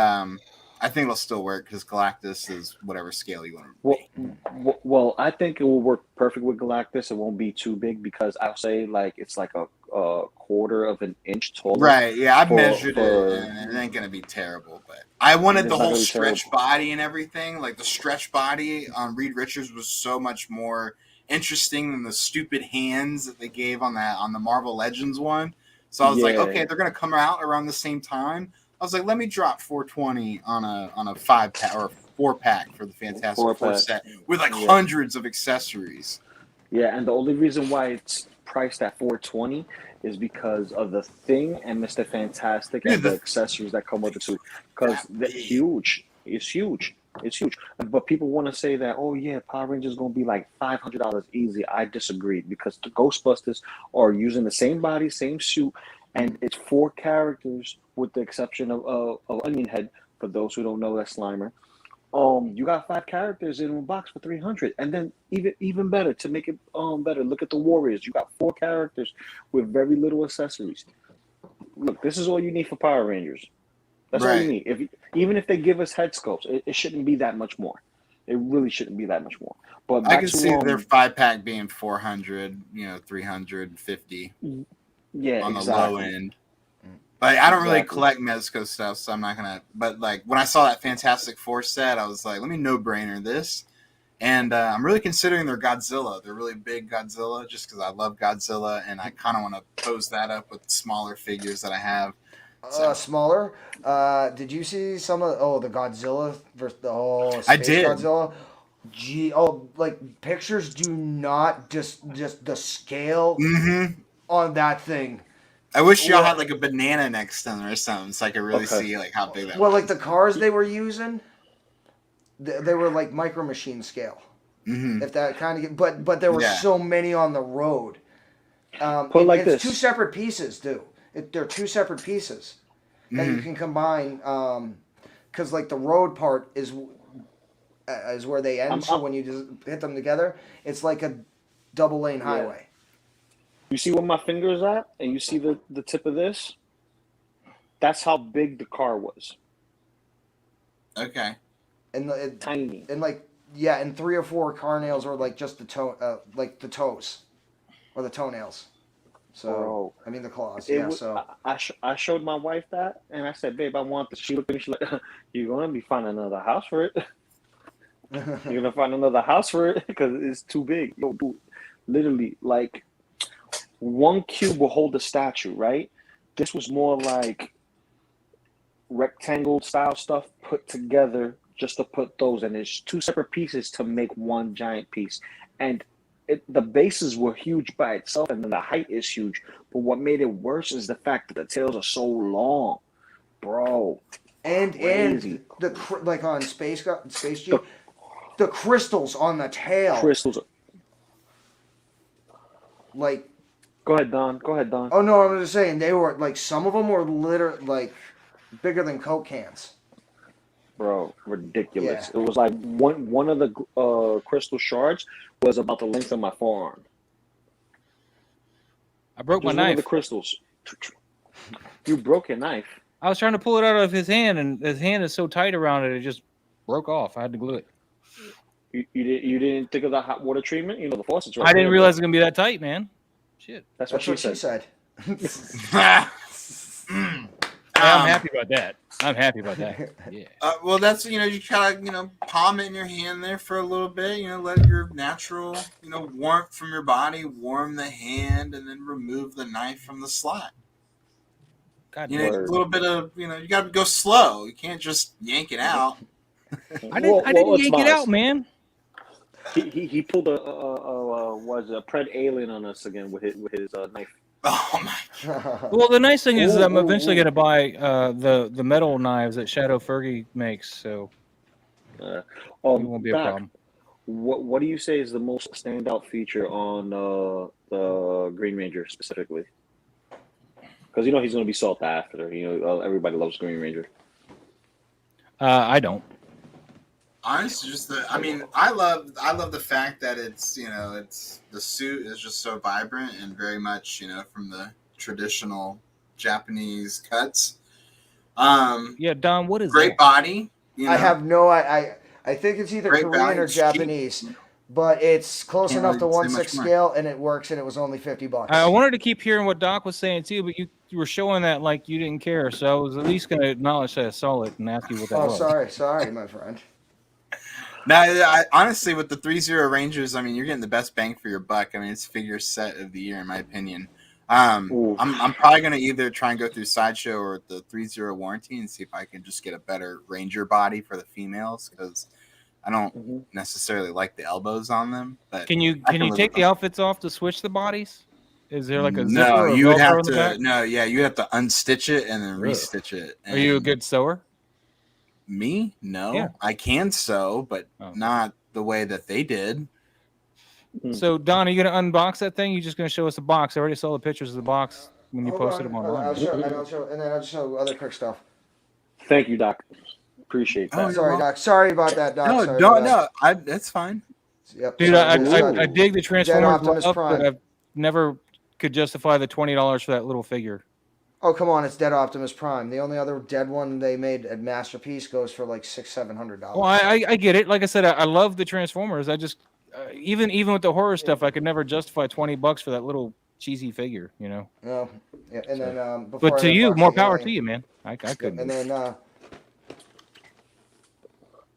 I think it'll still work because Galactus is whatever scale you want to. Well, I think it will work perfect with Galactus. It won't be too big because I'll say like it's like a quarter of an inch taller. Right. Yeah, I've measured it, and it ain't gonna be terrible. But I wanted the whole stretch body and everything. Like the stretch body on Reed Richards was so much more interesting than the stupid hands that they gave on the Marvel Legends one. So I was like, okay, they're gonna come out around the same time. I was like, let me drop $420 on a 5-pack or a 4-pack for the Fantastic Four set with like hundreds of accessories. Yeah, and the only reason why it's priced at $420 is because of the Thing and Mr. Fantastic and the accessories that come with it too. Because they're huge. It's huge. It's huge. But people want to say that, oh yeah, Power Rangers is going to be like $500 easy. I disagree because the Ghostbusters are using the same body, same suit, and it's 4 characters with the exception of Onion Head. For those who don't know, that's Slimer. You got 5 characters in one box for $300, and then even better to make it better. Look at the Warriors. You got 4 characters with very little accessories. Look, this is all you need for Power Rangers. That's all you need. Even if they give us head sculpts, it shouldn't be that much more. It really shouldn't be that much more. But I can see their 5-pack being 400, 350. Yeah, on the low end. But I don't really collect Mezco stuff, so I'm not gonna. But like when I saw that Fantastic Four set, I was like, let me no-brainer this. And I'm really considering their Godzilla. They're really big Godzilla, just because I love Godzilla, and I kind of want to pose that up with smaller figures that I have. So. Smaller. Did you see some of the Godzilla versus the Space I did. Godzilla? Like pictures do not just the scale on that thing. I wish y'all had like a banana next to them or something, so I could really see like how big that. Well, like the cars they were using, they were like Micro Machine scale. If that kind of, but there were so many on the road. It's 2 separate pieces, too. They're 2 separate pieces that you can combine. Because like the road part is where they end. So when you just hit them together, it's like a double lane highway. You see where my finger is at, and you see the tip of this? That's how big the car was. Okay. And tiny. And like and 3 or 4 car nails were like just the like the toes, or the toenails. So I mean the claws. I showed my wife that, and I said, "Babe, I want this." She looked at me. She's like, "You're gonna be finding another house for it. You're gonna find another house for it because it's too big." Yo, dude, literally, like 1 cube will hold the statue, right? This was more like rectangle style stuff put together just to put those, and it's 2 separate pieces to make 1 giant piece, and. The bases were huge by itself, and then the height is huge. But what made it worse is the fact that the tails are so long, bro. And the like on Space G, the crystals on the tail. Crystals. Like. Go ahead, Don. Oh no, I'm just saying they were like some of them were literally like bigger than Coke cans. Bro, ridiculous. It was like one of the crystal shards was about the length of my forearm. I broke my knife. One of the crystals. You broke your knife. I was trying to pull it out of his hand, and his hand is so tight around it just broke off. I had to glue it. You didn't think of the hot water treatment? The faucets. I didn't realize it was gonna be that tight, man. Shit. That's what she said. I'm happy about that. Yeah. Well, that's you kind of palm it in your hand there for a little bit. Let your natural warmth from your body warm the hand, and then remove the knife from the slot. God, a little bit of you got to go slow. You can't just yank it out. I didn't yank it out, man. He pulled a pred alien on us again with his knife. Oh my god! Well, the nice thing is I'm eventually going to buy the metal knives that Shadow Fergie makes, so it won't be a problem. What do you say is the most standout feature on the Green Ranger specifically? Because he's going to be sought after. Everybody loves Green Ranger. I don't. Honestly, I love the fact that it's the suit is just so vibrant and very much from the traditional Japanese cuts. Don, what is great that? body? You know? I have no. I think it's either Great Korean value, or it's cheap. Japanese, but it's close Can't enough to really say 1/6 much more. scale, and it works, and it was only $50. I wanted to keep hearing what Doc was saying too, but you were showing that like you didn't care, so I was at least going to acknowledge that I saw it and ask you what that Oh, was. sorry, my friend. Now, honestly, with the 3-0 Rangers, I mean, you're getting the best bang for your buck. I mean, it's figure set of the year, in my opinion. I'm probably going to either try and go through Sideshow or the 3-0 warranty and see if I can just get a better Ranger body for the females, because I don't necessarily like the elbows on them. But Can you take the outfits off to switch the bodies? Is there like a zipper? No, or you would Velcro have in the back? to. No, yeah, you have to unstitch it and then Ugh. restitch it. Are you a And good sewer? me? No, Yeah. I can sew, but Oh. not the way that they did. So Don, are you going to unbox that thing? You're just going to show us the box? I already saw the pictures of the box when you Hold posted on, them hold on, online. and then I'll show other quick stuff. Thank you, Doc. Appreciate that. Oh, you're Sorry, welcome. Doc. Sorry about that, Doc. No, Sorry don't. about No, that's fine. that. Yep. Dude, sorry. I dig the Transformers Optimus love, Prime. but I've never could justify the $20 for that little figure. Oh, come on, it's Dead Optimus Prime. The only other dead one they made at Masterpiece goes for like $600-700. Well, I get it. Like I said, I love the Transformers. I just even with the horror stuff, I could never justify $20 for that little cheesy figure. You know. No, yeah, and then But before to I you, unbox more the power alien- to you, man. I couldn't. And then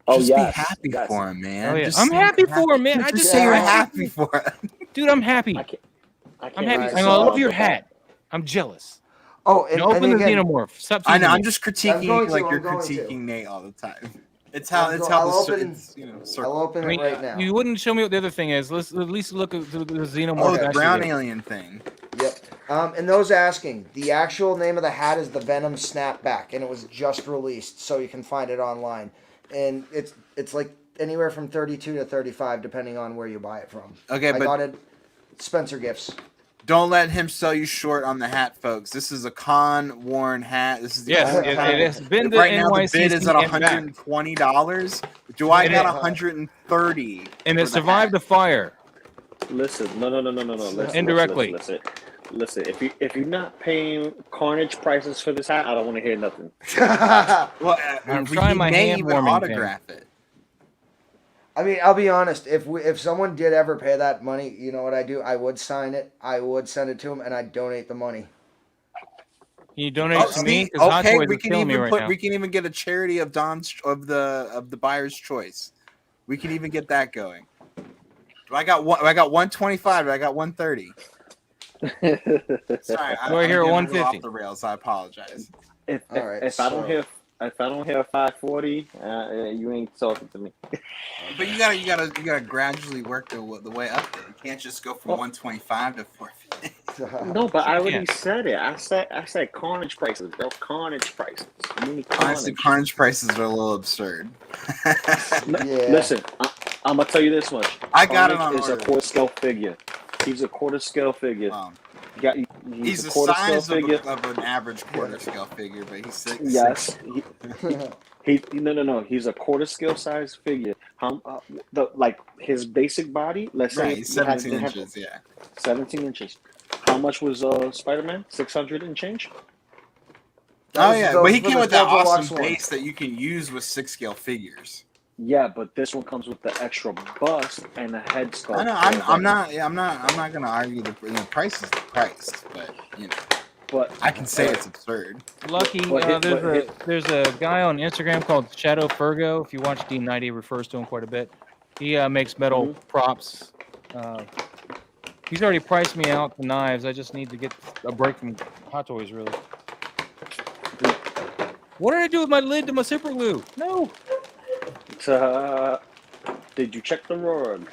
Just yes, be happy yes. for him, man. Oh, yeah. Just I'm say happy you're for him, man. I Just just say you're Yeah. happy for him. Dude, I'm happy. I can't. I'm happy. Alright, I so- love your hat. I'm jealous. oh, and, Open and the again, xenomorph. Stop I know. teasing I'm me. just I'm critiquing going you to, like I'm you're going to. critiquing Nate all the time. It's how I'll the open- it's, I'll circle. open I it mean, right now. you wouldn't show me what the other thing is. Let's at least look at the xenomorph. Oh, the actually brown there. alien thing. Yep. And those asking, the actual name of the hat is the Venom Snapback, and it was just released, so you can find it online. And it's like anywhere from 32 to 35, depending on where you buy it from. Okay, I but got it. Spencer Gifts. don't let him sell you short on the hat, folks. This is a con-worn hat. This is the Yes, only it time. has been the Right now, the NYCC bid is at and back. $120. Do I And got it- $130? And for it the survived the hat? fire. Listen, no. Listen, Indirectly. Listen. If you're not paying carnage prices for this hat, I don't want to hear nothing. Well, I'm we trying my may hand even warming autograph it. I mean, I'll be honest. If someone did ever pay that money, you know what I do? I would sign it. I would send it to them, and I'd donate the money. Can you donate Oh, to me? see, 'Cause Hot okay, Toys we is can killing me even right put. now. We can even get a charity of the buyer's choice. We can even get that going. I got 125. I got 130. Sorry, We're here at I'm getting a little 150. off the rails. I apologize. If All right, if I so- don't hear 540, you ain't talking to me. But you gotta gradually work the way up there. You can't just go from 125 to 450. No, but I already can't. said it. I said carnage prices, bro. Carnage prices. You need Honestly, carnage. carnage prices are a little absurd. Yeah. I'm gonna tell you this much. I got it Carnage on is a order. quarter scale figure. He's a quarter scale figure. He's a the quarter size scale figure. of an average quarter scale figure, but he's 6'6". Yes. No. He's a quarter scale size figure. His basic body. Let's say Right, he's 17 inches. Yeah. 17 inches. How much was Spider-Man? 600 and change. Oh yeah, but he came with that Deluxe awesome one. base that you can use with 6 scale figures. Yeah, but this one comes with the extra bust and a head sculpt. I know. I'm not gonna argue the price is the price, but you know, But I can say it's absurd. Lucky, there's a guy on Instagram called Shadow Fergo. If you watch D90, he refers to him quite a bit. He makes metal props. He's already priced me out the knives. I just need to get a break from Hot Toys, really. What did I do with my lid to my super glue? No. Did you check the rug?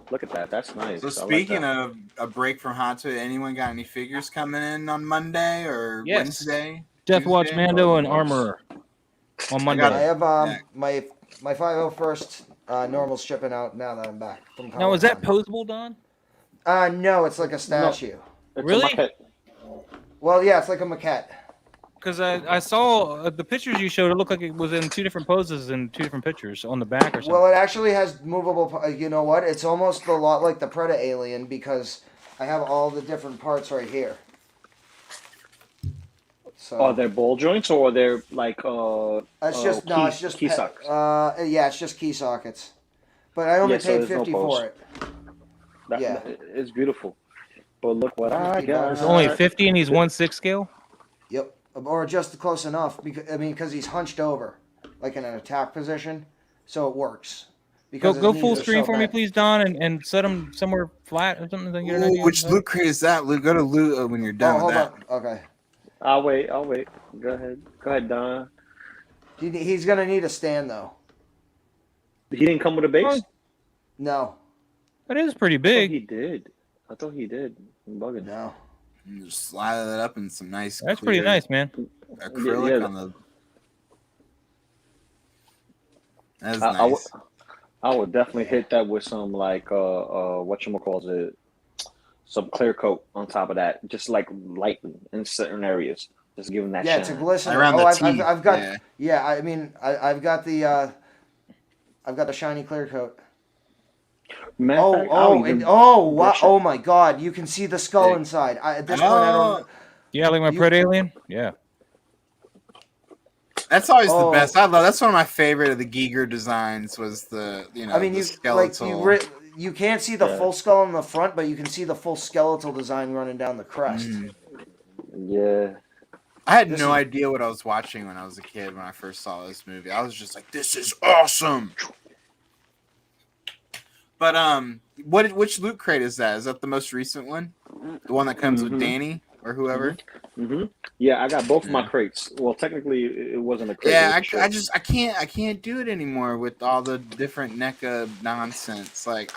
Look at that. That's nice. So I like speaking that. of a break from Hot Toys, anyone got any figures coming in on Monday or Yes. Wednesday? Death Watch Tuesday? Mando and Armorer on Monday. I have my 501st normal shipping out now that I'm back from Now, is that Comic-Con. posable, Don? No, it's like a statue. It's a Really? maquette. Well, yeah, it's like a maquette. Because I saw the pictures you showed. It looked like it was in 2 different poses in 2 different pictures on the back or something. Well, it actually has movable. You know what? It's almost a lot like the Predator alien because I have all the different parts right here. So Are there ball joints or are they like it's just key sockets? Yeah, it's just key sockets. But I only Yeah, so paid there's no 50 post. for it. Yeah, it's beautiful. But look what I 50 got. bucks. It's only 50 and he's 1/6 scale. Yep, or just close enough because he's hunched over, like in an attack position, so it works. Because Go his full knees are screen so for me, bad. please, Don, and set him somewhere flat or something. Then get an Ooh, idea. which loot crate is that? Luke, go to loot when you're done Oh, with hold that. on. Okay. I'll wait. Go ahead, Don. He's gonna need a stand though. He didn't come with a base? No. That is pretty I big. thought he did. I'm bugging. No. You just slide that up in some nice. That's clear pretty nice, man. Acrylic Yeah. on the. That's nice. I would definitely hit that with some like whatchamacallit, some clear coat on top of that, just like lightly in certain areas, just giving that. Yeah, shine. it's a glistener. Around the teeth. I've got. Yeah, I mean, I've got the shiny clear coat. Wow! Oh my God! You can see the skull inside. At this point, I don't. Yeah, like my Pred Alien. Yeah. That's always the best. I love. That's one of my favorite of the Giger designs. Was the I mean, the you skeletal. you can't see the full skull in the front, but you can see the full skeletal design running down the crest. Yeah. I had no idea what I was watching when I was a kid when I first saw this movie. I was just like, "This is awesome." But which loot crate is that? Is that the most recent one? The one that comes with Danny or whoever? Mm-hmm. Yeah, I got both of my crates. Well, technically, it wasn't a crate. Yeah, I can't do it anymore with all the different NECA nonsense. Like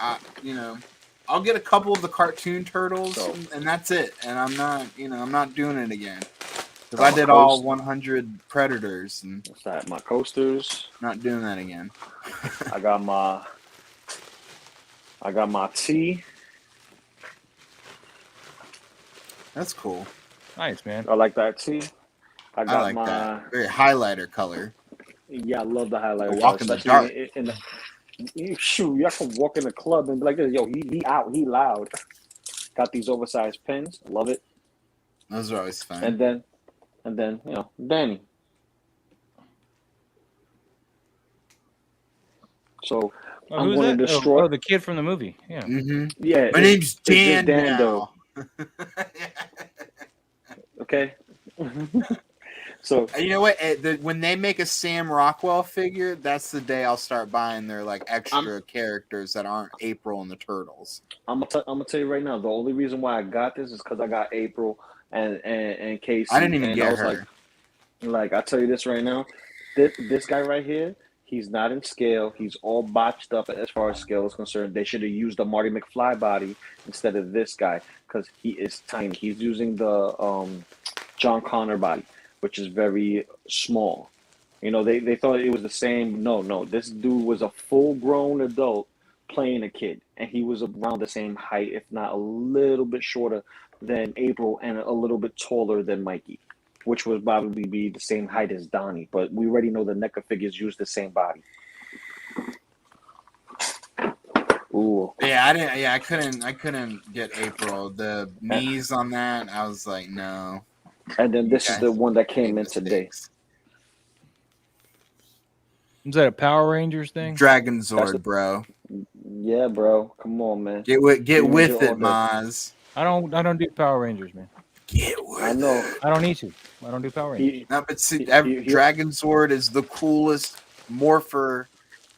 I'll get a couple of the cartoon turtles and that's it. And I'm not doing it again. Because I did all 100 Predators and what's that? My coasters. Not doing that again. I got my T. That's cool. Nice, man. I like that T. I like that. Very highlighter color. Yeah, I love the highlighter. Walk in the dark. Shoot, y'all can walk in the club and be like, yo, he out, he loud. Got these oversized pins. Love it. Those are always fun. And then Danny. So I'm going to destroy. Oh, the kid from the movie. Yeah. Mm-hmm. Yeah. My name's Dan now. Okay. So you know what? When they make a Sam Rockwell figure, that's the day I'll start buying their like extra characters that aren't April and the Turtles. I'm gonna tell you right now. The only reason why I got this is because I got April and Casey. I didn't even get her. Like I tell you this right now, this guy right here, he's not in scale. He's all botched up as far as scale is concerned. They should have used a Marty McFly body instead of this guy because he is tiny. He's using the John Connor body, which is very small. You know, they thought it was the same. No. This dude was a full-grown adult playing a kid, and he was around the same height, if not a little bit shorter than April and a little bit taller than Mikey, which would probably be the same height as Donnie. But we already know the NECA figures use the same body. Ooh. Yeah, I couldn't get April. The knees on that, I was like, no. And then this is the one that came in today. Is that a Power Rangers thing? Dragon Zord, bro. Yeah, bro. Come on, man. Get with it, Maz. I don't do Power Rangers, man. Get with I know. I don't need to. I don't do Power Rangers. No, but see, Dragon Zord is the coolest morpher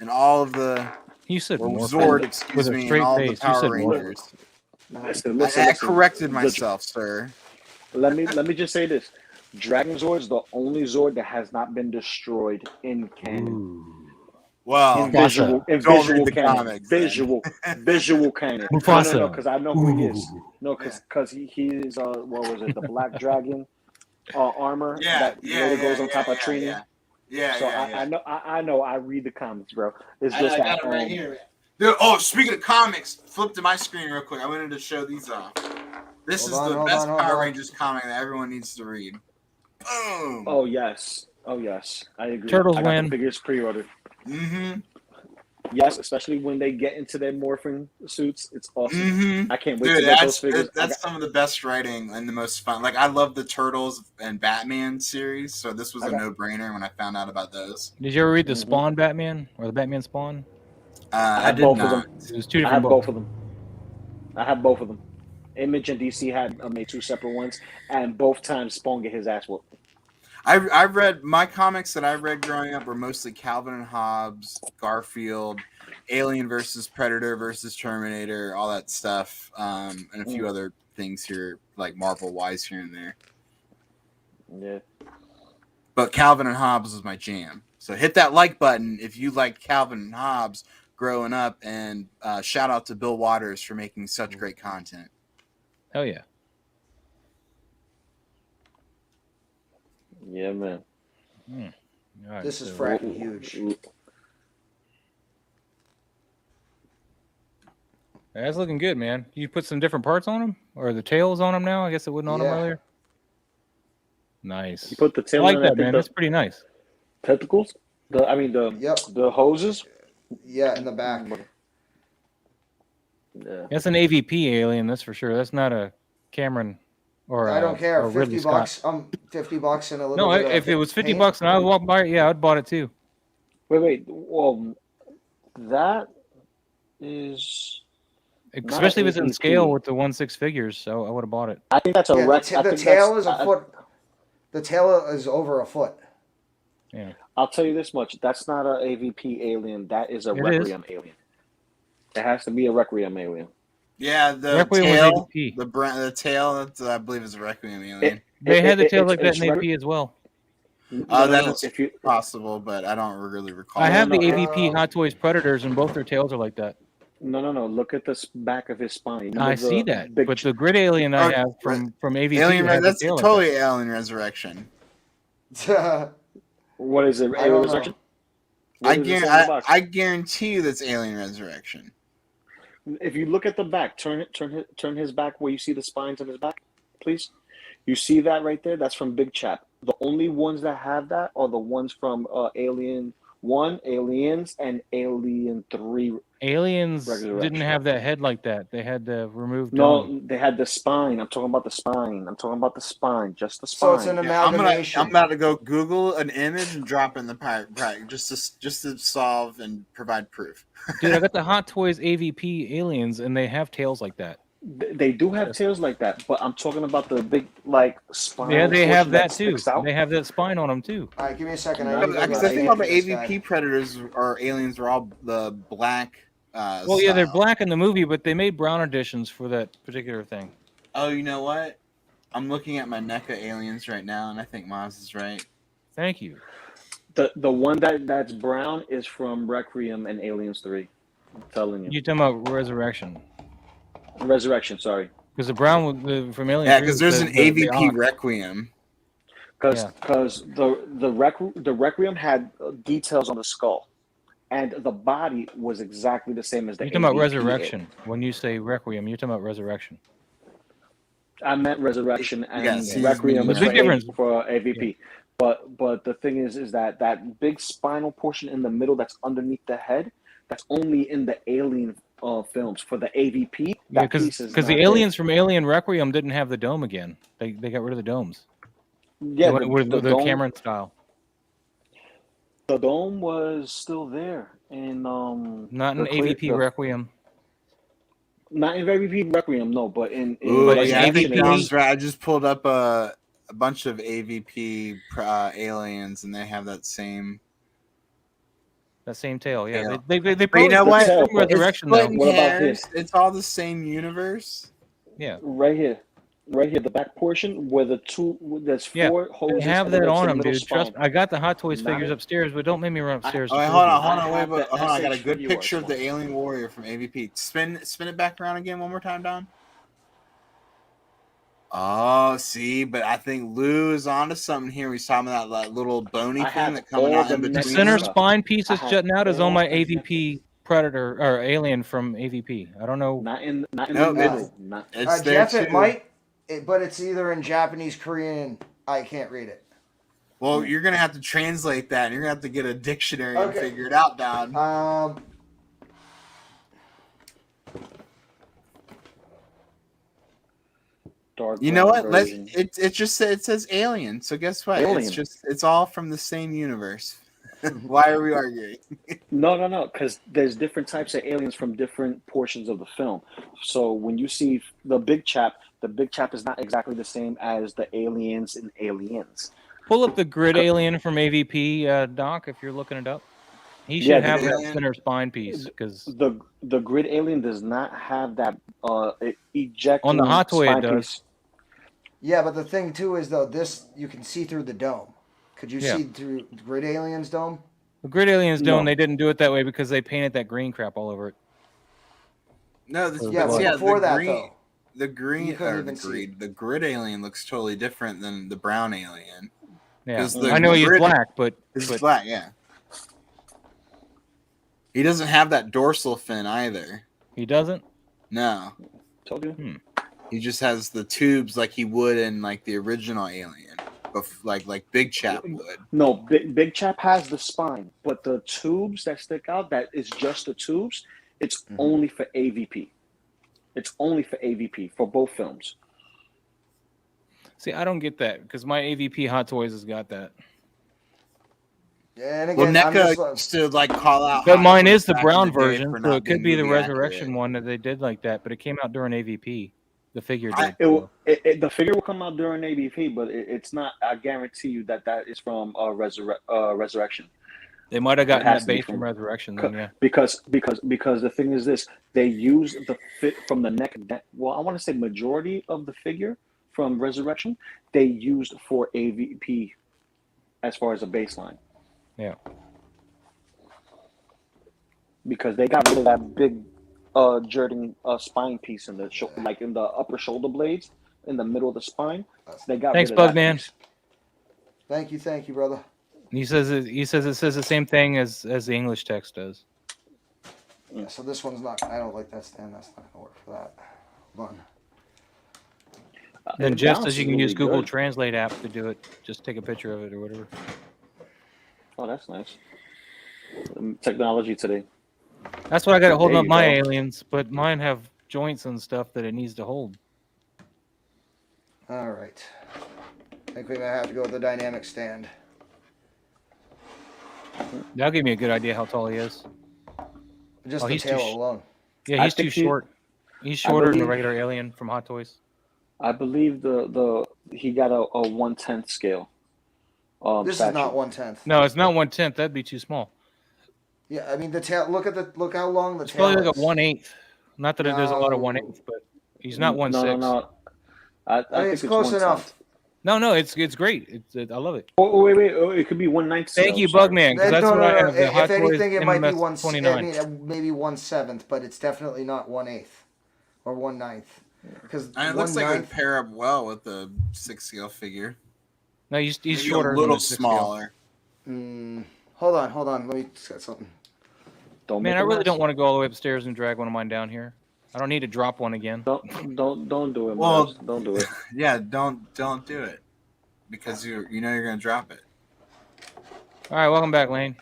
in all of the. You said Zord, excuse me, in all the Power Rangers. Listen, I corrected myself, sir. Let me just say this: Dragon Zord is the only Zord that has not been destroyed in canon. Ooh. Well, in visual canon, comics, visual canon. No, because I know who he is. No, because he is what was it? The Black Dragon armor that goes on top of Trini. Yeah. I know. I read the comics, bro. It's just I got it right here. Dude, speaking of comics, flip to my screen real quick. I wanted to show these off. This is the best Power Rangers comic that everyone needs to read. Boom. Oh yes, I agree. Turtles I got win. the biggest pre-order. Mm-hmm. Yes, especially when they get into their morphing suits. It's awesome. Mm-hmm. I can't wait Dude, to get those figures. that's some of the best writing and the most fun. Like I love the Turtles and Batman series, so this was a no-brainer when I found out about those. Did you ever read the Spawn Batman or the Batman Spawn? I did both not. of them. It was two I different have books. both of them. I have both of them. Image and DC had made 2 separate ones, and both times Spawn get his ass whooped. I read my comics that I read growing up were mostly Calvin and Hobbes, Garfield, Alien versus Predator versus Terminator, all that stuff, and a few other things here, like Marvel wise here and there. Yeah. But Calvin and Hobbes was my jam. So hit that like button if you liked Calvin and Hobbes growing up, and shout out to Bill Waters for making such great content. Oh yeah. Yeah, man. All right, This is so- fracking huge. That's looking good, man. You put some different parts on them, or the tails on them now? I guess it wasn't on them Yeah. earlier. Nice. You put the I tail like on that, I think man. That's pretty nice. tentacles. Yep. The hoses. Yeah, in the back. Yeah. That's an AVP alien, that's for sure. That's not a Cameron or I don't care. or Ridley 50 Scott. bucks. $50 and a little No, bit of if it was 50 paint. bucks and I walked by it, yeah, I'd bought it too. Wait. Well, that is. Especially if it's in AVP. scale with the 1/6 figures, so I would have bought it. I think that's a Yeah, Rex. I the think tail that's- is a foot. The tail is over a foot. Yeah. I'll tell you this much: that's not a AVP alien. That is a It Requiem alien. It has to be a Requiem alien. Yeah, the Requiem was tail, AVP. the tail, that I believe is a Requiem alien. They had the tail it's- like that it's in AP as well. That is If you possible, but I don't really recall. I have the no, AVP Hot Toys Predators, and both their tails are like that. no. Look at the back of his spine. I see that, but the grid alien I have from AVP Alien, has that's a tail totally like that. Alien Resurrection. What is it? I don't Resurrection? I What does it say on the box? guarantee you that's Alien Resurrection. If you look at the back, turn his back where you see the spines on his back, please. You see that right there? That's from Big Chap. The only ones that have that are the ones from Alien 1, Aliens, and Alien 3. Aliens Resurrection. didn't have that head like that. They had the removed No, dome. they had the spine. I'm talking about the spine. Just the spine. So it's an Yeah, amalgamation. I'm about to go Google an image and drop in the pirate just to solve and provide proof. Dude, I got the Hot Toys AVP aliens, and they have tails like that. They do have tails like that, but I'm talking about the big spine. Yeah, they have portion that too. sticks out. They have that spine on them too. All right, give me a second. Because I think all the AVP predators or aliens were all the black. Well, yeah, they're style. black in the movie, but they made brown editions for that particular thing. Oh, you know what? I'm looking at my NECA aliens right now, and I think Maz is right. Thank you. The one that's brown is from Requiem and Aliens 3. I'm telling you. You're talking about Resurrection. Resurrection, sorry. Because the brown from Alien. Yeah, 3 because there's was an the AVP Oct. Requiem. Because the Requiem had details on the skull, and the body was exactly the same as the. You're talking about AVP. Resurrection. When you say Requiem, you're talking about Resurrection. I meant Resurrection, and Yes, Requiem there's is a big difference. for AVP. But the thing is that big spinal portion in the middle that's underneath the head, that's only in the Alien films. For the AVP, Yeah, that piece because is the not there. aliens from Alien Requiem didn't have the dome again. They got rid of the domes. Yeah, They went with the dome, Cameron style. the dome was still there, and Not in the clear- AVP the- Requiem. not in AVP Requiem, no, but in Ooh, But yeah, I think AVP John's right. I just pulled up a bunch of AVP aliens, and they have that same. That same tail, yeah. Tail. They But you probably know did what? some It's Resurrection It's though. splitting What about hairs. this? It's all the same universe. Yeah, right here, the back portion where there's Yeah, four they hoses. have and then that there's on the them, middle dude. Trust. spine. I got the Hot Toys Not figures it. upstairs, but don't make me run upstairs. Oh, wait, to hold prove on, it. hold on, I wait, have but the hold on. I got a SH good figure picture arts of the one. alien warrior from AVP. Spin it back around again one more time, Don. Oh, see, but I think Lou is onto something here. He's talking about that little bony I thing have that coming all out the in The between. center stuff. spine piece I that's have jutting out is on my all the AVP Predator or Alien from AVP. I don't know. Not in No, the middle. Not It's there Jeff, it too. might, but it's either in Japanese, Korean. I can't read it. Well, you're gonna have to translate that, and you're gonna have to get a dictionary and Okay. figure it out, Don. dark You know brown what? Let's version. it just it says alien. So guess what? Alien. It's all from the same universe. Why are we arguing? No, because there's different types of aliens from different portions of the film. So when you see the big chap is not exactly the same as the aliens in Aliens. Pull up the grid alien from AVP, Doc, if you're looking it up. He should have that center spine piece because the grid alien does not have that ejecting on the Hot Toy it does. piece. Yeah, but the thing too is though this you can see through the dome. Could you see through the Grid Alien's dome? The Grid Alien's dome, No. they didn't do it that way because they painted that green crap all over it. No, before that though. The grid alien looks totally different than the brown alien. Yeah, I know he's black, but he's black. Yeah, he doesn't have that dorsal fin either. He doesn't. No, told you. He just has the tubes like he would in like the original Alien, like Big Chap would. No, Big Chap has the spine, but the tubes that stick out, that is just the tubes. It's only for AVP. It's only for AVP for both films. See, I don't get that because my AVP Hot Toys has got that. Yeah, and again, NECA used to like call out. But mine is the brown version, so it could be the Resurrection one that they did like that. But it came out during AVP. The figure did. The figure will come out during AVP, but it's not. I guarantee you that is from Resurrection. They might have gotten that base from Resurrection, then, yeah. Because the thing is this: they use the fit from the neck. Well, I want to say majority of the figure from Resurrection they used for AVP as far as a baseline. Yeah. Because they got rid of that big jerting spine piece in the like in the upper shoulder blades in the middle of the spine. They got Thanks, rid of Bugman. piece. Thank you, brother. He says it says the same thing as the English text does. Yeah, so this one's not. I don't like that stand. That's not gonna work for that one. Then just as you can use Google Translate app to do it, just take a picture of it or whatever. Oh, that's nice. Technology today. That's what I got holding There up you my go. aliens, but mine have joints and stuff that it needs to hold. All right. I think we might have to go with the dynamic stand. That'll give me a good idea how tall he is. Just the he's tail too alone. Yeah, he's too short. He's shorter than the regular alien from Hot Toys. I believe he got a 1/10 scale. This statue. is not 1/10. No, it's not 1/10. That'd be too small. Yeah, I mean the tail. Look how long the It's tail probably like is. a 1/8. Not that there's a lot of 1/8, but he's not 1/6. No. I think it's close 1/10. enough. No, it's great. I love it. Oh, wait. Oh, it could be 1/9. Thank you, Bugman, because that's what I have. The Hot If anything, Toys it might be MMS 29. I mean, maybe 1/7, but it's definitely not 1/8 or 1/9. Because it looks like it would pair up well with the 6 scale figure. No, he's Maybe shorter. a than little the 6 smaller. Hold on. Let me get something. Man, I really don't want to go all the way upstairs and drag one of mine down here. I don't need to drop one again. Don't do it. Well, Miles. Don't do it. Yeah, don't do it because you're gonna drop it. All right, welcome back, Lane.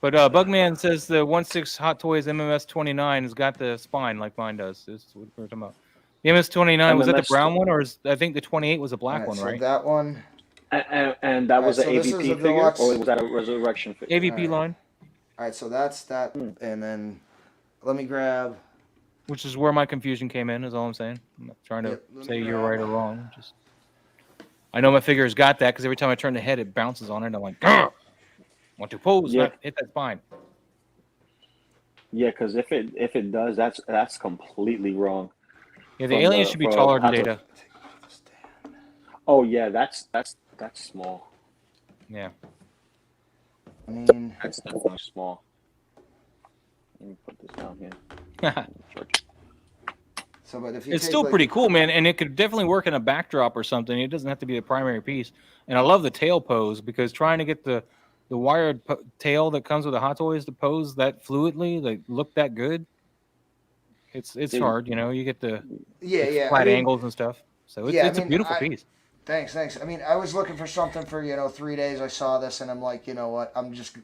But Bugman says the 1/6 Hot Toys MMS 29 has got the spine like mine does. This is what we're talking about. The MS 29 was that the brown one, or I think the 28 was a black one, so right? that one. And that was an so this is AVP a figure, deluxe. or was that a Resurrection figure? AVP line, All right, so that's that, and then let me grab. which is where my confusion came in. Is all I'm saying. I'm not trying to say you're right or wrong. Just I know my figure's got that because every time I turn the head, it bounces on it. And I'm like, "Grr! Want to pose? Yeah. Not hit that spine." Yeah, because if it does, that's completely wrong. Yeah, the From alien the- should be from taller than Hot Toys. Data. Oh yeah, that's small. Yeah. I mean, That's definitely small. Let me put this down here. so but if you It's take, still like, pretty cool, man, and it could definitely work in a backdrop or something. It doesn't have to be the primary piece. And I love the tail pose because trying to get the wired tail that comes with the Hot Toys to pose that fluidly, like look that good. It's hard, you get the flat angles and stuff. So it's a beautiful piece. Thanks. I mean, I was looking for something for 3 days. I saw this, and I'm like, you know what? I'm just.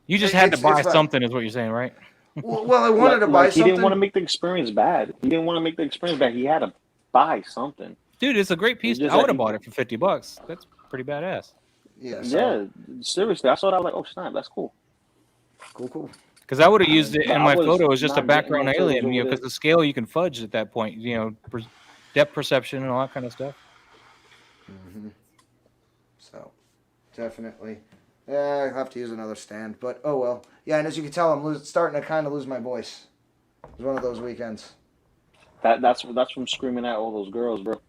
You just had to buy it's fine. something, is what you're saying, right? Well, I wanted to buy He something. didn't want to make the experience bad. He had buy something. Dude, it's a great piece. Just I would have like- bought it for $50. That's pretty badass. Yeah. Yeah, seriously, I saw that. I was like, oh snap, that's cool. Cool. Because I would have used it But in I my was photo as just a not getting background my photos alien, over because there. the scale you can fudge at that point, depth perception and all that kind of stuff. So, definitely. Yeah, I have to use another stand, but oh well. Yeah, and as you can tell, I'm starting to kind of lose my voice. It was one of those weekends. That's from screaming at all those girls, bro.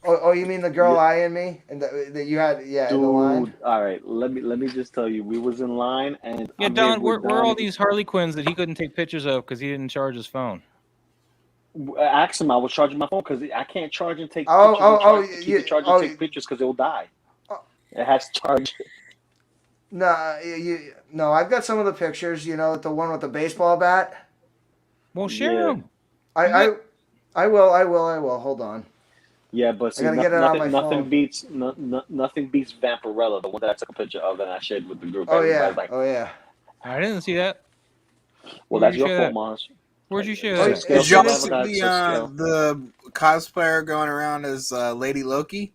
Oh, you mean the girl eyeing me, and that you had, in the line? Dude, all right. Let me just tell you, we was in line, and Yeah, I'm Don, here with where are all Don. these Harley Quinns that he couldn't take pictures of because he didn't charge his phone? Ask him. I was charging my phone because I can't charge and take Oh, pictures. Keep it charged and take pictures because it'll die. It has to charge. No, I've got some of the pictures. You know, the one with the baseball bat. Well, share them. I will. Hold on. Yeah, but see, I gotta get it on my nothing phone. beats nothing beats Vampirella, the one that I took a picture of and I shared with the group. Oh yeah. Everybody's like, Oh yeah. I didn't see that. well, Where'd that's you your share fault, that? Mons. Where'd you share Oh, that? Scale Did y'all from see Avatar to scale. the cosplayer going around as Lady Loki?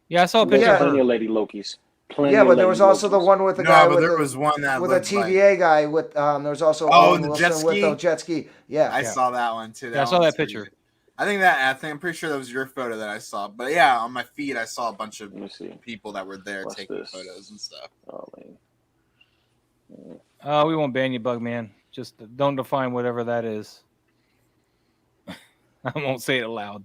Yeah, I saw a There's picture of plenty her. of Lady Lokis. Plenty Yeah, of but there Lady was also the Lokis. one with the No, guy but with there the, was one that with a looked TVA guy with there was also Oh, Owen the Wilson jet with the ski? jet ski. Yeah. I saw that one too. Yeah, I saw one's that pretty picture. good. I'm pretty sure that was your photo that I saw. But yeah, on my feed I saw a bunch of Let me see. people that were there What's taking this? photos and stuff. Oh, man. We won't ban you, Bugman. Just don't define whatever that is. I won't say it aloud.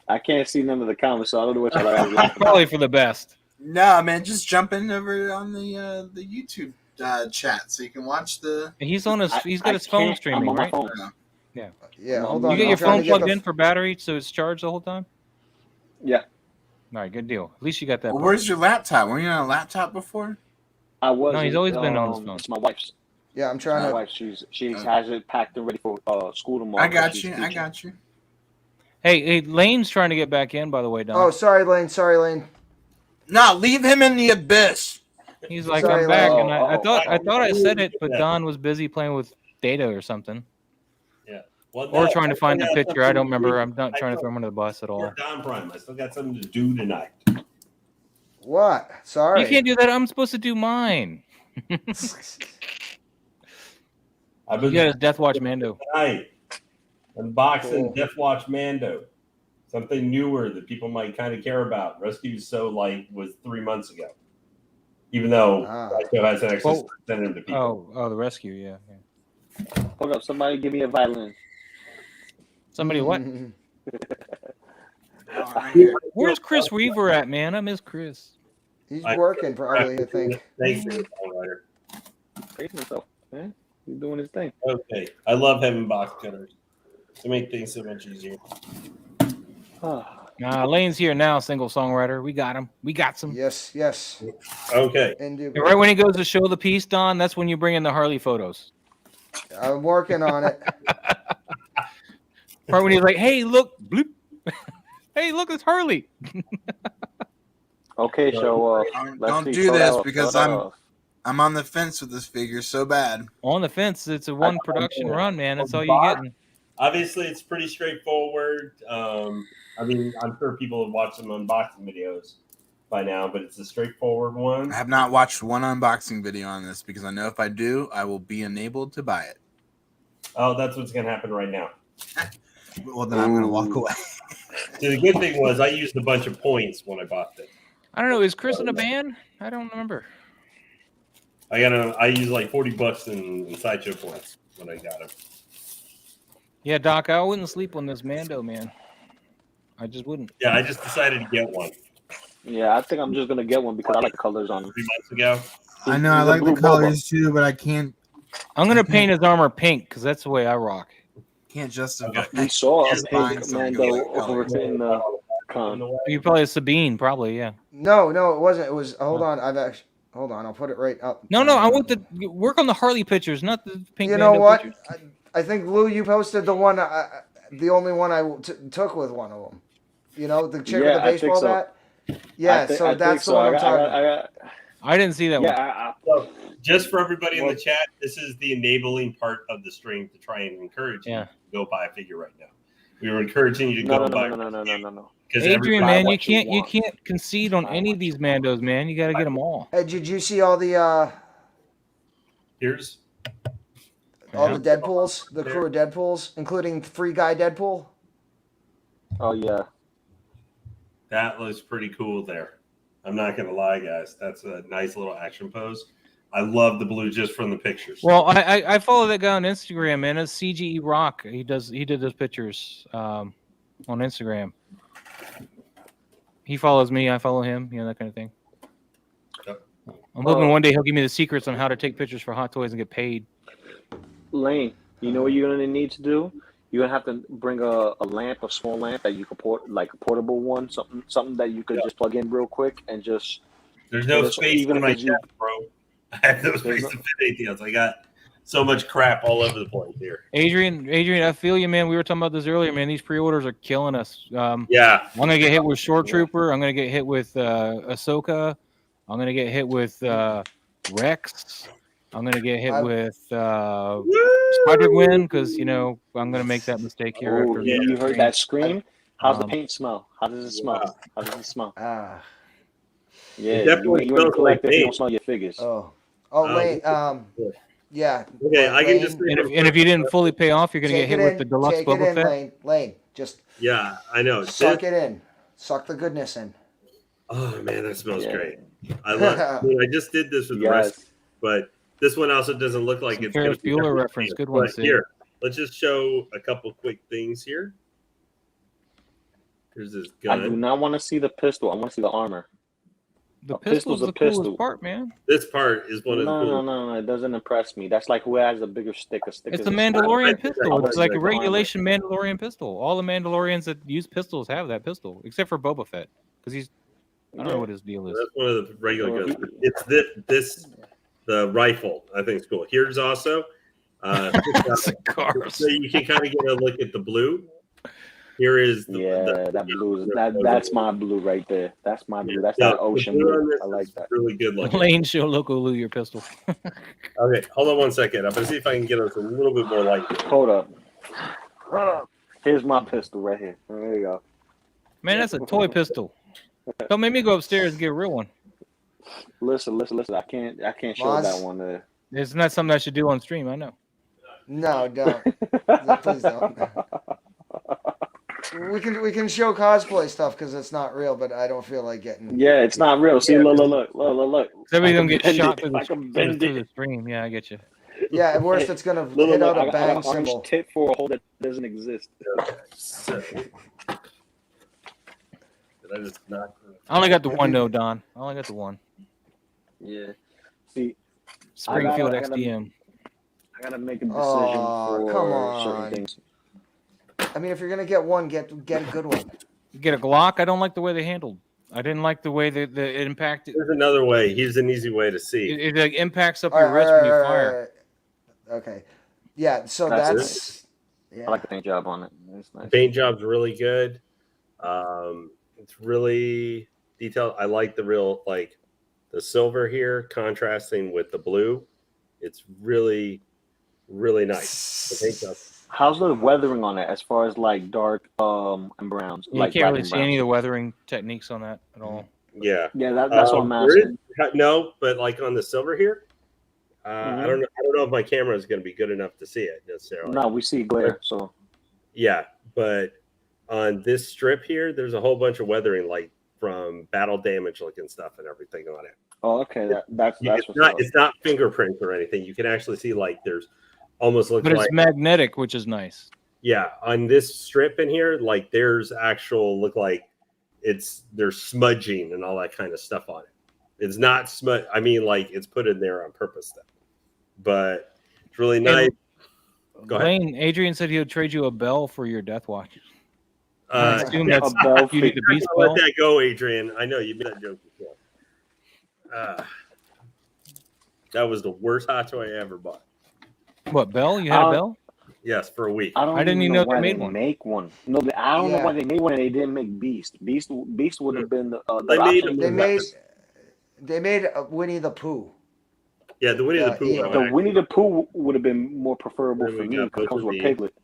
I can't see none of the comments, so I don't know what y'all are laughing about. Probably for the best. No, man, just jump in over on the YouTube chat so you can watch the. And he's on his. He's got I his phone can't- streaming, I'm on my right? phone. Yeah. You Hold You on. get I'm your trying phone to get plugged the- in for battery, so it's charged the whole time. Yeah, All right, good deal. At least you got that. Well, part. where's your laptop? Were you on a laptop before? I was. No, he's always been on his phone. It's my wife's. Yeah, I'm trying My to. wife, she has it packed and ready for school tomorrow. I got She's you. I teaching. got you. Hey, Lane's trying to get back in, by the way, Don. Oh, sorry, Lane. No, leave him in the abyss. He's like, Sorry, I'm back, Lane. and I thought I said it, but Don was busy playing with data or something, Well, or no, trying to find the got picture. I don't something remember. to I'm not do. trying to throw him under the bus at all. You're Don Prime. I still got something to do tonight. What? Sorry. You can't do that. I'm supposed to do mine. I've You been got his Death Watch Mando. tonight unboxing Cool. Death Watch Mando, something newer that people might kind of care about. Rescue So Light was 3 months ago, even though Rescue has access to send them to people. Oh, the rescue. Yeah. Hold up, somebody give me a violin. Somebody what? Oh, right here. Where's Chris Weaver at, man? I miss Chris. He's working probably, I think. Thanks, songwriter. Praise himself, man. He's doing his thing. Okay, I love having box cutters. They make things so much easier. Lane's here now, single songwriter. We got him. We got some. Yes. Okay. And right when he goes to show the piece, Don, that's when you bring in the Harley photos. I'm working on it. Right when he's like, "Hey, look, bloop. Hey, look, it's Harley." Okay, so Don't do this because I'm on the fence with this figure so bad. On the fence, it's a one production run, man. That's all you're getting. Obviously, it's pretty straightforward. I mean, I'm sure people have watched some unboxing videos by now, but it's a straightforward one. I have not watched one unboxing video on this because I know if I do, I will be enabled to buy it. Oh, that's what's going to happen right now. Well, then I'm going to walk away. So the good thing was I used a bunch of points when I bought this. I don't know. Is Chris in a band? I don't remember. I used like $40 in Sideshow points when I got him. Yeah, Doc, I wouldn't sleep on this Mando, man. I just wouldn't. Yeah, I just decided to get one. Yeah, I think I'm just gonna get one because I like the colors on him. 3 months ago. I know I like the colors too, but I can't. I'm gonna paint his armor pink because that's the way I rock. Can't justify. We saw a Just pink buying something Mando like colors. over in the con. You probably Sabine, probably, yeah. No, it wasn't. It was. Hold on. Hold on. I'll put it right up. No, I want to work on the Harley pictures, not the pink. You know Mando what? pictures. I think Lou, you posted the one, the only one I took with one of them. You know, the chick with the I think baseball so. bat. Yeah, so that's the one I'm talking about. I didn't see that one. Yeah, So, just for everybody in the chat, this is the enabling part of the stream to try and encourage you to go buy a figure right now. We were encouraging you to go buy. No. Adrian, man, you can't want. concede on any of these Mandos, man. You got to get them all. Hey, did you see all the Here's all the Deadpools, the crew of Deadpools, including Free Guy Deadpool? Oh yeah, that looks pretty cool there. I'm not gonna lie, guys. That's a nice little action pose. I love the blue just from the pictures. Well, I follow that guy on Instagram, man. It's CGE Rock. He did those pictures on Instagram. He follows me. I follow him. You know, that kind of thing. Yep. I'm hoping one day he'll give me the secrets on how to take pictures for Hot Toys and get paid. Lane, you know what you're gonna need to do? You're gonna have to bring a lamp, a small lamp that you could port, like a portable one, something that you could just plug in real quick and just. There's no space in my desk, bro. I have no space to fit anything else. I got so much crap all over the place here. Adrian, I feel you, man. We were talking about this earlier, man. These pre-orders are killing us. Yeah. I'm gonna get hit with Short Trooper. I'm gonna get hit with Ahsoka. I'm gonna get hit with Rex. I'm gonna get hit with Spider-Gwen because I'm gonna make that mistake here. Oh, you heard that scream? How's the paint smell? How does it smell? How does it smell? Yeah, definitely you ain't collect if you don't smell your figures. Wait, yeah. Okay, I can just. And if you didn't fully pay off, you're gonna get hit with the deluxe Boba Fett. Lane, just. Yeah, I know. Suck it in. Suck the goodness in. Oh man, that smells great. I love. I just did this with the rest, but this one also doesn't look like it's. Ferris Bueller reference, good one. Here, let's just show a couple quick things here. Here's this gun. I do not want to see the pistol. I want to see the armor. The pistol's the coolest part, man. This part is one of the coolest. No, it doesn't impress me. That's like who has a bigger stick. It's a Mandalorian pistol. It's like a regulation Mandalorian pistol. All the Mandalorians that use pistols have that pistol, except for Boba Fett, because he's. I don't know what his deal is. That's one of the regular guns. It's this the rifle. I think it's cool. Here's also cigars. So you can kind of get a look at the blue. Here is that blue. That's my blue right there. That's my blue. That's that ocean blue. I like that. Really good looking. Lane, show Loco Lu your pistol. Okay, hold on 1 second. I'm gonna see if I can get us a little bit more light. Hold up. Here's my pistol right here. There you go. Man, that's a toy pistol. Don't make me go upstairs and get a real one. Listen. I can't show that one there. It's not something I should do on stream. I know. No, don't. No, please don't. We can show cosplay stuff because it's not real, but I don't feel like getting. Yeah, it's not real. See, look. Everybody's gonna get shot through the stream. Yeah, I get you. Yeah, at worst, it's gonna hit out a bang symbol. Tip for a hole that doesn't exist. I only got the one, though, Don. I only got the one. Yeah. See, Springfield XDM. I gotta make a decision for certain things. I mean, if you're gonna get one, get a good one. Get a Glock. I don't like the way they handled. I didn't like the way that it impacted. There's another way. Here's an easy way to see. It like impacts up your wrist when you fire. Okay. Yeah. So that's. I like the paint job on it. It's nice. The paint job's really good. It's really detailed. I like the the silver here contrasting with the blue. It's really, really nice. The paint job. How's the weathering on it as far as like dark and browns? You can't really see any of the weathering techniques on that at all. Yeah. Yeah, that's what I'm asking. No, but like on the silver here, I don't know if my camera is going to be good enough to see it necessarily. No, we see glare. So yeah, but on this strip here, there's a whole bunch of weathering, like from battle damage looking stuff and everything on it. Oh, okay. That's it's not fingerprints or anything. You can actually see like there's almost looks but it's like magnetic, which is nice. Yeah, on this strip in here, like there's actual look like there's smudging and all that kind of stuff on it. It's not smudge. I mean, like it's put in there on purpose, though. But it's really nice. Go ahead. Lane, Adrian said he would trade you a bell for your Death Watch. I assume that's Beauty the Beast let bell. that go, Adrian. I know you made that joke before. That was the worst hot toy I ever bought. What bell? You had a bell? Yes, for a week. I didn't even know why they made one. Make one. No, I don't know why they made one and they didn't make Beast. Beast would have been the They made option. They made. They made Winnie the Pooh. Yeah, the Winnie the Pooh. yeah. The Winnie the Pooh would have been more preferable Then for we me got because it comes both of with these. Piglet.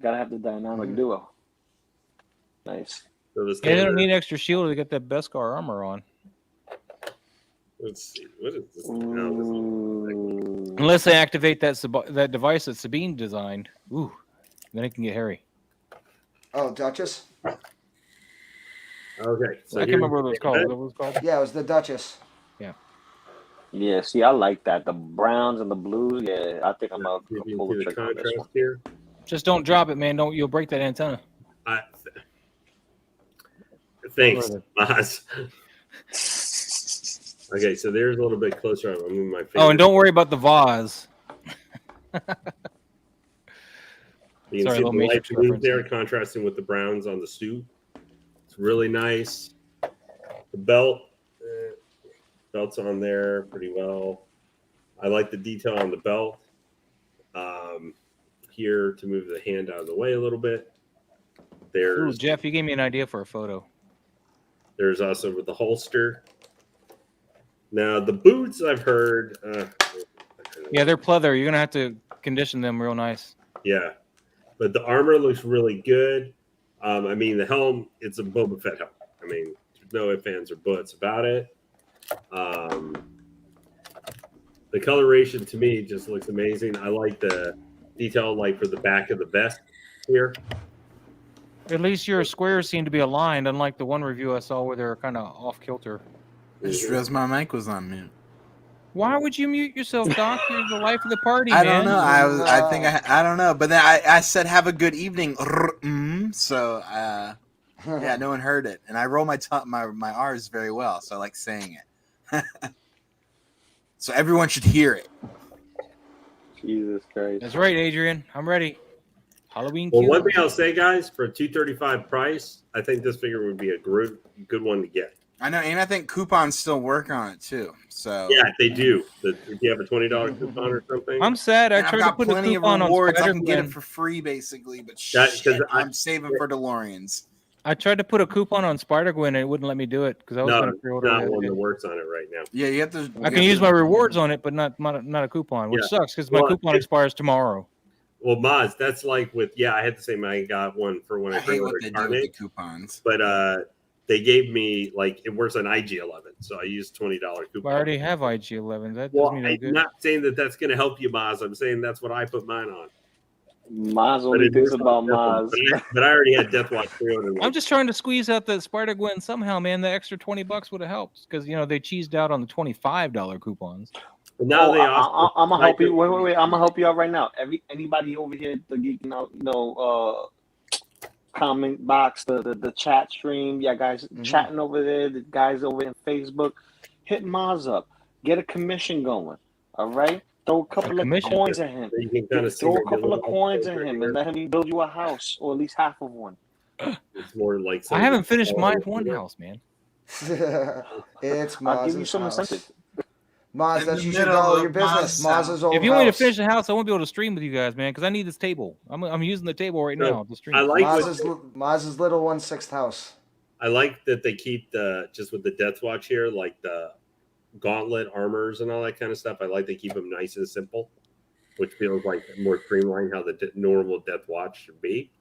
Gotta have the dynamic duo. Nice. So the Yeah, they don't standard- need extra shield to get that Beskar armor on. Let's see. What is this? No, this is Unless they activate that device that Sabine designed. Ooh, then it can get hairy. Oh, Duchess? okay. So I can't remember what it was called. Is that what it was called? Yeah, it was the Duchess. Yeah, see, I like that. The browns and the blues. Yeah, I think I'm gonna You can pull see the the trigger on this contrast one. here. Just don't drop it, man. You'll break that antenna. Thanks, Maz. Okay, so there's a little bit closer. I'm moving my finger. Oh, and don't worry about the vase. You can Sorry, see little the light Matrix blues reference. there contrasting with the browns on the suit. It's really nice. The belt's on there pretty well. I like the detail on the belt. Here to move the hand out of the way a little bit. Ooh, There's Jeff, you gave me an idea for a photo. There's also with the holster. Now the boots I've heard. Yeah, they're pleather. You're gonna have to condition them real nice. Yeah, but the armor looks really good. I mean, the helm, it's a Boba Fett helm. I mean, there's no ifs, ands, or buts about it. The coloration to me just looks amazing. I like the detail, like for the back of the vest here. At least your squares seem to be aligned, unlike the one review I saw where they're kind of off kilter. I just realized my mic was on mute. Why would you mute yourself, Doc? You're the life of the party, I man. don't know. I don't know. But then I said have a good evening. So yeah, no one heard it, and I roll my R's very well, so I like saying it. So everyone should hear it. Jesus Christ. That's right, Adrian. I'm ready. Halloween. Well, cute. one thing I'll say, guys, for a $235 price, I think this figure would be a good one to get. I know, and I think coupons still work on it too. So Yeah, they do. If you have a $20 coupon or something, I'm sad. I and I've tried to got put a plenty of coupon on rewards. I can get Spider-Man. it for free, basically. But That- 'cause shit, I- I'm saving for DeLoreans. I tried to put a coupon on Spider-Gwen and it wouldn't let me do it because I was no, going to pre-order not it. one that works on it right now. Yeah, you have to. I can use my rewards on it, but not a coupon, which Yeah. sucks because my Well, coupon expires tomorrow. Well, Maz, that's like with I had the same. I got one for when I I hate what pre-ordered they do with the Carnage, coupons. but they gave me like it works on IG-11, so I used $20 coupon. I already have IG-11. That does Well, me no I'm good. not saying that that's going to help you, Maz. I'm saying that's what I put mine on. Maz But only it thinks works about on Deathwatch. Maz. But I already had Deathwatch pre-ordered. I'm just trying to squeeze out the Spider-Gwen somehow, man. The extra $20 would have helped because they cheesed out on the $25 coupons. But now they I'm gonna help you. Wait. I'm gonna help you out right now. Anybody over here, the geeking out, comment box, the chat stream. Yeah, guys chatting over there. The guys over in Facebook, hit Maz up. Get a commission going. All right. Throw a couple of coins at him. You can kind of Throw a couple of coins at him and let him build you a house or at least half of one. It's more like I haven't finished my one house, man. It's I'll give you Maz's some house. incentive. Maz, In that's the you should middle know of your business. Maz's Maz's old If you want me to house. finish the house, I won't be able to stream with you guys, man, because I need this table. I'm using the table right No, now to stream. I like Maz's little 1/6 house. I like that they keep just with the Deathwatch here, like the gauntlet armors and all that kind of stuff. I like they keep them nice and simple, which feels like more streamlined how the normal Deathwatch should be.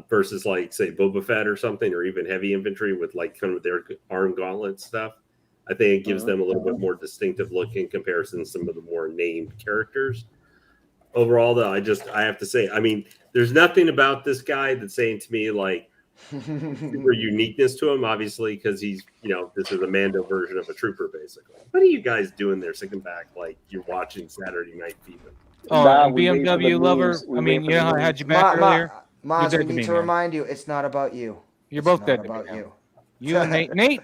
Versus like say Boba Fett or something, or even heavy infantry with like kind of their arm gauntlet stuff. I think it gives them a little bit more distinctive look in comparison to some of the more named characters. Overall, though, I have to say, I mean, there's nothing about this guy that's saying to me like super uniqueness to him, obviously, because he's, this is a Mando version of a trooper, basically. What are you guys doing there sitting back like you're watching Saturday Night Fever? Oh, Nah, we wait for BMW the lover. memes. We I wait mean, for you know the how I had memes. you back earlier? Maz, You're I dead to need me, to man. remind you, it's not about you. You're It's both not dead to me about now. you. You and Nate. Nate,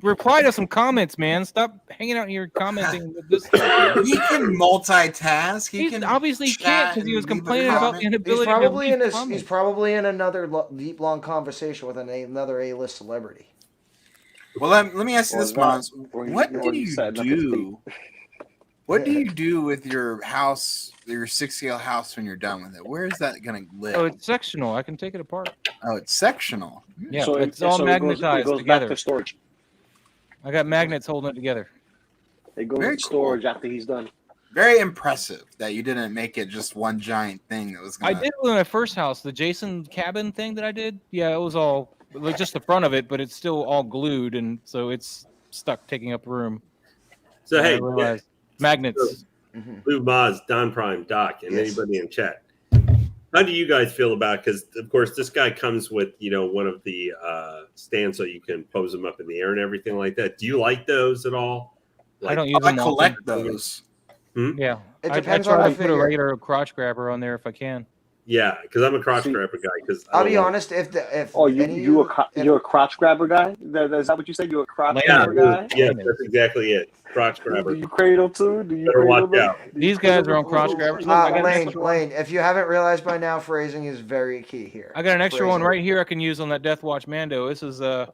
reply to some comments, man. Stop hanging out here commenting with this. He can multitask. He can obviously can't because he was complaining about the He's inability probably to in leave He's comments. probably in another deep, long conversation with another A-list celebrity. Well, let me ask you Or this, that, Maz. or What or do you you setting up his do? What do you do with your house, your 6-scale house, when you're done with it? Where is that going to live? Oh, it's sectional. I can take it apart. Oh, it's sectional. Yeah, So it's all it magnetized goes together. back to storage. I got magnets holding it together. It goes Very in storage after he's done. Very impressive that you didn't make it just one giant thing that was I gonna. did it in my first house, the Jason cabin thing that I did. Yeah, it was all like just the front of it, but it's still all glued, and so it's stuck taking up room. So And I hey, realized magnets. Blue Moz, Don Prime, Doc, and Yes. anybody in chat. How do you guys feel about? Because of course this guy comes with one of the stands so you can pose them up in the air and everything like that. Do you like those at all? I don't use I them. collect often. those. Yeah, It I depends try on to the put a figure. regular crotch grabber on there if I can. Yeah, because I'm a crotch See, grabber guy. Because I'll be honest. If Oh, any you're if- a crotch grabber guy? Is that what you said? You're a crotch Yeah, grabber guy? yes, that's exactly it. Crotch Do grabber. you cradle too? Do you Better cradle watch them? out. Do you These guys cradle are on them? crotch grabbers. Look, I got an Lane, extra one. Lane, if you haven't realized by now, phrasing is very key here. I got an extra one Phrasing. right here I can use on that Death Watch Mando. This is That's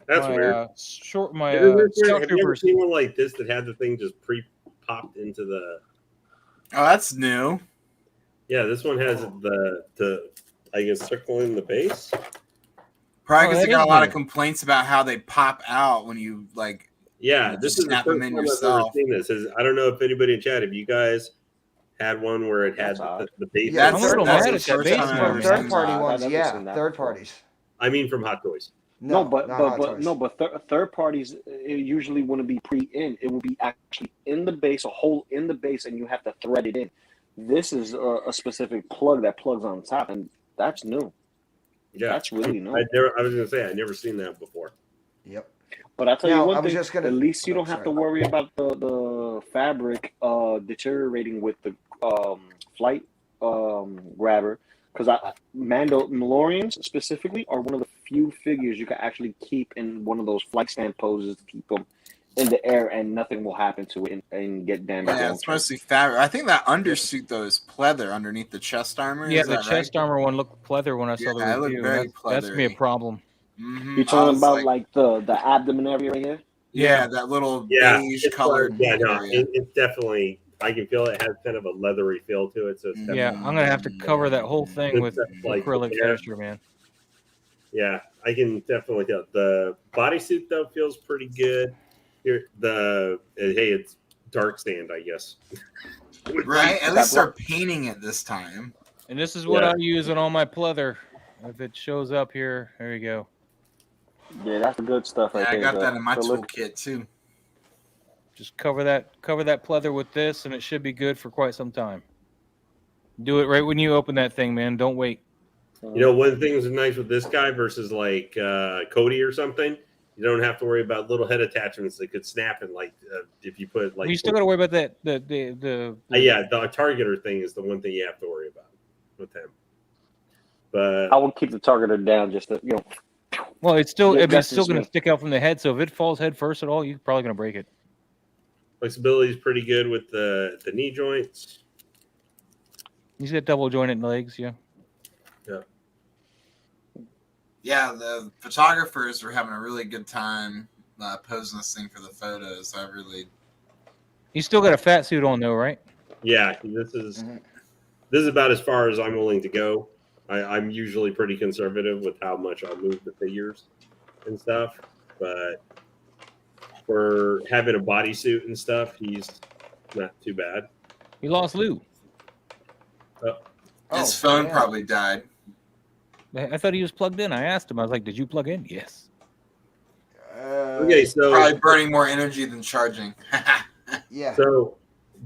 my weird. short my Have you ever Scout Troopers. seen one like this that had the thing just pre-popped into the? Oh, that's new. Yeah, this one has the I guess circling the base. Probably Oh, because that they got is a lot new. of complaints about how they pop out when you like. Yeah, You this just is the snap first them in time I've ever yourself. seen this. I don't know if anybody in chat, if you guys had one where it had That's odd. the base. Yeah, I'm a little that's mad the at that first base time now, I've From ever man. seen third party that. ones, I've never yeah, seen that third before. parties. I mean, from Hot Toys. No, not Hot Toys. third parties it usually wouldn't be pre-in. It will be actually in the base, a hole in the base, and you have to thread it in. This is a specific plug that plugs on top, and that's new. Yeah, That's really new. I was gonna say I'd never seen that before. Yep. But I tell Now, you one I was thing, just gonna- at least you oh, don't have to sorry. worry about the fabric deteriorating with the flight grabber. Because Mandalorians specifically are one of the few figures you can actually keep in one of those flight stand poses to keep them in the air and nothing will happen to it and get damaged. Yeah, long it's term. mostly fabric. I think that undersuit though is pleather underneath the chest armor. Yeah, is the that chest right? armor one looked pleather when I saw Yeah, the it looked review. very That's gonna be a pleathery. problem. You're talking about like the abdomen area right here? Yeah, that little Yeah, beige it's, colored yeah, no, area. it's definitely. I can feel it has kind of a leathery feel to it. So it's Yeah, I'm gonna have to cover that whole thing Good with stuff, like, acrylic yeah. finisher, man. Yeah, I can definitely tell. The bodysuit though feels pretty good. Here, hey, it's dark sand, I guess. Right? At least they're painting it this time. And this is what Yeah. I use on all my pleather. If it shows up here, there you go. Yeah, that's the good stuff right Yeah, I there. got the that in my acrylic. toolkit too. Just cover that pleather with this, and it should be good for quite some time. Do it right when you open that thing, man. Don't wait. You know, one of the things that's nice with this guy versus like Cody or something, you don't have to worry about little head attachments that could snap and like if you put like. You still got to worry about that. The Yeah, the targeter thing is the one thing you have to worry about with him. But I will keep the targeter down just to, Well, it's still Yeah, it's that's still just going me. to stick out from the head. So if it falls head first at all, you're probably going to break it. flexibility is pretty good with the knee joints. He's got double jointed legs, yeah. Yeah, the photographers were having a really good time posing this thing for the photos. I really. He's still got a fat suit on though, right? Yeah, this is about as far as I'm willing to go. I'm usually pretty conservative with how much I'll move the figures and stuff, but for having a bodysuit and stuff, he's not too bad. He lost Lou. His phone probably died. I thought he was plugged in. I asked him. I was like, "Did you plug in?" Yes. Okay, so Probably burning more energy than charging. Yeah. So,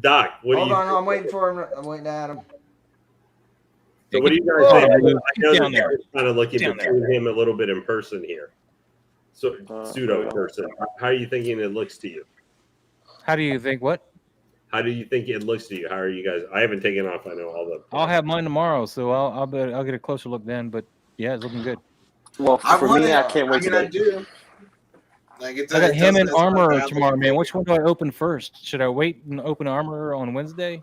Doc, what Hold do you? on, I'm waiting for him. I'm waiting at him. So what do you guys Whoa, think? I Lou, know down that there. you're kind of looking Down between him a little bit in person here. So pseudo person. How are you thinking it looks to you? How do you think? What? How do you think it looks to you? How are you guys? I haven't taken off. I know all the. I'll have mine tomorrow, so I'll get a closer look then. But yeah, it's looking good. Well, for me, I can't wait I to do. Like I got him and Armorer tomorrow, man. Which one do I open first? Should I wait and open Armorer on Wednesday?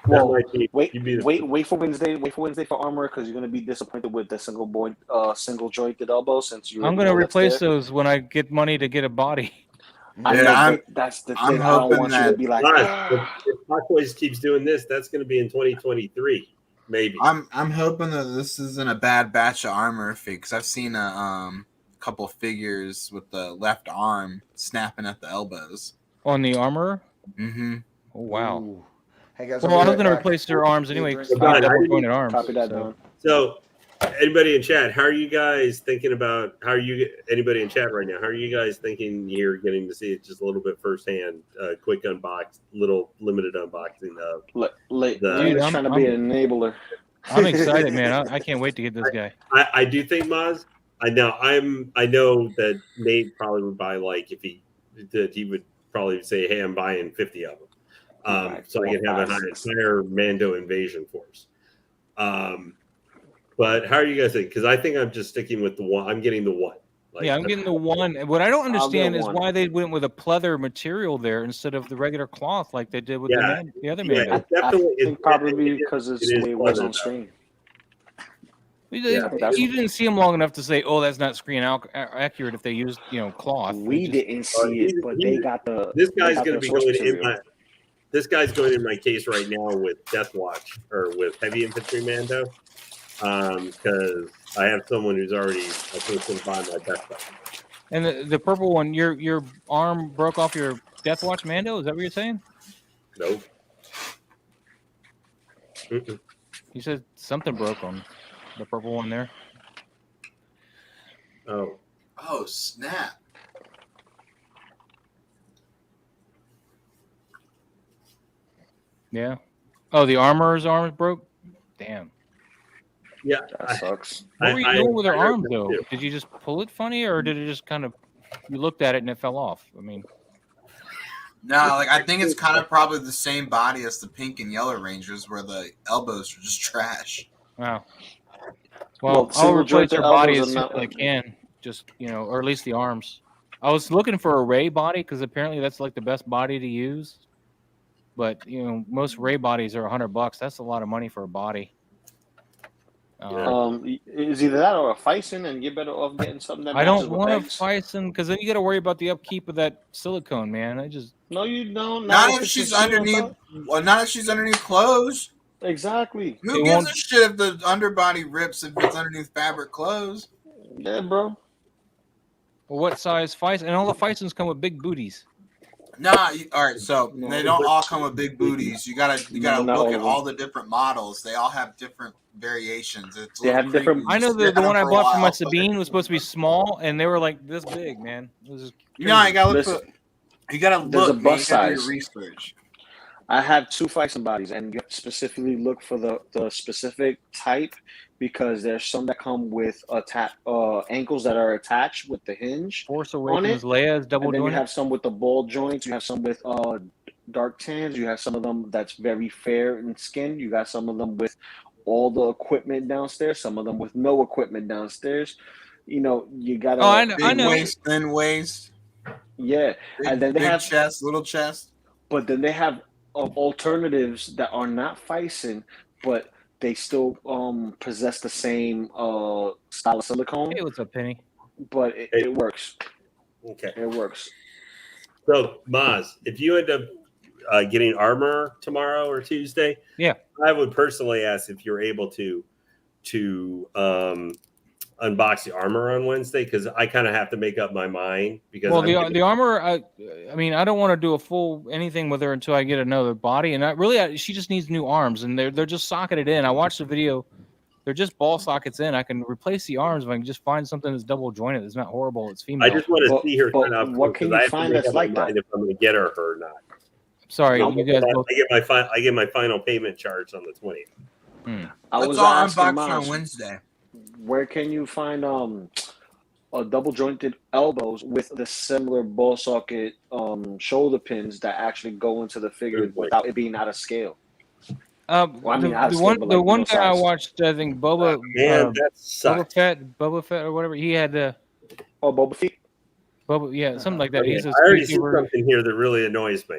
Well, might be- wait you'd be the- for Wednesday. Wait for Wednesday for Armor because you're gonna be disappointed with the single jointed elbow since you. I'm already gonna know that's replace there. those when I get money to get a body. I Yeah, know, I'm- but that's the I'm thing. I don't hoping want you to that- be like. Guys, if Hot Toys keeps doing this, that's going to be in 2023, maybe. I'm hoping that this isn't a bad batch of armor because I've seen a couple figures with the left arm snapping at the elbows. On the armor. Mm-hmm. Oh wow. Ooh. Hey guys, Well, I was going to replace their arms anyway. Drink. Because Well, they Don, double jointed arms. Copy that, so. Don. So, anybody in chat, how are you guys thinking about? Anybody in chat right now? How are you guys thinking you're getting to see it just a little bit firsthand? Quick little limited unboxing of. Dude, Dude, trying to be an enabler. I'm excited, man. I can't wait to get this guy. I do think Maz. I know that Nate probably would buy he would probably say, "Hey, I'm buying 50 of them." So I can have an entire Mando invasion force. But how are you guys thinking? Because I think I'm just sticking with the one. I'm getting the one. I'm getting the one. What I don't understand is one. why they went with a pleather material there instead of the regular cloth like they did with the other Yeah, Mando. definitely. I think probably because it's the way it was pleather, on screen. You didn't see them long enough to say, "Oh, that's not screen accurate." If they used, cloth, We didn't see it, but they got the. This guy's going to be source going in material. This guy's going in my case right now with Death Watch or with Heavy Infantry Mando, because I have someone who's already I think going to buy my Death Watch. And the purple one, your arm broke off your Death Watch Mando. Is that what you're saying? Nope. Mm-mm. You said something broke on the purple one there. Oh snap! Yeah. Oh, the armor's arms broke. Damn. Yeah, That sucks. What were you doing with their I heard arms that though? too. Did you just pull it funny, or did it just kind of you looked at it and it fell off? I mean, No, I think it's kind of probably the same body as the pink and yellow Rangers, where the elbows are just trash. wow. Well, Well, I'll single replace jointed their body elbows as are soon as not- I can. Just or at least the arms. I was looking for a Ray body because apparently that's like the best body to use. But most Ray bodies are $100. That's a lot of money for a body. Is either that or a Fison, and you're better off getting something that I matches don't with want a pegs. Fison because then you got to worry about the upkeep of that silicone, man. No, you don't. Not if she's underneath. Well, not if she's underneath clothes. Exactly. Who gives a shit if the underbody rips if it's underneath fabric clothes? Yeah, bro. Well, what size Fison? And all the Fisons come with big booties. Nah, all right. So they don't all come with big booties. You gotta No, not look all at of all the different models. They all have different variations. It's a They little have different- creepy. I know Just the look at one them I for a bought for my while. Sabine was supposed to be small, and they were like this big, man. It was just You know, you gotta look. Listen, You gotta there's look. a Man. bust You gotta do size. your research. I have 2 Fison bodies, and you have to specifically look for the specific type because there's some that come with ankles that are attached with the hinge. Force it, Awakens. Leia's double And then you jointed. have some with the ball joints. You have some with dark tans. You have some of them that's very fair in skin. You got some of them with all the equipment downstairs. Some of them with no equipment downstairs. You gotta. Oh, I know. Big waist, thin waist. Yeah, Big, and then they big have chest, little chest. But then they have alternatives that are not Fison, but they still possess the same style of silicone. Hey, what's up, Penny? But it works. Okay. It works. So Maz, if you end up getting armor tomorrow or Tuesday, yeah, I would personally ask if you're able to unbox the armor on Wednesday because I kind of have to make up my mind because the armor. I mean, I don't want to do a full anything with her until I get another body, and she just needs new arms, and they're just socketed in. I watched the video; they're just ball sockets in. I can replace the arms if I can just find something that's double jointed. That's not horrible. It's female. I just want to see her kind of. What can you find that's like that? If I'm going to get her or not. Sorry, you guys both. I get my final payment charge on the 20th. I Let's was all asking unbox Miles, on Wednesday. where can you find a double jointed elbows with the similar ball socket shoulder pins that actually go into the figure without it being out of scale? Out of scale, the one guy I watched, I think Boba, Boba Fett or whatever, he had the Boba Fett. Boba, yeah, something like that. Okay, He's I already see something here that really annoys me.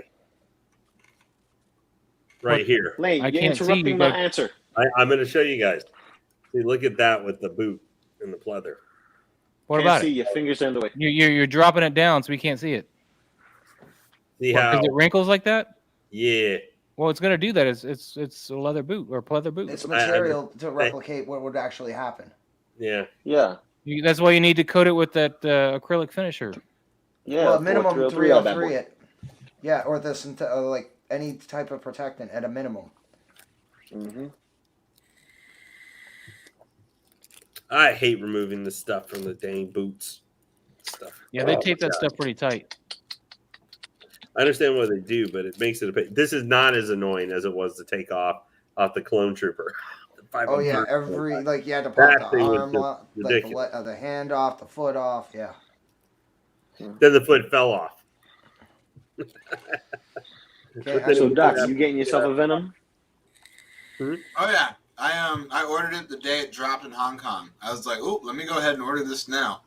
Right here. Lane, I you're can't see interrupting you, my but- answer. I'm going to show you guys. See, look at that with the boot and the pleather. What Can't about see it? your fingers in the way. You're dropping it down so we can't see it. See how? Is it wrinkles like that? Yeah. Well, it's gonna do that. It's a leather boot or pleather boot. It's material to replicate what would actually happen. Yeah. Yeah. That's why you need to coat it with that acrylic finisher. Yeah, well, minimum 303 on that 303. board. Yeah, or this like any type of protectant at a minimum. Mm-hmm. I hate removing the stuff from the dang boots. Stuff. Yeah, they Oh, tape that God. stuff pretty tight. I understand what they do, but it makes it a bit. This is not as annoying as it was to take off the clone trooper. Oh yeah, every like you had to That pop thing the was arm just off, like ridiculous. the hand off, the foot off. Yeah. Then the foot fell off. Okay, So, Doc, you getting yourself a Venom? Oh yeah, I ordered it the day it dropped in Hong Kong. I was like, oh, let me go ahead and order this now.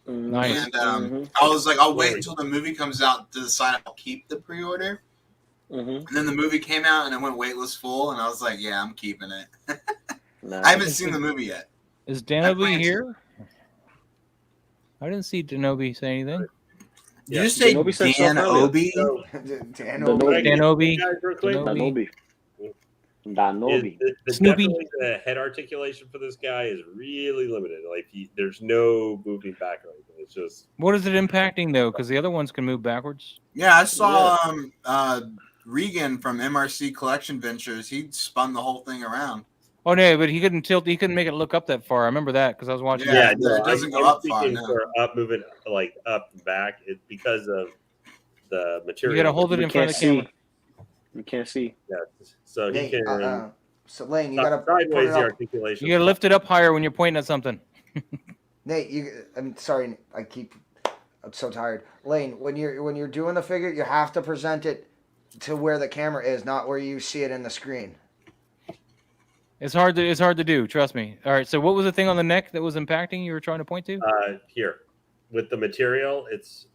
Nice. And I was like, I'll wait until the movie comes out to decide I'll keep the pre-order. And then the movie came out and it went waitlist full, and I was like, yeah, I'm keeping it. Nice. I haven't seen the movie yet. Is Danobi here? I didn't see Danobi say anything. Did you say Danobi said something earlier. Obi? Danobi. Danobi. Danobi. Snoopy. Definitely the head articulation for this guy is really limited. Like there's no moving back or anything. It's just What is it impacting though? Because the other ones can move backwards. Yeah, I saw Regan from MRC Collection Ventures. He spun the whole thing around. Oh no, but he couldn't tilt. He couldn't make it look up that far. I remember that because I was watching. Yeah, it. it doesn't go I'm up far thinking now. for up moving like up and back. It's because of the material. You got to hold it in front of the camera. You can't see. Yeah, so he Hey, can. so Lane, you gotta put sideways it the up. articulation. You got to lift it up higher when you're pointing at something. Nate, I'm sorry. I'm so tired. Lane, when you're doing the figure, you have to present it to where the camera is, not where you see it in the screen. It's hard to do. Trust me. All right. So what was the thing on the neck that was impacting? You were trying to point to? Here with the material, it's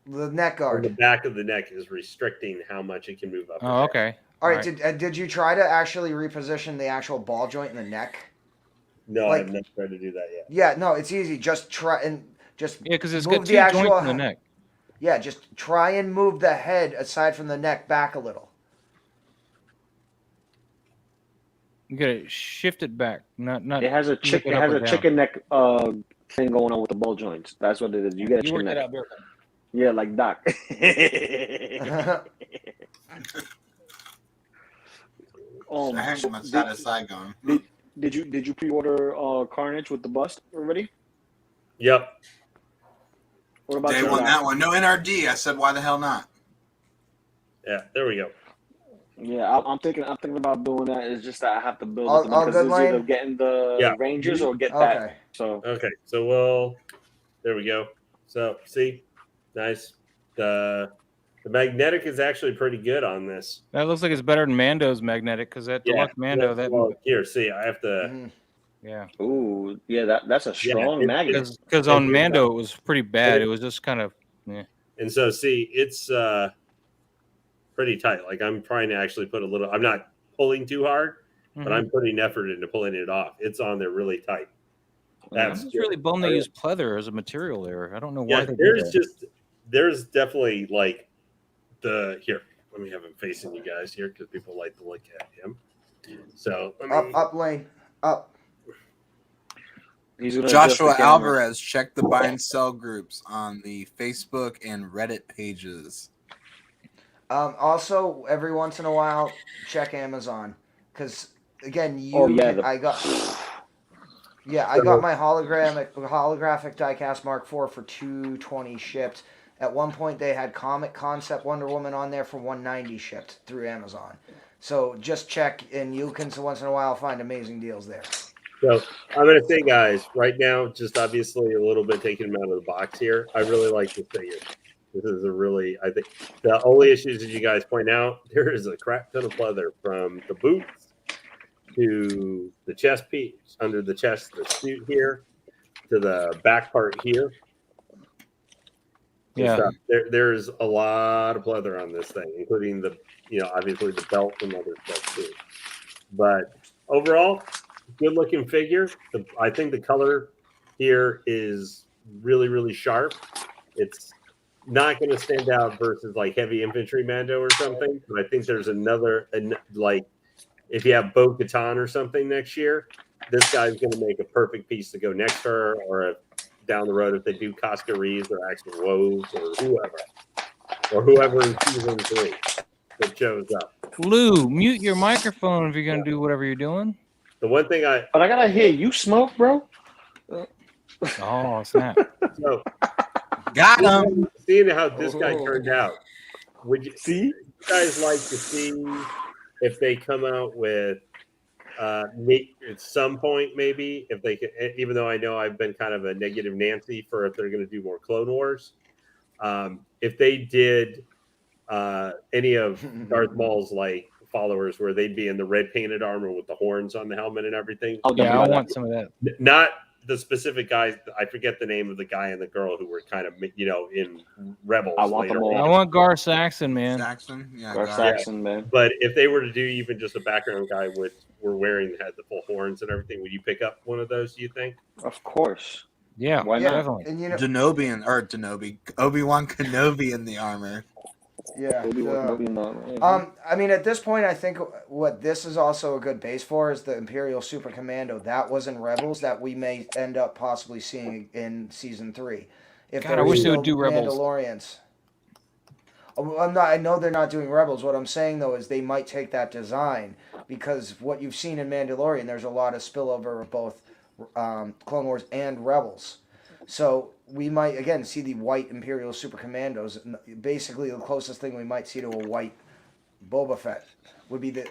The neck on guard. the back of the neck is restricting how much it can move up. and Oh, down. okay. All right. Did you try to actually reposition the actual ball joint in the neck? No, Like- I've not tried to do that yet. Yeah. No, it's easy. Just try and just Yeah, because it's move got two the actual joints in the neck. Yeah, just try and move the head aside from the neck back a little. You got to shift it back. Not. It has a flick it up has or a down. chicken neck thing going on with the ball joints. That's what it is. You get a You chicken worked that neck. out, Bear. Yeah, like Doc. I had my side to side going. Did you pre-order Carnage with the bust already? Yep. What about Day your one, Doc? that one. No NRD. I said, why the hell not? Yeah. There we go. Yeah, I'm thinking about doing that. It's just that I have to build All- it all because good, it's either Lane? getting the Yeah. Rangers or get Okay. that. So Okay. So there we go. So see, nice. The magnetic is actually pretty good on this. That looks like it's better than Mando's magnetic because that deluxe Mando that. Well, here, see, I have to. Mhm. Yeah. ooh, yeah, that's a strong it- magnet. Because on Mando it was pretty bad. It was just kind of. And so, see, it's pretty tight. Like I'm trying to actually put a little. I'm not pulling too hard, but I'm putting effort into pulling it off. It's on there really tight. I'm That's just really bummed they good. used pleather as a material there. I don't know why Yeah, they did that. there's definitely like here. Let me have him facing you guys here because people like to look at him. So Up, Lane. Up. He's gonna adjust Joshua the camera. Alvarez, check the buy and sell groups on the Facebook and Reddit pages. Also, every once in a while, check Amazon because again, I got my holographic diecast Mark IV for $220 shipped. At one point, they had Comiconcept Wonder Woman on there for $190 shipped through Amazon. So just check, and you can once in a while find amazing deals there. So I'm going to say, guys, right now, just obviously a little bit taking them out of the box here. I really like this figure. This is I think the only issues that you guys point out, there is a crap ton of leather from the boots to the chest piece, under the chest, the suit here, to the back part here. Yeah. There's a lot of leather on this thing, including obviously the belt and other stuff too. But overall, good looking figure. I think the color here is really, really sharp. It's not going to stand out versus like heavy infantry Mando or something. But I think there's like if you have Bo-Katan or something next year, this guy's going to make a perfect piece to go next to her, or down the road if they do Casca Reeves or Axel Rose or whoever in season 3 that shows up. Lou, mute your microphone if you're gonna do whatever you're doing. The one thing But I gotta hear you smoke, bro. Oh snap! so Got him. seeing how this guy turned out, would you See? guys like to see if they come out with at some point maybe if they can, even though I know I've been kind of a negative Nancy for if they're going to do more Clone Wars, if they did any of Darth Maul's like followers where they'd be in the red painted armor with the horns on the helmet and everything. Yeah, I want some of that. Not the specific guys. I forget the name of the guy and the girl who were kind of in Rebels. I want them all. I want Gar Saxon, man. Saxon, yeah, Or got it. Saxon, man. But if they were to do even just a background guy were wearing had the full horns and everything, would you pick up one of those? Do you think? Of course. Yeah, Why not? definitely. And you know, Obi-Wan Kenobi in the armor. yeah. I I mean, at this point, I think what this is also a good base for is the Imperial Super Commando. That was in Rebels that we may end up possibly seeing in season 3. If God, I there wish is they would no do Rebels. Mandalorians. I know they're not doing Rebels. What I'm saying though is they might take that design because what you've seen in Mandalorian, there's a lot of spillover of both Clone Wars and Rebels. So we might again see the white Imperial Super Commandos. Basically, the closest thing we might see to a white Boba Fett would be the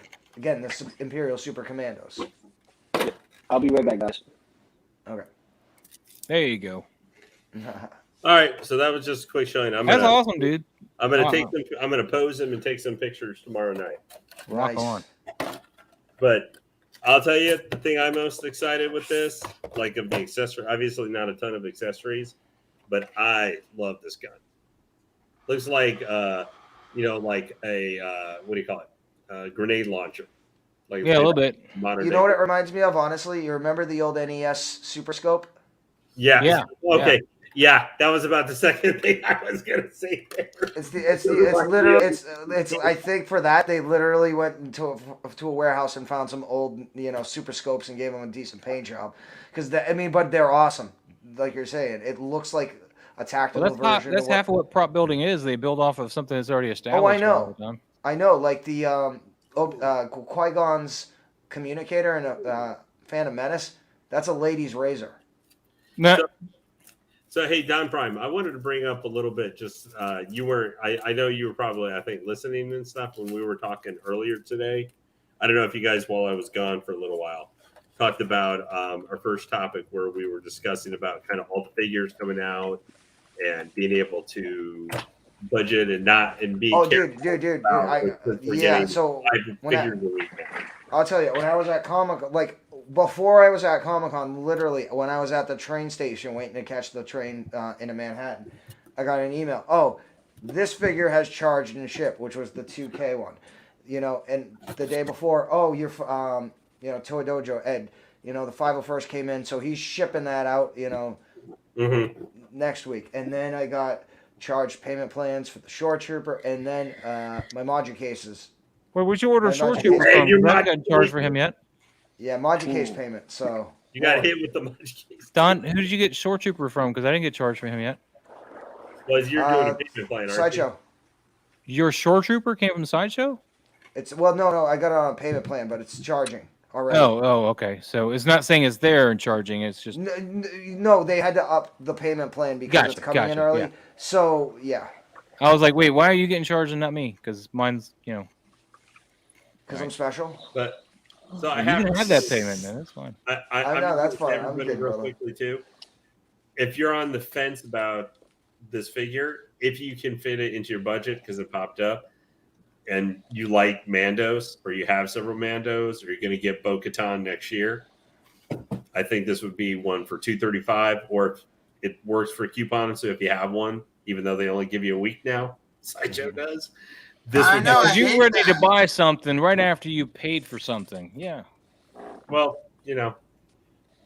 Imperial Super Commandos. I'll be right back, guys. Okay. There you go. All right, so that was just a quick showing. That's awesome, dude. I'm gonna Wow. take them. I'm gonna pose them and take some pictures tomorrow night. Rock Nice. on. But I'll tell you the thing I'm most excited with this, like of the accessory. Obviously, not a ton of accessories, but I love this gun. Looks like like a what do you call it? Grenade launcher. Like Yeah, a little bit. Modern. You know what it reminds me of, honestly? You remember the old NES Super Scope? Yeah. Yeah. Okay. Yeah, that was about the second thing I was gonna say there. It's literally it's I think for that they literally went into a warehouse and found some old Super Scopes and gave them a decent paint job but they're awesome, like you're saying. It looks like a tactical Well, version. that's half of what prop building is. They build off of something that's already established. Oh, I know. all the time. I know, like the Qui-Gon's communicator in Phantom Menace. That's a lady's razor. No, So hey, Don Prime, I wanted to bring up a little bit. Just you were, I know you were probably, I think, listening and stuff when we were talking earlier today. I don't know if you guys, while I was gone for a little while, talked about our first topic where we were discussing about kind of all the figures coming out and being able to budget and be. Oh, dude. Yeah. So figures a week now. I'll tell you, when I was at before I was at Comic-Con, literally, when I was at the train station waiting to catch the train into Manhattan, I got an email. Oh, this figure has charged and shipped, which was the 2K one. And the day before, oh, you're, Toa Dojo, Ed, the 501st came in, so he's shipping that out, next week. And then I got charged payment plans for the Shore Trooper, and then my Maji cases. where would you order I'm a short not- trooper Hey, from? you're 'Cause I not- haven't gotten charged for him yet. Yeah, Maji case payment, so. You got hit with the much case. Don, who did you get short trooper from? Because I didn't get charged for him yet. Was you're doing a payment plan, aren't Sideshow. Your short trooper came from Sideshow? No, I got it on a payment plan, but it's charging already. Oh, okay. So it's not saying it's there and charging. It's just No, they had to up the payment plan because it's coming in early. yeah. So, yeah. I was like, wait, why are you getting charged and not me? Because mine's, Because I'm special. But so I you have can have that payment, man. That's fine. I know, that's fine. I'm Everybody kidding, real brother. quickly too. If you're on the fence about this figure, if you can fit it into your budget because it popped up, and you like Mandos, or you have several Mandos, or you're going to get Bo-Katan next year, I think this would be one for $235. Or if it works for coupon, so if you have one, even though they only give you a week now, Sideshow does. This I would know, Because I you hate ready to that. buy something right after you paid for something. Yeah. well,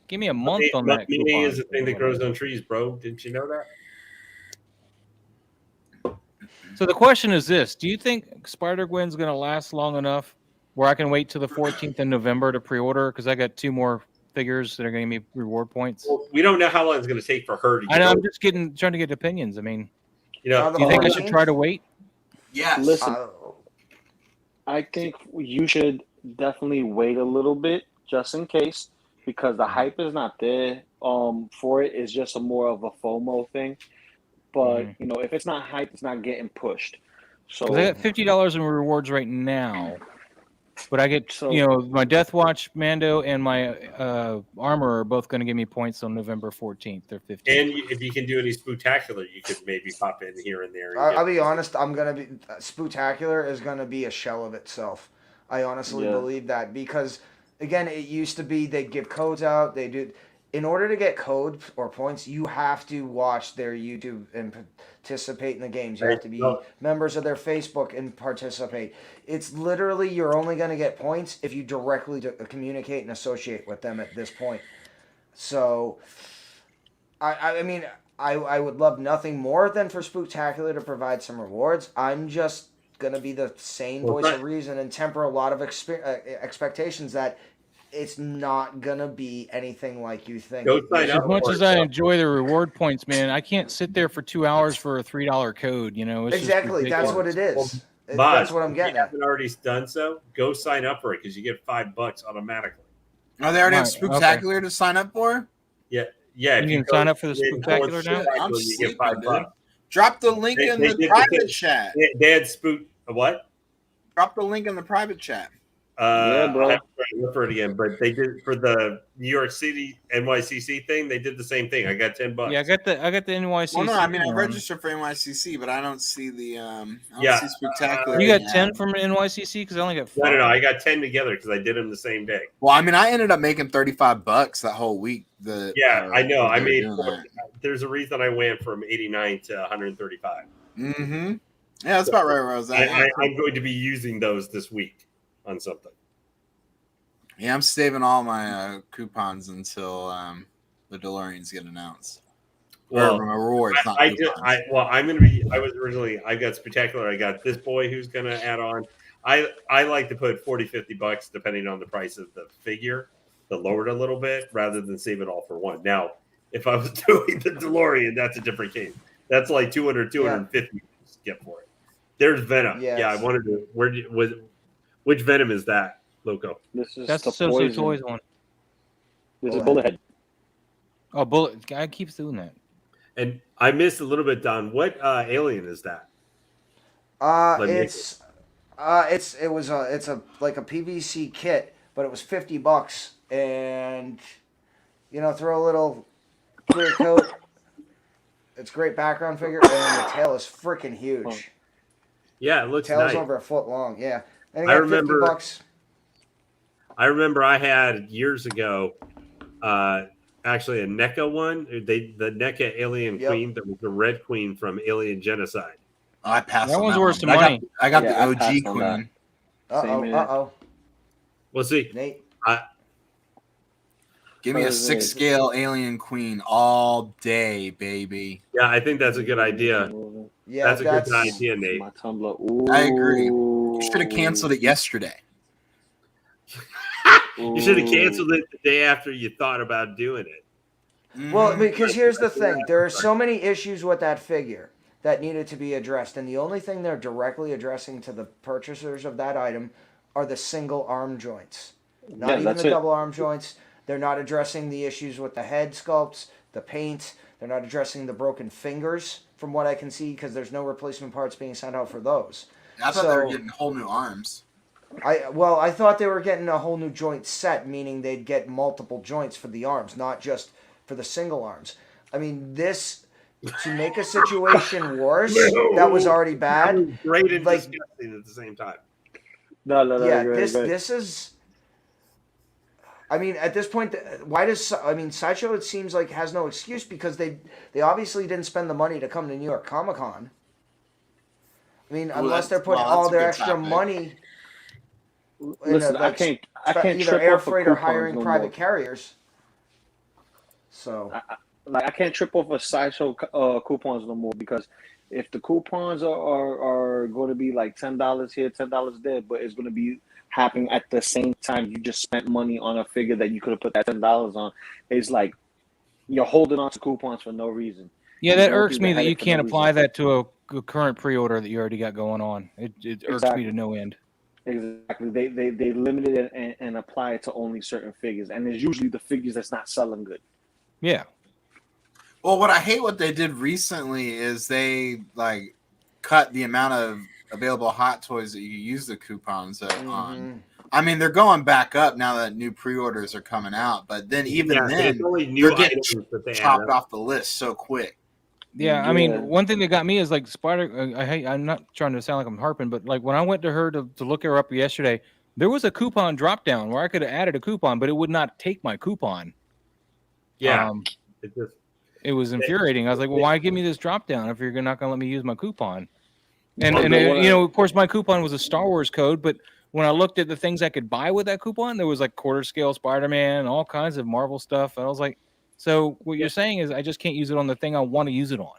Give me a month on that. money coupon. is the thing that grows on trees, bro. Didn't you know that? So the question is this: do you think Spider-Gwen's going to last long enough where I can wait till the 14th in November to pre-order? Because I got 2 more figures that are going to give me reward points? Well, we don't know how long it's going to take for her to. I know. I'm just trying to get opinions. I mean, You know, do you think I should try to wait? Yes. Listen, I think you should definitely wait a little bit just in case, because the hype is not there for it. It's just more of a FOMO thing. But you know, if it's not hype, it's not getting pushed. So I got $50 in rewards right now, but I get my Death Watch, Mando, and my armor are both going to give me points on November 14th. They're 15. And if you can do any spectacular, you could maybe pop in here and there. I'll be honest. I'm gonna be Spectacular is gonna be a shell of itself. I honestly believe that because again, it used to be they'd give codes out. They do. In order to get codes or points, you have to watch their YouTube and participate in the games. You have to be members of their Facebook and participate. It's literally you're only going to get points if you directly communicate and associate with them at this point. So, I mean, I would love nothing more than for Spooktacular to provide some rewards. I'm just going to be the sane voice of reason and temper a lot of expectations that it's not gonna be anything like you think. As much as I enjoy the reward points, man, I can't sit there for 2 hours for a $3 code. You know, it's exactly. That's what it is. Well, that's what I'm getting if you haven't already done so, go sign up for it because you get $5 automatically. Oh, they already have Spooktacular to sign up for? Yeah. You can sign up for the Spooktacular now. I'm you get sleeping, $5. Drop the link in the private chat. They had Spook. What? Drop the link in the private chat. Bro. I have to look for it again, but they did for the New York City NYCC thing. They did the same thing. I got $10. Yeah, I got the NYCC. Well, no, I mean I registered for NYCC, but I don't see the see Spectacular. You got 10 from NYCC because I only got 5. No, I got 10 together because I did them the same day. Well, I mean, I ended up making $35 that whole week. I know. I made. There's a reason I went from 89 to 135. Mm-hmm. Yeah, that's about right where I was at. I'm going to be using those this week on something. Yeah, I'm saving all my coupons until the DeLoreans get announced. Well, or my rewards. I'm going to be. I was originally. I got Spectacular. I got this boy who's going to add on. I like to put $40-$50 depending on the price of the figure, to lower it a little bit rather than save it all for one. Now, if I was doing the DeLorean, that's a different case. That's like 200, 250 to get for it. There's Venom. Yes. Yeah, I wanted to. Which Venom is that, Loco? That's the So Toys one. This is Bullethead. Oh, Bullet! Guy keeps doing that. And I missed a little bit, Don. What alien is that? It's like a PVC kit, but it was $50, and throw a little clear coat. It's a great background figure, and the tail is freaking huge. Yeah, it looks tail's nice. over a foot long. Yeah, and I remember $50. I remember I had years ago, actually a NECA one. The NECA alien queen that was the Red Queen from Alien Genocide. Oh, I passed. That on one's that worth one. some money. I got the OG queen. Uh-oh. We'll see. Nate. Give me a 6-scale alien queen all day, baby. Yeah, I think that's a good idea. Yeah, that's a good idea, Nate. My Tumblr. I agree. You should have canceled it yesterday. You should have canceled it the day after you thought about doing it. Well, because here's the thing. There are so many issues with that figure that needed to be addressed, and the only thing they're directly addressing to the purchasers of that item are the single arm joints. Not even the double arm joints. They're not addressing the issues with the head sculpts, the paint. They're not addressing the broken fingers, from what I can see, because there's no replacement parts being sent out for those. I thought they were getting whole new arms. I thought they were getting a whole new joint set, meaning they'd get multiple joints for the arms, not just for the single arms. I mean, this, to make a situation worse, that was already bad. Great and disgusting at the same time. No. Yeah, this is... I mean, at this point, Sideshow, it seems like, has no excuse because they obviously didn't spend the money to come to New York Comic Con. I mean, unless they're putting all their extra money... Listen, I can't either air freight or hiring private carriers. So, I can't trip off of Sideshow coupons no more because if the coupons are going to be like $10 here, $10 there, but it's going to be happen at the same time you just spent money on a figure that you could have put that $10 on. It's like you're holding on to coupons for no reason. Yeah, You that go irks through me the that you headache for can't no apply reason. that to a current pre-order that you already got going on. It irks me Exactly. to no end. Exactly. They limited it and apply it to only certain figures, and it's usually the figures that's not selling good. Yeah. Well, what I hate what they did recently is they like cut the amount of available Hot Toys that you use the coupons on. I mean, they're going back up now that new pre-orders are coming out, but then even but it's then, only new they're getting items that they add chopped up. off the list so quick. Yeah, I mean, one thing that got me is like Spider. I'm not trying to sound like I'm harping, but like when I went to her to look her up yesterday, there was a coupon drop down where I could have added a coupon, but it would not take my coupon. Yeah, it was infuriating. I was like, well, why give me this drop down if you're not going to let me use my coupon? And of course, my coupon was a Star Wars code, but when I looked at the things I could buy with that coupon, there was like quarter scale Spider-Man, all kinds of Marvel stuff, and I was like, so what you're saying is I just can't use it on the thing I want to use it on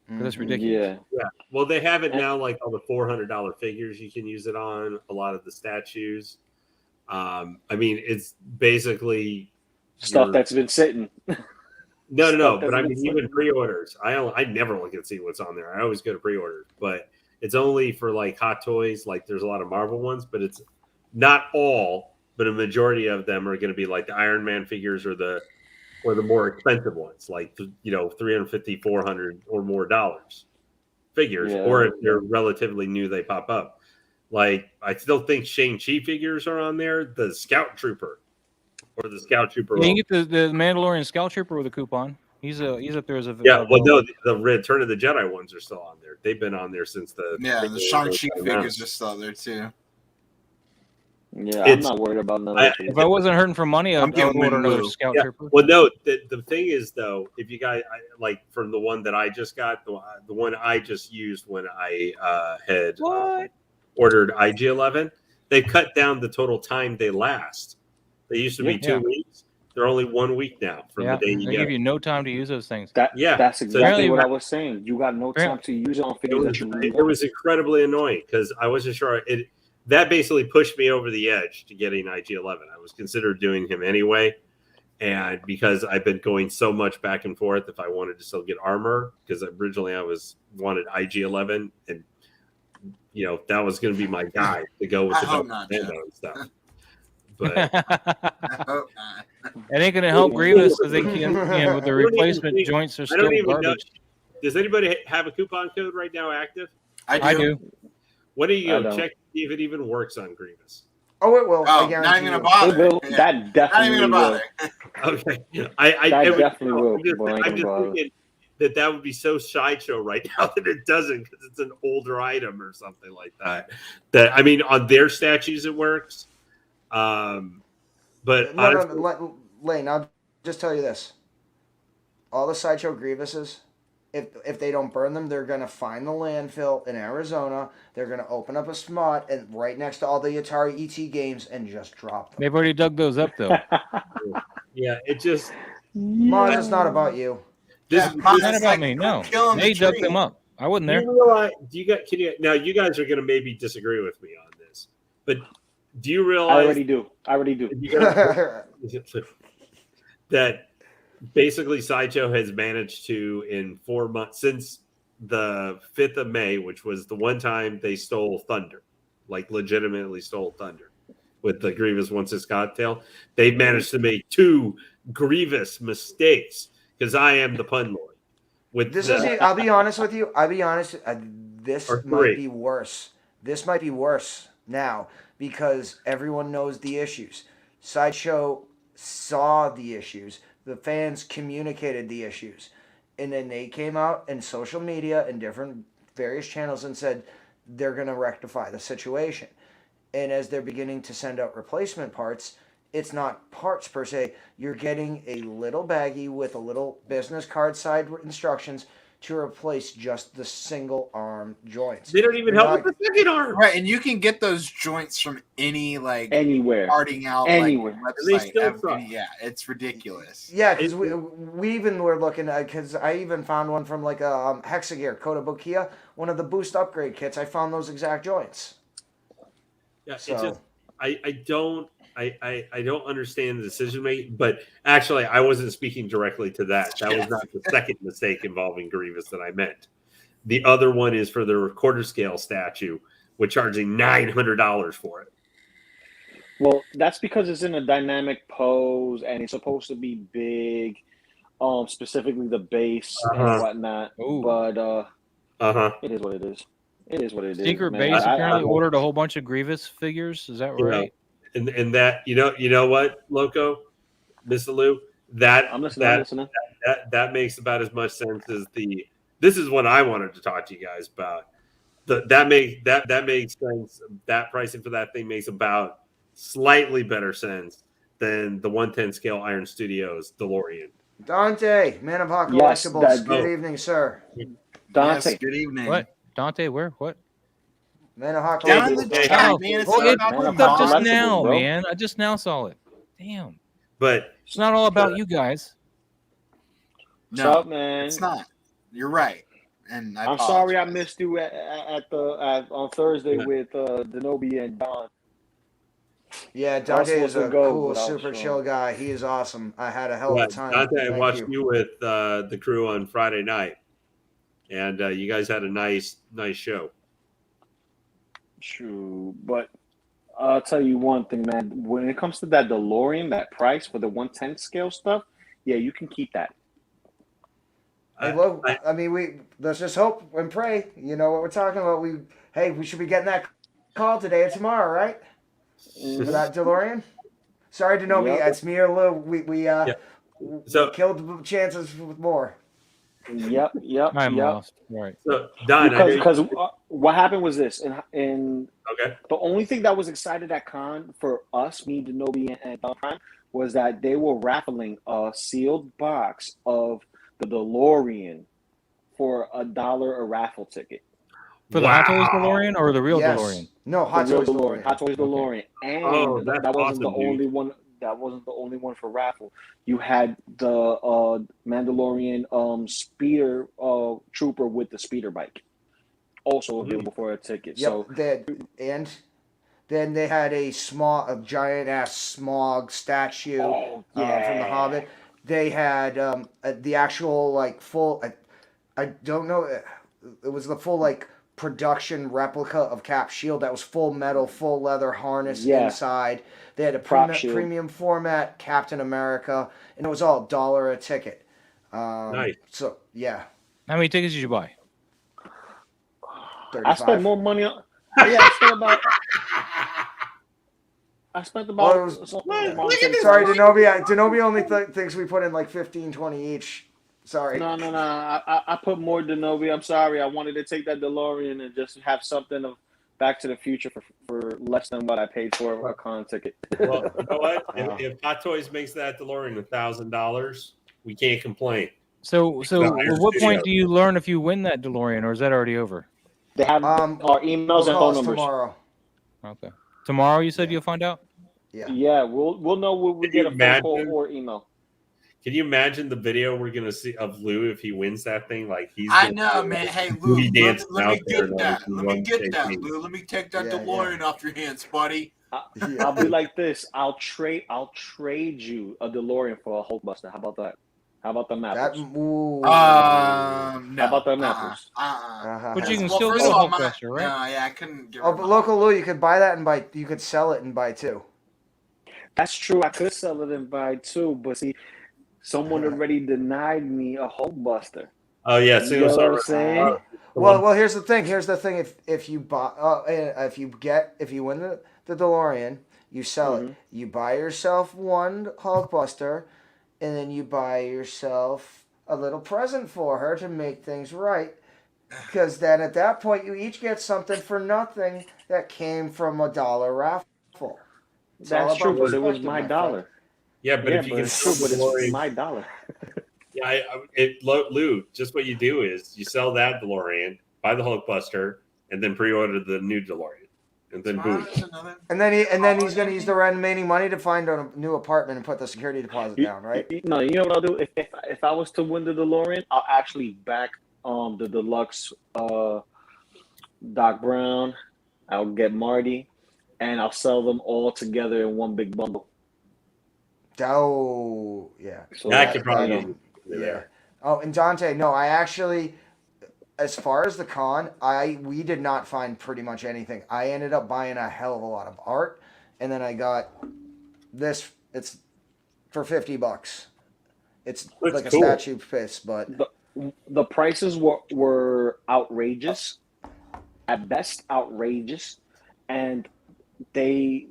because that's ridiculous. Yeah. Well, they have it now, like all the $400 figures you can use it on. A lot of the statues. I mean, it's basically stuff that's been sitting. No. But I mean, even pre-orders. I never look and see what's on there. I always go to pre-orders, but it's only for like Hot Toys. Like there's a lot of Marvel ones, but it's not all. But a majority of them are going to be like the Iron Man figures or the more expensive ones, like $350, $400 or more figures, or if they're relatively new, they pop up. Like I still think Shang-Chi figures are on there. The Scout Trooper or the Scout Trooper. Yeah, you can get the Mandalorian Scout Trooper with a coupon. He's up there as a Well, no, the Return of the Jedi ones are still on there. They've been on there since the Shang-Chi figures are still there too. Yeah, I'm not worried about none of that. If I wasn't hurting for money, I would order another Scout Trooper. Well, no, the thing is though, if you guys like from the one that I just got, the one I just used when I had ordered IG-11, they cut down the total time they last. They used to be 2 weeks. They're only 1 week now from the day you they give you no time to use those things. That's exactly what I was saying. You got no time to use it on figures. It was incredibly annoying because I wasn't sure. That basically pushed me over the edge to getting IG-11. I was considered doing him anyway. And because I've been going so much back and forth if I wanted to still get armor, because originally I wanted IG-11 and that was going to be my guy to go with the Lando and stuff. But it ain't going to help Grievous because they can't, with the replacement joints are still garbage. Does anybody have a coupon code right now active? I do. What do you check to see if it even works on Grievous? Oh, it will. I guarantee not even gonna bother. It will. Yeah. That definitely will. Bother. Okay. That definitely will. I'm just thinking that would be so Sideshow right now that it doesn't because it's an older item or something like that. That I mean, on their statues it works. But Lane, I'll just tell you this: all the Sideshow Grievouses, if they don't burn them, they're gonna find the landfill in Arizona. They're gonna open up a spot and right next to all the Atari ET games and just drop them. They've already dug those up though. Yeah, it just. Mars, it's not about you. It's not about me. No, they dug them up. I wasn't there. Now you guys are gonna maybe disagree with me on this, but. Do you realize? I already do. That basically Sideshow has managed to, in 4 months, since the 5th of May, which was the one time they stole Thunder, like legitimately stole Thunder with the Grievous Once It's Cocktail, they've managed to make 2 grievous mistakes because I am the pun lord. I'll be honest with you. This might be worse. This might be worse now. Because everyone knows the issues. Sideshow saw the issues. The fans communicated the issues. And then they came out in social media and different various channels and said they're going to rectify the situation. And as they're beginning to send out replacement parts, it's not parts per se. You're getting a little baggie with a little business card side instructions to replace just the single arm joints. They don't even help with the second arm. Right, and you can get those joints from anywhere. Starting out anywhere. Website. Yeah, it's ridiculous. Yeah, because we even were looking at, because I even found one from like a Hexagear Kotobukiya, one of the boost upgrade kits. I found those exact joints. Yeah, so. I don't understand the decision making, but actually I wasn't speaking directly to that. That was not the second mistake involving Grievous that I meant. The other one is for the recorder scale statue, with charging $900 for it. Well, that's because it's in a dynamic pose and it's supposed to be big, specifically the base and whatnot. Ooh. But it is what it is. It is what it is. Secret man. Base apparently ordered a whole bunch of Grievous figures. Is that right? And that you know what, Loco, Mr. Lou, I'm listening. That makes about as much sense as the. This is what I wanted to talk to you guys about. That makes sense. That pricing for that thing makes about slightly better sense than the 110 scale Iron Studios DeLorean. Dante, man of Hot Yes, Collectibles. Good evening, sir. Dante. Yes, good evening. What? Dante, where? What? Man of Hot Down in the Collectibles. chat, Oh, man. It's well, not it about popped the up just Collectibles, now, bro. man. I just now saw it. Damn. But It's not all about you guys. What's No, up, man? it's not. You're right. And I'm sorry I missed you on Thursday with Denobi and Don. Yeah, Dante is a supposed to go, cool, but I was super strong. chill guy. He is awesome. I had a hell of a time. Dante, I Thank watched you. you with the crew on Friday night, and you guys had a nice show. True, but I'll tell you one thing, man. When it comes to that DeLorean, that price for the 110 scale stuff, yeah, you can keep that. Hey, well, I mean, let's just hope and pray. You know what we're talking about. We should be getting that call today or tomorrow, right? For that DeLorean. Sorry to know me. Yep. It's me or Lou. We So killed the chances with more. Yep. I'm lost. Right. So Don, I know Because what happened was this, and okay. the only thing that was excited at Con for us, me, Denobi, and Don Prime, was that they were raffling a sealed box of the DeLorean for $1 a raffle ticket. For the Hot Toys DeLorean or the real Yes. DeLorean? No, Hot The real Toys DeLorean. Hot Toys DeLorean, and Oh, that's that wasn't awesome, the only one. That wasn't the only one for raffle. You had the Mandalorian speeder trooper with the speeder bike, also available for a ticket. Yep. So And then they had a giant ass smog statue from The Hobbit. They had the actual full. I don't know. It was the full production replica of Cap Shield that was full metal, full leather harness inside. They had a premium format Captain America, and it was all $1 a ticket. Nice. So yeah. How many tickets did you buy? 35. I spent more money on. I spent about. Well, sorry, Denobi only thinks we put in 15, 20 each. Sorry. No. I put more Denobi. I'm sorry. I wanted to take that DeLorean and just have something of Back to the Future for less than what I paid for a con ticket. Well, you know what? If Hot Toys makes that DeLorean $1,000, we can't complain. So at what point do you learn if you win that DeLorean, or is that already over? They have our emails and phone numbers tomorrow. Okay. Tomorrow, you said you'll find out? Yeah, we'll know when we get a phone call or email. Can you imagine the video we're gonna see of Lou if he wins that thing? I know, man. Hey, Lou, let me get that. Lou. Let me take that DeLorean off your hands, buddy. I'll be like this. I'll trade you a DeLorean for a Hulkbuster. How about that? How about them apples? No. How about them apples? But you can still get a Hulkbuster, right? No, yeah, I couldn't get. But Loco Lu, you could buy that and buy. You could sell it and buy two. That's true. I could sell it and buy two, but see, someone already denied me a Hulkbuster. Oh yeah, you know what I'm saying? Well, here's the thing. If you buy, if you win the DeLorean, you sell it. You buy yourself one Hulkbuster, and then you buy yourself a little present for her to make things right. Because then at that point, you each get something for nothing that came from a $1 raffle. That's true, but it was my $1. Yeah, but if you can true, but it's my $1. Yeah, Lou, just what you do is you sell that DeLorean, buy the Hulkbuster, and then pre-order the new DeLorean, and then boom. And then he's going to use the remaining money to find a new apartment and put the security deposit down, right? No, you know what I'll do? If I was to win the DeLorean, I'll actually back the deluxe Doc Brown. I'll get Marty, and I'll sell them all together in one big bundle. Oh, yeah. So That could probably you get know, you there. Oh, and Dante, no, I actually, as far as the con, we did not find pretty much anything. I ended up buying a hell of a lot of art, and then I got this. It's for $50. It's That's like cool. a statue piece, but the prices were outrageous, at best outrageous, and they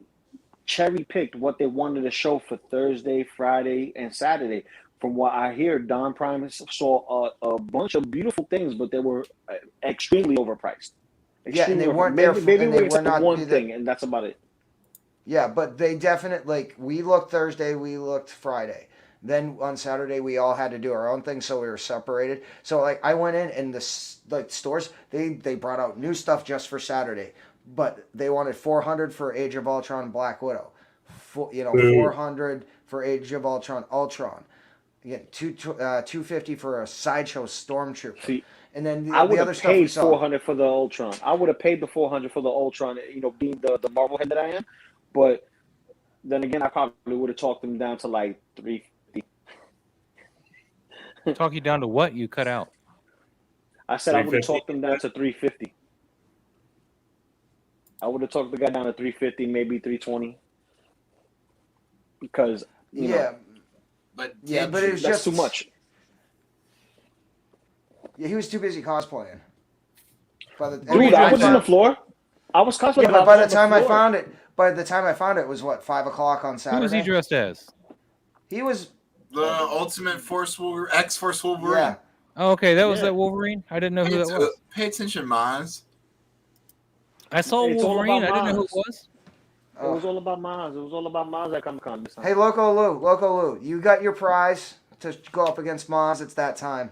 cherry picked what they wanted to show for Thursday, Friday, and Saturday. From what I hear, Don Prime saw a bunch of beautiful things, but they were extremely overpriced. Yeah, and they weren't maybe, there for- maybe and they we were not one either- thing, and that's about it. yeah, but they definitely, like, we looked Thursday, we looked Friday. Then on Saturday, we all had to do our own thing, so we were separated. So, like, I went in, and the stores, they brought out new stuff just for Saturday. But they wanted $400 for Age of Ultron Black Widow. $400 for Age of Ultron. Again, $250 for a Sideshow Stormtrooper. See, And then I the would other have stuff we paid saw. $400 for the Ultron. I would have paid the $400 for the Ultron, being the Marvel head that I am. But then again, I probably would have talked them down to like $350. Talk you down to what? You cut out. I said I would have $350? talked them down to $350. I would have talked the guy down to $350, maybe $320. Because But but it was that's just too much. Yeah, he was too busy cosplaying. Dude, I was on the floor. I was cosplaying. Yeah, but by the time I floor. found it, it was what, 5 o'clock on Saturday. Who was he dressed as? He was the Ultimate Force Wolverine, X-Force Wolverine. yeah. Oh, okay, that was Yeah. that Wolverine. I didn't know who that was. Pay attention, Maz. I saw It's all Wolverine. I about didn't know who it Maz. was. It was all about Maz. It was all about Maz at Comic-Con this time. Hey, Loco Lu, you got your prize to go up against Maz. It's that time.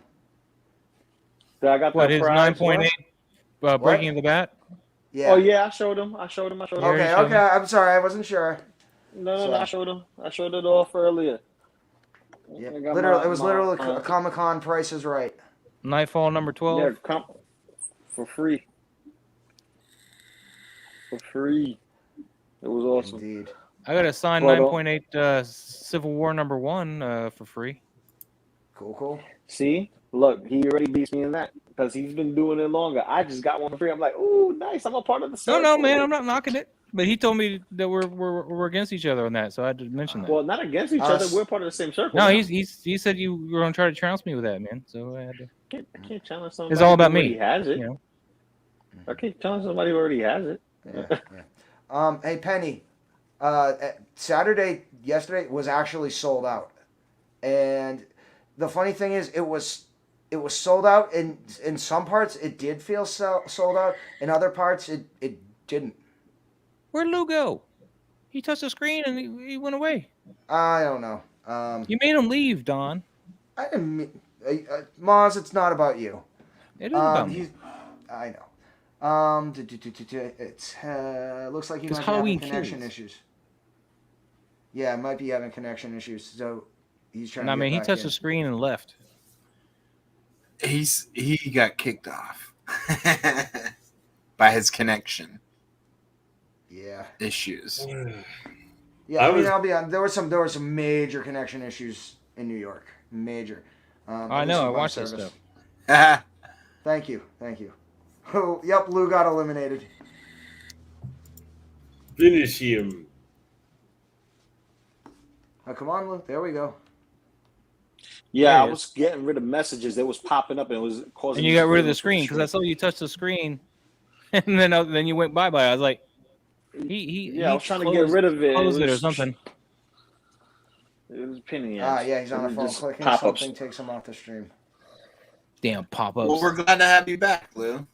I got What that his prize, 9.8 breaking of the bat? Yeah. Oh yeah, I showed him. Yeah. Okay. I'm sorry, I wasn't sure. No, I showed him. I showed it off earlier. Yeah. I got Literally, it was literally my- a Comic-Con Price is Right. Nightfall number 12. Yeah, for free. For free. It was awesome. Indeed. I got a signed Well, 9.8 Civil War number 1 for free. Cool. See, look, he already beats me in that because he's been doing it longer. I just got one for free. I'm like, ooh, nice. I'm a part of the No, circle. man, I'm not knocking it. But he told me that we're against each other on that, so I had to mention that. Well, not against each other. We're part of the same circle. No, now. he said you were gonna try to trounce me with that, man. So I had to. Can't challenge somebody. It's all about who already me. Has it? You know. I can't challenge somebody who already has it. Yeah. Hey, Penny. Yesterday was actually sold out, and the funny thing is, it was sold out. In some parts, it did feel sold out. In other parts, it didn't. Where'd Lou go? He touched the screen and he went away. I don't know. You made him leave, Don. I didn't mean, Maz, it's not about you. It is about me. I know. It's looks like he might be Halloween having connection kills. issues. Yeah, might be having connection issues. So he's trying. I to mean, get he back touched in. the screen and left. He got kicked off by his connection Yeah. issues. Yeah, I mean, I'll be on. There were some major connection issues in New York. Major. I know. I watched that stuff. Thank you. Oh, yep. Lou got eliminated. Finish him. Oh, come on, Lou. There we go. Yeah, I There it was getting rid of messages that was popping up and it was causing. And you got rid of the screen because I saw you touch the screen, and then you went bye. I was like, I was trying to get rid of it. Close It it or was- something. It was pinning. Yeah, he's on the It phone just clicking pop-ups. something, takes him off the stream. Damn pop-ups. Well, we're glad to have you back, Lou.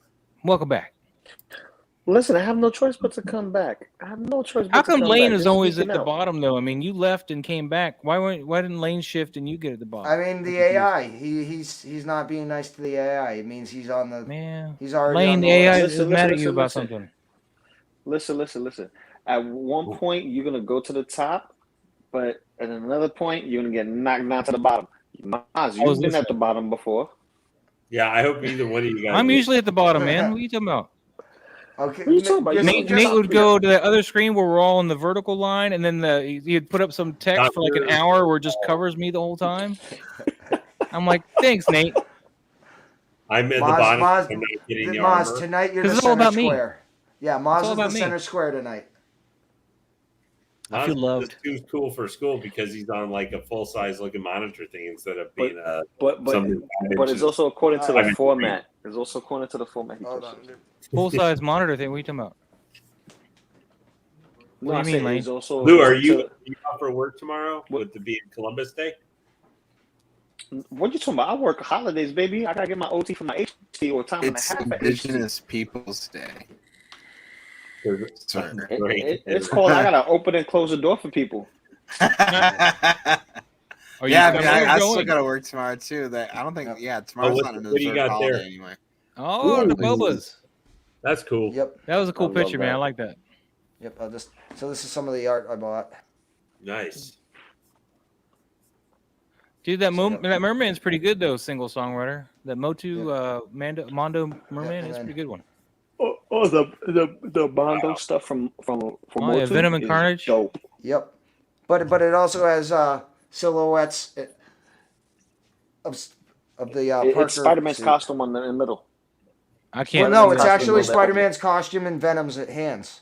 Welcome back. Listen, I have no choice but to come back. I have no choice. But How to come come Lane back. is Just always at geeking the out. bottom though? I mean, you left and came back. Why didn't Lane shift and you get at the bottom? I mean, the AI. He's not being nice to the AI. It means he's on the. Man, He's already Lane, on the AI list. is Listen, mad at listen, you about listen. something. Listen. At one point, you're gonna go to the top, but at another point, you're gonna get knocked down to the bottom. Maz, was you've been this at the bottom before. Yeah, I hope either one of you guys. I'm usually at the bottom, man. What are you talking about? Okay. What are you talking about? Nate would go to the other screen where we're all in the vertical line, and then he'd put up some text for like an hour where it just covers me the whole time. I'm like, thanks, Nate. I'm at the Maz, bottom. Maz, I'm not getting the Maz, armor. tonight you're the This is all center about me. square. Yeah, It's Maz all is the about me. center square tonight. I feel loved. Too cool for school because he's on like a full size looking monitor thing instead of being But it's also according to the format. It's also according to the format. Hold on. Full size monitor thing. What are you talking about? No, What do you mean, Lane? also Lou, are you out for work tomorrow with the being Columbus Day? What you talking about? I work holidays, baby. I gotta get my OT for my HT or time It's and a half. at HT. Indigenous Peoples Day. Sir. It's called. I gotta open and close the door for people. Yeah, Are you I mean, where I you still going? gotta work tomorrow too. I don't think. Yeah, tomorrow's what- not an what do you observed got holiday there? anyway. Oh, the Bobas. That's cool. Yep. That was a cool I love picture, man. that. I like that. Yep. So this is some of the art I bought. Nice. Dude, that merman's pretty good though. Single songwriter. That Motu Mondo merman is a pretty good one. The Mondo stuff from Oh yeah, Motu Venom and is Carnage. Dope. Yep. But it also has silhouettes of the Parker It's Spider-Man's suit. costume in the middle. I Well, can't. no, it's Costume actually of that. Spider-Man's costume and Venom's hands.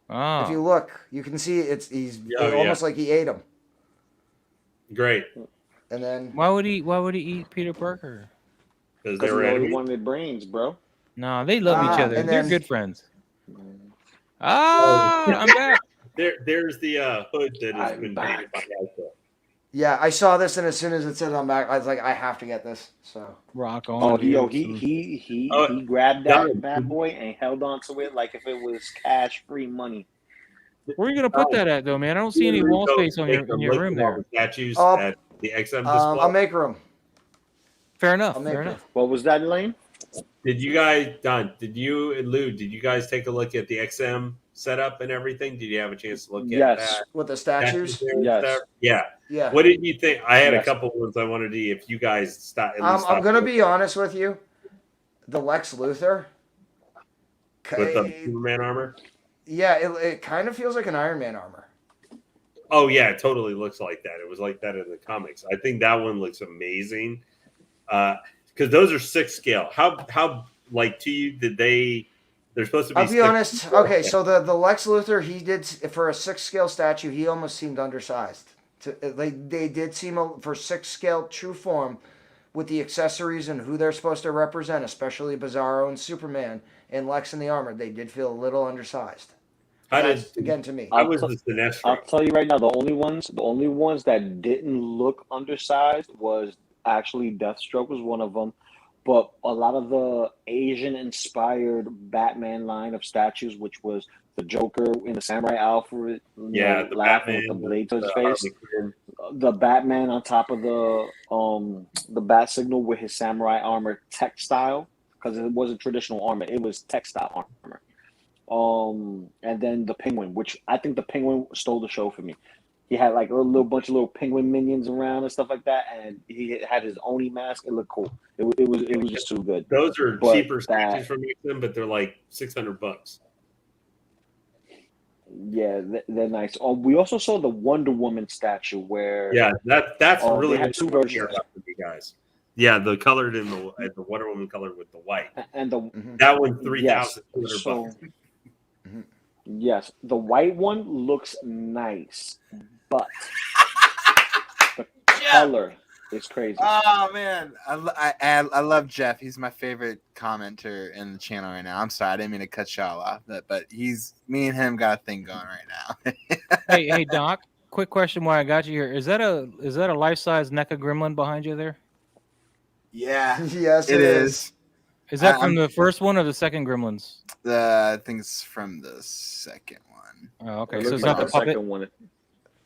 Oh. If you look, you can see he's Oh, almost like he ate him. Great. And then Why would he eat Peter Parker? Because Because they he were only enemies. wanted brains, bro. No, they love each other. and They're then- good friends. I'm back. There's the hood that has I'm been back. painted by Outta. yeah, I saw this, and as soon as it said I'm back, I was like, I have to get this. So Rock on. Oh, dude. he grabbed that bad boy and held on to it like if it was cash-free money. Where are you gonna put that at though, man? I don't see any wall space in your room there. The statues Oh, at the XM display. I'll make room. Fair enough. I'll make Fair room. enough. What was that, Lane? Did you guys, Don? Did you and Lou? Did you guys take a look at the XM setup and everything? Did you have a chance to look at Yes. that? With the statues. there and Yes. stuff? Yeah. Yeah. What did you think? I had a Yes. couple ones I wanted to see if you guys stop. I'm gonna be honest with you. The Lex Luthor. with the Superman armor. Yeah, it kind of feels like an Iron Man armor. Oh yeah, it totally looks like that. It was like that in the comics. I think that one looks amazing. Because those are 6 scale. How like to you did they? They're supposed to be. I'll be honest. Okay, so the Lex Luthor, he did for a 6 scale statue, he almost seemed undersized. They did seem for 6 scale true form, with the accessories and who they're supposed to represent, especially Bizarro and Superman and Lex in the armor. They did feel a little undersized. Again to me? I was the Sinestro. I'll tell you right now, the only ones that didn't look undersized was actually Deathstroke was one of them, but a lot of the Asian-inspired Batman line of statues, which was the Joker in the samurai outfit, Yeah, the laughing Batman with the blade to his the face, Harley Quinn. the Batman on top of the bat signal with his samurai armor textile, because it wasn't traditional armor, it was textile armor. And then the Penguin, which I think the Penguin stole the show for me. He had like a little bunch of little penguin minions around and stuff like that, and he had his Oni mask. It looked cool. It was just too good. Those are But cheaper statues from them, but they're like $600. Yeah, they're nice. We also saw the Wonder Woman statue where that's they really had two what I care versions. about for you guys. Yeah, the colored in the Wonder Woman colored with the white. And the That one yes, $3,200. so, yes, the white one looks nice, but the color is crazy. Oh man, I love Jeff. He's my favorite commenter in the channel right now. I'm sorry, I didn't mean to cut y'all off, but me and him got a thing going right now. hey Doc, quick question while I got you here. Is that a life-size NECA gremlin behind you there? Yeah, Yes, it is. Is that from the first one or the second Gremlins? I think it's from the second one. Oh, okay. It So looks it's not like the puppet. second one.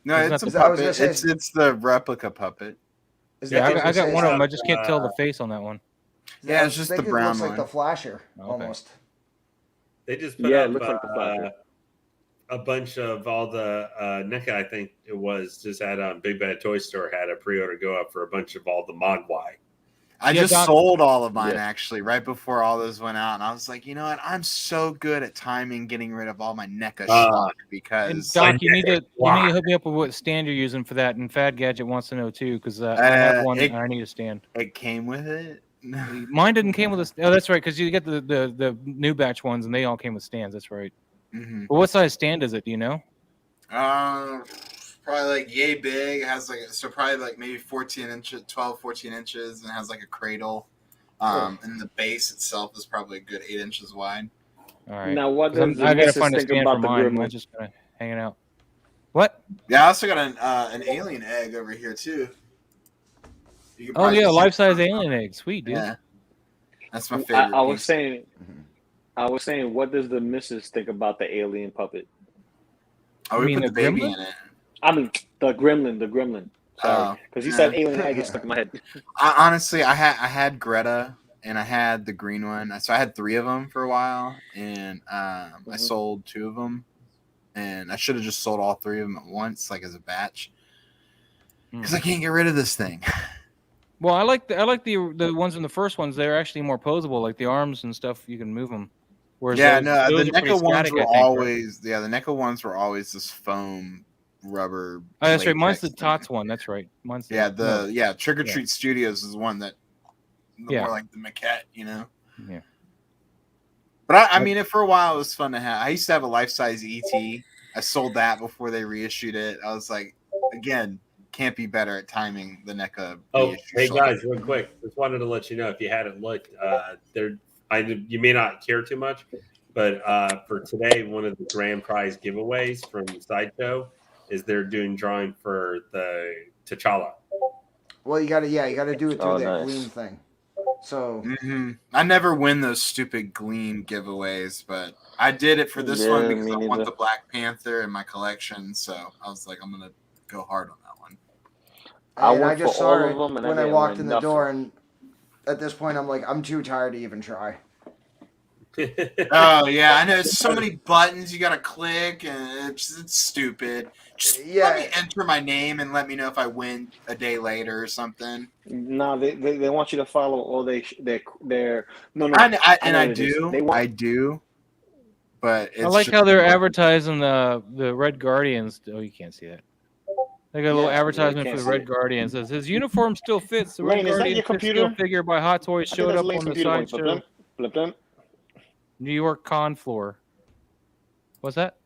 No, It's it's a not I was puppet. gonna say- It's the replica puppet. Yeah, I got one of them. I I just can't tell the face on that one. Yeah, it's just the brown looks like one. the Flasher Okay. almost. They just put Yeah, it up looks like the Flasher. a bunch of all the NECA, I think it was, just had on Big Bad Toy Store had a pre-order go up for a bunch of all the Mogwai. I Yeah, just Doc- sold all of mine Yeah. actually right before all those went out, and I was like, you know what? I'm so good at timing, getting rid of all my NECA schlock And because Doc, you need to hook me up with what stand you're using for that. And Fad Gadget wants to know too, because I have one and I need a stand. it came with it. Mine didn't came with a. Oh, that's right, because you get the new batch ones, and they all came with stands. That's right. Mhm. But what size stand is it? Do you know? Probably like yay big. It has like probably like maybe 14 inches, 12, 14 inches, and has like a cradle. And the base itself is probably a good 8 inches wide. All right. Now, what 'Cause does the I gotta missus find a think stand for about the mine. gremlin? Mine's just kind of hanging out. What? Yeah, I also got an alien egg over here too. You can Oh probably yeah, see life-size it. alien egg. Sweet, dude. Yeah, that's my favorite. I was piece. saying, what does the missus think about the alien puppet? Oh, You we mean put the the baby gremlin? in it. I mean, the gremlin. Sorry, Oh, because you yeah. said alien egg, it stuck in my head. Honestly, I had Greta and I had the green one, so I had 3 of them for a while, and I sold 2 of them, and I should have just sold all 3 of them at once, like as a batch, because I can't get rid of this thing. Well, I like the ones in the first ones. They're actually more posable, like the arms and stuff. You can move them. Whereas Yeah, those, no, those the are pretty NECA ones static, were I think, right? always the NECA ones were always this foam rubber. Oh, that's right. Mine's the latex Tots thing. one. That's right. Mine's Yeah, no. Trick or Treat Studios is one that Yeah. more like the maquette, you know. Yeah. But I mean, for a while it was fun to have. I used to have a life-size ET. I sold that before they reissued it. I was like, again, can't be better at timing the NECA. Oh, reissue hey slot. guys, real quick, just wanted to let you know if you hadn't looked, you may not care too much, but for today, one of the grand prize giveaways from Sideshow is they're doing drawing for the T'Challa. Well, you gotta do it through Oh, that nice. Gleam thing. So I never win those stupid Gleam giveaways, but I did it for this one Yeah, because me I want neither. the Black Panther in my collection. So I was like, I'm gonna go hard on that one. I and I went just for saw all it of them, and I when I didn't walked win in the nothing. door, and at this point, I'm like, I'm too tired to even try. Oh yeah, I know. So many buttons you gotta click, and it's stupid. Just let me enter my name and let me know if I win a day later or something. No, they want you to follow all their no. I know do, what it is. They want, I do, but it's I like just how they're advertising the Red Guardians. Oh, you can't see that. They got a little Yeah, advertisement can't for the see Red it. Guardians. It says his uniform still fits. The Red Lane, is that Guardian your computer? still figure by Hot Toys I think showed that's up Lane's on the computer going Sideshow blip, blip, blip. New York con floor. What's that?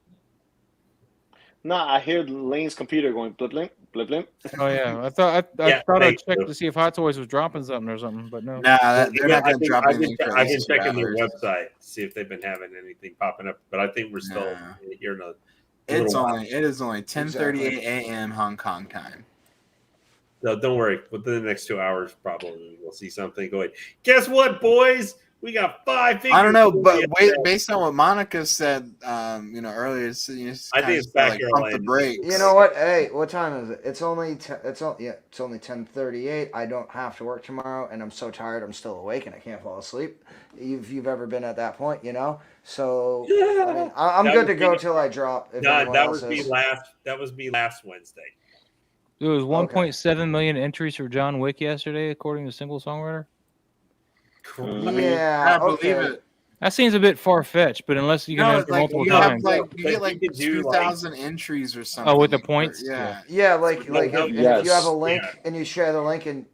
No, I hear Lane's computer going blip, blip, blip, blip. Oh yeah, I thought Yeah, I'd thank check you. to see if Hot Toys was dropping something or something, but no. Nah, they're not I gonna think drop I've anything for at been least 2 checking their hours. website, see if they've been having anything popping up, but I think we're still Nah. here in a It little while. is only 10:38 a.m. Hong Kong time. No, don't worry. Within the next 2 hours, probably we'll see something going. Guess what, boys? We got 5 figures. I don't know, but Yeah. based on what Monica said, earlier, it's I think it's back here, pump the Lane. brakes. You know what? Hey, what time is it? It's only 10:38. I don't have to work tomorrow, and I'm so tired. I'm still awake, and I can't fall asleep. If you've ever been at that point, So I mean, I'm That good to would go be- till I drop. If No, anyone that else was me is. last. That was me last Wednesday. There was 1.7 million entries for John Wick yesterday, according to Single Songwriter. Yeah, I believe okay. it. That seems a bit far fetched, but unless you can No, enter like multiple you have times. you get But like you could do, like- 2,000 entries or something. Oh, with the like, points? yeah. Yeah, like No, if, no, and if you have a yes. link Yeah. and you share the link and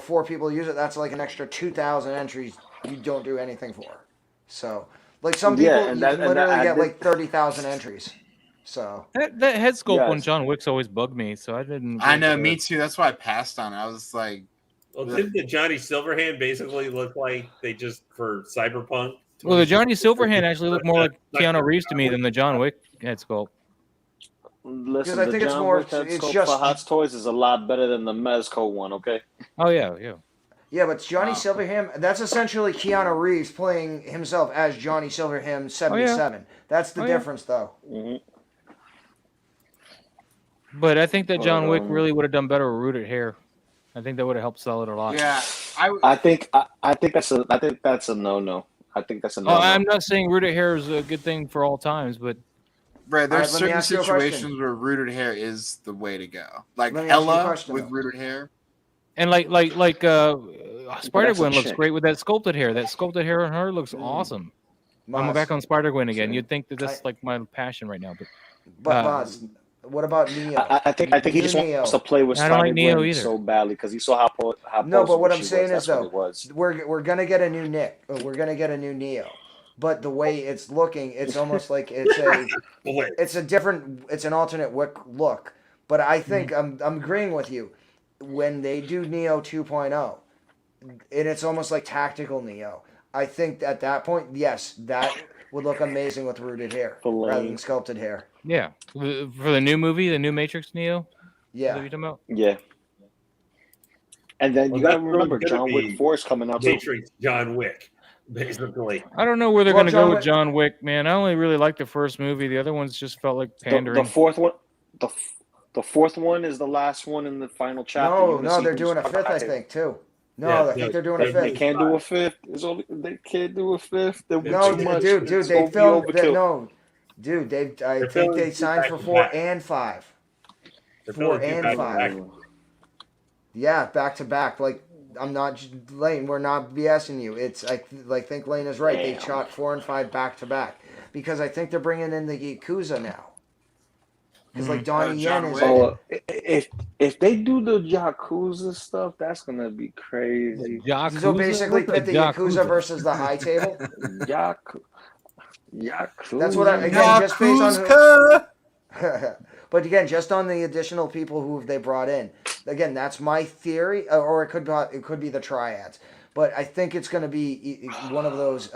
4 people use it, that's like an extra 2,000 entries you don't do anything for. So like some people Yeah, and you that- can and that- literally I get did- like 30,000 entries. So That head sculpt on Yes. John Wick's always bugged me, so I didn't. I know, me too. That's why I passed on it. I was like, Well, didn't the Johnny Silverhand basically look like they just for Cyberpunk? Well, the Johnny Silverhand actually looked more like Not Keanu good. Reeves to me than the John Wick head sculpt. Listen, I the think it's John more- Wick head it's sculpt just- for Hot Toys is a lot better than the Mezco one. Okay. Oh yeah, yeah. yeah, but Johnny Wow. Silverhand, that's essentially Keanu Reeves playing himself as Johnny Silverhand 77. That's the Oh, yeah. difference though. Mm-hmm. But I think that John Wick Um, really would have done better with rooted hair. I think that would have helped sell it a lot. Yeah, I think that's a no. I think that's a no. Oh, I'm not saying rooted hair is a good thing for all times, but right, there's Alright, let me certain ask you a question. situations where rooted hair is the way to go. Like Let me ask you a Ella question, with though. rooted hair. And Spider That's a Gwen looks chick. great with that sculpted hair. That sculpted hair on her looks awesome. I'm Maz, back on Spider Gwen again. Same. You'd think that that's like my passion right now, but Maz, what about Neo? I think he New just Neo. wants to play with I don't like Spider Neo Gwen either. so badly because he saw how No, but what posable I'm she saying was. is That's what though, it was. we're gonna get a new Nick. We're gonna get a new Neo. But the way it's looking, it's almost like it's an alternate look. But I think I'm agreeing with you. When they do Neo 2.0, and it's almost like tactical Neo. I think at that point, yes, that would look amazing with rooted hair rather than sculpted hair. Yeah, for the new movie, the new Matrix Neo. Is that Yeah. what you're talking about? Yeah. And then Well, you gotta that's remember gonna John be Wick 4 is coming out too. Matrix John Wick, basically. I don't know where they're Well, going to John go with Wick- John Wick, man. I only really liked the first movie. The other ones just felt like pandering. The fourth one, the fourth one is the last one in the final chapter. You're gonna No, see they're who's doing a fifth, I alive. think, too. No, Yeah, I think they're doing a they're They fifth. can't do a fifth. They can't do a fifth. There will be No, too much. dude, It's they gonna be filmed that. overkill. No, dude, I think filming they two signed for back to 4 back. and 5. They're 4 filming two and back to 5. back. Yeah, back to back. Like I'm not Lane. We're not BSing you. It's I think Lane is right. They Damn. shot 4 and 5 back to back because I think they're bringing in the Yakuza now. Because like Donnie John Yen is. Wick. Oh, if they do the Yakuza stuff, that's gonna be crazy. Yakuza? So basically, What's a put the Yakuza versus the High Table. Yakuza. That's what again just based on. Yakuza. But again, just on the additional people who they brought in. Again, that's my theory, or it could be the triads. But I think it's going to be one of those.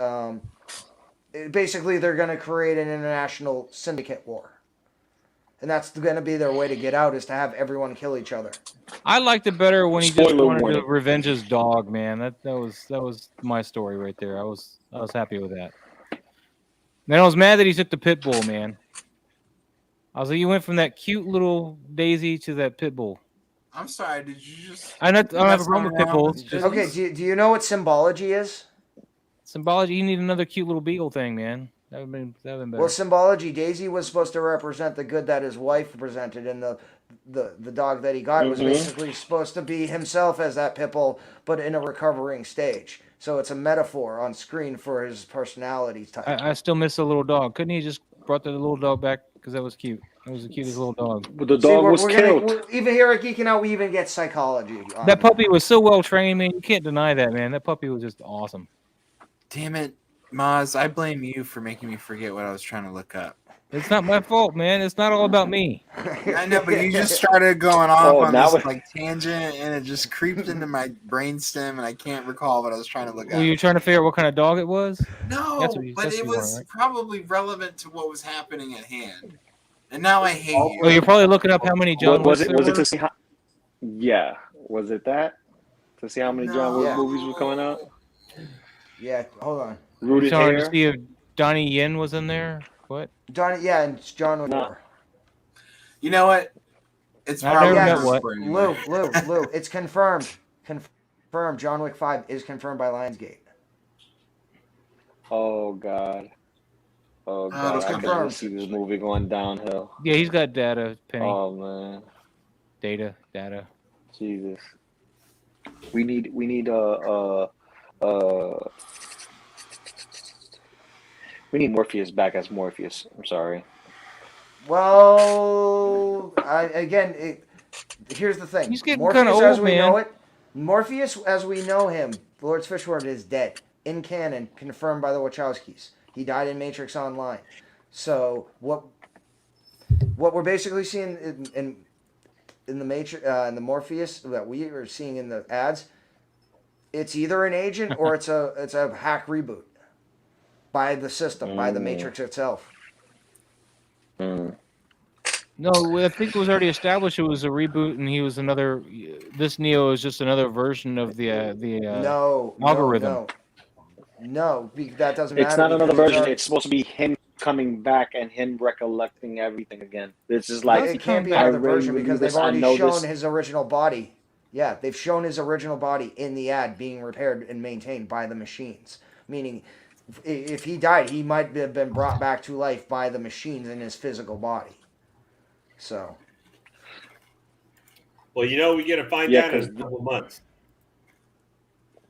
Basically, they're going to create an international syndicate war, and that's going to be their way to get out is to have everyone kill each other. I liked it better when he just Spoiler wanted warning. to revenge his dog, man. That was my story right there. I was happy with that. Then I was mad that he took the pit bull, man. I was like, you went from that cute little Daisy to that pit bull. I'm sorry. Did you just? I don't have a problem with pit bulls. Just Okay, do you know what symbology is? symbology. You need another cute little beagle thing, man. That would been better. Well, symbology. Daisy was supposed to represent the good that his wife presented, and the dog that he got was basically supposed to be himself as that pit bull, but in a recovering stage. So it's a metaphor on screen for his personality type. I still miss the little dog. Couldn't he just brought the little dog back because that was cute? It was the cutest little dog. But the dog was killed. Even here at Geeking Out, we even get psychology. That puppy was so well trained, man. You can't deny that, man. That puppy was just awesome. Damn it, Maz. I blame you for making me forget what I was trying to look up. It's not my fault, man. It's not all about me. I know, but you just started going off on now this like tangent, and it just creeped into my brainstem, and I can't recall what I was trying to look Were up. you trying to figure out what kind of dog it was? No, That's what you- but that's it what you was wanted, right? probably relevant to what was happening at hand. And now I hate you. Well, you're probably looking up how many John Was Wicks it there to were? see how? Yeah, was it that to see how many John Wick No. movies were coming out? Yeah, hold on. Rooted Trying hair. to see if Donnie Yen was in there. What? John, yeah, and it's John Wick. No. You know what? It's I probably never yeah, met what. for anyway. Lou, it's confirmed. Confirmed. John Wick 5 is confirmed by Lionsgate. Oh God. Oh God. it's I can confirmed. see this movie going downhill. Yeah, he's got data, Penny. Oh man. Data. Jesus. We need we need Morpheus back as Morpheus. I'm sorry. Well, here's the thing. He's getting Morpheus kinda as old, we man. know it. Morpheus as we know him, Lawrence Fishburne is dead in canon, confirmed by the Wachowskis. He died in Matrix Online. So what we're basically seeing in the Matrix in the Morpheus that we are seeing in the ads, it's either an agent or it's a hack reboot by the system, by the Matrix itself. No, I think it was already established it was a reboot, and he was another. This Neo is just another version of the algorithm. No, that doesn't matter. It's not another because version. It's supposed to be him coming back and him recollecting everything again. This is like it can't be I another really version knew because this. they've I already know shown this. his original body. Yeah, they've shown his original body in the ad being repaired and maintained by the machines. Meaning, if he died, he might have been brought back to life by the machines in his physical body. So. Well, we get to find Yeah, out in 'cause a couple months.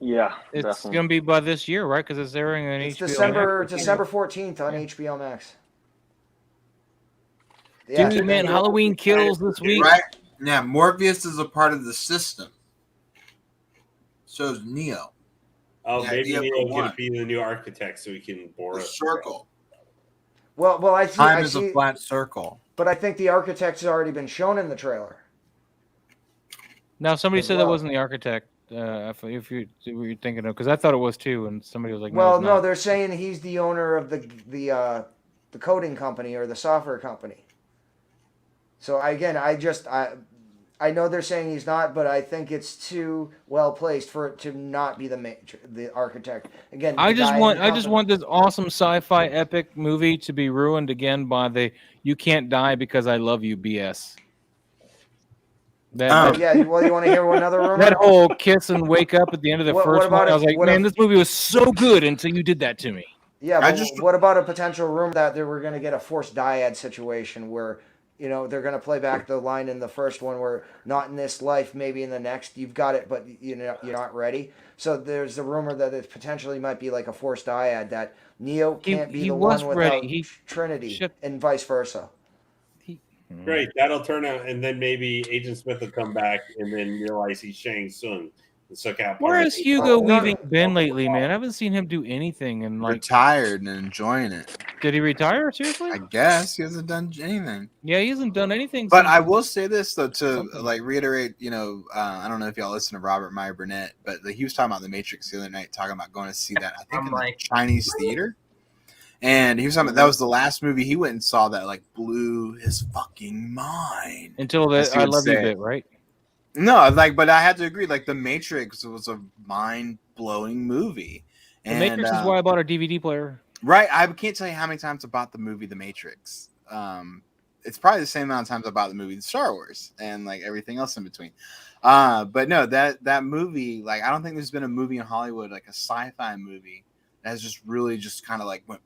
Yeah, It's definitely. going to be by this year, right? Because it's airing on It's HBO. December 14th on HBO Max. Dude, man, Halloween Kills this week. Right? Yeah, Morpheus is a part of the system. So is Neo. Oh, The maybe idea Neo's for going one. to be the new architect so we can bore The us. circle. Well, I see. Time I is see, a flat circle. but I think the architect's already been shown in the trailer. Now, somebody As said well. that wasn't the architect. If you were you thinking of, because I thought it was too, and somebody was like, Well, it's no, not. they're saying he's the owner of the coding company or the software company. So I know they're saying he's not, but I think it's too well placed for it to not be the architect. Again, I the just guy in want the I just company. want this awesome sci-fi epic movie to be ruined again by the "you can't die because I love you" BS. Oh yeah, you want to hear another rumor? That whole kiss and wake up at the end of the What first about one, I was if- like, what man, if- this movie was so good until you did that to me. Yeah, I but just- what about a potential rumor that they were going to get a forced dyad situation where, they're going to play back the line in the first one where not in this life, maybe in the next, you've got it, but you're not ready. So there's a rumor that it potentially might be like a forced dyad that Neo can't be he the was one ready. without He- Trinity shit. and vice versa. Great, that'll turn out, and then maybe Agent Smith will come back and then realize he's Shang Tsung and suck out. Where part has of Hugo No. Weaving been lately, man? I haven't seen him do anything. And Retired and enjoying it. did he retire? Seriously? I guess he hasn't done anything. Yeah, he hasn't done anything. But since- I will say this though, to Something. like reiterate, I don't know if y'all listen to Robert Meyer Burnett, but he was talking about The Matrix the other night, talking about going to see that. I think in the Chinese theater, and he was talking about that was the last movie he went and saw that like blew his fucking mind. until as the he I would love you say. bit, right? No, but I had to agree. Like The Matrix was a mind blowing movie. The Matrix is why I bought a DVD player. Right, I can't tell you how many times I bought the movie The Matrix. It's probably the same amount of times I bought the movie Star Wars and like everything else in between. But no, that movie, like I don't think there's been a movie in Hollywood, like a sci-fi movie, that has just really just kind of like went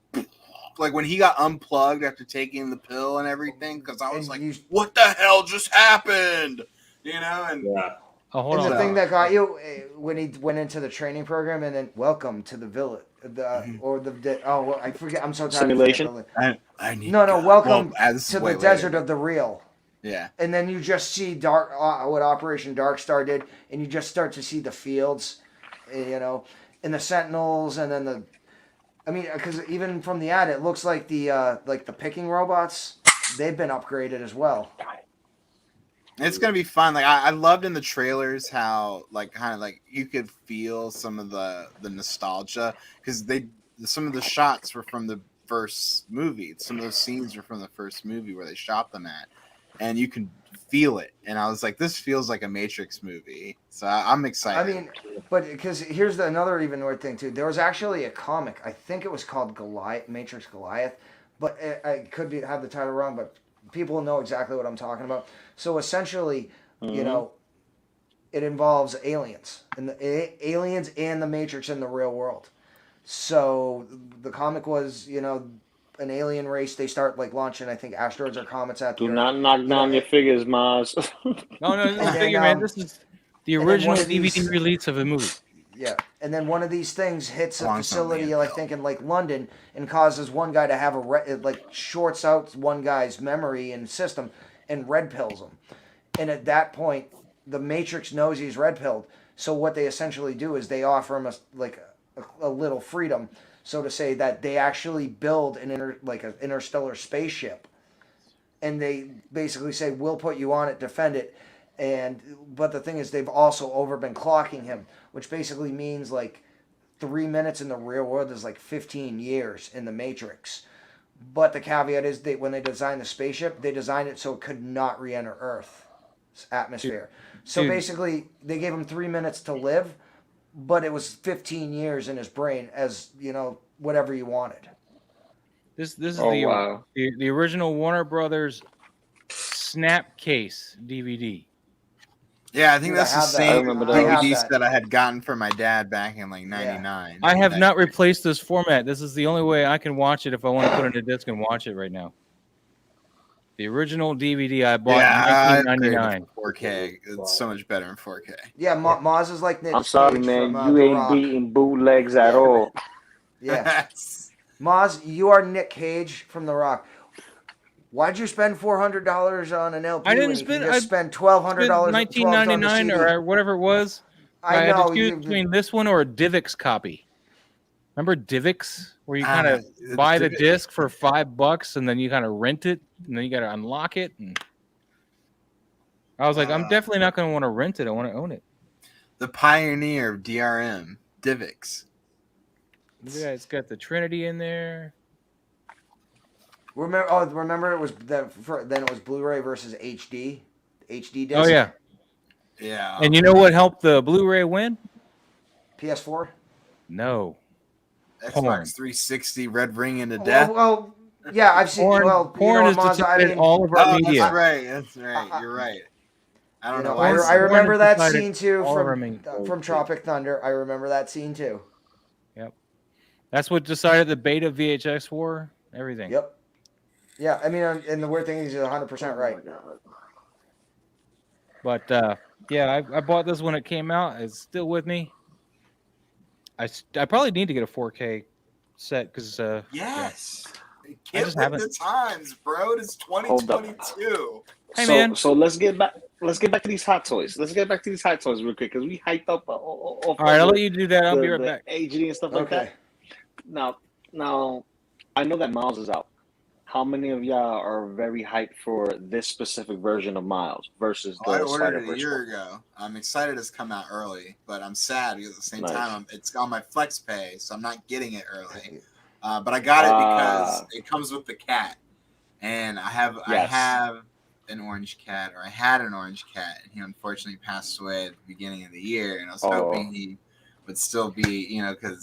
like when he got unplugged after taking the pill and everything, because I was like, what the hell just happened? And yeah. Oh, hold And on. the thing that got you when he went into the training program and then welcome to the village, I forget. I'm so tired. Simulation? I need welcome well, this is to the way desert later. of the real. Yeah. And then you just see what Operation Dark Star did, and you just start to see the fields, and the Sentinels, and then because even from the ad, it looks like the picking robots, they've been upgraded as well. It's gonna be fun. Like I loved in the trailers how like kind of like you could feel some of the nostalgia because some of the shots were from the first movie. Some of those scenes were from the first movie where they shot them at, and you can feel it. And I was like, this feels like a Matrix movie. So I'm excited. But because here's another even weird thing too. There was actually a comic. I think it was called Matrix Goliath, but I could have the title wrong. But people know exactly what I'm talking about. So essentially, it involves aliens and the Matrix in the real world. So the comic was, an alien race. They start like launching, I think, asteroids or comets at the Do Earth. not knock down your figures, Maz. No, this is And figure, then, man. This is the and then original one of these- DVD release of a movie. Yeah, and then one of these things hits a Alongside facility, Lando. I think in like London, and causes one guy to have it like shorts out one guy's memory and system, and red pills him. And at that point, the Matrix knows he's red pilled. So what they essentially do is they offer him a little freedom, so to say, that they actually build an interstellar spaceship, and they basically say, we'll put you on it, defend it. But the thing is, they've also been clocking him, which basically means like 3 minutes in the real world is like 15 years in the Matrix. But the caveat is when they designed the spaceship, they designed it so it could not re-enter Earth's atmosphere. So basically, they gave him 3 minutes to live, but it was 15 years in his brain as, whatever you wanted. This is wow. the original Warner Brothers Snapcase DVD. Yeah, I think Dude, that's I the have that. same I remember that. DVD I have set I had gotten from my dad back in like '99. I have not replaced this format. This is the only way I can watch it if I want to put it in a disc and watch it right now. The original DVD I bought Yeah, in 1999. 4K. It's so much better in 4K. Yeah, Maz is like Nick I'm sorry, Cage man. from, You The ain't Rock. beating bootlegs at Yeah. all. Yeah, Maz, you are Nick Cage from The Rock. Why'd you spend $400 on an LP? I didn't when you spend. can just spend Spent $1,200. $19.99 or whatever it was. I had know to choose between this one or a DivX copy. Remember DivX, where you kind of buy the disc for $5 and then you kind of rent it and then you got to unlock it. And I was like, I'm definitely not going to want to rent it. I want to own it. The pioneer of DRM, DivX. Yeah, it's got the Trinity in there. Remember it was then it was Blu-ray versus HD disc. Oh yeah, yeah. And you know what helped the Blu-ray win? PS4. No. Xbox 360, Red Ring into Death. Well, yeah, I've seen. Porn is detected all of our media. That's right. That's right. You're right. I don't know. I remember that scene too from Tropic Thunder. I remember that scene too. Yep. That's what decided the beta VHX war. Everything. Yep. Yeah, I mean, and the weird thing is, he's 100% right. But yeah, I bought this when it came out. It's still with me. I probably need to get a 4K set because yes, I just haven't. The times, bro. It's 2022. Hey man. So let's get back. Let's get back to these Hot Toys. Let's get back to these Hot Toys real quick because we hyped up. All right, I'll let you do that. I'll be right back. HD and stuff like that. Now, I know that Miles is out. How many of y'all are very hyped for this specific version of Miles versus the I ordered it a Spider-Verse year one? ago. I'm excited it's come out early, but I'm sad because at the same time it's on my flex pay, so I'm not getting it early. But I got it because it comes with the cat, and I have an orange cat, or I had an orange cat, and he unfortunately passed away at the beginning of the year, and I was hoping he would still be, but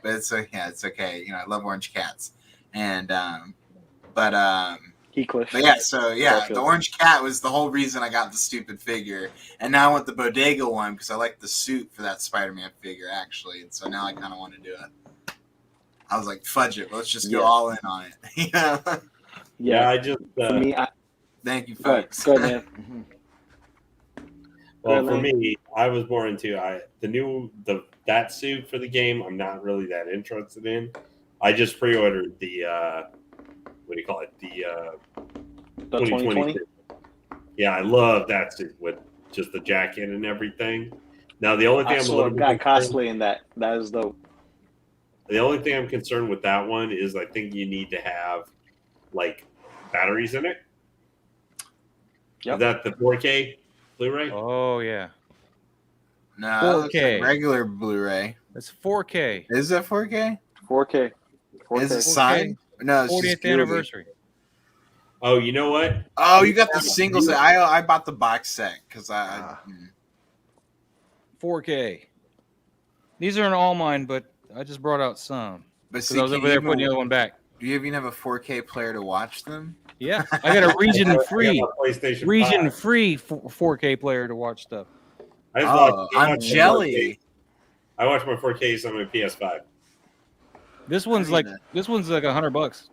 it's okay. I love orange cats, and But yeah, the orange cat was the whole reason I got the stupid figure, and now I want the bodega one because I like the suit for that Spider-Man figure actually, and so now I kind of want to do it. I was like, fudge it, let's just go all in on it. Yeah, I just for me, thank you, folks. Go ahead, man. Well, for me, I was more into that suit for the game. I'm not really that interested in. I just pre-ordered the. What do you call it? The 2020. Yeah, I love that suit with just the jacket and everything. Now, the only thing I'm a little bit cosplaying that is dope. The only thing I'm concerned with that one is I think you need to have like batteries in it. Yep. Is that the 4K Blu-ray? Oh yeah. No, 4K regular Blu-ray. It's 4K. Is it 4K? 4K. Is it signed? No, it's 40th anniversary. Oh, you know what? Oh, you got the single set. I bought the box set because 4K. These aren't all mine, but I just brought out some. But I was over there putting the other one back. Do you even have a 4K player to watch them? Yeah, I got a region-free, PlayStation region-free 4K player to watch stuff. I'm jelly. I watch my 4Ks on my PS5. This one's like $100.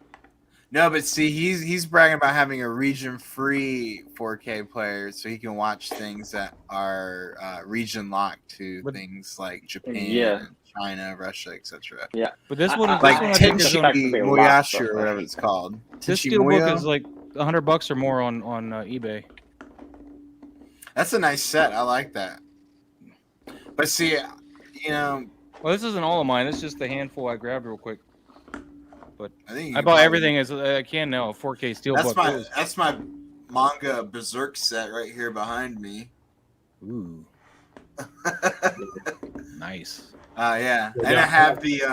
No, but see, he's bragging about having a region-free 4K player, so he can watch things that are region locked to things like Japan, China, Russia, etc. Yeah, but this one is like Tenchi Moyashi or whatever it's called. This steelbook is like $100 or more on eBay. That's a nice set. I like that. But see, well, this isn't all of mine. It's just the handful I grabbed real quick. But I bought probably everything as I can now. 4K steelbook. That's my manga Berserk set right here behind me. Ooh. Nice. Yeah, and I have the.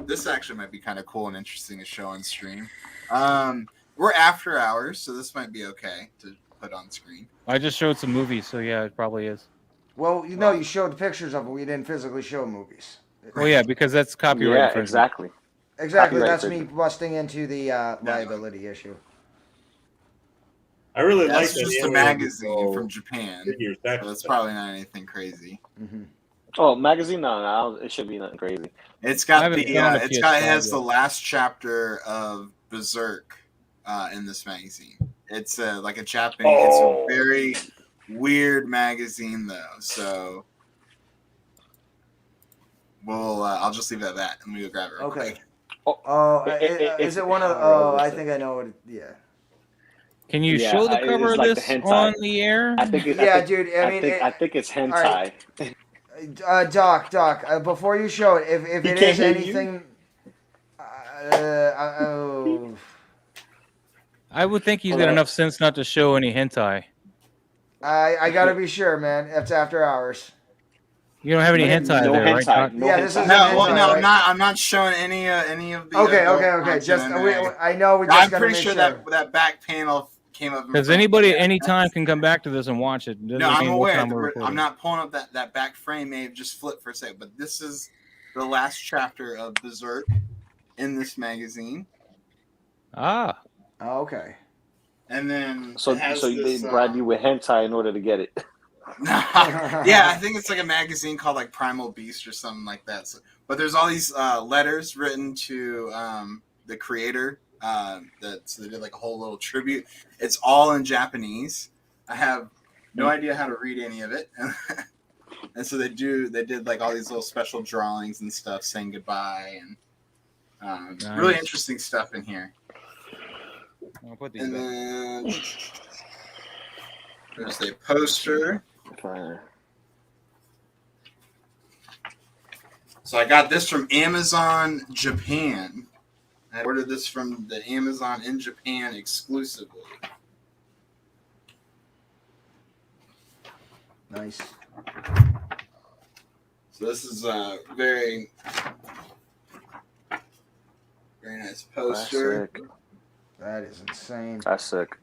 This actually might be kind of cool and interesting to show on stream. We're after hours, so this might be okay to put on screen. I just showed some movies, so yeah, it probably is. Well, you showed pictures of them. We didn't physically show movies. Oh yeah, because that's copyright. Yeah, infringement. Exactly. That's me busting into the liability issue. I really like that. It's just a magazine from Japan. So that's probably not anything crazy. Mm-hmm. Oh, magazine? No, it should be nothing crazy. It has the last chapter of Berserk in this magazine. It's like a Japanese. It's a very weird magazine though. So I'll just leave it at that, and we'll grab it. Okay. quick. Is it one of? Oh, I think I know what. Yeah. Can you Yeah, show the it's cover of like the this hentai. on the air? I think Dude. I think it's hentai. Right. Doc. Before you show it, if it is anything, I would think he's got enough sense not to show any hentai. I gotta be sure, man. It's after hours. You don't have any hentai No there, hentai. right? Doc? No Yeah, hentai. this is No, an well, hentai, no, right? I'm not showing any of the. Okay. adult Just content. I know we just I'm gotta pretty make sure sure. that back panel came up. Because anybody at any time can come back to this and watch it. Doesn't No, I'm mean what aware. time we're recording. I'm not pulling up that back frame. May have just flipped for a second, but this is the last chapter of Berserk in this magazine. Ah, Okay. And then So it has they this, bribe you with hentai in order to get it. yeah, I think it's like a magazine called like Primal Beast or something like that. So, but there's all these letters written to the creator. So they did like a whole little tribute. It's all in Japanese. I have no idea how to read any of it, and so they did like all these little special drawings and stuff saying goodbye and really interesting stuff in here. I'll put these And back. then there's a poster. So I got this from Amazon Japan. I ordered this from the Amazon in Japan exclusively. Nice. So this is a very, very nice poster. Classic. That is insane. Classic.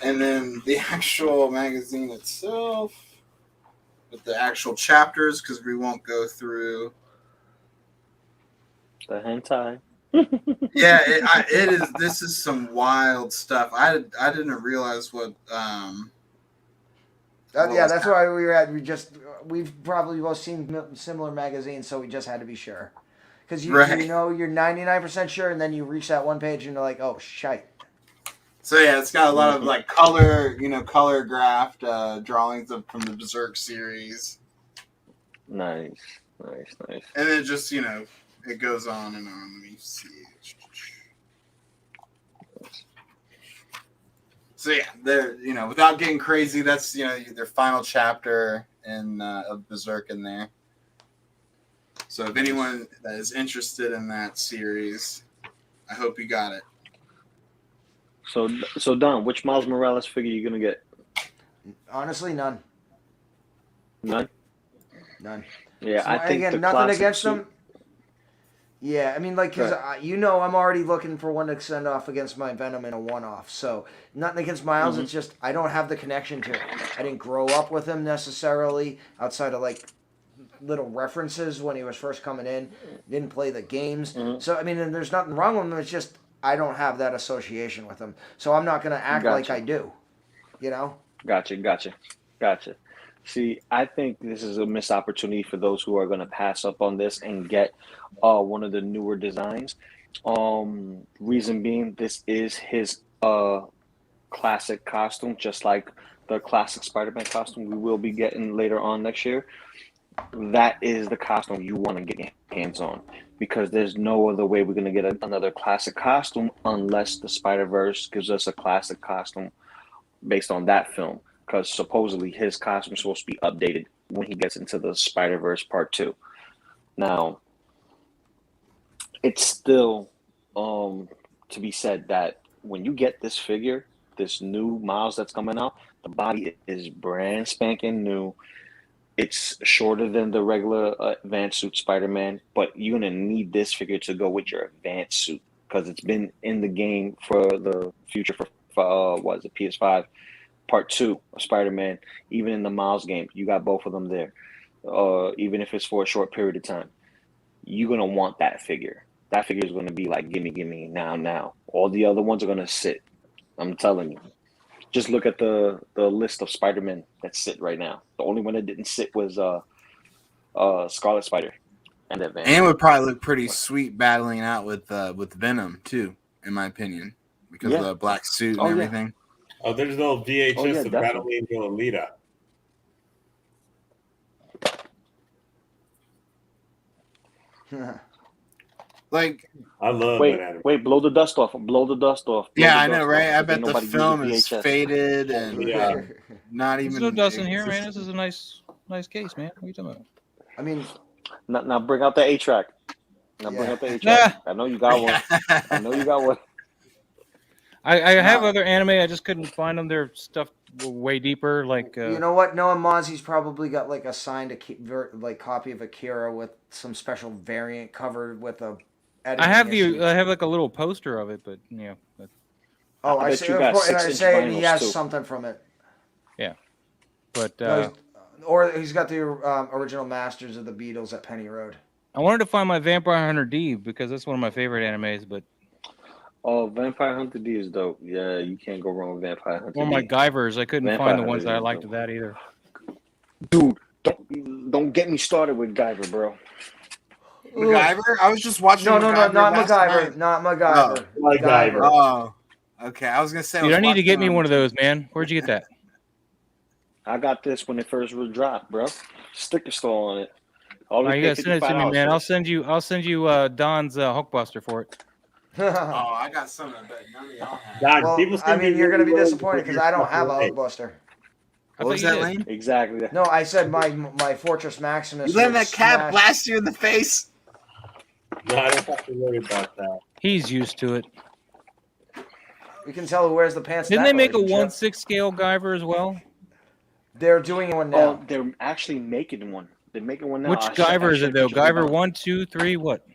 And then the actual magazine itself with the actual chapters, because we won't go through. The hentai. Yeah, it is. This is some wild stuff. I didn't realize what. That's why we were at. We've probably both seen similar magazines, so we just had to be sure. Because you know you're 99% sure, and then you reach that one page and you're like, oh shite. So yeah, it's got a lot of like color graphed drawings from the Berserk series. Nice. And then just it goes on and on. Let me see. So yeah, they're without getting crazy, that's their final chapter of Berserk in there. So if anyone that is interested in that series, I hope you got it. So Don, which Miles Morales figure are you gonna get? Honestly, none. None. Yeah, So, I think again, the nothing classic against suit- them. Yeah, I mean, because I'm already looking for one to send off against my Venom in a one-off. So nothing against Miles. It's just I don't have the connection to it. I didn't grow up with him necessarily outside of like little references when he was first coming in. Didn't play the games. So I mean, and there's nothing wrong with him. It's just I don't have that association with him. So I'm not going to act like I do. Gotcha. See, I think this is a missed opportunity for those who are going to pass up on this and get one of the newer designs. Reason being, this is his classic costume, just like the classic Spider-Man costume we will be getting later on next year. That is the costume you want to get your hands on, because there's no other way we're going to get another classic costume unless the Spider-Verse gives us a classic costume based on that film. Because supposedly his costume is supposed to be updated when he gets into the Spider-Verse Part 2. Now, it's still to be said that when you get this figure, this new Miles that's coming out, the body is brand spanking new. It's shorter than the regular advanced suit Spider-Man, but you're going to need this figure to go with your advanced suit because it's been in the game for the future for PS5. Part 2 of Spider-Man, even in the Miles game, you got both of them there. Even if it's for a short period of time, you're going to want that figure. That figure is going to be like, gimme, now. All the other ones are going to sit. I'm telling you. Just look at the list of Spider-Man that sit right now. The only one that didn't sit was Scarlet Spider. And would probably look pretty sweet battling out with Venom, too. in my opinion, because Yeah. of the black suit and Oh, yeah. everything. Oh, there's no VHS Oh, yeah, of Battle definitely. Angel Alita. Like, I love Wait, that anime. wait, blow the dust off. Blow the dust off. Blow yeah, the I know, dust right? off, I 'cause bet ain't the nobody using film is VHS. faded and Yeah. not There's even. no dust in here, man. existent. This is a nice case, man. What are you talking about? I mean, Now bring out the A track. Now bring Yeah. out the A track. Nah. I know you got one. I know you got one. I have No. other anime. I just couldn't find them. They're stuff way deeper. Like you know what? Noah Mozzie's probably got like a signed copy of Akira with some special variant covered with a. I have editing issue. I have like a little poster of it, but yeah. But, Oh, I I bet say, you of got course, and I 6-inch say, and he vinyls, has too. something from it. but No, or he's got the original Masters of the Beatles at Penny Road. I wanted to find my Vampire Hunter D because that's one of my favorite animes. But Oh, Vampire Hunter D is dope. Yeah, you can't go wrong with Vampire Hunter one of my D. Guyvers, I couldn't Vampire find the Hunter ones that I is liked dope. of that either. Dude, don't get me started with Guyver, bro. MacGyver? I was just watching. No, MacGyver not last MacGyver, night. not MacGyver. MacGyver. Oh, okay. I was gonna say. Dude, I need to watching get me on- one of those, man. Where'd you get that? I got this when it first was dropped, bro. Sticker store on it. All You gotta send it to me, man. I'll send you Don's Hulkbuster for it. Oh, I got some of that. None of y'all have. God, Well, people I send me mean, you're gonna be really disappointed because I don't have a Hey, Hulkbuster. I What was thought you that, did. Lane? Exactly. No, I said my Fortress Maximus. You letting would that cat smash- blast you in the face? No, I don't have to worry about that. He's used to it. We can tell who wears the pants. Didn't that they make a relationship. 1/6 scale Guyver as well? They're doing one now. Oh, they're actually making one. They're making one now. Which I Guyver is shared it though? pictures of Guyver them. 1, 2, 3, what?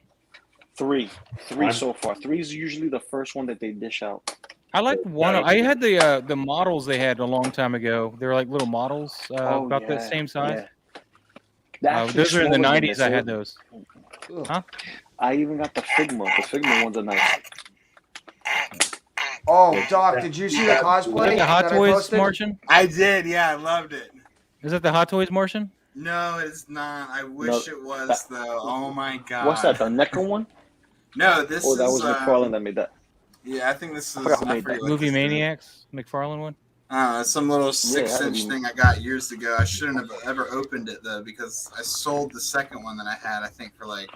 Three I'm- so far. 3 is usually the first one that they dish out. I like one. I had the models they had a long time ago. They were like little models about that same size. Yeah. They're actually Those are in the smaller than 90s. this. I had those. Ugh. I even got the Figma. The Figma ones are nice. Oh, Doc, did you see the Is cosplay that the Hot that I Toys posted? Martian? I did. Yeah, I loved it. Is that the Hot Toys Martian? No, it's not. I wish it was though. Oh my god. What's that? The NECA one? No, this Oh, that is. was McFarlane that made that. Yeah, I think this is. forgot who I made forget that. what Movie this is. Maniacs, McFarlane one. Some little Yeah, 6-inch thing I got years ago. I shouldn't have ever opened it though because I sold the second one that I had. I think for like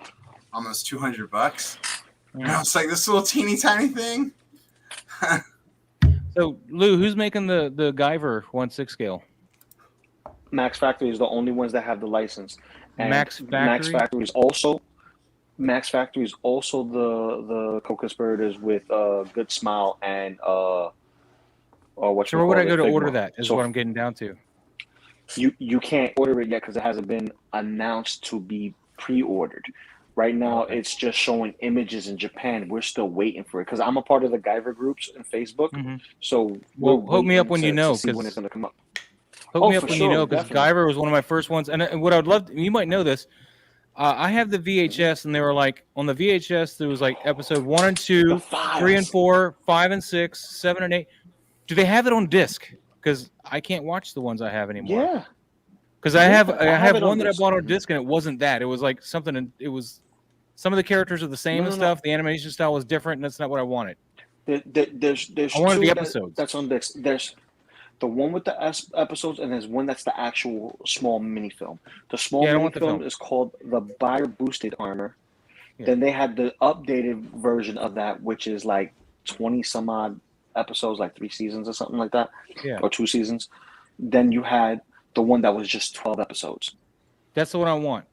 almost $200. And I was like, this little teeny tiny thing. So Lou, who's making the Guyver 1/6 scale? Max Factory is the only ones that have the license. And Max Factory? Max Factory is also the co-conspirators with Good Smile and what. So where would I go to order that? Is what I'm getting down to. You can't order it yet because it hasn't been announced to be pre-ordered. Right now, it's just showing images in Japan. We're still waiting for it because I'm a part of the Guyver groups in Facebook. Mhm. So Well, we're hook me up waiting when you to know, see when 'cause- it's going to come up. Hook Oh, me up for when sure, you know, because definitely. Guyver was one of my first ones. And what I'd love, you might know this. I have the VHS, and they were like on the VHS. There was like episode 1 and 2, The files. 3 and 4, 5 and 6, 7 and 8. Do they have it on disc? Because I can't watch the ones I have anymore. Yeah. Because I have I have it on one that I disc. bought on disc, and it wasn't that. It was like something. It was some of the characters are the same No, and no, no. stuff. The animation style was different, and that's not what I wanted. There's I wanted the two episodes. that's on disc. There's the one with the episodes, and there's one that's the actual small mini film. The small Yeah, I don't mini want the film film. is called the Buyer Boosted Armor. Yeah. Then they had the updated version of that, which is like 20 some odd episodes, like 3 seasons or something like that, Yeah, or 2 seasons. Then you had the one that was just 12 episodes. that's the one I want.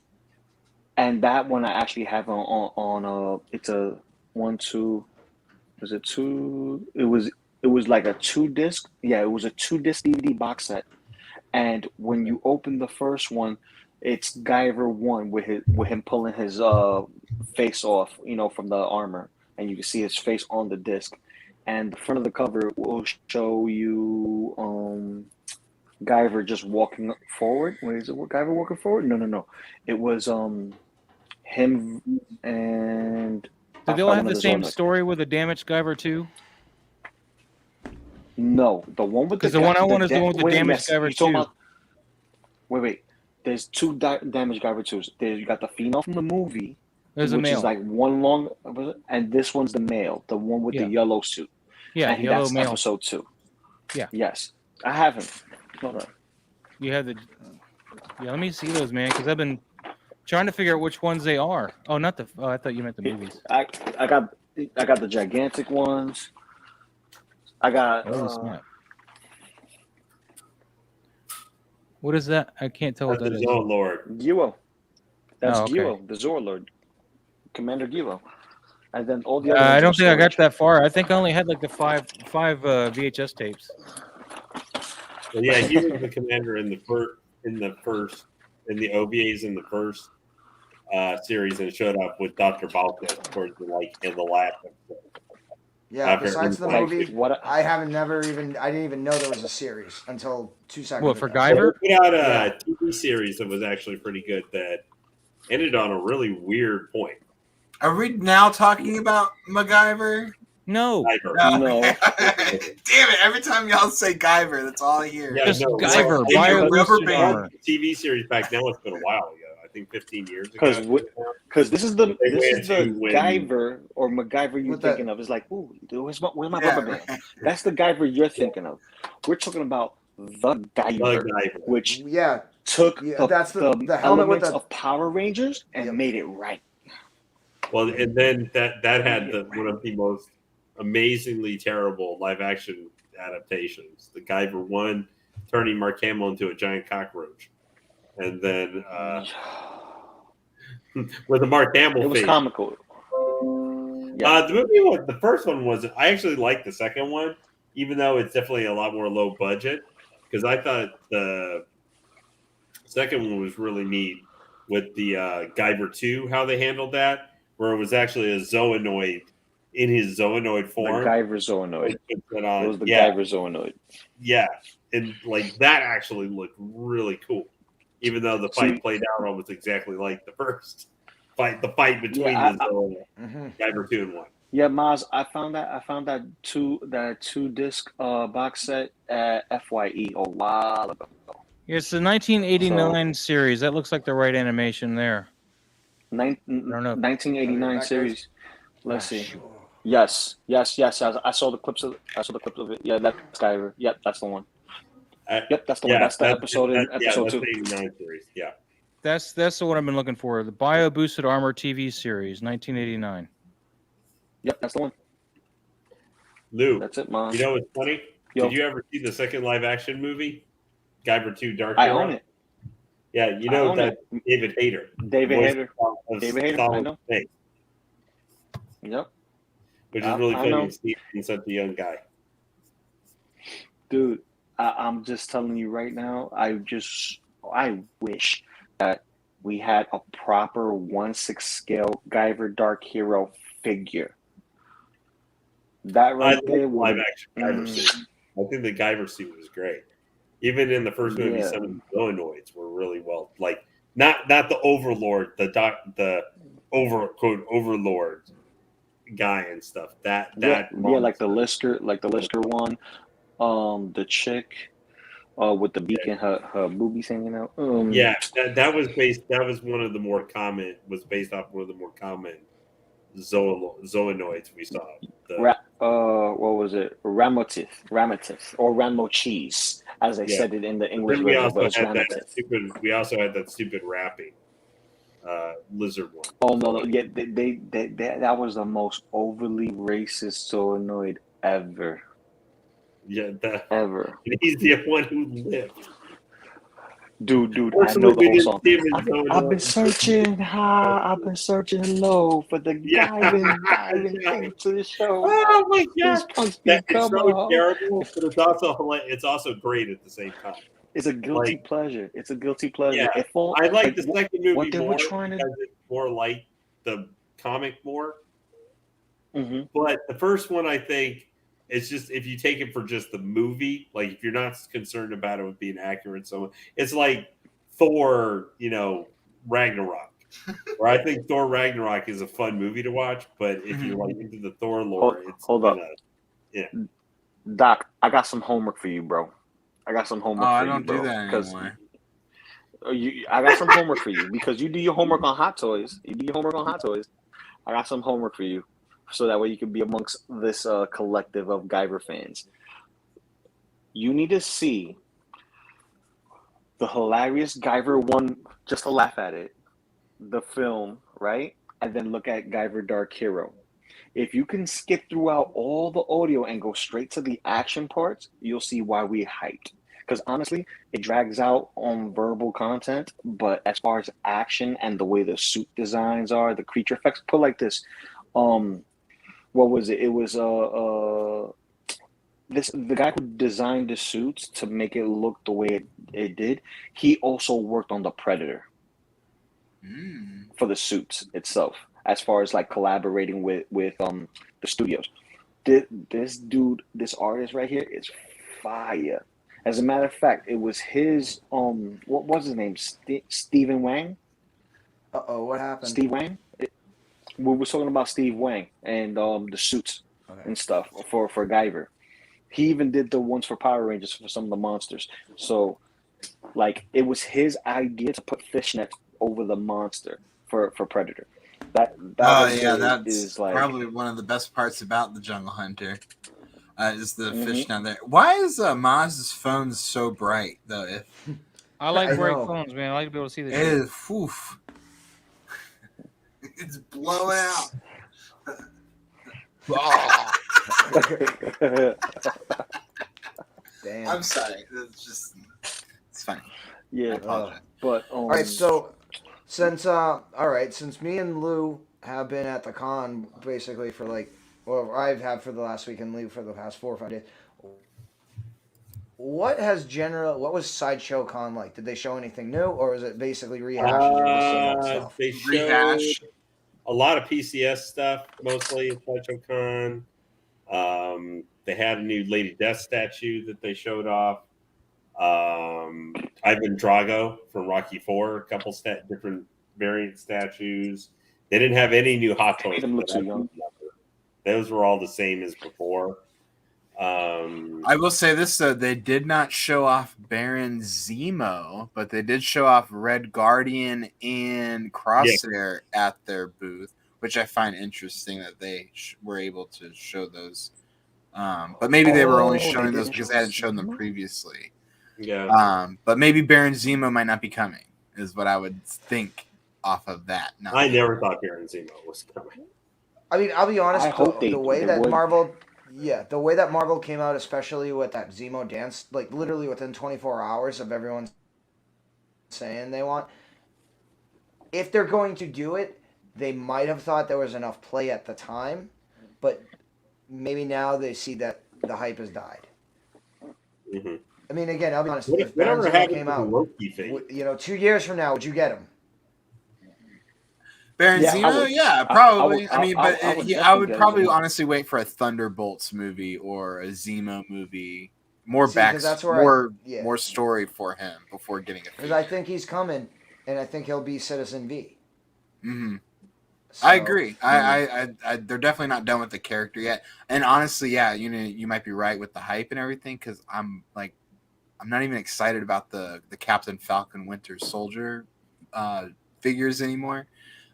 And that one I actually have on it's a 1, 2, was it 2? It was like a 2-disc. Yeah, it was a 2-disc DVD box set. And when you open the first one, it's Guyver 1 with him pulling his face off, from the armor, and you can see his face on the disc. And the front of the cover will show you Guyver just walking forward. Wait, is it Guyver walking forward? No. It was him and. Did they all have the same story with the Damaged Guyver 2? No, the one with 'Cause the one I want is the one with the Damaged Guyver you're talking 2. about- Wait. There's 2 Damaged Guyver 2s. You got the female from the movie, There's a which male. is like one long, and this one's the male, the one with Yeah. the yellow suit. Yeah, and yellow that's male. episode 2. Yeah. Yes, I haven't. Hold on. You have the. Yeah, let me see those, man, because I've been trying to figure out which ones they are. Oh, not the. Oh, I thought you meant the movies. I got the gigantic ones. I got. Holy snap! What is that? I can't tell what that That's is. the Zone Lord. Gyro. That's Oh, okay. Gyro, the Zor Lord, Commander Gyro, and then all the other. I ones don't are think I got storage. that far. I think I only had like the five VHS tapes. Well, yeah, he was the commander in the OVAs in the first series, and showed up with Dr. Balka towards in the last episode. Yeah, After besides the like, movie, what I didn't even know there was a series until 2 seconds What, for ago. Guyver? They put out a TV series that was actually pretty good that ended on a really weird point. Are we now talking about MacGyver? No. Guyver. No. Damn it! Every time y'all say Guyver, that's all I hear. Yeah, Just no, Guyver, they bio rubber boosted band armor. TV series back now. It's been a while ago. I think 15 years ago. Because this is the They went to when- Guyver or MacGyver you're With that- thinking of. It's like, ooh, where's my Yeah, rubber band? That's the Guyver you're thinking of. We're talking about the Guyver, Guyver. which Yeah, took Yeah, that's the helmet with elements the- of Power Rangers and Yep. made it right. Well, and then that had one of the most amazingly terrible live action adaptations. The Guyver 1 turning Mark Hamill into a giant cockroach, and then with the Mark Hamill It was face. comical. Yeah. The movie the first one was. I actually liked the second one, even though it's definitely a lot more low budget. Because I thought the second one was really neat with the Guyver 2, how they handled that, where it was actually a Zoonoid in his Zoonoid The form. Guyver Zoonoid. It It was the yeah, Guyver Zoonoid. yeah, and like that actually looked really cool, even though the fight See- played out almost exactly like the first fight. The fight between Yeah, the Mhm. Guyver 2 and 1. Yeah, Maz, I found that two disc box set at FYE a while ago. It's the 1989 series. That looks like the right animation there. don't know. 1989 Back series. Let's Ah, see. sure. Yes. I saw the clips of it. Yeah, that's Skyver. Yep, that's the one. Yep, that's the one. That's the episode in episode 2. The 89 series. Yeah. That's the one I've been looking for. The Bio Boosted Armor TV series, 1989. Yep, that's the one. Lou, That's it, Maz. you know what's funny? Yo. Did you ever see the second live action movie, Guyver 2 Dark I Hero? own it. Yeah, you I know own that David Hayter. David voice Hayter. of David Hayter, Solid I know. Snake, Yep. which is I really funny know. to see in such a young guy. Dude, I'm just telling you right now, I wish that we had a proper 1/6 scale Guyver Dark Hero figure. That I right like there the live would action Guyver suit. I think the Guyver suit was great. Even in the first movie, Yeah. some of the Zoonoids were really well, like not the Overlord, the Overlord guy and stuff. That like the Lister one, the chick with the beak and her boobies hanging out. yeah, that was based. That was one of the more common. Was based off one of the more common Zoonoids we saw. What was it? Ramotif, or Ramocheese, as they said it in the English Then we version. also But it's had that Ramotif. stupid. We also had that stupid rapping lizard one. Oh no! Yeah, they that was the most overly racist Zoonoid ever. Yeah, Ever. he's the one who lived. Dude, I Fortunately, know the we whole didn't song. see him in I've Zoonoid. been searching high, I've been searching low for the diving into the show. Oh my This god! punk's It's become so a- terrible, but it's also great at the same time. It's a guilty pleasure. It's a guilty pleasure. Yeah, If all, I like the second movie what they were more trying to- because it's more like the comic more. Mhm. But the first one, I think, it's just if you take it for just the movie, like if you're not concerned about it with being accurate, so it's like Thor, Ragnarok. Where I think Thor Ragnarok is a fun movie to watch, but if you're like into the Thor lore, it's hold up. yeah. Doc, I got some homework for you, bro. I got some homework Oh, for I you, don't bro. do that 'cause- anymore. I got some homework for you because you do your homework on Hot Toys. I got some homework for you, so that way you can be amongst this collective of Guyver fans. You need to see the hilarious Guyver one, just to laugh at it, the film, right? And then look at Guyver Dark Hero. If you can skip throughout all the audio and go straight to the action parts, you'll see why we hyped. Because honestly, it drags out on verbal content, but as far as action and the way the suit designs are, the creature effects, put like this. What was it? It was the guy who designed the suits to make it look the way it did. He also worked on the Predator for the suits itself, as far as like collaborating with the studios. This artist right here is fire. As a matter of fact, it was his what was his name? Stephen Wang. What happened? Steve Wang. We were talking about Steve Wang and the suits and stuff for Guyver. He even did the ones for Power Rangers for some of the monsters. So, like, it was his idea to put fishnets over the monster for Predator. That's like probably one of the best parts about the Jungle Hunter. Is the fish down there? Why is Maz's phone so bright though? I like bright phones, man. I like to be able to see the shit. It's blowing out. Damn. I'm sorry. It's funny. Yeah, but all right. So since me and Lou have been at the con basically for I've had for the last week and Lou for the past 4 or 5 days. What was Sideshow Con like? Did they show anything new, or was it basically rehashing the same old stuff? They showed a lot of PCS stuff, mostly at Sideshow Con. They had a new Lady Death statue that they showed off. Ivan Drago from Rocky IV, a couple different variant statues. They didn't have any new Hot Toys. Those were all the same as before. I will say this though, they did not show off Baron Zemo, but they did show off Red Guardian and Crosshair at their booth, which I find interesting that they were able to show those. But maybe they were only showing those because they hadn't shown them previously. Yeah. But maybe Baron Zemo might not be coming, is what I would think off of that. No. I never thought Baron Zemo was coming. I mean, I'll be honest. The way that Marvel came out, especially with that Zemo dance, like literally within 24 hours of everyone saying they want. If they're going to do it, they might have thought there was enough play at the time, but maybe now they see that the hype has died. Mm-hmm. I mean, again, I'll be honest. If Baron Zemo came out, 2 years from now, would you get him? Baron Zemo, probably. I would probably honestly wait for a Thunderbolts movie or a Zemo movie, more story for him before getting it. Because I think he's coming, and I think he'll be Citizen V. Mm-hmm. So, I agree. They're definitely not done with the character yet. And honestly, you might be right with the hype and everything. Because I'm not even excited about the Captain Falcon Winter Soldier figures anymore.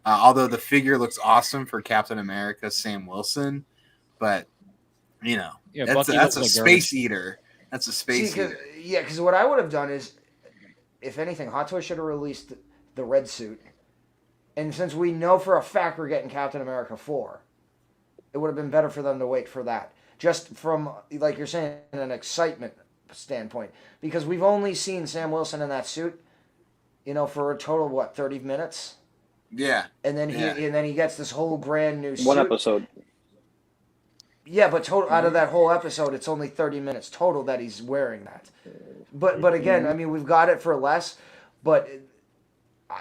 Although the figure looks awesome for Captain America, Sam Wilson, but that's a space eater. That's a space eater. Yeah, because what I would have done is, if anything, Hot Toys should have released the red suit, and since we know for a fact we're getting Captain America 4, it would have been better for them to wait for that. Just from, like you're saying, an excitement standpoint, because we've only seen Sam Wilson in that suit, for a total 30 minutes. Yeah, and then he gets this whole brand new suit. One episode. Yeah, but total out of that whole episode, it's only 30 minutes total that he's wearing that. But again, I mean, we've got it for less. But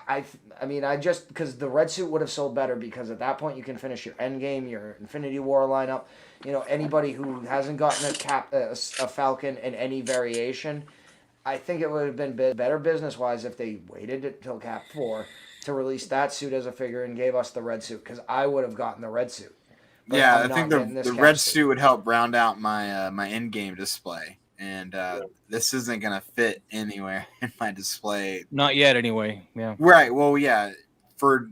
I mean, because the red suit would have sold better, because at that point you can finish your EndGame, your Infinity War lineup. Anybody who hasn't gotten a Falcon in any variation, I think it would have been better business wise if they waited until Cap 4. To release that suit as a figure and gave us the red suit, because I would have gotten the red suit. I think the red suit would help round out my my EndGame display and this isn't gonna fit anywhere in my display. Not yet, anyway. Yeah. Right. Well, yeah, for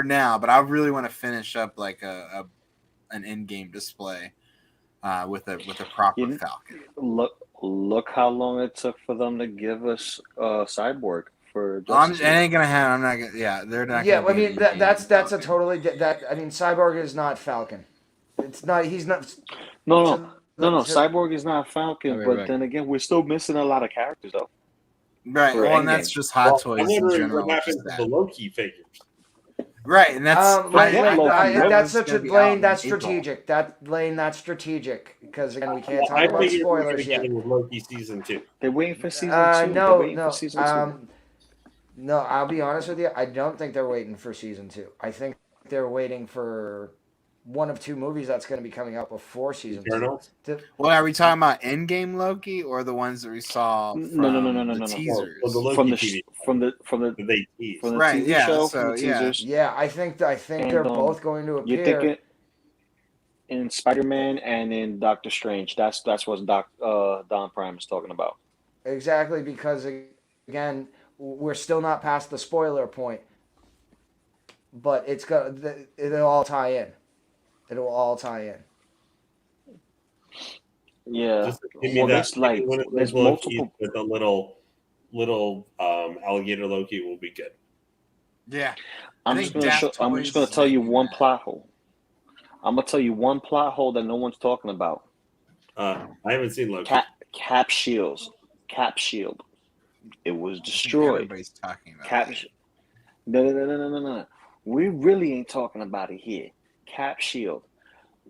now, but I really want to finish up like an in-game display with a proper Falcon. Look how long it took for them to give us Cyborg for. It ain't gonna happen. I'm not gonna. Yeah, they're not. Yeah, gonna I mean that's a totally that. I mean, Cyborg is not Falcon. It's not. He's not. No. Cyborg is not Falcon, but right. then again, we're still missing a lot of characters though. Right. For Well, and Endgame. that's just Hot Toys I'm in wondering general. what happened to the Loki figures. Right, and that's that's such a Lane. That's April. strategic. That's strategic because again, we can't I talk about figured we were spoilers gonna yet. get with Loki season 2. They're waiting for season 2. No. I'll be honest with you. I don't think they're waiting for season 2. I think they're waiting for one of two movies that's going to be coming out before season 2. Well, are we talking about Endgame Loki or the ones that we saw from the teasers? Well, the Loki from the right, TV yeah, show, so, from the teasers. Yeah, I think they're both going to appear. You're thinking in Spider-Man and in Doctor Strange. That's what Don Prime is talking about. Exactly, because again, we're still not past the spoiler point, but it'll all tie in. It'll all tie in. Yeah. Just give me that. Like there's multiple with a little alligator Loki will be good. Yeah. I'm just gonna tell you one plot hole. I'm gonna tell you one plot hole that no one's talking about. I haven't seen Loki. Cap Shield. It was destroyed. Everybody's talking about Cap. No. We really ain't talking about it here. Cap Shield.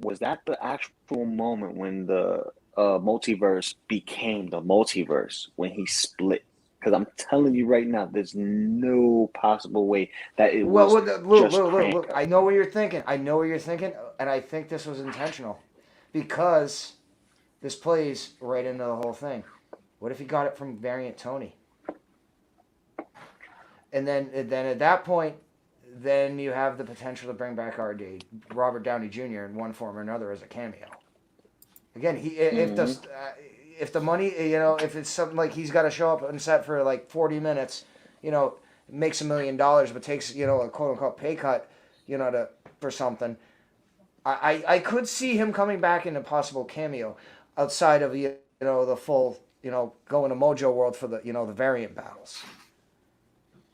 Was that the actual moment when the multiverse became the multiverse, when he split? Because I'm telling you right now, there's no possible way that it was Look, I know what you're thinking. And I think this was intentional. Because this plays right into the whole thing. What if he got it from Variant Tony? And then at that point, then you have the potential to bring back Robert Downey Jr. in one form or another as a cameo. Again, if the money, if it's something like he's got to show up on set for like 40 minutes, makes $1 million, but takes a quote unquote pay cut, for something. I could see him coming back in a possible cameo outside of the full going to Mojo World for the the variant battles.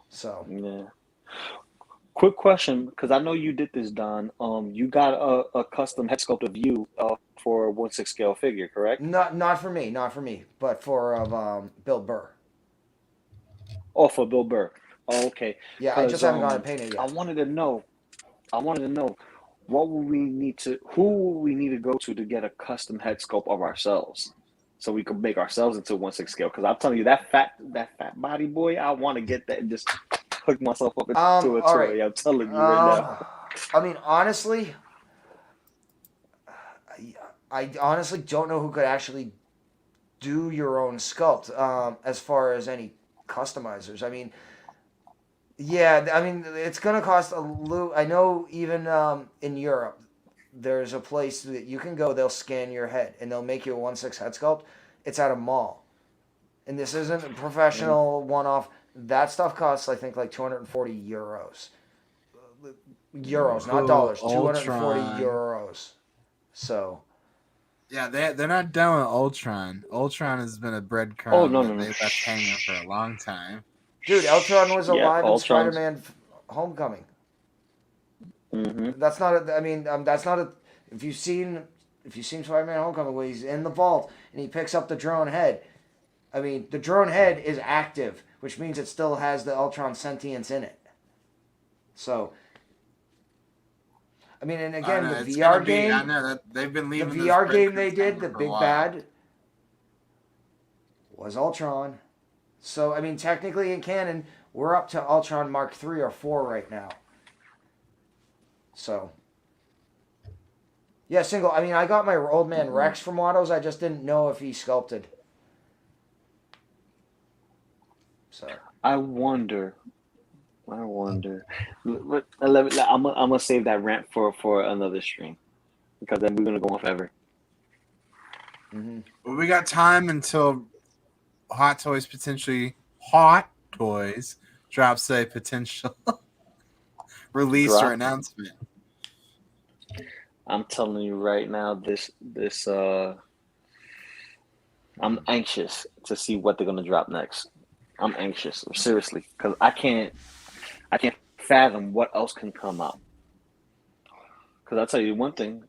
So yeah. Quick question, because I know you did this, Don. You got a custom head sculpt of you for a 1/6 scale figure, correct? Not for me, but for Bill Burr. Oh, for Bill Burr. Oh, okay. Yeah, I just haven't gotten it painted yet. I wanted to know who we need to go to get a custom head sculpt of ourselves, so we could make ourselves into 1/6 scale. Because I'm telling you, that fat body boy, I want to get that and just hook myself up into a toy. I'm telling you right now. I mean, honestly, I honestly don't know who could actually do your own sculpt as far as any customizers. I mean, it's going to cost a little. I know even in Europe, there's a place that you can go, they'll scan your head, and they'll make you a 1/6 head sculpt. It's at a mall. And this isn't a professional one-off. That stuff costs, I think, like 240 euros. Euros, not dollars. 240 euros. So. Yeah, they're not done with Ultron. Ultron has been a breadcrumb. Oh, no. They've left hanging for a long time. Dude, Ultron was alive in Spider-Man Homecoming. Mm-hmm. That's not that's not a. If you've seen Spider-Man Homecoming, where he's in the vault and he picks up the drone head. I mean, the drone head is active, which means it still has the Ultron sentience in it. So, I mean, and again, the VR game. I know that they've been leaving the VR game they did, the big bad, was Ultron. So, I mean, technically in canon, we're up to Ultron Mark 3 or 4 right now. So, yeah, single. I mean, I got my old man Rex from Watto's. I just didn't know if he sculpted. So I wonder. I'm gonna save that rant for another stream, because then we're gonna go on forever. Well, we got time until Hot Toys drops a potential release or announcement. I'm telling you right now, I'm anxious to see what they're gonna drop next. I'm anxious, seriously, because I can't fathom what else can come out. Because I'll tell you one thing,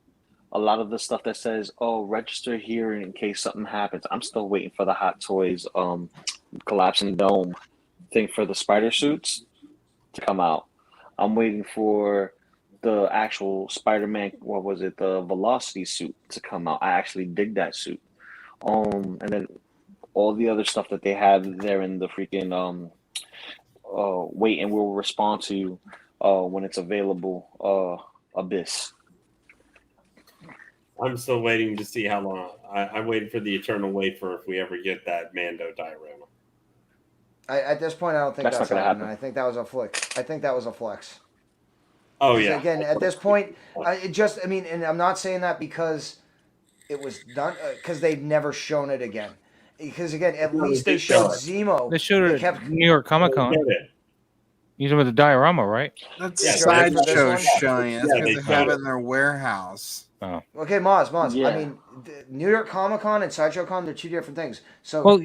a lot of the stuff that says, "Oh, register here in case something happens," I'm still waiting for the Hot Toys collapsing dome thing for the spider suits to come out. I'm waiting for the actual Spider-Man, what was it, the Velocity suit to come out. I actually dig that suit. And then all the other stuff that they have there in the freaking wait and we'll respond to you when it's available abyss. I'm still waiting to see how long. I'm waiting for the eternal wait for if we ever get that Mando diorama. At this point, I don't think that's not gonna happening. happen. I think that was a flex. Oh yeah. Again, at this point, and I'm not saying that because it was done, because they've never shown it again. Because again, at least they showed Zemo. They showed it at New York Comic Con. You talking about the diorama, right? That's Yeah, Sideshow showing it. That's Yeah, because they have it in their warehouse. Oh. Okay, Moz. Yeah. I mean, New York Comic Con and Sideshow Con, they're two different things. So, Well,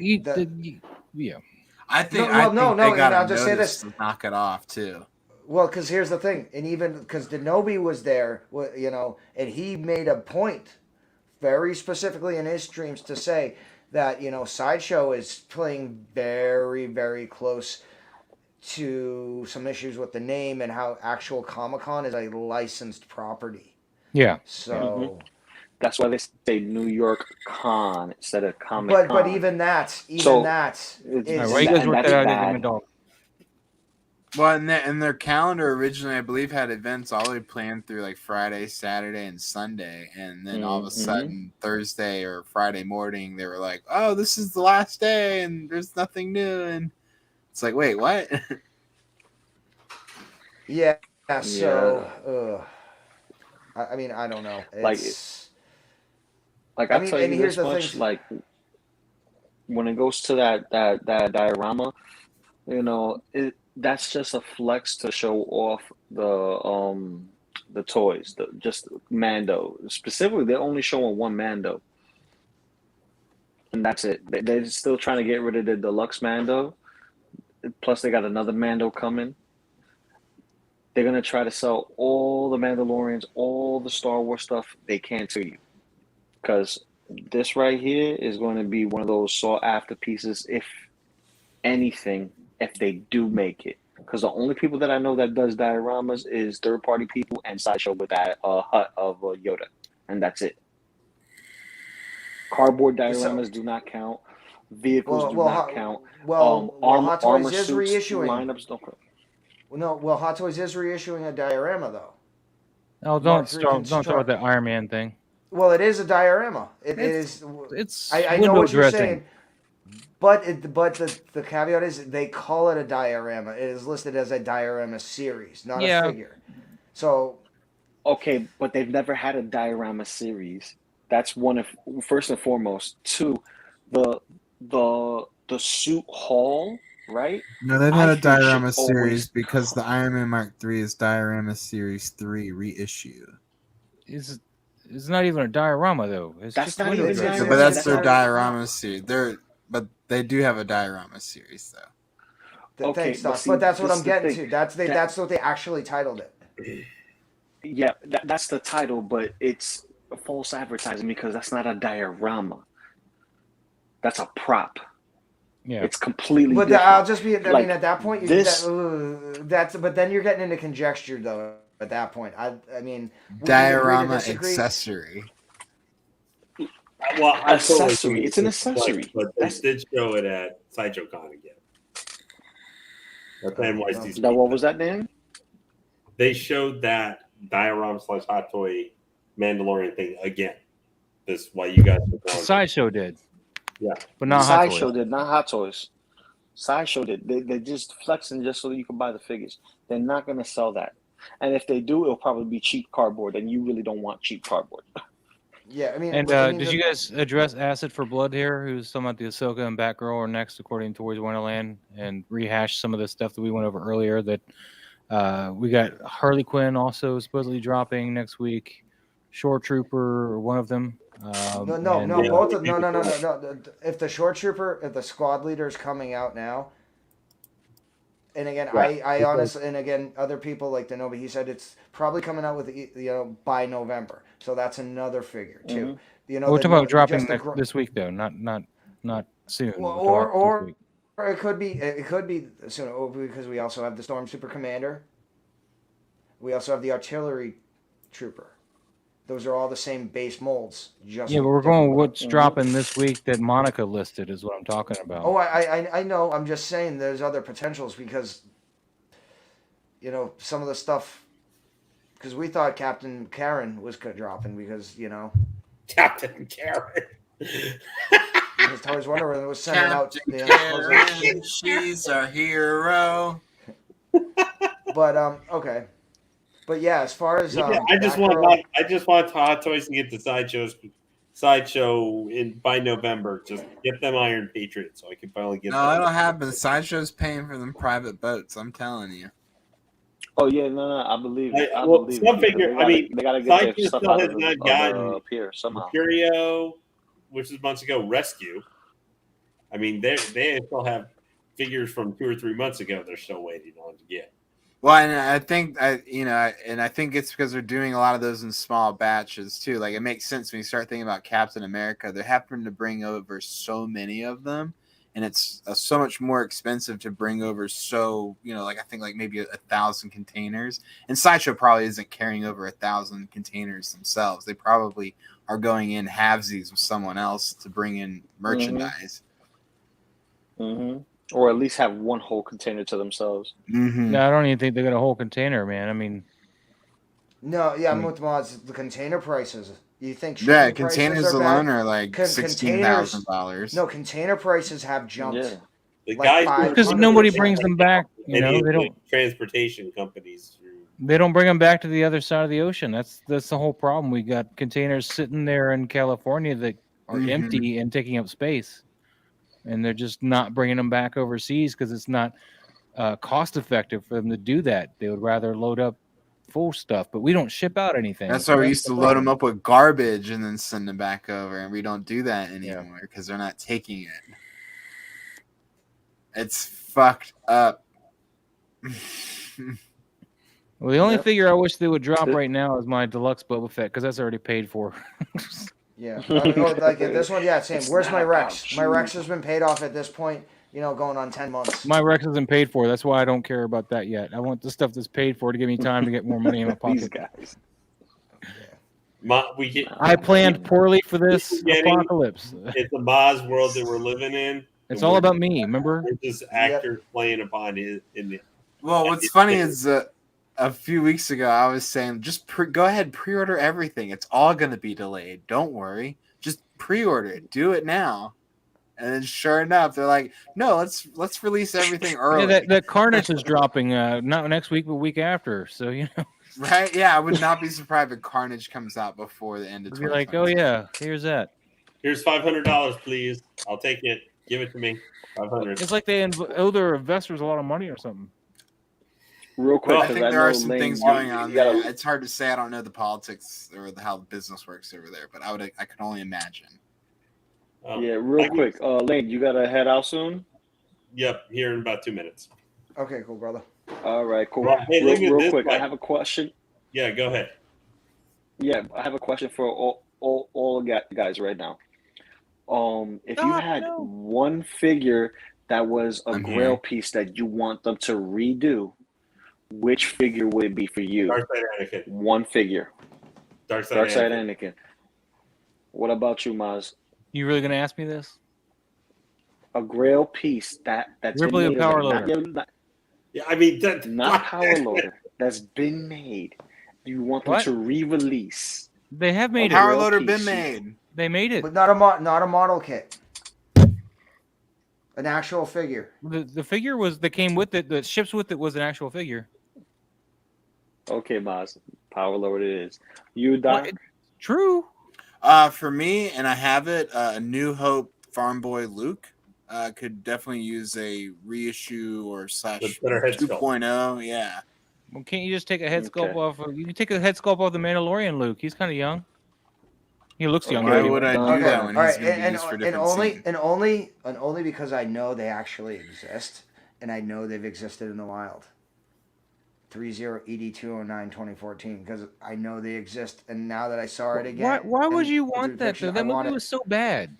I think No, they no, got I'll to just say this. knock it off too. well, because here's the thing, and even because Denobi was there, and he made a point very specifically in his streams to say that Sideshow is playing very, very close to some issues with the name and how actual Comic-Con is a licensed property. Yeah. So, That's why they say New York Con instead of Comic Con. but even that is All right, why you guys work that out as an adult? Well, and their calendar originally, I believe, had events all the way planned through like Friday, Saturday, and Sunday, and then all of a sudden Thursday or Friday morning, they were like, "Oh, this is the last day, and there's nothing new," and it's like, wait, what? yeah. So, I mean, I don't know. It's, I'll tell you this much, like when it goes to that diorama, that's just a flex to show off the toys, just Mando. Specifically, they're only showing one Mando, and that's it. They're still trying to get rid of the deluxe Mando. Plus, they got another Mando coming. They're gonna try to sell all the Mandalorians, all the Star Wars stuff they can to you, because this right here is going to be one of those sought after pieces, if anything, if they do make it. Because the only people that I know that does dioramas is third party people and Sideshow with that hut of Yoda, and that's it. Cardboard dioramas do not count. Vehicles do not count. Hot Toys armor is suits, reissuing. Lineups don't count. Hot Toys is reissuing a diorama though. Oh, don't start with the Iron Man thing. Well, it is a diorama. It's I know what you're dressing. saying, but the caveat is they call it a diorama. It is listed as a diorama series, not a figure. So, okay, but they've never had a diorama series. That's one of first and foremost. Two, the suit haul, right? No, they've had a diorama series because the Iron Man Mark III is diorama series 3 reissue. It's not even a diorama though. It's that's just not even dressing. But that's their diorama series. But they do have a diorama series though. Okay, thanks, Doc. But that's what I'm getting to. That's what they actually titled it. Yeah, that's the title, but it's false advertising because that's not a diorama. That's a prop. Yeah, it's completely. But different. I'll just be. I mean, at that point, that's. But then you're getting into conjecture, though. At that point, I mean, diorama accessory. Well, accessory. It's an accessory. But they did show it at Sideshow Con again. What was that name? They showed that diorama / hot toy Mandalorian thing again. This why you guys. Sideshow did. Yeah, but not Sideshow Hot Toys. did, not Hot Toys. Sideshow did. They just flexing just so that you can buy the figures. They're not going to sell that. And if they do, it'll probably be cheap cardboard, and you really don't want cheap cardboard. Yeah, I mean, And I mean, did the- you guys address Acid for Blood here? Who's talking about the Ahsoka and Batgirl are next, according to Toys Wonderland, and rehash some of the stuff that we went over earlier. That we got Harley Quinn also supposedly dropping next week. Shore Trooper, or one of them. No, and, both of no. If the short trooper, if the squad leader is coming out now, and again, Right. I honestly, and again, other people like to know, but he said it's probably coming out with by November, so that's another figure too. You know, we're talking about dropping just the this week though, not soon. Well, We're talking or this week. it could be soon because we also have the Storm Super Commander. We also have the Artillery Trooper. Those are all the same base molds. Just Yeah, but we're different going ones. what's dropping this week that Monica listed is what I'm talking about. Oh, I know. I'm just saying there's other potentials because, some of the stuff. Because we thought Captain Karen was dropping because Captain Karen. because Toys Wonderland was sending out. Captain Karen, she's our hero. But okay. But yeah, as far as I just want Hot Toys to get the sideshow by November. Just get them Iron Patriots so I can finally get. No, them. that'll happen. Sideshow's paying for them private boats. I'm telling you. Oh yeah, no, I believe it. I Well, believe some it, because figure. they gotta get their Sideshow stuff still out has of not the gotten pier somehow. Curio, which is months ago. Rescue. I mean, they still have figures from 2 or 3 months ago. They're still waiting on to get. Well, and I think I think it's because they're doing a lot of those in small batches too. Like it makes sense when you start thinking about Captain America. They happen to bring over so many of them, and it's so much more expensive to bring over. So I think maybe 1,000 containers. And Sideshow probably isn't carrying over 1,000 containers themselves. They probably are going in halvesies with someone else to bring in merchandise. Mm-hmm. Or at least have one whole container to themselves. Mm-hmm. No, I don't even think they got a whole container, man. I mean, no, yeah, I'm with Mods. The container prices. You think? Yeah, shipping containers prices alone bad? are like $16,000. No, container prices have jumped. Yeah. The Like guys because nobody brings them back. They don't. Transportation companies. They don't bring them back to the other side of the ocean. That's the whole problem. We got containers sitting there in California that are empty and taking up space, and they're just not bringing them back overseas because it's not cost effective for them to do that. They would rather load up full stuff, but we don't ship out anything. That's why we used to load them up with garbage and then send them back over, and we don't do that anymore because they're not taking it. It's fucked up. Well, the only figure I wish they would drop right now is my deluxe Boba Fett because that's already paid for. Yeah, like this one, yeah, same. Where's my Rex? My Rex has been paid off at this point. Going on 10 months. My Rex isn't paid for. That's why I don't care about that yet. I want the stuff that's paid for to give me time to get more money in my pocket. These guys. I planned poorly for this apocalypse. It's the Maz world that we're living in. It's all about me, remember? It's just actors playing upon it. Well, what's funny is a few weeks ago I was saying just go ahead, pre-order everything. It's all going to be delayed. Don't worry. Just pre-order it. Do it now. And then sure enough, they're like, no, let's release everything early. Yeah, that Carnage is dropping not next week, but week after. So, Right? Yeah, I would not be surprised if Carnage comes out before the end of 2020. Be like, oh, yeah, here's that. Here's $500, please. I'll take it. Give it to me. $500. It's like they owe their investors a lot of money or something. Real quick, I think there are some things going on there. It's hard to say. I don't know the politics or how the business works over there, but I can only imagine. Yeah, real quick. Lane, you gotta head out soon? Yep, here in about 2 minutes. Okay, cool, brother. All right, cool. Well, hey, real quick, I have a question. Yeah, go ahead. Yeah, I have a question for all guys right now. If you had one figure that was a grail piece that you want them to redo, which figure would it be for you? Darkside Anakin. One figure. Darkside Anakin. What about you, Maz? You really gonna ask me this? A grail piece that's Ripley been made Power Loader. Yeah, I mean not Power Loader. That's been made. You want them to re-release? They have made Power Loader been made. They made it, but not a model kit. An actual figure. The figure that came with it, that ships with it, was an actual figure. Okay, Maz. Power Loader it is. You, Doc? True. For me, and I have it, a New Hope Farm Boy Luke could definitely use a reissue or slash With better head sculpt. 2.0. Yeah. Well, can't you just take a head sculpt Okay. off? You can take a head sculpt off the Mandalorian Luke. He's kind of young. He looks younger. Why anyway. would I do Okay, that when all he's right, going to be used for different scenes? and only because I know they actually exist, and I know they've existed in the wild. 30ED209-2014, because I know they exist, and now that I saw it again, Why would and you the want that depiction, though? That I want movie it. was so bad.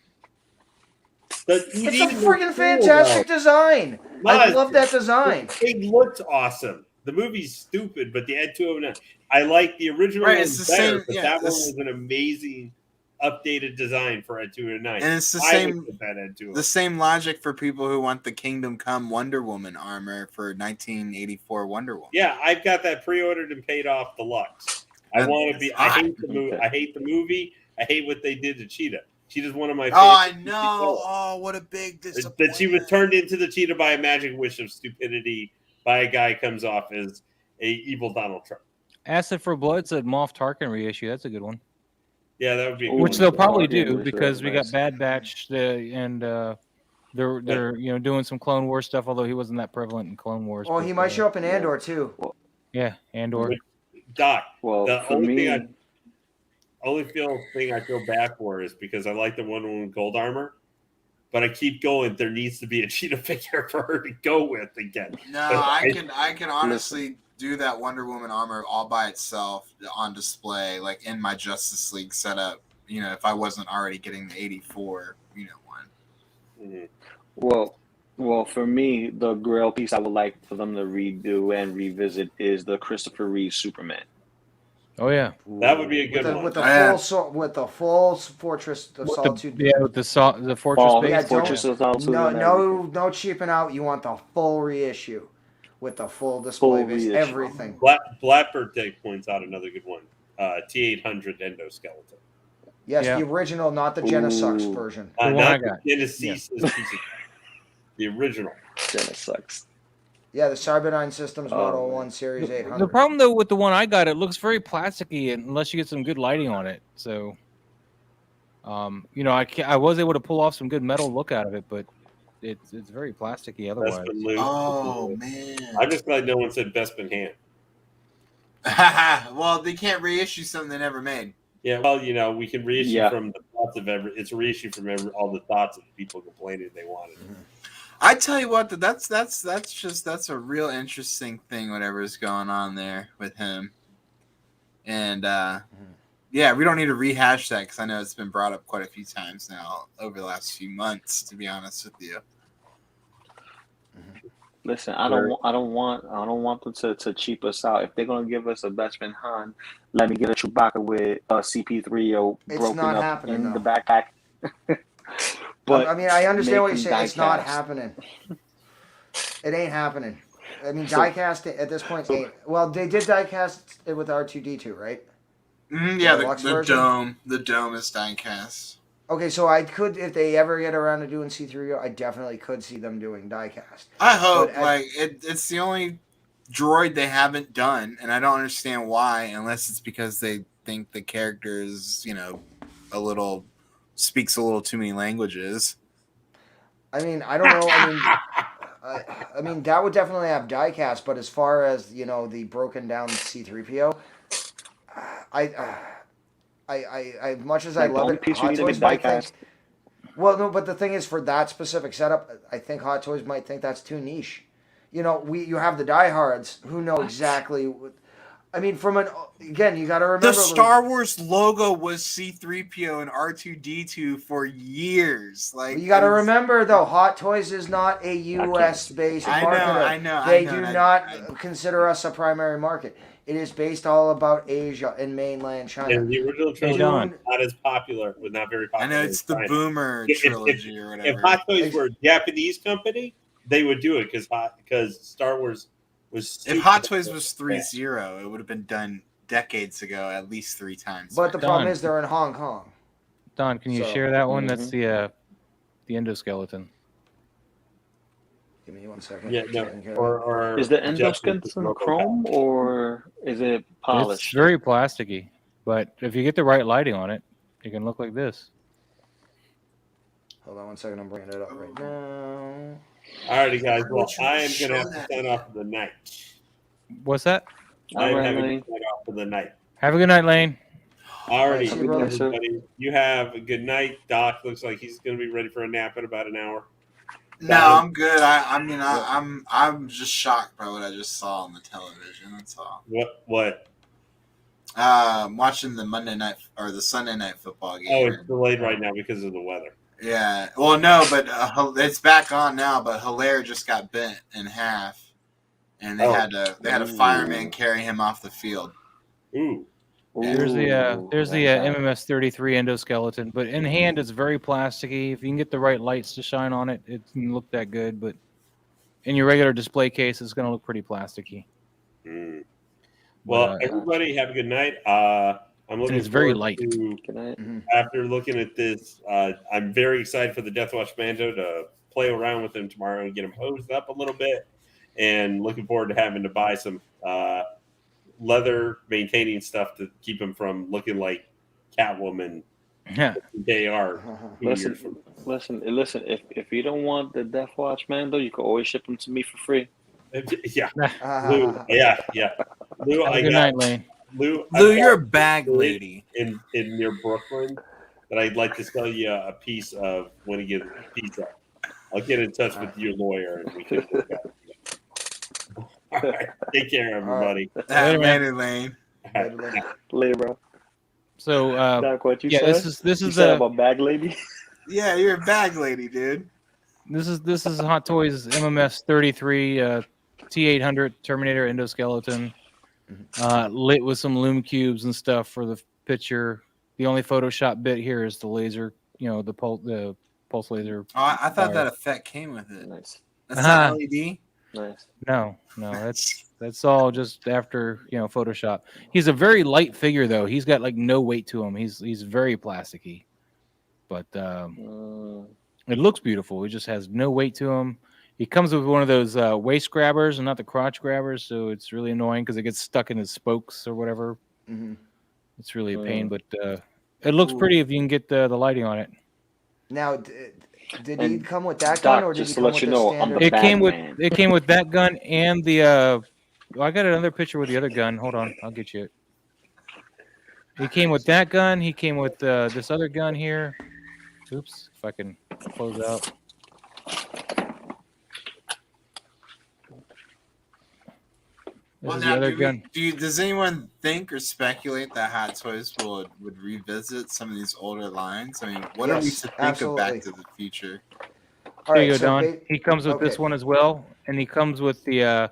It's a freaking fantastic design. I love that design. It looked awesome. The movie's stupid, but the Ed 209. I like the original Right, one it's the better, same- but yeah, that one this- was an amazing updated design for Ed 209. And it's the I same- would put that Ed 209. The same logic for people who want the Kingdom Come Wonder Woman armor for 1984 Wonder Woman. Yeah, I've got that pre-ordered and paid off deluxe. I want to be. I hate the movie. I hate the movie. I hate what they did to Cheetah. Cheetah's one of my favorite. Oh, I know. Oh, what a big disappointment. That she was turned into the cheetah by a magic wish of stupidity by a guy who comes off as a evil Donald Trump. Acid for Blood said Moff Tarkin reissue. That's a good one. Yeah, that would be a Ooh, good Which one. they'll probably Tarkin do was because really we got nice. Bad Batch and they're doing some Clone Wars stuff. Although he wasn't that prevalent in Clone Wars. Well, but, he might show up in Andor too. Yeah, Andor. Doc. Well, The for only me, thing I feel bad for is because I like the Wonder Woman gold armor, but I keep going. There needs to be a cheetah figure for her to go with again. No, I can honestly do that Wonder Woman armor all by itself on display, like in my Justice League setup. You know, if I wasn't already getting the 84, one. Mhm. well, for me, the Grail piece I would like for them to redo and revisit is the Christopher Reeve Superman. Oh yeah, That would be a good one. With the Yeah. full Fortress of Solitude. with the Fortress Fall, base. Yeah, Fortress of Solitude. No, and everything. no cheaping out. You want the full reissue with the full display Full base, reissue. everything. Blackbird Tech points out another good one. T800 endoskeleton. Yes, Yeah. the original, not the Genesux Ooh. version. The one Not I got. the Genesis. The original. Then it sucks. Yeah, the Cyberdyne Systems Oh, Model man. 1 Series 800. The problem though with the one I got, it looks very plasticky unless you get some good lighting on it. So, I was able to pull off some good metal look out of it, but it's very plasticky otherwise. Bespin Luke. Oh man. I'm just glad no one said Bespin Hand. Well, they can't reissue something they never made. Yeah, well, we can reissue Yeah. from the thoughts of it's a reissue from all the thoughts of people complaining they wanted. I tell you what, that's a real interesting thing. Whatever's going on there with him, and yeah, we don't need to rehash that because I know it's been brought up quite a few times now over the last few months. To be honest with you, Listen, I don't want them to cheap us out. If they're gonna give us a Bespin Han, let me get a Chewbacca with a CP3 It's broken not up happening, in though. the backpack. But I mean, I understand what you're make saying. them It's not die-cast. happening. It ain't happening. I mean, diecast at this point ain't. Well, they did diecast it with R2D2, right? Yeah, Deluxe the version? dome. The dome is diecast. Okay, so I could, if they ever get around to doing C3PO, I definitely could see them doing diecast. I hope But it's the only droid they haven't done, and I don't understand why, unless it's because they think the character is, speaks a little too many languages. I mean, I don't know. I mean, that would definitely have diecast, but as far as the broken down C3PO, I much as I Like, the love only it, piece we Hot need to Toys get might think. diecast. Well, no, but the thing is, for that specific setup, I think Hot Toys might think that's too niche. You have the diehards who know exactly. I mean, you got to remember The Star Wars logo was C-3PO and R2-D2 for years. Like You got to remember, though, Hot Toys is not a U.S.-based I know, marketer. I know, They I know, do and not consider us a primary market. It is based all about Asia and mainland China. And the original trilogy Don. not as popular, was not very I popular. know in it's the China. Boomer If- trilogy or If whatever. Hot Toys were a Japanese company, they would do it because Star Wars was. If Hot Toys was 3.0, it would have been done decades ago, at least 3 times. But the problem Done. is they're in Hong Kong. Don, can you So- share that one? That's the endoskeleton. Give me 1 second. Yeah, no. Taking care of it. Or Is the Japanese endoskeleton chrome or is it It's polished? very plasticky, but if you get the right lighting on it, It can look like this. Hold on one second. I'm bringing it up right now. Alrighty, guys. Well, I am going to have to sign off for the night. What's that? I'm Alright, having Lane. to sign off for the night. Have a good night, Lane. Alrighty, Have a good night, sir. everybody. You have a good night. Doc looks like he's going to be ready for a nap in about an hour. No, I'm good. I'm just shocked by what I just saw on the television. That's all. What? Watching the Monday night or the Sunday night football game. Oh, it's delayed right now because of the weather. Yeah. Well, no, but it's back on now. But Hilaire just got bent in half, and they had a fireman carry him off the field. Ooh. There's the MMS 33 endoskeleton, but in hand it's very plasticky. If you can get the right lights to shine on it, it can look that good. But in your regular display case, it's going to look pretty plasticky. Mm. Well, everybody have a good night. I'm looking. It's very forward light. to- Good night. After looking at this, I'm very excited for the Death Watch Mando to play around with him tomorrow and get him hosed up a little bit, and looking forward to having to buy some leather maintaining stuff to keep him from looking like Catwoman. Yeah. They are. Listen. If you don't want the Death Watch Mando, you can always ship them to me for free. Yeah. Lou, yeah. Lou, Have a good night, Lane. Lou, You're a bag lady. in near Brooklyn that I'd like to sell you a piece of when he gets pizza. I'll get in touch with your lawyer and we can work out. All right. Take care, everybody. Later, Lane. Later, bro. So Doc, what you yeah, said? this You is said about bag lady. Yeah, you're a bag lady, dude. This is Hot Toys MMS 33 T800 Terminator endoskeleton, lit with some loom cubes and stuff for the picture. The only Photoshop bit here is the laser, the pulse laser. Oh, I thought fire. that effect came with it. Nice. That's not LED. Nice. No, that's all just after Photoshop. He's a very light figure though. He's got like no weight to him. He's very plasticky, but it looks beautiful. He just has no weight to him. He comes with one of those waist grabbers and not the crotch grabbers, so it's really annoying because it gets stuck in his spokes or whatever. Mm-hmm. It's really a pain, but it looks pretty if you can get the lighting on it. Now, did he come with that Doc, gun, or did just he to come let with you the know, I'm standard? the It came with that gun and the. I got another picture with the other gun. Hold on, I'll get you it. He came with that gun. He came with this other gun here. Oops, if I can close out. This is the other gun. Does anyone think or speculate that Hot Toys would revisit some of these older lines? I mean, what are we to think of Back to the Future? All There you right, go, so Don. He comes with this one as well, and he comes with the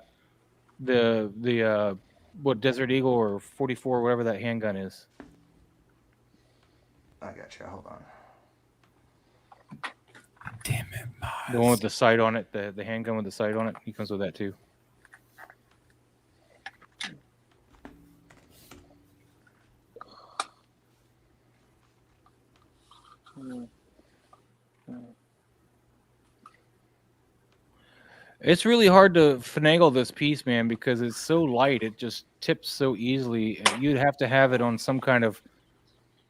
what Desert Eagle or 44, whatever that handgun is. I got you. Hold on. Damn it, Maz. The one with the sight on it, the handgun with the sight on it. He comes with that too. It's really hard to finagle this piece, man, because it's so light. It just tips so easily. You'd have to have it on some kind of,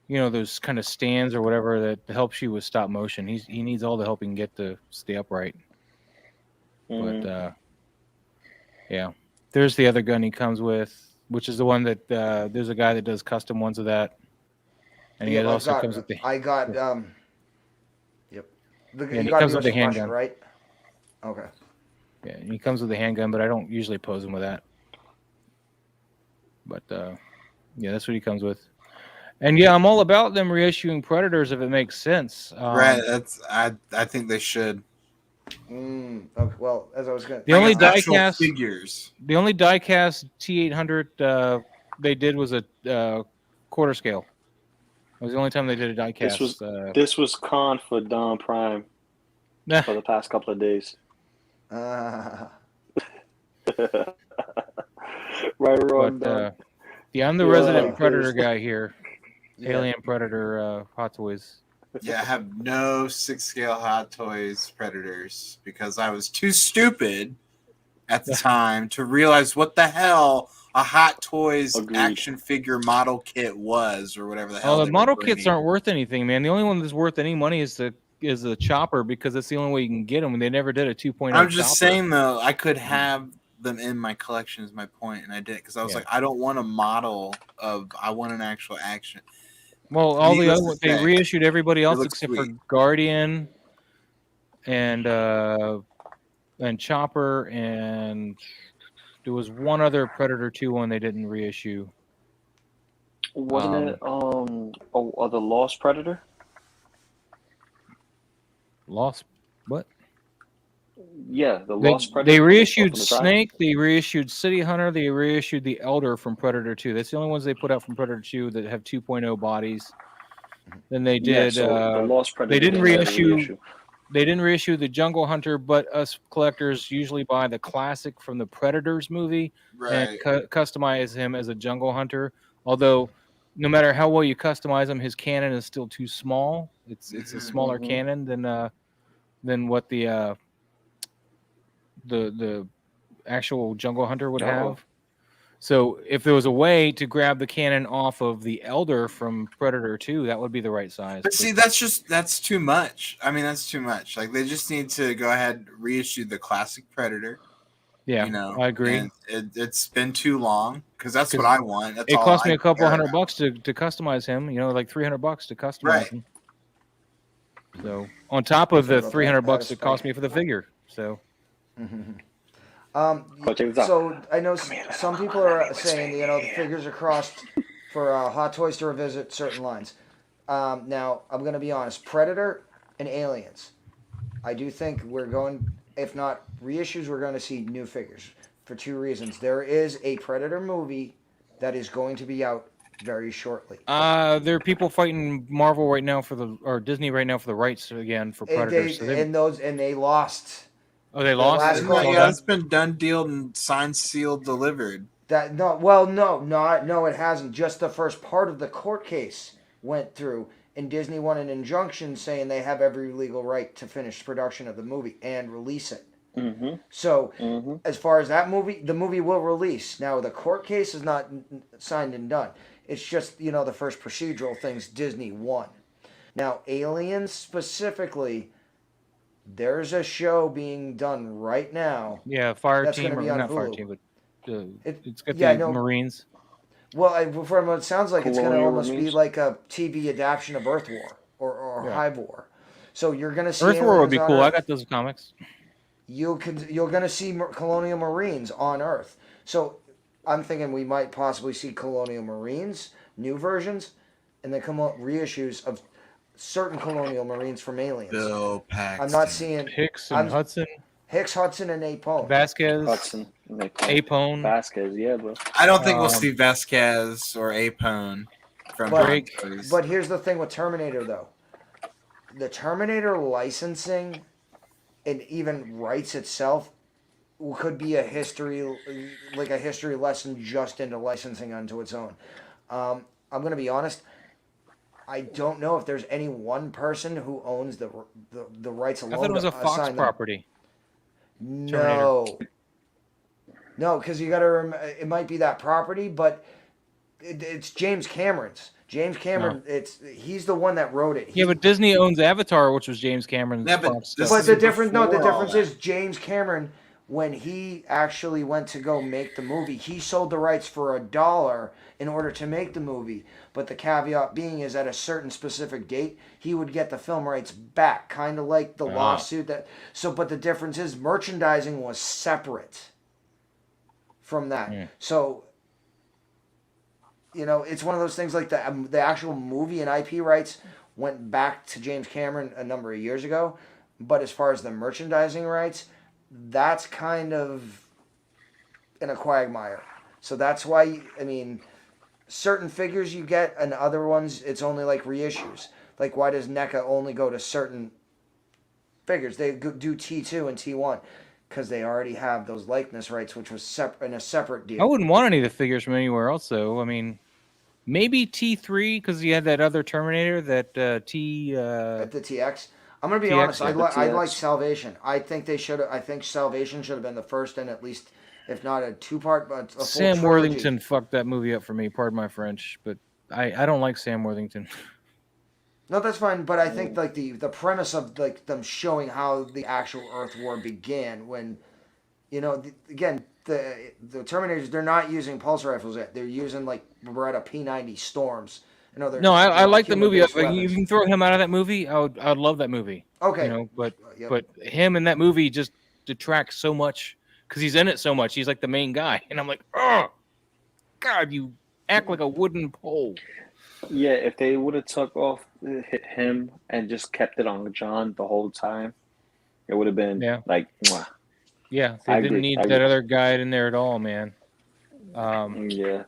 those kind of stands or whatever that helps you with stop motion. He needs all the help he can get to stay upright. But yeah, there's the other gun he comes with, which is the one that there's a guy that does custom ones of that, and he also comes with the. I got yep. He comes with the handgun, right? Okay. Yeah, and he comes with a handgun, but I don't usually pose him with that. But yeah, that's what he comes with. And yeah, I'm all about them reissuing Predators if it makes sense. Right, I think they should. Okay, well, as I was going, The only diecast figures. The only diecast T800 they did was a quarter scale. It was the only time they did a diecast. This was con for Don Prime for the past couple of days. Right or wrong, but, yeah, I'm the resident Predator guy here. Yeah. Alien Predator Hot Toys. Yeah, I have no 6-scale Hot Toys Predators because I was too stupid at the time to realize what the hell a Hot Toys Agreed. action figure model kit was, or whatever the hell. Oh, the they were model kits bringing. aren't worth anything, man. The only one that's worth any money is the chopper, because that's the only way you can get them. And they never did a 2.0. I'm just chopper. saying though, I could have them in my collection is my point, and I did because I was like, I don't want a model of. I want an actual action. Well, all the Needless other to ones, they say, reissued everybody else looks except for sweet. Guardian and Chopper, and there was one other Predator 2 one they didn't reissue. Wasn't it the Lost Predator? Lost what? Yeah, the They, Lost Predator. they from reissued the tribe? Snake, they reissued City Hunter, they reissued the Elder from Predator 2. That's the only ones they put out from Predator 2 that have 2.0 bodies. Then they Yeah, did. so the Lost Predator. They didn't never reissue. They didn't reissue the Jungle Hunter, but us collectors usually buy the classic from the Predators movie and customize him as a Jungle Hunter. Although, no matter how well you customize him, his cannon is still too small. It's a smaller cannon than what the actual Jungle Hunter would have. So if there was a way to grab the cannon off of the Elder from Predator 2, that would be the right size. But see, that's too much. I mean, that's too much. Like, they just need to go ahead and reissue the classic Predator. Yeah, you know, I agree. And it's been too long because that's what I want. That's it all cost me I a couple care $100 about. to customize him. You know, like $300 to customize Right. him. So on top of the Check $300 it out cost me for the figure. So. check this out. So I know some people are saying, you know, the figures are crossed for Hot Toys to revisit certain lines. Now, I'm going to be honest. Predator and Aliens. I do think we're going, if not reissues, we're going to see new figures for two reasons. There is a Predator movie that is going to be out very shortly. There are people fighting Marvel right now or Disney right now for the rights again for Predators. And they lost. Oh, they lost? last call. Yeah, it's been done, dealed, and signed, sealed, delivered. No, it hasn't. Just the first part of the court case went through, and Disney won an injunction saying they have every legal right to finish production of the movie and release it. So, as far as that movie, the movie will release. Now, the court case is not signed and done. It's just, you know, the first procedural things Disney won. Now, Aliens specifically, there's a show being done right now. Yeah, Fire that's Team, gonna be or on not Fire Hulu. Team, but it's got the Marines. Well, from what it sounds like, it's going to Colonial almost be Marines? like a TV adaptation of Earth War or Hive War. So you're going to see Earth War would be aliens on cool. I Earth. got those comics. You're going to see Colonial Marines on Earth. So I'm thinking we might possibly see Colonial Marines, new versions, and then come out reissues of certain Colonial Marines from Aliens. Bill Paxton. I'm not seeing Hicks and Hudson. Hicks, Hudson, and Apone. Vasquez. Hudson. Apone. Vasquez, yeah, bro. I don't think we'll see Vasquez or Apone from But, Drake. but here's the thing with Terminator, though. The Terminator licensing and even rights itself could be a history lesson just into licensing unto its own. I'm going to be honest. I don't know if there's any one person who owns the rights alone. I thought it was a Fox assign them. property. No, because you got to. It might be that property, but it's James Cameron's. James Cameron. He's the one that wrote it. Yeah, but Disney owns Avatar, which was James Cameron's. Yeah, but Fox this stuff. But the is difference, the before all difference that. is James Cameron, when he actually went to go make the movie, he sold the rights for $1 in order to make the movie. But the caveat being is at a certain specific date, he would get the film rights back, kind of like the lawsuit that. So, but the difference is merchandising was separate from that. Yeah. So, you know, it's one of those things like the actual movie and IP rights went back to James Cameron a number of years ago. But as far as the merchandising rights, that's kind of in a quagmire. So that's why, I mean, certain figures you get and other ones, it's only like reissues. Like, why does NECA only go to certain figures? They do T2 and T1 because they already have those likeness rights, which was in a separate deal. I wouldn't want any of the figures from anywhere else, though. I mean, maybe T3 because you had that other Terminator, that At the TX. I'm gonna be TX, honest. yeah, I the like TX. Salvation. I think Salvation should have been the first and at least if not a 2-part, but a full Sam trilogy. Worthington fucked that movie up for me. Pardon my French, but I don't like Sam Worthington. No, that's fine, but I think like the premise of like them showing how the actual Earth War began when, again, the Terminators, they're not using pulse rifles yet. They're using like Beretta P90 Storms. No, I like the movie. If human-based you weapons. can throw him out of that movie, I'd love that movie. Okay. But Yep. but him in that movie just detracts so much because he's in it so much. He's like the main guy, and I'm like, oh, God, you act like a wooden pole. Yeah, if they would have took off hit him and just kept it on John the whole time, it would have been like, mwah. Yeah, they I didn't agree, need I that agree. other guy in there at all, man. Yeah.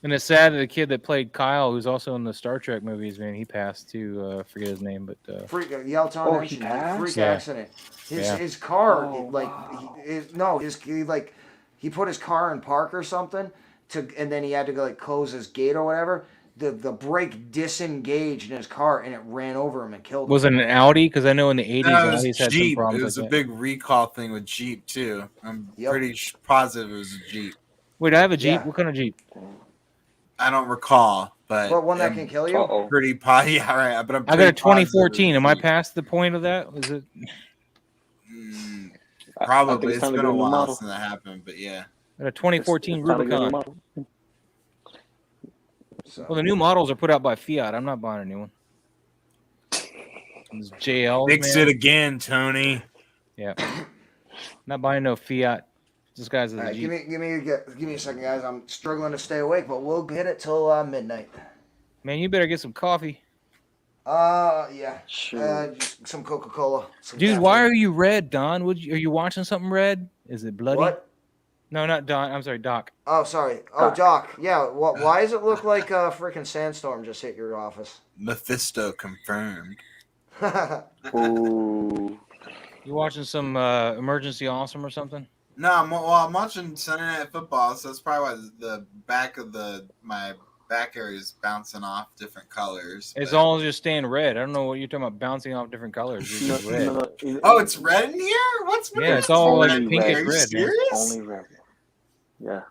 And it's sad that the kid that played Kyle, who's also in the Star Trek movies, man, he passed too. Forget his name, but Freak Yelton Oh, he mentioned passed? freak Yeah. accident. His car Oh, he put his car in park or something and then he had to go like close his gate or whatever. The brake disengaged in his car and it ran over him and killed him. was it an Audi? Because I know in the 80s, No, it was Audis had some Jeep. It problems was like a that. big recall thing with Jeep too. I'm Yep. pretty positive it was a Jeep. Wait, I have a Jeep. Yeah. What kind of Jeep? I don't recall, but But one that I'm can kill you? Uh-oh. pretty yeah, right. But I'm I got a pretty positive 2014. it was Am I Jeep. past the point of that? Is it? Probably. it's It's time to been get a a new while model. since that happened, but yeah. I got a 2014 It's time to get a new Rubicon. model. So, Well, the new models are put out by Fiat. I'm not buying a new one. It's JLs, Fix man. it again, Tony. Yeah. Not buying no Fiat. This guy's a all right, Jeep. give me a second, guys. I'm struggling to stay awake, but we'll hit it till midnight. Man, you better get some coffee. Yeah. Sure. Just some Coca-Cola. Dude, why are you red, Don? Are you watching something red? Is it bloody? What? No, not Don. I'm sorry, Doc. Oh, sorry. Oh, Doc. Yeah. Why does it look like a freaking sandstorm just hit your office? Mephisto confirmed. Ooh. You watching some Emergency Awesome or something? No, I'm watching Sunday Night Football, so that's probably why the back of my back area is bouncing off different colors. It's but- all just staying red. I don't know what you're talking about bouncing off different colors. It's just red. Oh, it's red in here? What's red? Yeah, it's all like Only pinkish red. Are you red, man. serious? Only red. Yeah.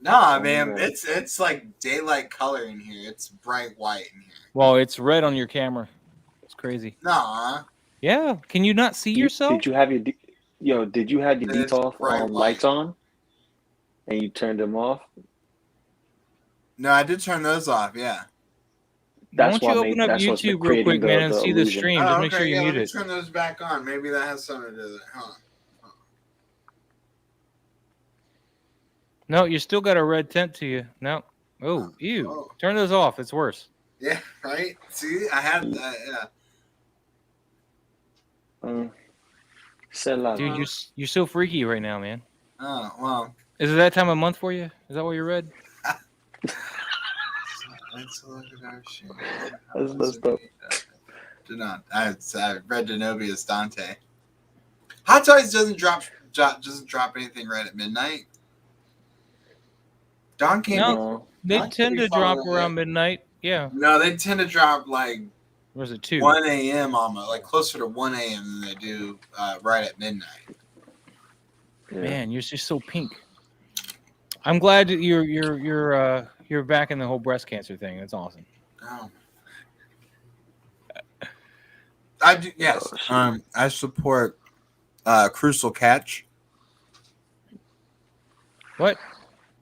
Nah, Only man, red. it's like daylight color in here. It's bright white in here. Well, it's red on your camera. It's crazy. Nah, Yeah. Can you not see yourself? Did you have your Did you have your It's DTOF bright white. lights on, and you turned them off? no, I did turn those off. Yeah. Why don't you open up YouTube real quick, man, and see the stream? Just make sure you yeah, mute let me it. turn those back on. Maybe that has something to do with it. Huh. No, you still got a red tint to you. No. Oh, ew. Oh. Turn those off. It's worse. Yeah, right. See, I had that. Yeah. Dude, you're so freaky right now, man. Oh well. Is it that time of month for you? Is that why you're red? Let's look at our shit. That's messed up. Do not. I read Denobius Dante. Hottoys doesn't drop anything right at midnight. Don came. No. They Mine tend pretty to drop far away. around midnight. Yeah. No, they tend to drop like Or is it 2? 1 a.m. almost, like closer to 1 a.m. than they do right at midnight. Man, you're just so pink. I'm glad that you're back in the whole breast cancer thing. That's awesome. Oh. I do. Yes. I support Crucial Catch. What?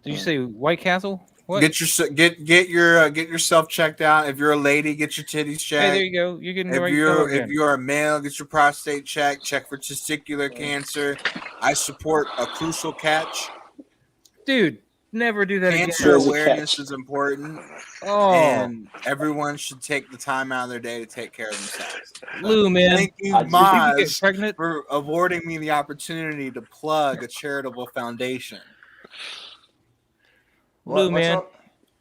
Did you say White Castle? What? Get yourself checked out. If you're a lady, get your titties checked. Hey, there you go. You're getting the right If color again. you're a male, get your prostate checked. Check for testicular cancer. I support a Crucial Catch. Dude, never do that Cancer again. awareness is important, Oh, and everyone should take the time out of their day to take care of themselves. Lou, man. Thank you, Think you get Maz, pregnant? for awarding me the opportunity to plug a charitable foundation. Lou, What's man. up?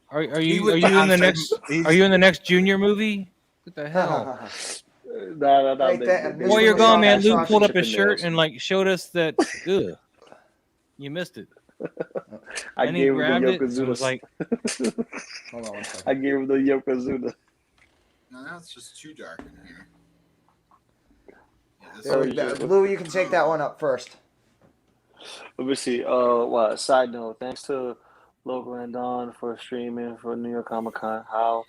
Are He you would- in the I'm sorry, next? he's- Are you in the next Junior movie? What the hell? No. Like that- While you're gone, man, Lou pulled up Chippendales. his shirt and like showed us that. Ugh, you missed it. I And he gave him grabbed the it and was Yokozuna. like, Hold on one second. I gave him the Yokozuna. No, that's just too dark in here. Yeah, this There we is- go. Lou, you can take that one up first. Let me see. What side note? Thanks to Loco and Don for streaming for New York Comic Con. How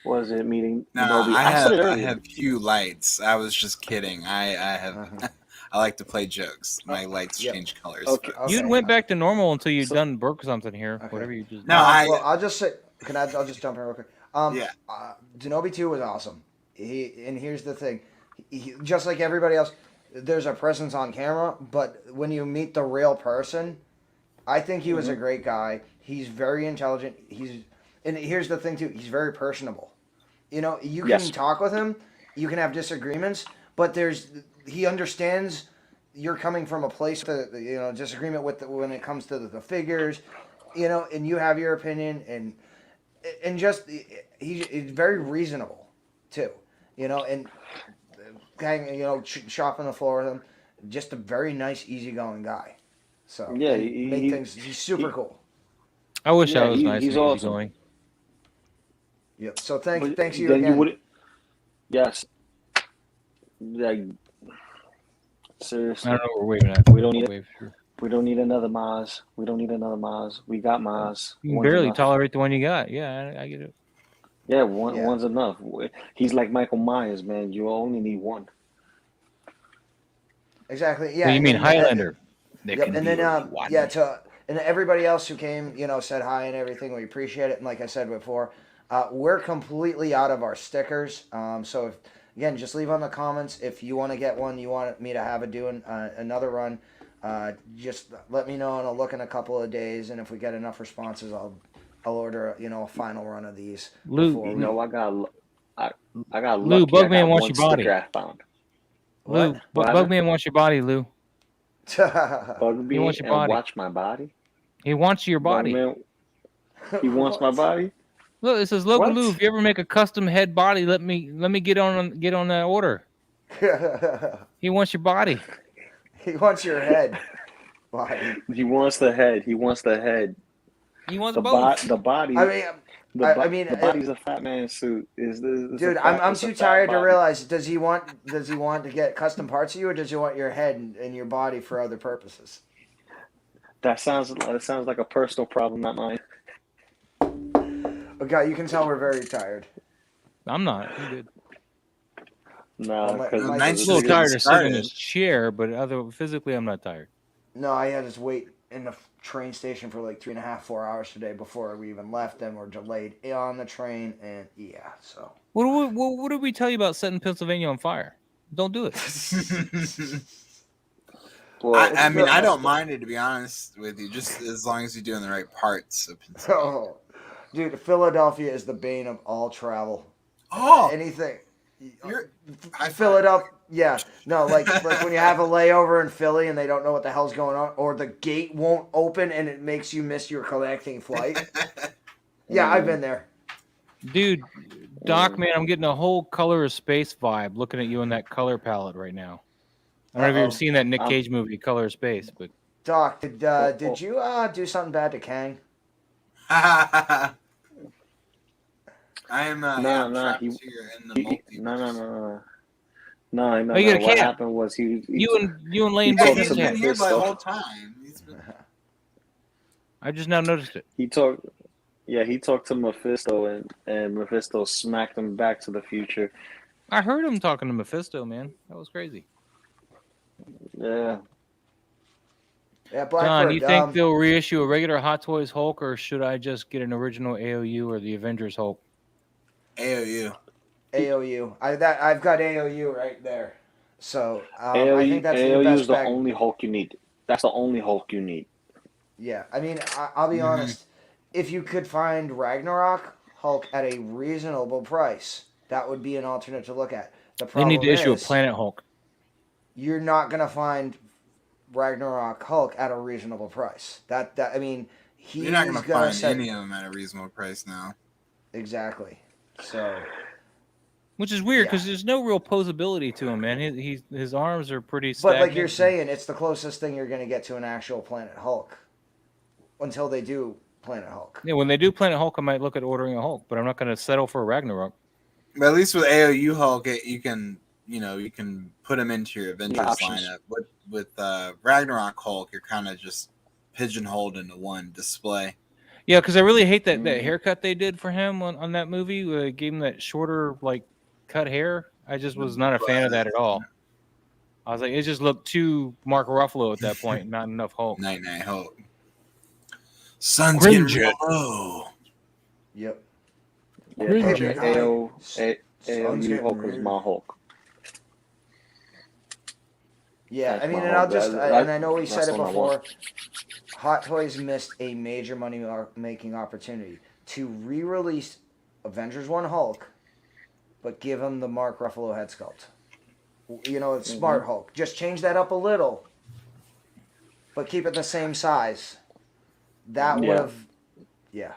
was it meeting No, Nobi? I said it have earlier. few lights. I was just kidding. I have. I like to play jokes. My lights Yep. change colors. Okay. but- You went back to normal until you So- done broke something here. Okay. Whatever you just. No, well, I'll just say, I'll just jump in real quick. Yeah. Denobi 2 was awesome. And here's the thing. He, just like everybody else, there's a presence on camera, but when you meet the real person, I think he was a great guy. He's very intelligent. And here's the thing too, he's very personable. You know, you can talk with him, you can have disagreements, but he understands you're coming from a place of, disagreement with when it comes to the figures, and you have your opinion, and just he's very reasonable too, and shopping the floor with him, just a very nice, easygoing guy. So Yeah, he's super cool. I wish I was nice he's and awesome. easygoing. Yep. So thanks you Then again. Yes. Like, seriously. I don't know what we're waving at. We don't need Wave through. We don't need another Maz. We don't need another Maz. We got Maz. You can One's barely enough. tolerate the one you got. Yeah, I get it. Yeah, one's enough. He's like Michael Myers, man. You only need one. Exactly. Yeah. So you and mean then- Highlander? Yep. And then and everybody else who came, said hi and everything. We appreciate it. And like I said before, we're completely out of our stickers. So again, just leave on the comments if you want to get one. You want me to have doing another run. Just let me know, and I'll look in a couple of days. And if we get enough responses, I'll order a final run of these. Lou, I got Lou, lucky. Bugman wants your body. I found. Lou, What Bugman wants your body, Lou. Bug me He wants your and body. watch my body. He wants your body. Bugman, he wants my body. Look, it says Loco What? Lu. If you ever make a custom head body, let me get on that order. He wants your body. He wants your head. Body. He wants the head. He wants the head. He wants The both. the body. I mean, the body's a fat man suit. Dude, I'm too tired to realize. Does he want to get custom parts of you, or does he want your head and your body for other purposes? That sounds like a personal problem, not mine. Okay, you can tell we're very tired. I'm not. I'm good. No, Well, because my- I'm a little tired of sitting in this chair, but physically, I'm not tired. No, I had to wait in the train station for like 3.5, 4 hours today before we even left. Then we're delayed on the train, and yeah, so. What did we tell you about setting Pennsylvania on fire? Don't do it. well, I mean, I don't mind it, to be honest with you, just as long as you're doing the right parts. Oh, dude, Philadelphia is the bane of all travel. Oh, Anything. I Philadelphia. Yeah, no, like when you have a layover in Philly and they don't know what the hell's going on, or the gate won't open and it makes you miss your connecting flight. Yeah, I've been there. Dude, Doc, man, I'm getting a whole Color of Space vibe looking at you in that color palette right now. I don't know if you've ever seen that Nick Cage movie, Color of Space, but Doc, did you do something bad to Kang? I am No, trapped here in the multiverse. No. you got a What cat. happened was he you and Lane Yeah, both he's have been cats. here the whole time. He's been... I just now noticed it. he talked to Mephisto and Mephisto smacked him back to the future. I heard him talking to Mephisto, man. That was crazy. Yeah. Yeah, Blackbird. Don, you think they'll reissue a regular Hot Toys Hulk, or should I just get an original AOU or the Avengers Hulk? AOU. AOU? I've got AOU right there. So AOU, I think that's the AOU best is the bag. only Hulk you need. That's the only Hulk you need. Yeah, I mean, I'll be honest. If you could find Ragnarok Hulk at a reasonable price, that would be an alternate to look at. The They problem need to issue a is, Planet Hulk. you're not gonna find Ragnarok Hulk at a reasonable price. That I mean, he's You're not going to find set any of them at a reasonable price now. exactly. So Which is weird Yeah. because there's no real posability to him, man. His arms are pretty but stagnant. like you're saying, it's the closest thing you're gonna get to an actual Planet Hulk until they do Planet Hulk. Yeah, when they do Planet Hulk, I might look at ordering a Hulk, but I'm not going to settle for a Ragnarok. But at least with AOU Hulk, you can put him into your Avengers Options. lineup. Ragnarok Hulk, you're kind of just pigeonholed into one display. Yeah, because I really hate that haircut they did for him on that movie. Where they gave him that shorter, like, cut hair. I just was not a fan of that at all. I was like, it just looked too Mark Ruffalo at that point, not enough Hulk. Night Hulk. Sun's Grimjet. getting real low. Yep. AO Sun's you Hulk getting is my Hulk. Yeah, That's I mean, my and I'll Hulk. just, That- and I know we that's said it what I before. want. Hot Toys missed a major money-making opportunity to re-release Avengers 1 Hulk, but give him the Mark Ruffalo head sculpt. You know, it's smart Hulk. Just change that up a little, but keep it the same size. That would have, yeah.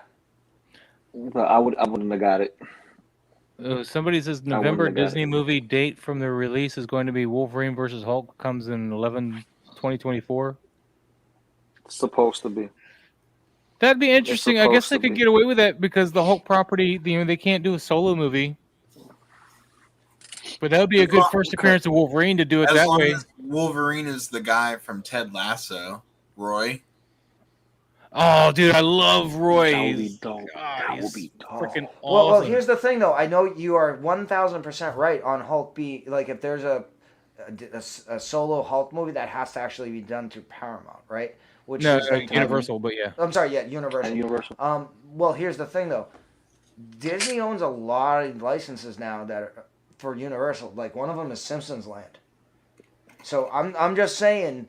But I wouldn't have got it. Somebody says November Disney movie date from the release is going to be Wolverine versus Hulk. Comes in 2024. Supposed to be. That'd be interesting. I guess they supposed to could be. get away with that because the Hulk property, they can't do a solo movie. But that would be a good first appearance of Wolverine to do it As that long way. as Wolverine is the guy from Ted Lasso, Roy. Oh, dude, I love Roy. That would be dope. God, That would he's be dope. freaking Well, awesome. here's the thing, though. I know you are 1,000% right on Hulk being, like, if there's a solo Hulk movie, that has to actually be done through Paramount, right? Which No, is like Universal, but yeah. I'm sorry, yeah, Universal. And Universal. Well, here's the thing, though. Disney owns a lot of licenses now that are for Universal. Like, one of them is Simpsons Land. So I'm just saying,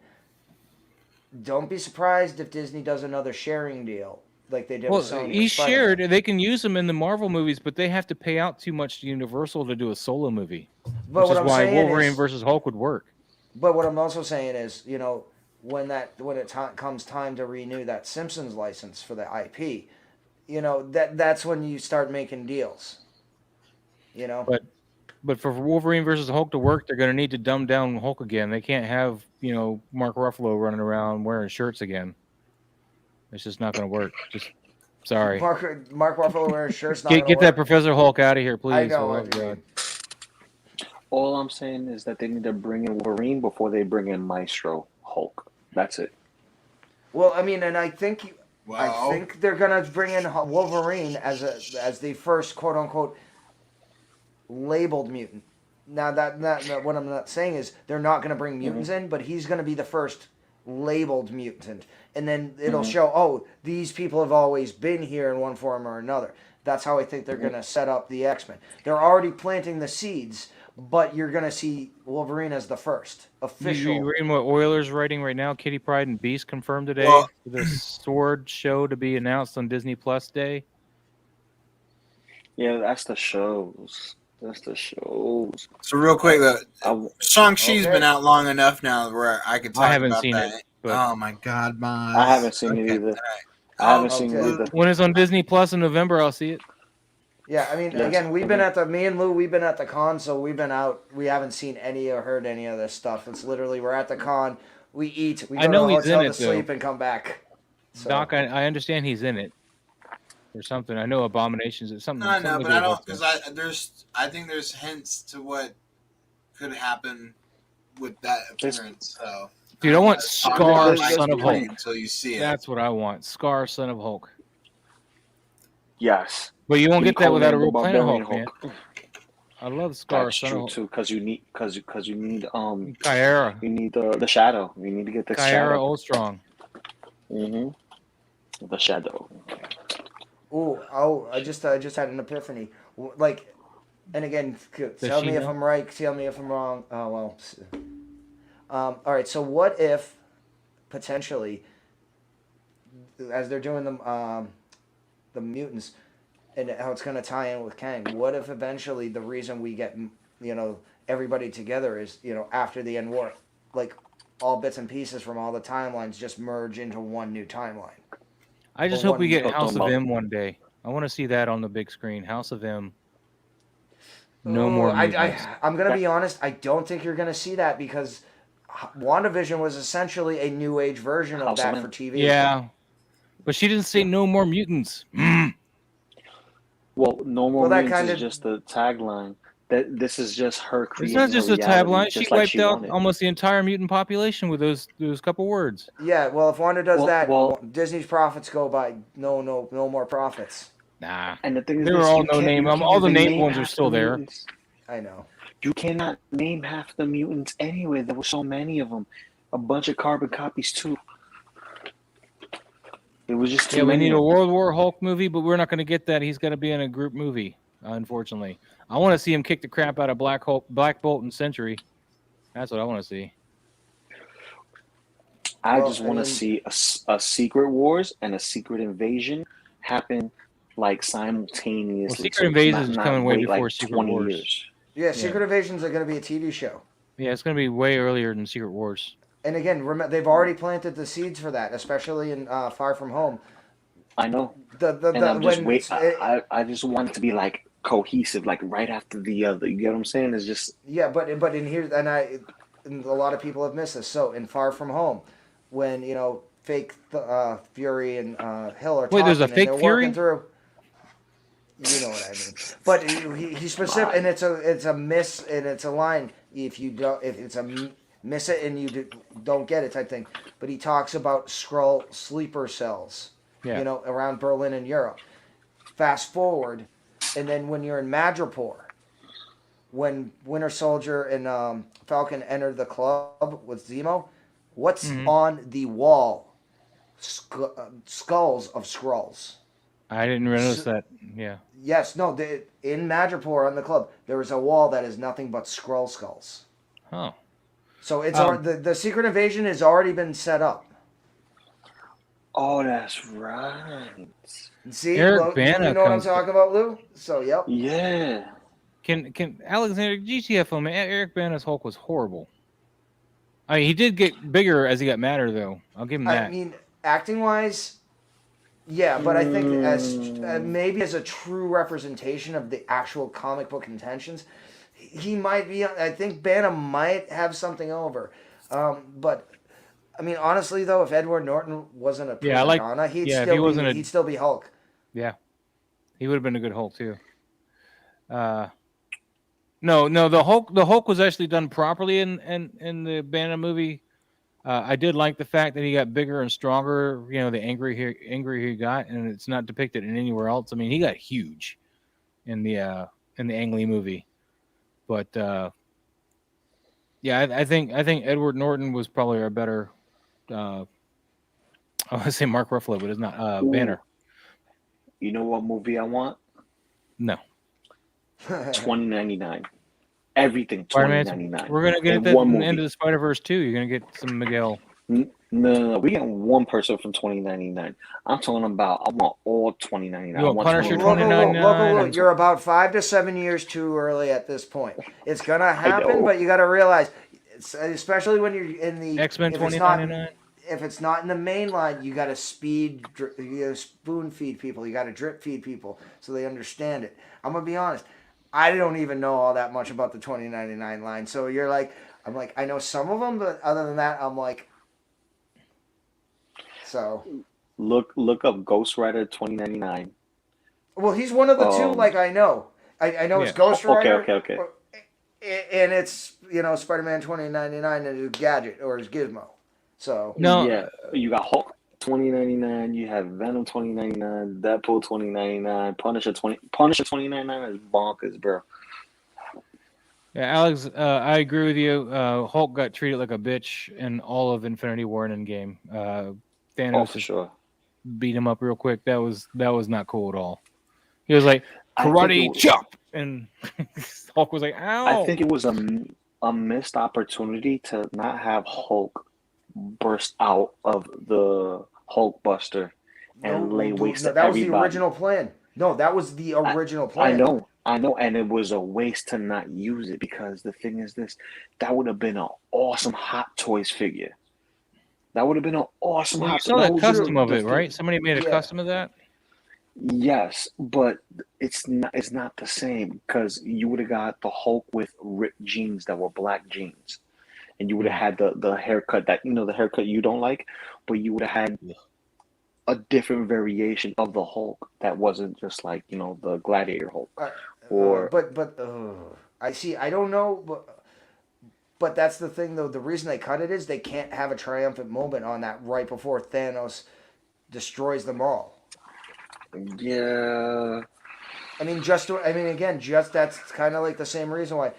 don't be surprised if Disney does another sharing deal like they did Well, with Sony. he with Spider-Man. shared. They can use them in the Marvel movies, but they have to pay out too much to Universal to do a solo movie. But Which what is I'm why saying Wolverine is, versus Hulk would work. But what I'm also saying is, when it comes time to renew that Simpsons license for the IP, that's when you start making deals. But for Wolverine versus Hulk to work, they're going to need to dumb down Hulk again. They can't have Mark Ruffalo running around wearing shirts again. It's just not going to work. Just sorry. Mark Ruffalo wearing shirts. Not Get gonna that work. Professor Hulk out of here, please. I know. Oh, God. All I'm saying is that they need to bring in Wolverine before they bring in Maestro Hulk. That's it. Well, I mean, and I think Well, I think they're gonna bring in Wolverine as the first quote unquote labeled mutant. Now that what I'm not saying is they're not gonna bring mutants in, but he's gonna be the first labeled mutant, and then it'll show, these people have always been here in one form or another. That's how I think they're gonna set up the X-Men. They're already planting the seeds, but you're gonna see Wolverine as the first official. You reading what Oilers writing right now? Kitty Pryde and Beast confirmed today Well- the Sword show to be announced on Disney Plus Day. Yeah, that's the shows. That's the shows. So real quick, Shang-Chi's Okay. been out long enough now where I could talk I haven't about seen that. it, but Oh my God, Maz. I haven't seen it either. I haven't seen it okay. either. when it's on Disney Plus in November, I'll see it. Yeah, I mean, Yes. again, me and Lou, we've been at the con, so we've been out. We haven't seen any or heard any of this stuff. It's literally, we're at the con, we eat, we I go know to the he's in hotel to it, though. sleep and come back. So, Doc, I understand he's in it or something. I know Abominations or something. No, something but to I do don't with because I think there's hints to what could happen with that appearance. So, Dude, I want Talk Scar, about son of it Hulk. until you see it. That's what I want. Scar, son of Hulk. Yes. But you won't We get that call without a him real the Planet Barbarian Hulk, man. I love Scar, That's son of true Hulk. too, because you need Kyara. you need the shadow. You need to get the Kyara shadow. Oldstrong. The shadow. I just had an epiphany. Like, and again, tell she me if know? I'm right, tell me if I'm wrong. Oh, well. All right, so what if, potentially, as they're doing the mutants, and how it's going to tie in with Kang, what if eventually the reason we get, everybody together is, after the end war, like, all bits and pieces from all the timelines just merge into one new timeline? I just Well, hope we get one- House of M one day. I want to see that on the big screen. House of M. No Oh, more mutants. I'm going to be honest, I don't think you're going to see that because WandaVision was essentially a new age version of House of that M. for TV. Yeah. But she didn't say no more mutants. Well, no more Well, that mutants kinda- is just the tagline. that this is just her It's creating not just a reality tagline. She just like wiped she out wanted. almost the entire mutant population with those couple words. Yeah, well, if Wanda does that, well, Disney's profits go by no more profits. Nah, and the thing is, they were this, all you no can't- name. you can't All the even named name ones are half still the there. mutants. I know. You cannot name half the mutants anyway. There were so many of them, a bunch of carbon copies too. It was just too Yeah, we many. need a World War Hulk movie, but we're not going to get that. He's got to be in a group movie, unfortunately. I want to see him kick the crap out of Black Bolt and Sentry. That's what I want to see. I Well, just I want mean- to see a Secret Wars and a Secret Invasion happen like simultaneously. Well, Secret so it's Invasion is not coming way wait, before like Secret 20 Wars. years. Yeah, Secret Invasions are going to be a TV show. Yeah, it's going to be way earlier than Secret Wars. And again, remember, they've already planted the seeds for that, especially in Far From Home. I know, The and I'm just when I just want it to be like cohesive, like right after the other. You get what I'm saying? It's just yeah, but in here, and a lot of people have missed this. So in Far From Home, when fake Fury and Hill are talking, Wait, there's a and fake they're Fury? working through. You know what I mean? But he's specific, and it's a miss, and it's a line. If it's a miss it and you don't get it type thing. But he talks about Skrull sleeper cells. Yeah. Around Berlin and Europe. Fast forward, and then when you're in Madripoor, when Winter Soldier and Falcon enter the club with Zemo, what's on the wall? Skulls of Skrulls. I didn't notice that. Yeah. Yes, no. In Madripoor on the club, there is a wall that is nothing but Skrull skulls. Oh. So it's the Secret Invasion has already been set up. oh, that's right. See, Eric Bana you know what I'm comes- talking about, Lou? So, yep. Yeah. Can Alexander GTFO, man? Eric Bana's Hulk was horrible. I mean, he did get bigger as he got madder, though. I'll give him that. I mean, acting wise, yeah, but I think as maybe as a true representation of the actual comic book intentions, he might be. I think Bana might have something over, but. I mean, honestly, though, if Edward Norton wasn't a prima donna, he'd still be Hulk. Yeah, he would have been a good Hulk too. No, the Hulk was actually done properly in the Bana movie. I did like the fact that he got bigger and stronger. The angrier he got, and it's not depicted in anywhere else. I mean, he got huge in the Ang Lee movie, but yeah, I think Edward Norton was probably a better. I want to say Mark Ruffalo, but it's not Banner. You know what movie I want? No. 2099. Everything Spider-Man. 2099. We're gonna get In that one in movie. Into the Spider-Verse too. You're gonna get some Miguel. No. We got one person from 2099. I'm talking about I want all 2099. You want Punisher Look, 2099? you're about 5 to 7 years too early at this point. It's gonna happen, know. but you got to realize, especially when you're in the X-Men if it's not- 2099. If it's not in the main line, you got to spoon feed people. You got to drip feed people so they understand it. I'm gonna be honest. I don't even know all that much about the 2099 line. So I'm like, I know some of them, but other than that, I'm like, so. Look up Ghost Rider 2099. Well, he's one of the two. Like I know it's Ghost Rider. Okay. And it's Spider-Man 2099 and his gadget or his gizmo. So No. Yeah, you got Hulk 2099. You have Venom 2099. Deadpool 2099. Punisher 2099 is bonkers, bro. Yeah, Alex, I agree with you. Hulk got treated like a bitch in all of Infinity War and Endgame. Thanos Oh, for just sure. beat him up real quick. That was not cool at all. He was like I think karate it was- chop, and Hulk was like, "Ow!" I think it was a missed opportunity to not have Hulk burst out of the Hulk Buster and lay waste to that was everybody. the original plan. No, that was the original plan. I know, and it was a waste to not use it because the thing is this: that would have been an awesome Hot Toys figure. That would have been an awesome. Well, you Hot saw that was custom of the it, thing. right? Somebody made a custom of that. Yes, but it's not the same because you would have got the Hulk with ripped jeans that were black jeans, and you would have had the haircut that the haircut you don't like, but you would have had a different variation of the Hulk that wasn't just like the Gladiator Hulk. I don't know, but that's the thing though. The reason they cut it is they can't have a triumphant moment on that right before Thanos destroys them all. Yeah. I mean, that's kind of like the same reason why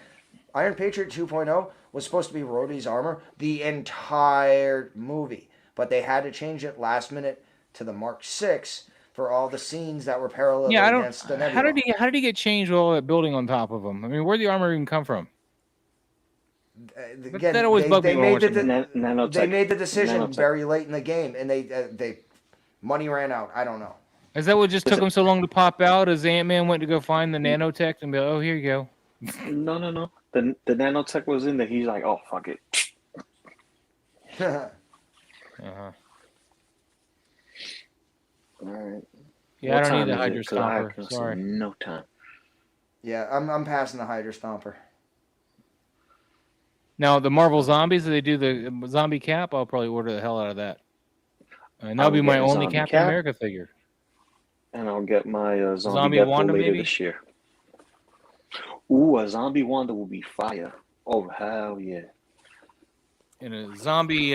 Iron Patriot 2.0 was supposed to be Rhodey's armor the entire movie, but they had to change it last minute to the Mark 6 for all the scenes that were parallel against the Nebula. How did he get changed with all that building on top of him? I mean, where'd the armor even come from? Again, that always bugged me. They made the decision very late in the game, and they money ran out. I don't know. Is that what just took him so long to pop out? As Ant-Man went to go find the nanotech and be like, oh, here you go. No. The nanotech was in there. He's like, oh, fuck it. Uh-huh. All right. Yeah, I don't need the Hydra Stomper. Sorry. No time. Yeah, I'm passing the Hydra Stomper. Now, the Marvel Zombies, if they do the zombie cap, I'll probably order the hell out of that. And that'll be my only Captain America figure. And I'll get my zombie Wanda later maybe this year. Ooh, a zombie Wanda will be fire. Oh, hell yeah. And a zombie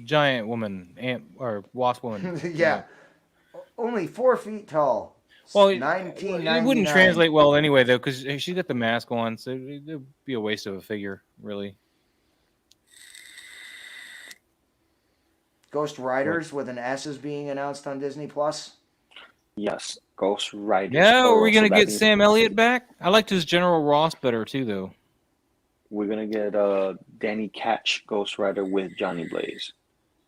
giant woman, ant or wasp woman. Yeah. Only 4 feet tall. Well, 1999. it wouldn't translate well anyway, though, because she got the mask on, so it'd be a waste of a figure, really. Ghost Riders with an S is being announced on Disney Plus. Yes, Ghost Riders. Yeah, are we going to get Sam Elliott back? I liked his General Ross better, too, though. We're going to get Danny Ketch, Ghost Rider, with Johnny Blaze.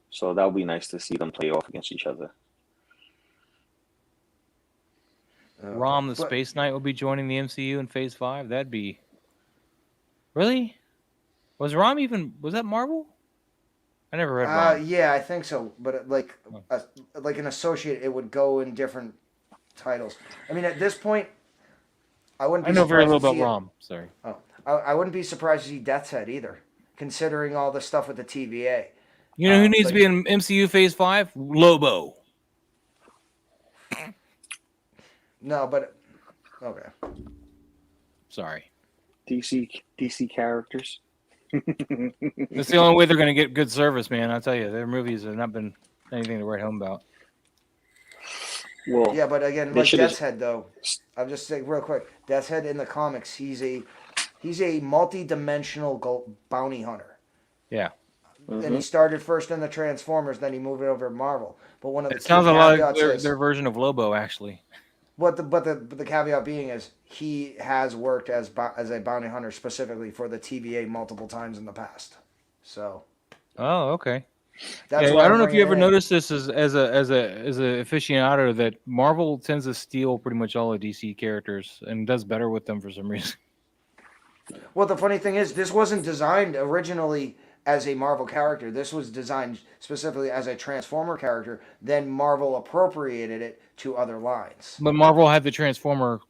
So that'll be nice to see them play off against each other. Rom, the Space Knight, will be joining the MCU in Phase 5. That'd be... Really? Was Rom even... Was that Marvel? I never read Rom. Yeah, I think so. But like an associate, it would go in different titles. I mean, at this point, I wouldn't be I know very little surprised about Rom. Sorry. Oh, I wouldn't be surprised to see Death's Head either, considering all the stuff with the TVA. You know who needs to be in MCU Phase 5? Lobo. No, but okay. Sorry. DC characters. That's the only way they're going to get good service, man. I'll tell you, their movies have not been anything to write home about. Well, yeah, but again, like Death's Head, though, I'm just saying real quick. Death's Head in the comics, he's a multi-dimensional bounty hunter. Yeah. And he started first in the Transformers, then he moved it over to Marvel. But one of the sounds a lot like their version of Lobo, actually. But the caveat being is he has worked as a bounty hunter specifically for the TVA multiple times in the past. So. Oh, okay. That's I don't know if you ever noticed this as a aficionado that Marvel tends to steal pretty much all the DC characters and does better with them for some reason. Well, the funny thing is, this wasn't designed originally as a Marvel character. This was designed specifically as a Transformer character. Then Marvel appropriated it to other lines. But Marvel had the Transformer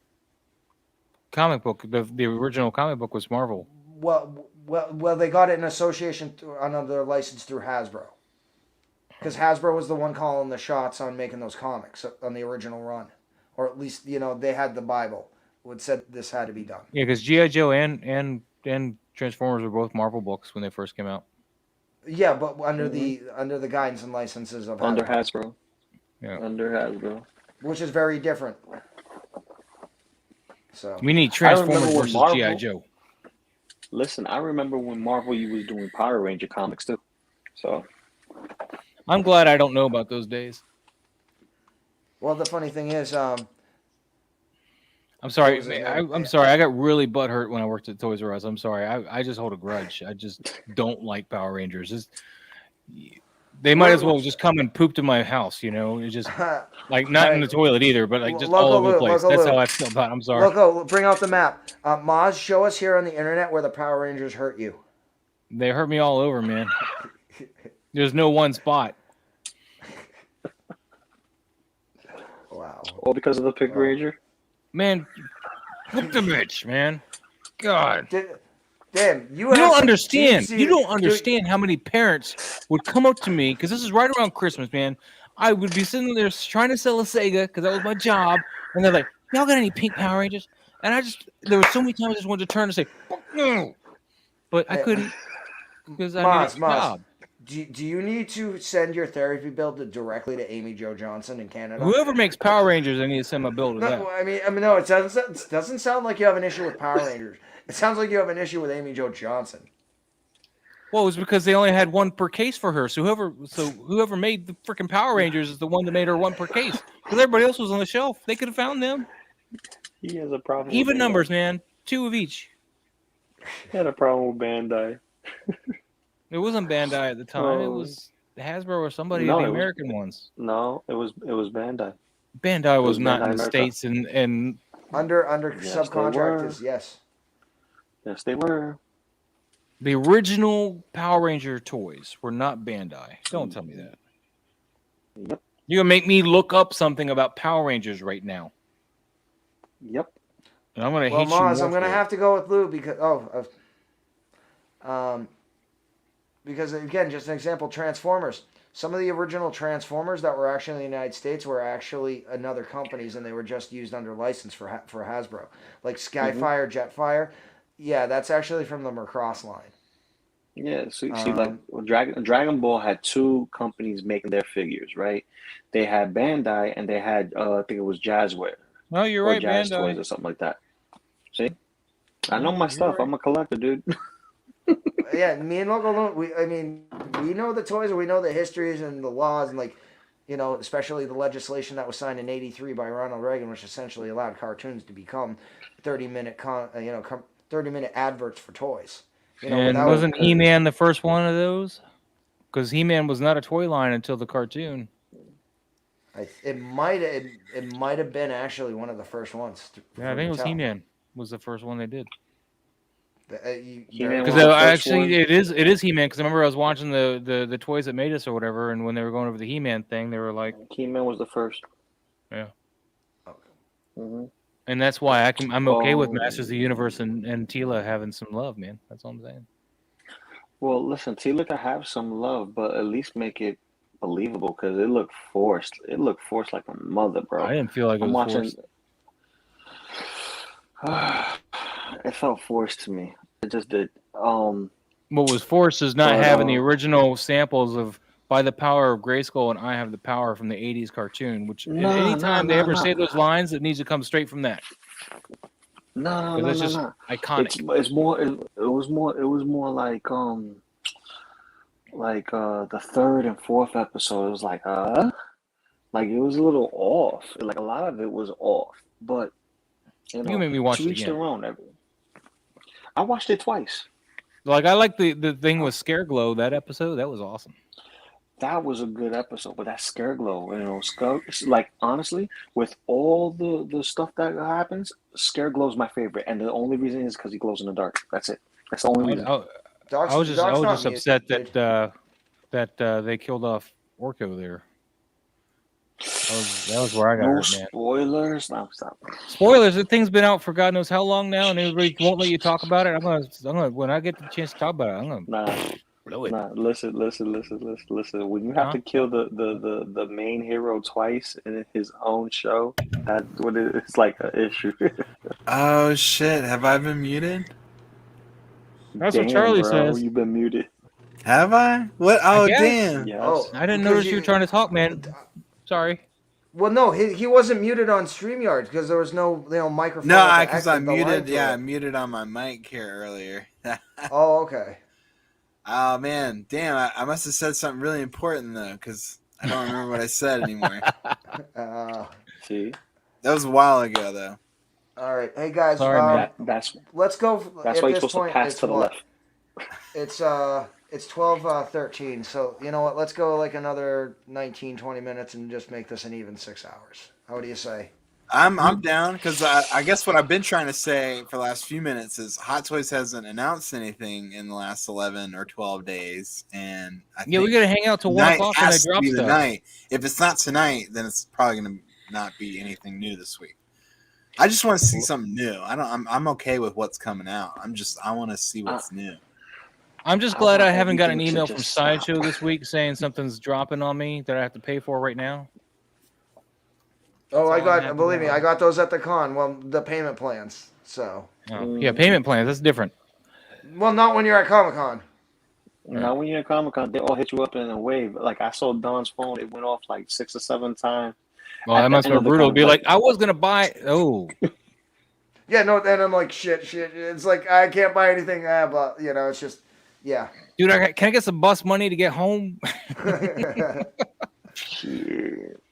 comic book. The original comic book was Marvel. Well, they got it in association under their license through Hasbro. Because Hasbro was the one calling the shots on making those comics on the original run. Or at least, they had the Bible. It said this had to be done. Yeah, because G.I. Joe and Transformers were both Marvel books when they first came out. Yeah, but under the guidance and licenses of under Hasbro. Yeah. Under Hasbro. Which is very different. So we need Transformers versus G.I. Joe. Listen, I remember when Marvel was doing Power Ranger comics too. So I'm glad I don't know about those days. Well, the funny thing is, I'm sorry. I'm sorry. I got really butthurt when I worked at Toys R Us. I'm sorry. I just hold a grudge. I just don't like Power Rangers. They might as well just come and poop to my house, It's just like not in the toilet either, but like just all over the place. That's how I feel about it. I'm sorry. Loco, bring out the map. Maz, show us here on the internet where the Power Rangers hurt you. They hurt me all over, man. There's no one spot. Wow. All because of the Pig Ranger? Man, whoop the bitch, man. God. Damn, you don't understand. You don't understand how many parents would come up to me, because this is right around Christmas, man. I would be sitting there trying to sell a Sega, because that was my job. And they're like, y'all got any pink Power Rangers? And there were so many times I just wanted to turn and say, no, but I couldn't because I needed a job. Do you need to send your therapy bill directly to Amy Jo Johnson in Canada? Whoever makes Power Rangers, I need to send my bill to them. No, I mean, no. It doesn't sound like you have an issue with Power Rangers. It sounds like you have an issue with Amy Jo Johnson. Well, it was because they only had one per case for her. So whoever made the freaking Power Rangers is the one that made her one per case. Because everybody else was on the shelf. They could have found them. He has a problem. Even numbers, man. 2 of each. He had a problem with Bandai. It wasn't Bandai at the time. It was Hasbro or somebody of the American ones. No, it was Bandai. Bandai was not in the States and under subcontractors. Yes. Yes, they were. The original Power Ranger toys were not Bandai. Don't tell me that. Yep. You're gonna make me look up something about Power Rangers right now. Yep. And I'm gonna hate you Maz, more I'm gonna have to go with Lou because again, just an example, Transformers. Some of the original Transformers that were actually in the United States were actually another company's, and they were just used under license for Hasbro, like Skyfire, Jetfire. Yeah, that's actually from the Macross line. Yeah, see, like Dragon Ball had 2 companies making their figures, right? They had Bandai and they had I think it was Jazzware. No, you're right, Jazz Bandai. Toys or something like that. See, I know my stuff. Right. I'm a collector, dude. Yeah, me and Loco Lu, we know the toys, and we know the histories and the laws, and especially the legislation that was signed in '83 by Ronald Reagan, which essentially allowed cartoons to become 30-minute 30-minute adverts for toys. And wasn't He-Man the first one of those? Because He-Man was not a toy line until the cartoon. It might have been actually one of the first ones. Yeah, I think it was He-Man was the first one they did. Because actually, it is He-Man. Because I remember I was watching the Toys That Made Us or whatever, and when they were going over the He-Man thing, they were like, He-Man was the first. Yeah. Okay. Mm-hmm. And that's why I'm okay with Masters of the Universe and Tila having some love, man. That's all I'm saying. Well, listen, Tila can have some love, but at least make it believable because it looked forced. It looked forced like a mother, bro. I didn't feel like it was forced. It felt forced to me. It just did. What was forced is not having the original samples of By the Power of Grayskull and I Have the Power from the 80s cartoon, which anytime they ever say those lines, it needs to come straight from that. No, it's just iconic. It's more. It was more like the 3rd and 4th episode. It was like it was a little off. Like a lot of it was off, but you made me watch it again. I watched it twice. Like I like the thing with Scareglow, that episode. That was awesome. That was a good episode, but that Scareglow, like honestly, with all the stuff that happens, Scareglow's my favorite, and the only reason is because he glows in the dark. That's it. That's the only reason. I was just upset that they killed off Orko there. That was where I got hurt, man. Spoilers. No, stop. Spoilers. The thing's been out for God knows how long now, and everybody won't let you talk about it. I'm gonna when I get the chance to talk about it, I'm gonna blow it. Nah, listen. When you have to kill the main hero twice in his own show, that's what it's like an issue. Oh shit! Have I been muted? That's what Charlie says. You've been muted. Have I? What? Oh damn! Yes. Oh, I didn't notice you were trying to talk, man. Sorry. Well, no, he wasn't muted on StreamYard because there was no microphone. No, because I muted. Yeah, I muted on my mic here earlier. Oh, okay. Oh man, damn! I must have said something really important though, because I don't remember what I said anymore. See, that was a while ago though. All right, hey guys. Sorry, let's go. That's why you're supposed to pass to the left. It's 12:13, so you know what? Let's go like another 19-20 minutes and just make this an even 6 hours. How do you say? I'm down because I guess what I've been trying to say for the last few minutes is Hot Toys hasn't announced anything in the last 11 or 12 days, and I think we gotta hang out till 1 o'clock when they drop stuff. Tonight. If it's not tonight, then it's probably gonna not be anything new this week. I just want to see something new. I'm okay with what's coming out. I want to see what's new. I'm just glad I haven't got an email from Sideshow this week saying something's dropping on me that I have to pay for right now. Oh, believe me, I got those at the con. Well, the payment plans. So, Yeah, payment plans. That's different. well, not when you're at Comic-Con. Now, when you're at Comic-Con, they all hit you up in a wave. Like, I saw Don's phone. It went off like 6 or 7 times. Well, At that the must end be of the brutal. Be con, like, I was gonna buy. Oh, Yeah, no, and I'm like, shit. It's like, I can't buy anything, but, you know, it's just, yeah. dude, can I get some bus money to get home?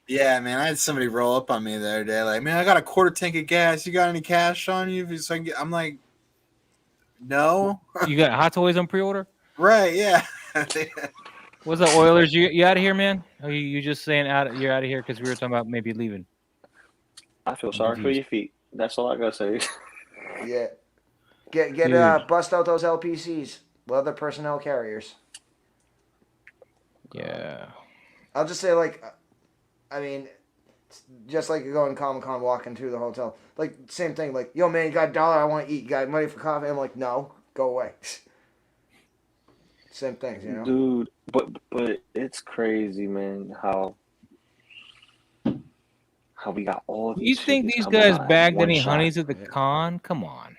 Yeah, man, I had somebody roll up on me the other day, like, man, I got a quarter tank of gas. You got any cash on you? So I can get, I'm like, no. You got Hot Toys on pre-order? Right, yeah. What's up, Oilers? You out of here, man? Or you just saying you're out of here because we were talking about maybe leaving? I feel sorry for your feet. That's all I gotta say. Yeah. Get bust out those LPCs, leather personnel carriers. Yeah. I'll just say, like, I mean, just like you go in Comic-Con walking through the hotel, like, same thing, like, yo, man, you got $1, I want to eat, you got money for coffee? I'm like, no, go away. Same things, you know? Dude, but it's crazy, man, how we got all these. You think tickets these coming guys out at bagged one any shot. honeys at the con? Come on.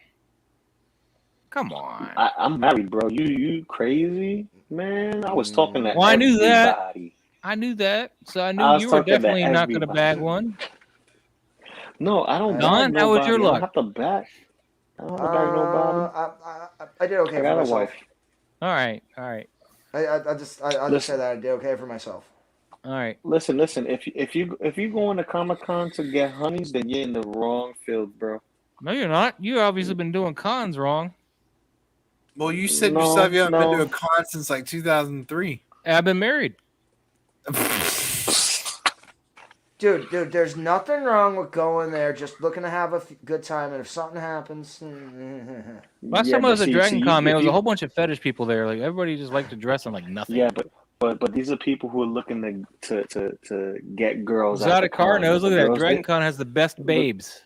I'm married, bro. You crazy, man? I was talking to Well, I knew that. everybody. I knew that. So I I knew was you were talking to definitely not going to everybody. bag one. No, I don't Don, bag how was nobody. your I don't luck? have to bag. I don't have to bag nobody. I did okay I for got a myself. wife. All right. I'll just say that I did okay for myself. All right. Listen. If you going to Comic-Con to get honeys, then you're in the wrong field, bro. No, you're not. You obviously been doing cons wrong. Well, you said No, yourself you haven't been no. to a con since like 2003. I've been married. Dude, there's nothing wrong with going there, just looking to have a good time, and if something happens... Last Yeah, time I was but at see, Dragon Con, man, if it was a you- whole bunch of fetish people there. Like, everybody just liked to dress in like nothing. Yeah, but these are people who are looking to get girls. at the Exotic car con. knows. Look The at that. girls, Dragon Con has the best babes.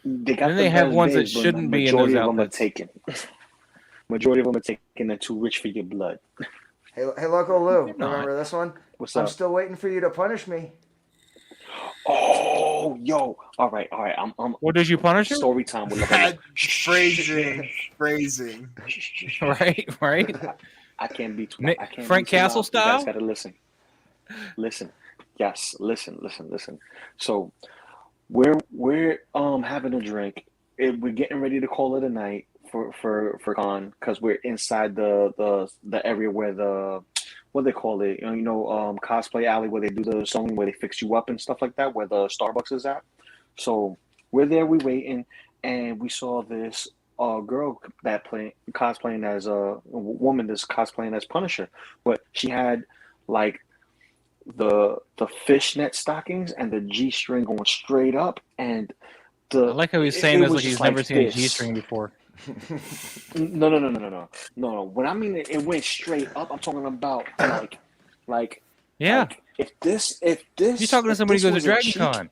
They got Then the they have best ones that babes, but shouldn't the be in those majority of them are outfits. taken. Majority of them are taken. They're too rich for your blood. Hey, Loco Lu, not. remember this one? What's I'm up? still waiting for you to punish me. Oh, yo! All right. I'm What did you punish him? story time with Phrasing. Right. I can't be too. Nick- I can't Frank be too Castle loud. You guys style? gotta listen. Yes, listen. So we're having a drink. We're getting ready to call it a night for con because we're inside the area where the what they call it, cosplay alley where they do the song where they fix you up and stuff like that, where the Starbucks is at. So we're there, we waiting, and we saw this girl that cosplaying as a woman that's cosplaying as Punisher, but she had like the fishnet stockings and the G-string going straight up, and I like how he's saying this was like he's just never like seen a this. G-string before. No. When I mean it went straight up, I'm talking about like Yeah. like, if this You're talking to if somebody this who goes was to a Dragon cheek- Con.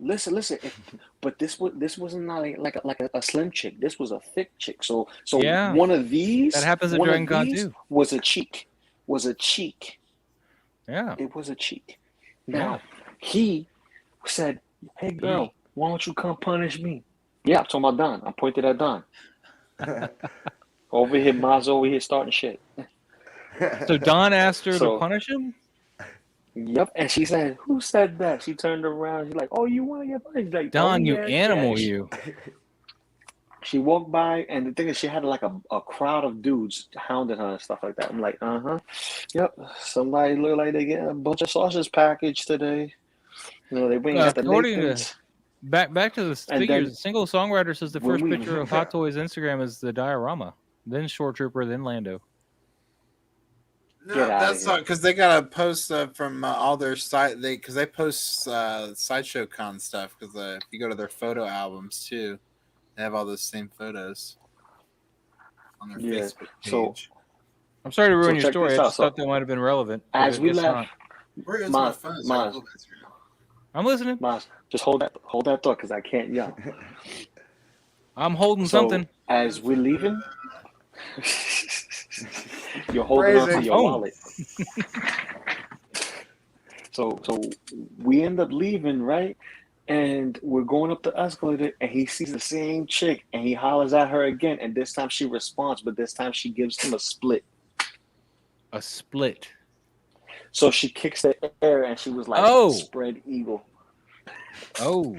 Listen. But this wasn't like a slim chick. This was a thick chick. So Yeah. one of these That happens at one Dragon of Con these too. was a cheek. Yeah. It was a cheek. Now he said, "Hey girl, why don't you come punish me?" Yeah, I'm talking about Don. I pointed at Don. Over here, Maz over here starting shit. So Don asked her So- to punish him? Yep, and she said, "Who said that?" She turned around. She's like, "Oh, you want to get punished?" Like, Don, "Oh, you yeah, animal, yeah." you. She walked by, and the thing is, she had like a crowd of dudes hounding her and stuff like that. I'm like, yep. Somebody look like they getting a bunch of sausage package today. They went and got the According to Nathan's. back to the And figures, then- single songwriter says the when first we- picture of Hot Toys Instagram is the diorama, then Short Trooper, then Lando. No, Get outta that's here. not because they got a post from all their site. They post Sideshow Con stuff because if you go to their photo albums too, they have all those same photos on their Yeah, Facebook page. so- I'm sorry to ruin So your check story. this I out. just thought that might have been relevant. but As I we guess left, not. Where is my Maz, phone? So I can Maz. look at Instagram. I'm listening. Maz, just hold that thought because I can't yell. I'm holding So something. as we're leaving, you're holding on to Phrasing. your wallet. So we end up leaving, right? And we're going up the escalator, and he sees the same chick, and he hollers at her again. And this time she responds, but this time she gives him a split. A split. So she kicks the air, and she was like, Oh. spread eagle. Oh,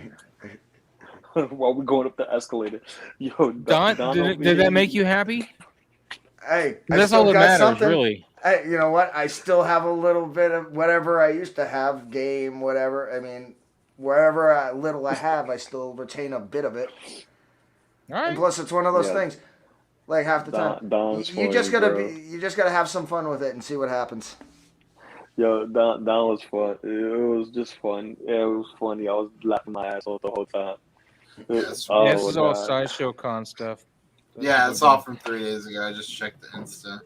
While we're going up the escalator. Yo, Don, did that make you happy? Hey, I That's still all that got matters, something. really. Hey, you know what? I still have a little bit of whatever I used to have, game, whatever. I mean, wherever little I have, I still retain a bit of it. All right. And plus, it's one of those things. Like half the time, you just gotta have some fun with it and see what happens. Yo, that was fun. It was just fun. Yeah, it was funny. I was laughing my ass off the whole time. Yes, Oh, this is all God. Sideshow Con stuff. Yeah, it's all from 3 days ago. I just checked the Insta.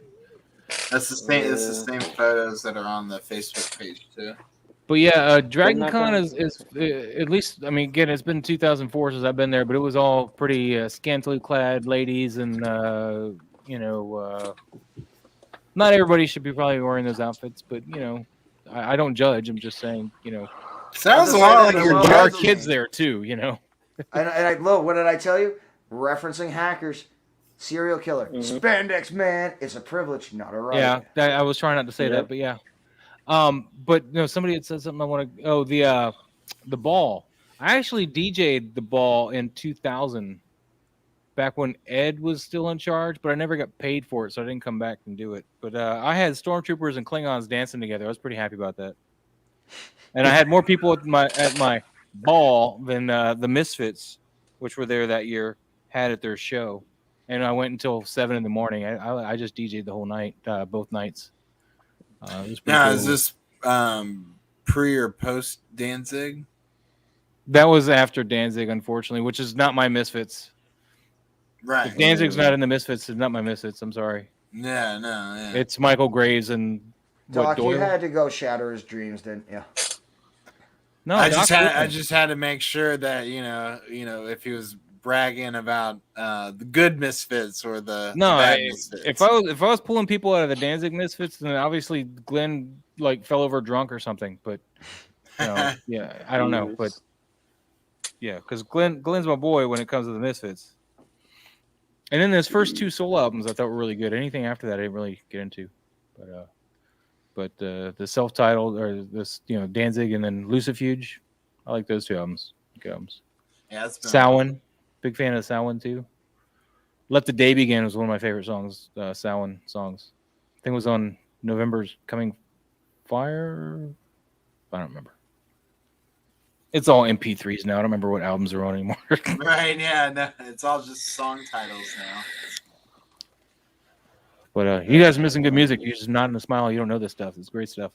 That's the same. It's the same photos that are on the Facebook page too. But yeah, Dragon not Con gonna- is at least. I mean, again, it's been 2004 since I've been there, but it was all pretty scantily clad ladies, and not everybody should be probably wearing those outfits. But I don't judge. I'm just saying, Sounds a lot like you're there are judging kids me. there too. Lo, what did I tell you? Referencing hackers, serial killer, spandex man. It's a privilege, not a right. Yeah, I was trying not to say that, but yeah. But somebody had said something I want to. Oh, the ball. I actually DJ'd the ball in 2000, back when Ed was still in charge, but I never got paid for it, so I didn't come back and do it. But I had stormtroopers and Klingons dancing together. I was pretty happy about that. And I had more people at my ball than the Misfits, which were there that year, had at their show. And I went until 7 in the morning. I just DJ'd the whole night, both nights. It was pretty Now, cool. is this pre or post Danzig? That was after Danzig, unfortunately, which is not my Misfits. Right. If Danzig's not in the Misfits, it's not my Misfits. I'm sorry. Yeah. It's Michael Graves and Doc, Doyle? you had to go shatter his dreams, didn't you? No, I Doc just had to make sure that if he was bragging about the good Misfits or the bad Misfits. if I was pulling people out of the Danzig Misfits, then obviously Glenn fell over drunk or something. But yeah, I don't know. But yeah, because Glenn's my boy when it comes to the Misfits. And then his first 2 solo albums I thought were really good. Anything after that I didn't really get into. But the self-titled or this Danzig and then Lucifuge, I like those 2 albums. Good albums. Yeah, it's been Samhain, big fan of Samhain too. Let the Day Begin was one of my favorite songs. Samhain songs. I think it was on November's Coming Fire. I don't remember. It's all MP3s now. I don't remember what albums are on anymore. right. Yeah, no, it's all just song titles now. But you guys are missing good music. You just nod and smile. You don't know this stuff. It's great stuff.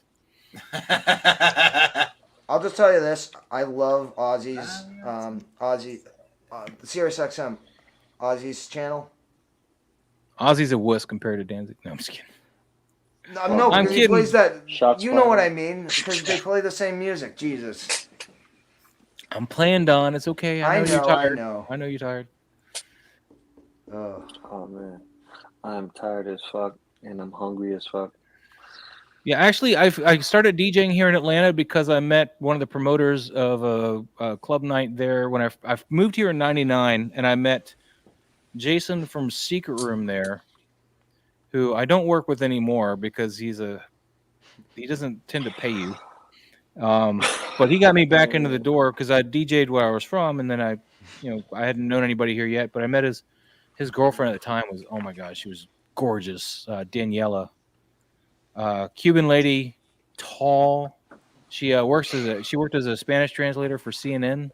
I'll just tell you this: I love Ozzy's Sirius XM, Ozzy's channel. Ozzy's a wuss compared to Danzig. No, I'm just kidding. No, I'm because he kidding. plays that. Shots You know fired. what I mean? Because they play the same music. Jesus. I'm playing Don. It's okay. I know you're tired. I know. You're tired. Oh man, I'm tired as fuck and I'm hungry as fuck. Yeah, actually, I started DJing here in Atlanta because I met one of the promoters of a club night there when I moved here in '99, and I met Jason from Secret Room there, who I don't work with anymore because he doesn't tend to pay you. But he got me back into the door because I DJ'd where I was from, and then I hadn't known anybody here yet, but I met his girlfriend at the time was, oh my gosh, she was gorgeous, Daniela. Cuban lady, tall. She worked as a Spanish translator for CNN.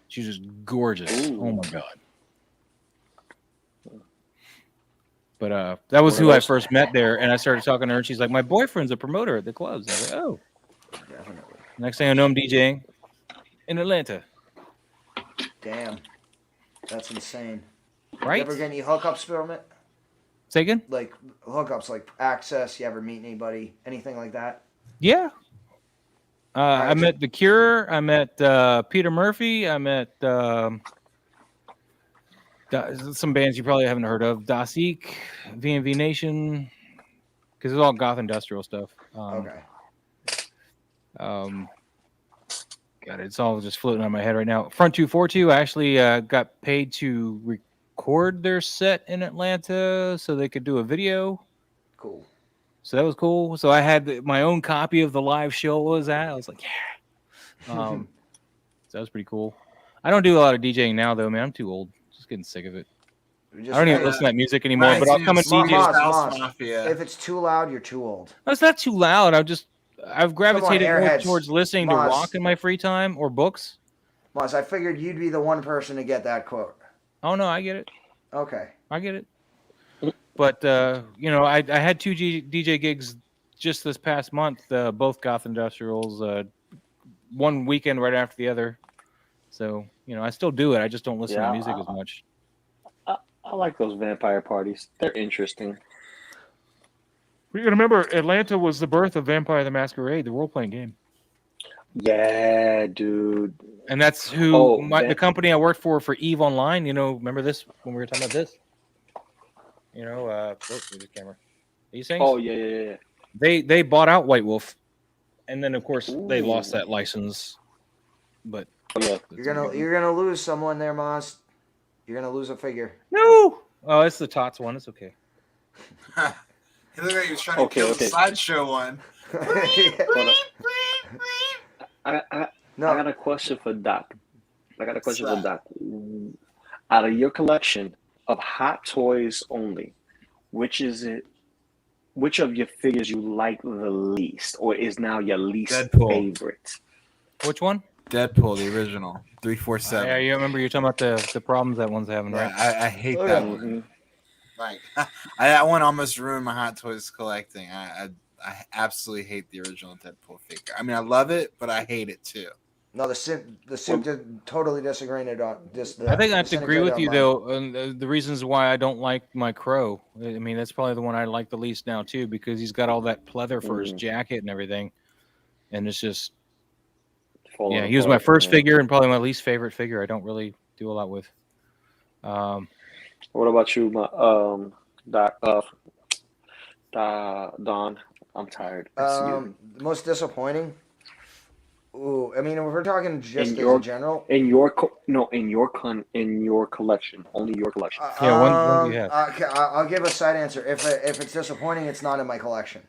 She was just gorgeous. Ooh. Oh my god. But that was who I first met there, and I started talking to her, and she's like, "My boyfriend's a promoter at the clubs." I was like, "Oh." Definitely. Next thing I know, I'm DJing in Atlanta. Damn. That's insane. Right? You ever get any hookups from it? Say again? Like hookups, like access. You ever meet anybody? Anything like that? Yeah. I met The Cure. I met Peter Murphy. I met some bands you probably haven't heard of. Dasik, VNV Nation, because it's all goth industrial stuff. Okay. God, it's all just floating on my head right now. Front 242 actually got paid to record their set in Atlanta so they could do a video. Cool. So that was cool. So I had my own copy of the live show was at. I was like, yeah. So that was pretty cool. I don't do a lot of DJing now, though, man. I'm too old. Just getting sick of it. I don't even listen to that music anymore, but I'll come and DJ. Moss, if it's too loud, you're too old. No, it's not too loud. I've gravitated more towards listening to rock in my free time or books. Moss, I figured you'd be the one person to get that quote. Oh, no, I get it. Okay. I get it. But, I had 2 DJ gigs just this past month, both Goth Industrials, one weekend right after the other. So, I still do it. I just don't listen to music as much. I like those vampire parties. They're interesting. You gotta remember, Atlanta was the birth of Vampire the Masquerade, the role-playing game. Yeah, dude. And that's who the company I worked for EVE Online. Remember this when we were talking about this? The camera. These things. Oh yeah. They bought out White Wolf, and then of course they lost that license. But you're gonna lose someone there, Moss. You're gonna lose a figure. No. Oh, it's the Tots one. It's okay. He looked like he was trying to kill the Sideshow one. I got a question for Doc. Out of your collection of Hot Toys only, which of your figures you like the least, or is now your least favorite? Which one? Deadpool, the original 347. Yeah, you remember you're talking about the problems that one's having, right? I hate that one. Like, that one almost ruined my Hot Toys collecting. I absolutely hate the original Deadpool figure. I mean, I love it, but I hate it too. No, the Simp totally disagreed on this. I think I have to agree with you though. The reasons why I don't like my Crow. I mean, that's probably the one I like the least now too, because he's got all that pleather for his jacket and everything, and it's just. Yeah, he was my first figure and probably my least favorite figure. I don't really do a lot with. What about you, Don? I'm tired. The most disappointing. Ooh, I mean, if we're talking just in general. In your collection, only your collection. One do you have? Okay, I'll give a side answer. If it's disappointing, it's not in my collection.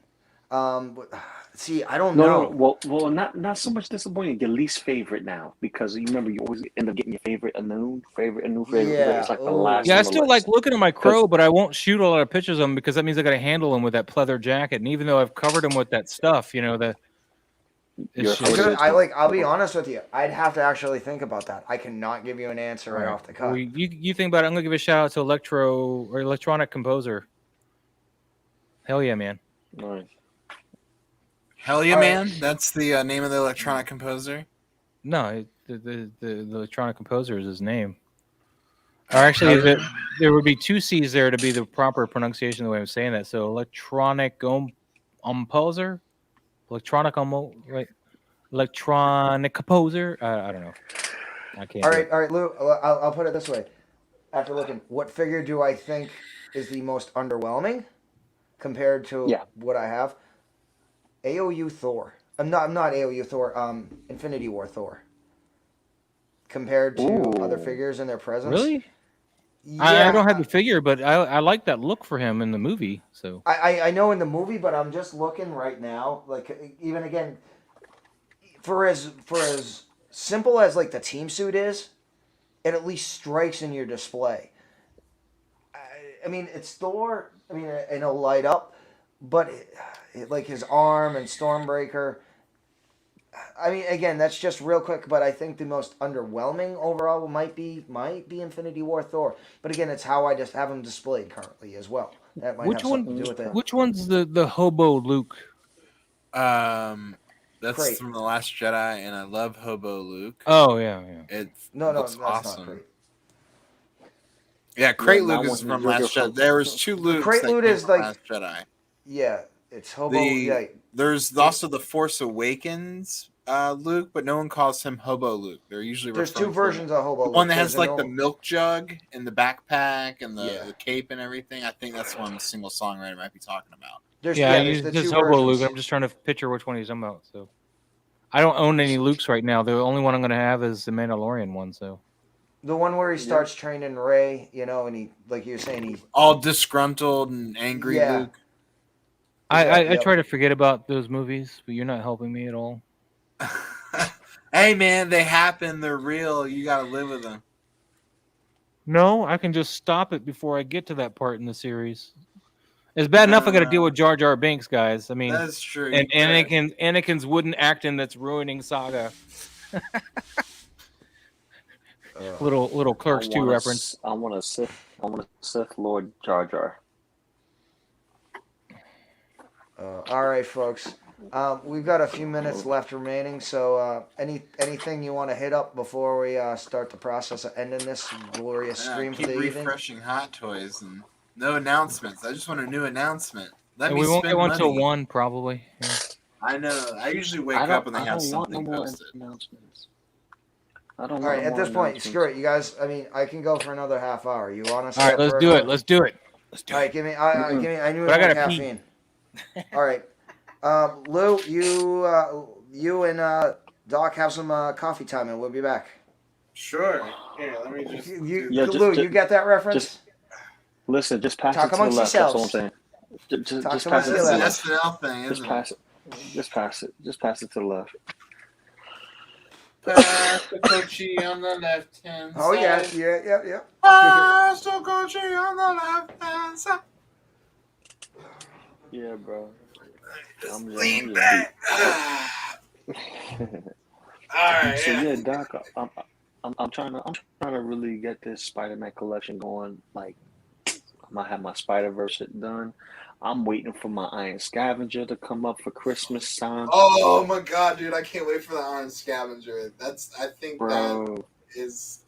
See, I don't know. No. Well, not so much disappointing. Your least favorite now, because you remember you always end up getting your favorite, a new favorite. Yeah. It's like the last. Yeah, I still like looking at my Crow, but I won't shoot a lot of pictures of him because that means I got to handle him with that pleather jacket. And even though I've covered him with that stuff, I'll be honest with you. I'd have to actually think about that. I cannot give you an answer right off the cuff. Well, you think about it. I'm gonna give a shout out to Electronic Composer. Hell yeah, man! Nice. Hell yeah, man! That's the name of the electronic composer. No, the electronic composer is his name. Or actually, there would be 2 C's there to be the proper pronunciation. The way I'm saying that, so electronic composer, electronic composer. I don't know. I can't. All right, Lou. I'll put it this way. After looking, what figure do I think is the most underwhelming compared to what I have? AOU Thor. I'm not AOU Thor. Infinity War Thor. Compared to other figures in their presence. Really? Yeah, I don't have the figure, but I like that look for him in the movie. So I know in the movie, but I'm just looking right now. Like even again, for as simple as like the team suit is, it at least strikes in your display. I mean, it's Thor. I mean, and it'll light up, but like his arm and Stormbreaker. I mean, again, that's just real quick, but I think the most underwhelming overall might be Infinity War Thor. But again, it's how I just have him displayed currently as well. That might have something to do with it. Which one's the hobo Luke? That's Crate. from The Last Jedi, and I love Hobo Luke. Oh yeah. It No, looks that's awesome. not Crate. Yeah, Crate Luke is from Last Jedi. There was 2 Lukes. Crate Luke is like Last Jedi. Yeah, it's Hobo. There's also the Force Awakens Luke, but no one calls him Hobo Luke. They're usually there's 2 versions of Hobo Luke. One that has like the milk jug and the backpack and the cape and everything. I think that's one single songwriter might be talking about. There's Hobo Luke. I'm just trying to picture which one he's talking about. So I don't own any Lukes right now. The only one I'm gonna have is the Mandalorian one. So The one where he starts training Ray, you know, and he, like you were saying, he All disgruntled and angry Yeah. Luke. I try to forget about those movies, but you're not helping me at all. Hey man, they happen. They're real. You gotta live with them. No, I can just stop it before I get to that part in the series. It's bad enough I got to deal with Jar Jar Binks, guys. I mean, That's true. and You could. Anakin's wooden acting that's ruining Saga. Little Clerks 2 reference. I want a Sith Lord Jar Jar. all right, folks. We've got a few minutes left remaining, so anything you want to hit up before we start the process of ending this glorious stream for Keep the evening? refreshing Hot Toys and no announcements. I just want a new announcement. Let And me we won't spend get one money. till 1 probably. Yeah. I know. I usually wake up and they have something posted. Announcements. I don't All right, want at more this point, announcements. screw it, you guys. I mean, I can go for another half hour. You want to? All right, let's do it. Let's do it. Let's do All it. right, give me. I knew it But I was gotta pee. caffeine. All right, Lou, you and Doc have some coffee time, and we'll be back. Sure. Here, let me just. Lou, you get that reference? Listen, just pass Talk it to the amongst left. That's all I'm yourselves. saying. Just Talk pass amongst it to That's the an left. SNL thing, Just isn't pass it. Just pass it. Just pass it to the left. Pass the coachee on the left hand Oh yeah, side. yeah. Pass the coachee on the left hand side. Yeah, bro. I'm just Lean back. All right. So yeah. yeah, Doc, I'm trying to really get this Spider-Man collection going. Like, I'm gonna have my Spider-Verse done. I'm waiting for my Iron Scavenger to come up for Christmas time. Oh my god, dude! I can't wait for the Iron Scavenger. I think Bro. that is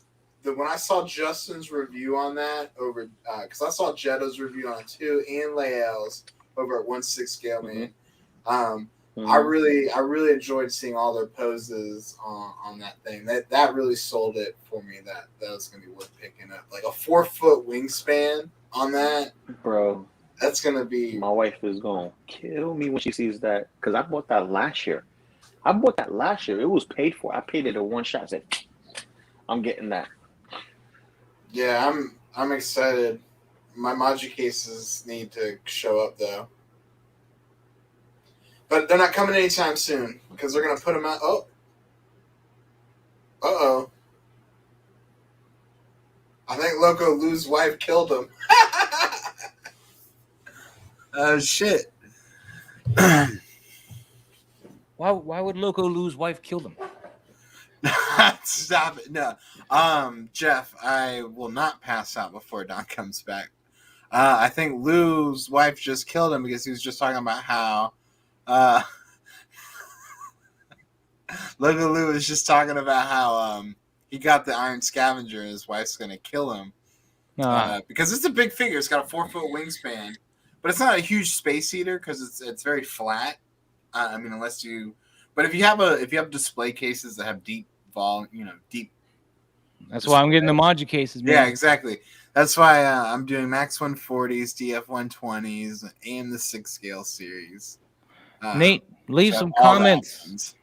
when I saw Justin's review on that over because I saw Jetto's review on it too and Lael's over at 1/6 scale man. I really enjoyed seeing all their poses on that thing. That really sold it for me. That was gonna be worth picking up. Like a 4-foot wingspan on that, Bro. That's gonna be. My wife is gonna kill me when she sees that because I bought that last year. It was paid for. I paid it in one shot. I said, "I'm getting that." Yeah, I'm excited. My Maji cases need to show up though, but they're not coming anytime soon because they're gonna put them out. Oh, I think Loco Lu's wife killed him. Oh shit! Why would Loco Lu's wife kill him? Stop it! No, Jeff, I will not pass out before Don comes back. I think Lou's wife just killed him because he was just talking about how Loco Lu was just talking about how he got the Iron Scavenger and his wife's gonna kill him because it's a big figure. It's got a 4-foot wingspan. But it's not a huge space eater because it's very flat. I mean, unless you, but if you have display cases that have deep deep. That's why I'm getting the Maji cases. Man. Yeah, exactly. That's why I'm doing Max 140s, DF 120s, and the 6 scale series. Nate, leave some comments.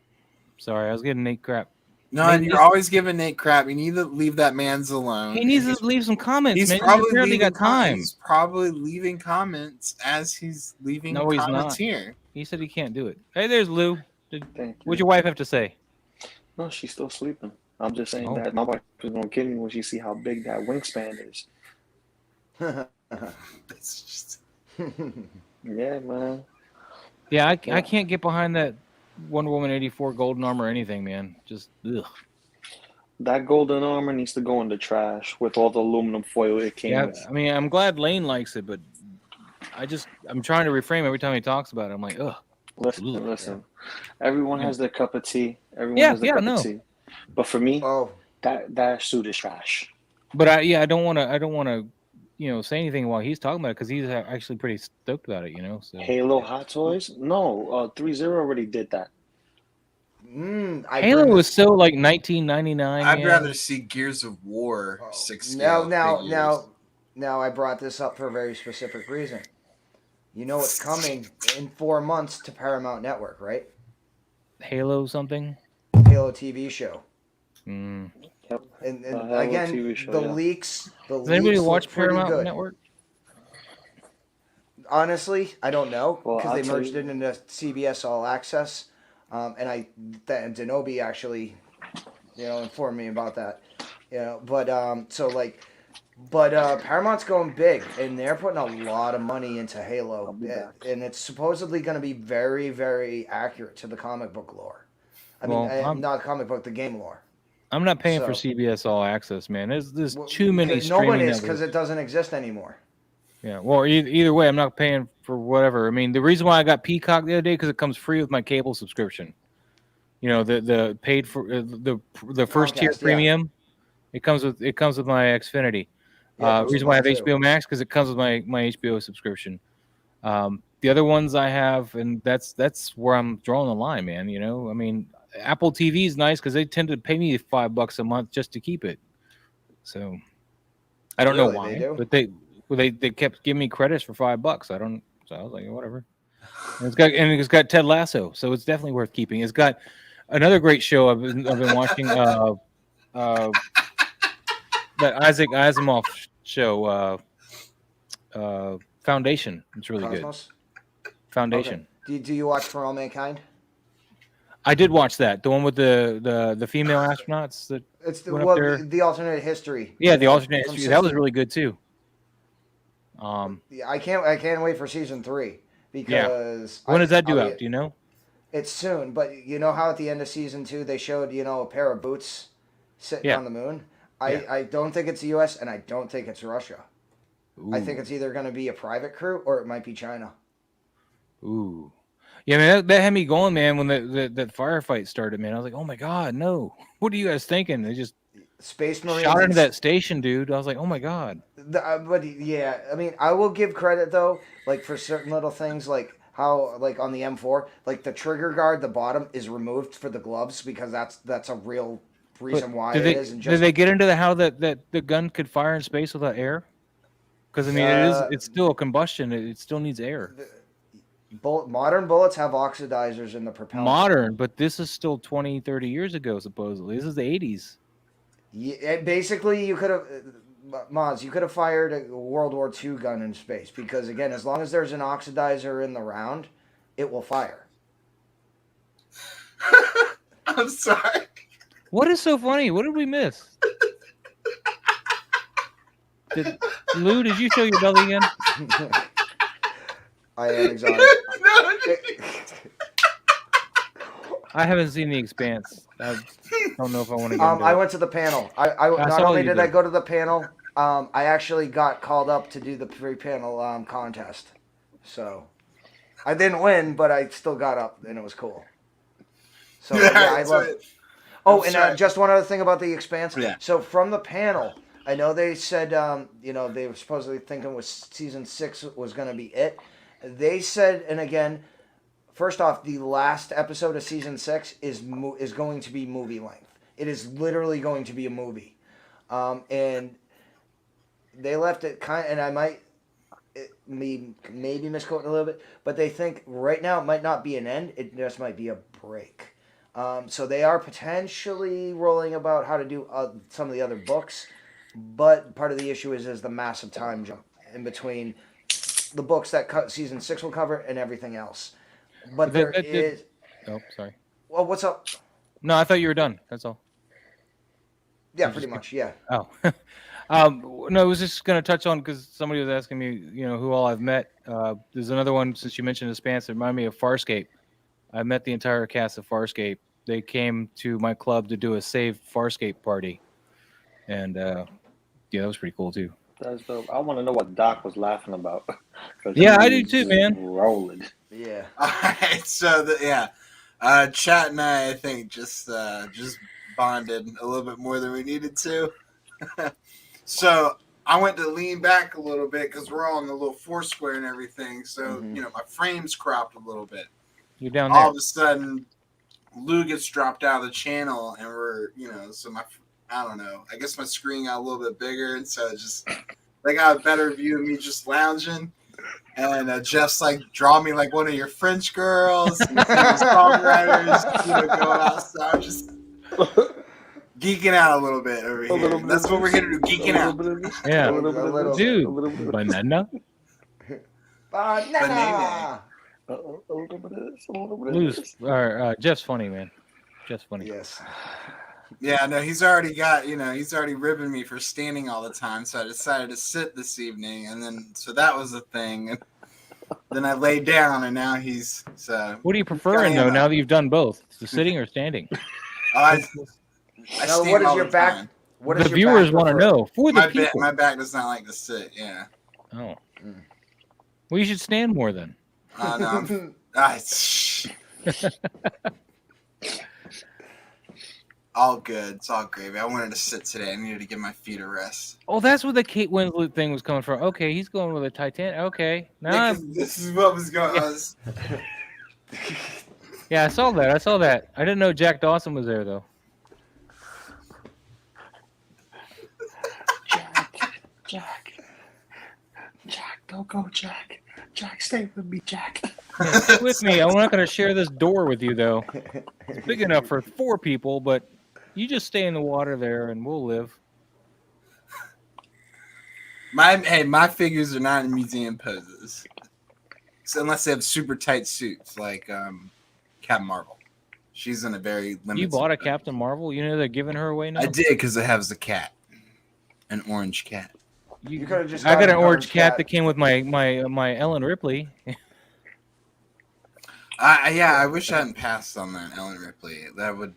Sorry, I was getting Nate crap. No, and you're always giving Nate crap. You need to leave that man's alone. He needs to leave some comments. He's man. probably got time. He's probably leaving comments as he's leaving No, he's comments not. here. He said he can't do it. Hey, there's Lou. Thank What'd you. your wife have to say? No, she's still sleeping. I'm just saying that my wife is gonna kill me when she see how big that wingspan is. It's just... Yeah, man. Yeah, I can't get behind that Wonder Woman 84 golden armor or anything, man. Just ugh. That golden armor needs to go in the trash with all the aluminum foil it came with. I mean, I'm glad Lane likes it, but I'm trying to reframe every time he talks about it. I'm like, ugh. Listen. Everyone has their cup of tea. Everyone has their cup of tea. But for me, that suit is trash. But I don't want to, say anything while he's talking about it because he's actually pretty stoked about it, So Halo Hot Toys? No, 3-0 already did that. Halo was so like 1999. I'd rather see Gears of War 6 scale. Now I brought this up for a very specific reason. You know it's coming in 4 months to Paramount Network, right? Halo something. Halo TV show. Mm. Yep. And Halo again, TV show, the yeah. leaks. The Does anybody leaks watch look pretty Paramount good. Network? Honestly, I don't know Well, because I'll they tell merged you- it into CBS All Access, and Denobi actually, informed me about that. But Paramount's going big, and they're putting a lot of money into Halo, I'll be back. and it's supposedly going to be very, very accurate to the comic book lore. Well, Not comic book, the game lore. I'm not paying for So- CBS All Access, man. There's Well, too many because no one streaming is because networks. it doesn't exist anymore. Yeah, well, either way, I'm not paying for whatever. I mean, the reason why I got Peacock the other day because it comes free with my cable subscription. The paid for the first tier Comcast, yeah. premium. It comes with my Xfinity. Yeah, those Reason are why I have mine too. HBO Max because it comes with my HBO subscription. The other ones I have, and that's where I'm drawing the line, man. I mean, Apple TV is nice because they tend to pay me $5 a month just to keep it. So I don't know Really, why, they do? but they kept giving me credits for $5. So I was like, whatever. And it's got Ted Lasso, so it's definitely worth keeping. It's got another great show I've been watching. That Isaac Asimov show, Foundation. It's really Cosmos? good. Foundation. Okay. Do you watch For All Mankind? I did watch that. The one with the female astronauts. That It's went up there. the alternate history. Yeah, the alternate From history. That was Sister. really good too. Yeah, I can't wait for season 3 because When does that do out? Do you know? It's soon, but you know how at the end of season 2 they showed a pair of boots sitting Yeah. on the moon. Yeah. I don't think it's the U.S. and I don't think it's Russia. I Ooh. think it's either going to be a private crew or it might be China. Ooh. Yeah, man, that had me going, man. When that firefight started, man, I was like, "Oh my god, no! What are you guys thinking?" They just Space Marines shot into and that station, dude. I was like, "Oh my god!" But yeah, I mean, I will give credit though, like for certain little things, like how, like on the M4, like the trigger guard, the bottom is removed for the gloves because that's a real reason But why did it they, is. And did they get into how that the gun could fire in space without air? Because I mean, it's still a combustion. It still needs air. Modern bullets have oxidizers in the propellant. Modern, but this is still 20, 30 years ago, supposedly. This is the 80s. Yeah, basically, you could have, Moz, you could have fired a World War II gun in space because, again, as long as there's an oxidizer in the round, it will fire. I'm sorry. What is so funny? What did we miss? Lou, did you show your belly again? I am exotic. No, I haven't seen The Expanse. I don't know if I want to get into I it. went to the panel. I not saw only you did I did. go to the panel, I actually got called up to do the pre-panel contest. So I didn't win, but I still got up, and it was cool. So yeah, I love it. Oh, and just one other thing about The Expanse. Yeah. So from the panel, I know they said, they were supposedly thinking was season 6 was going to be it. They said, and again, first off, the last episode of season 6 is going to be movie length. It is literally going to be a movie, and they left it and I might maybe misquote a little bit, but they think right now it might not be an end. It just might be a break. So they are potentially rolling about how to do some of the other books, but part of the issue is the massive time jump in between the books that season 6 will cover and everything else. But there is. Oh, sorry. Well, what's up? No, I thought you were done. That's all. Yeah, pretty much. Yeah. Oh. No, I was just going to touch on because somebody was asking me, who all I've met. There's another one since you mentioned Expanse that reminded me of Farscape. I met the entire cast of Farscape. They came to my club to do a Save Farscape party. And, that was pretty cool, too. That's dope. I want to know what Doc was laughing about. Yeah, I do too, man. Rolling. Yeah. All right, so Chat and I think just bonded a little bit more than we needed to. So I went to lean back a little bit because we're all in the little Foursquare and everything. So my frame's cropped a little bit. You're down there. All of a sudden, Lou gets dropped out of the channel, and we're so I don't know. I guess my screen got a little bit bigger, and so they got a better view of me just lounging. And Jeff's like, draw me like one of your French girls, and your songwriters, going outside, just geeking out a little bit over here. That's what we're here to do, geeking out. Yeah. A little bit of this. Dude, A little bit of banana. Banana. a little bit of this. A little bit of Lou's, this. or, Jeff's funny, man. Jeff's funny. Yes. Yeah, no, he's already got, he's already ribbing me for standing all the time, so I decided to sit this evening, and then, so that was the thing, and then I laid down, and now he's, so. What are you preferring, though, now that you've done both? The sitting or standing? I Now, stand what is all your the back? time. What is The your viewers back want to prefer? know. For the people. My back does not like to sit, yeah. Oh. Well, you should stand more then. No, all good. It's all gravy. I wanted to sit today. I needed to give my feet a rest. Oh, that's where the Kate Winslet thing was coming from. Okay, he's going with a Titanic. Okay. Yeah, 'cause this is what was going on. Yeah, I saw that. I didn't know Jack Dawson was there, though. Jack, don't go, Jack. Jack, stay with me, Jack. Stay with me. I'm not going to share this door with you, though. It's big enough for 4 people, but you just stay in the water there, and we'll live. My figures are not in museum poses, so unless they have super tight suits like Captain Marvel. She's in a very limited. You bought a pose. Captain Marvel? You know they're giving her away now? I did because it has a cat, an orange cat. You could have just. I got an an orange cat that came with my Ellen Ripley. I wish I hadn't passed on that Ellen Ripley. That would.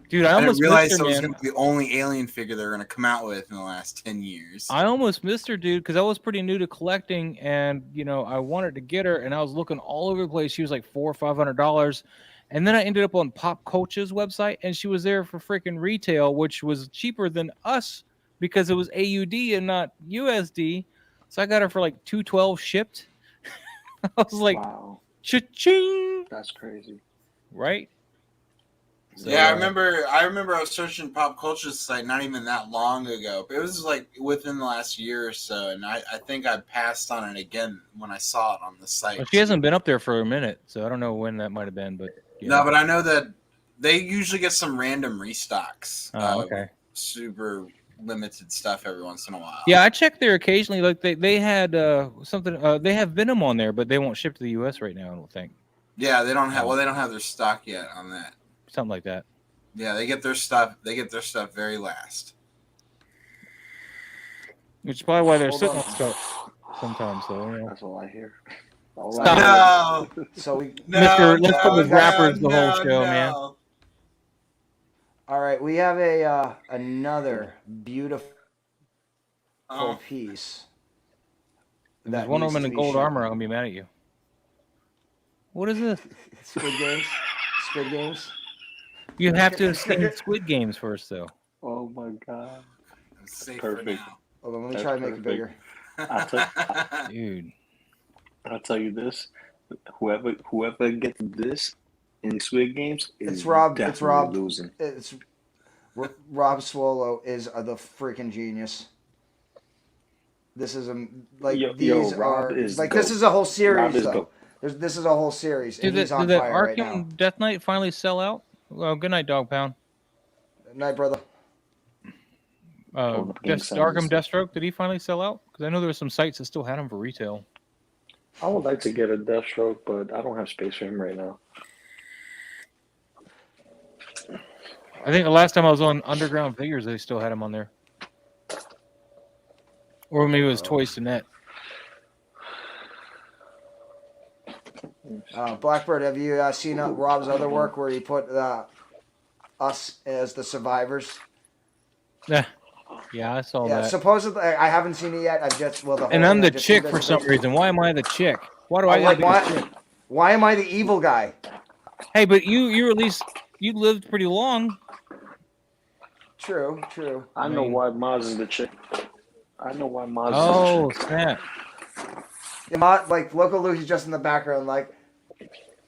Dude, I I didn't almost realize missed that her, was man. going to be the only alien figure they're going to come out with in the last 10 years. I almost missed her, dude, because I was pretty new to collecting, and I wanted to get her, and I was looking all over the place. She was like $400 or $500, and then I ended up on Popcultcha's website, and she was there for freaking retail, which was cheaper than us because it was AUD and not USD. So I got her for like $212 shipped. I was like, Wow, cha-ching, that's crazy. right? So, Yeah, I remember I was searching Popcultcha's site not even that long ago. But it was like within the last year or so, and I think I passed on it again when I saw it on the site. well, she hasn't been up there for a minute, so I don't know when that might have been, but No, but I know that they usually get some random restocks. Oh, okay. Super limited stuff every once in a while. Yeah, I checked there occasionally. Like they had something. They have Venom on there, but they won't ship to the U.S. right now. I don't think. Yeah, they don't have their stock yet on that. Something like that. Yeah, they get their stuff very last. Which is probably why they're Hold sitting on. on stuff sometimes. So That's all I hear. All Stop. I No, So we. Mr. Let's go with rappers the whole show, man. All right, we have another beautiful piece. If there's one of them in gold armor, I'm gonna be mad at you. What is this? Squid Games. Squid Games. You have to have seen Squid Games first, though. Oh my god. I'm safe Perfect. for now. Hold on, let me That's try to make it perfect. bigger. Dude. I'll tell you this: whoever gets this in Squid Games is It's Rob. It's definitely Rob. losing. It's Rob Swallow is the freaking genius. This is these Rob are is like dope. this is a whole Rob series is though. dope. This is a whole series, Did and he's on the fire right now. Arkham Death Knight finally sell out? Well, good night, Dog Pound. Night, brother. Hold up, game Arkham sounds. Deathstroke, did he finally sell out? Because I know there were some sites that still had him for retail. I would like to get a Deathstroke, but I don't have space for him right now. I think the last time I was on Underground Figures, they still had him on there. Or maybe it was Toys to Net. Blackbird, have you seen Rob's other work where he put us as the survivors? Yeah, I saw Yeah, that. supposedly I haven't seen it yet. I've just the whole And I'm thing, the I've just seen chick bits for and some bits. reason. Why am I the chick? Why do I Like, gotta be the chick? why am I the evil guy? Hey, but you at least you lived pretty long. True. I know why Maz is the chick. I know why Maz Oh, is the chick. snap. Yeah, like Loco Lu, he's just in the background. Like,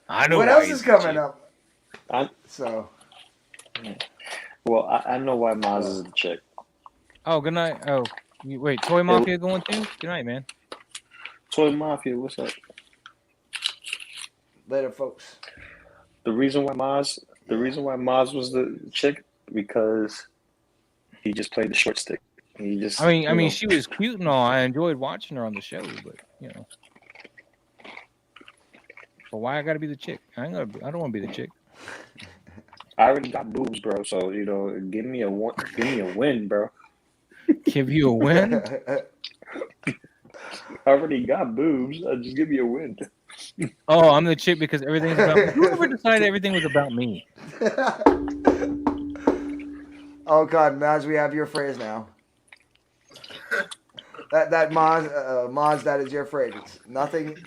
I know what why else he's is the coming chick. up? So Well, I know why Maz is the chick. Oh, good night. Oh, wait, Toy Mafia going too? Good night, man. Toy Mafia, what's up? Later, folks. The reason why Maz was the chick because he just played the short stick. He just. I mean, she was cute and all. I enjoyed watching her on the show, but you know. But why I gotta be the chick? I don't want to be the chick. I already got boobs, bro. So you know, give me a win, bro. Give you a win? I already got boobs. Just give me a win. Oh, I'm the chick because everything's about me. Whoever decided everything was about me? Oh God, Maz, we have your phrase now. That Maz, that is your phrase. It's nothing.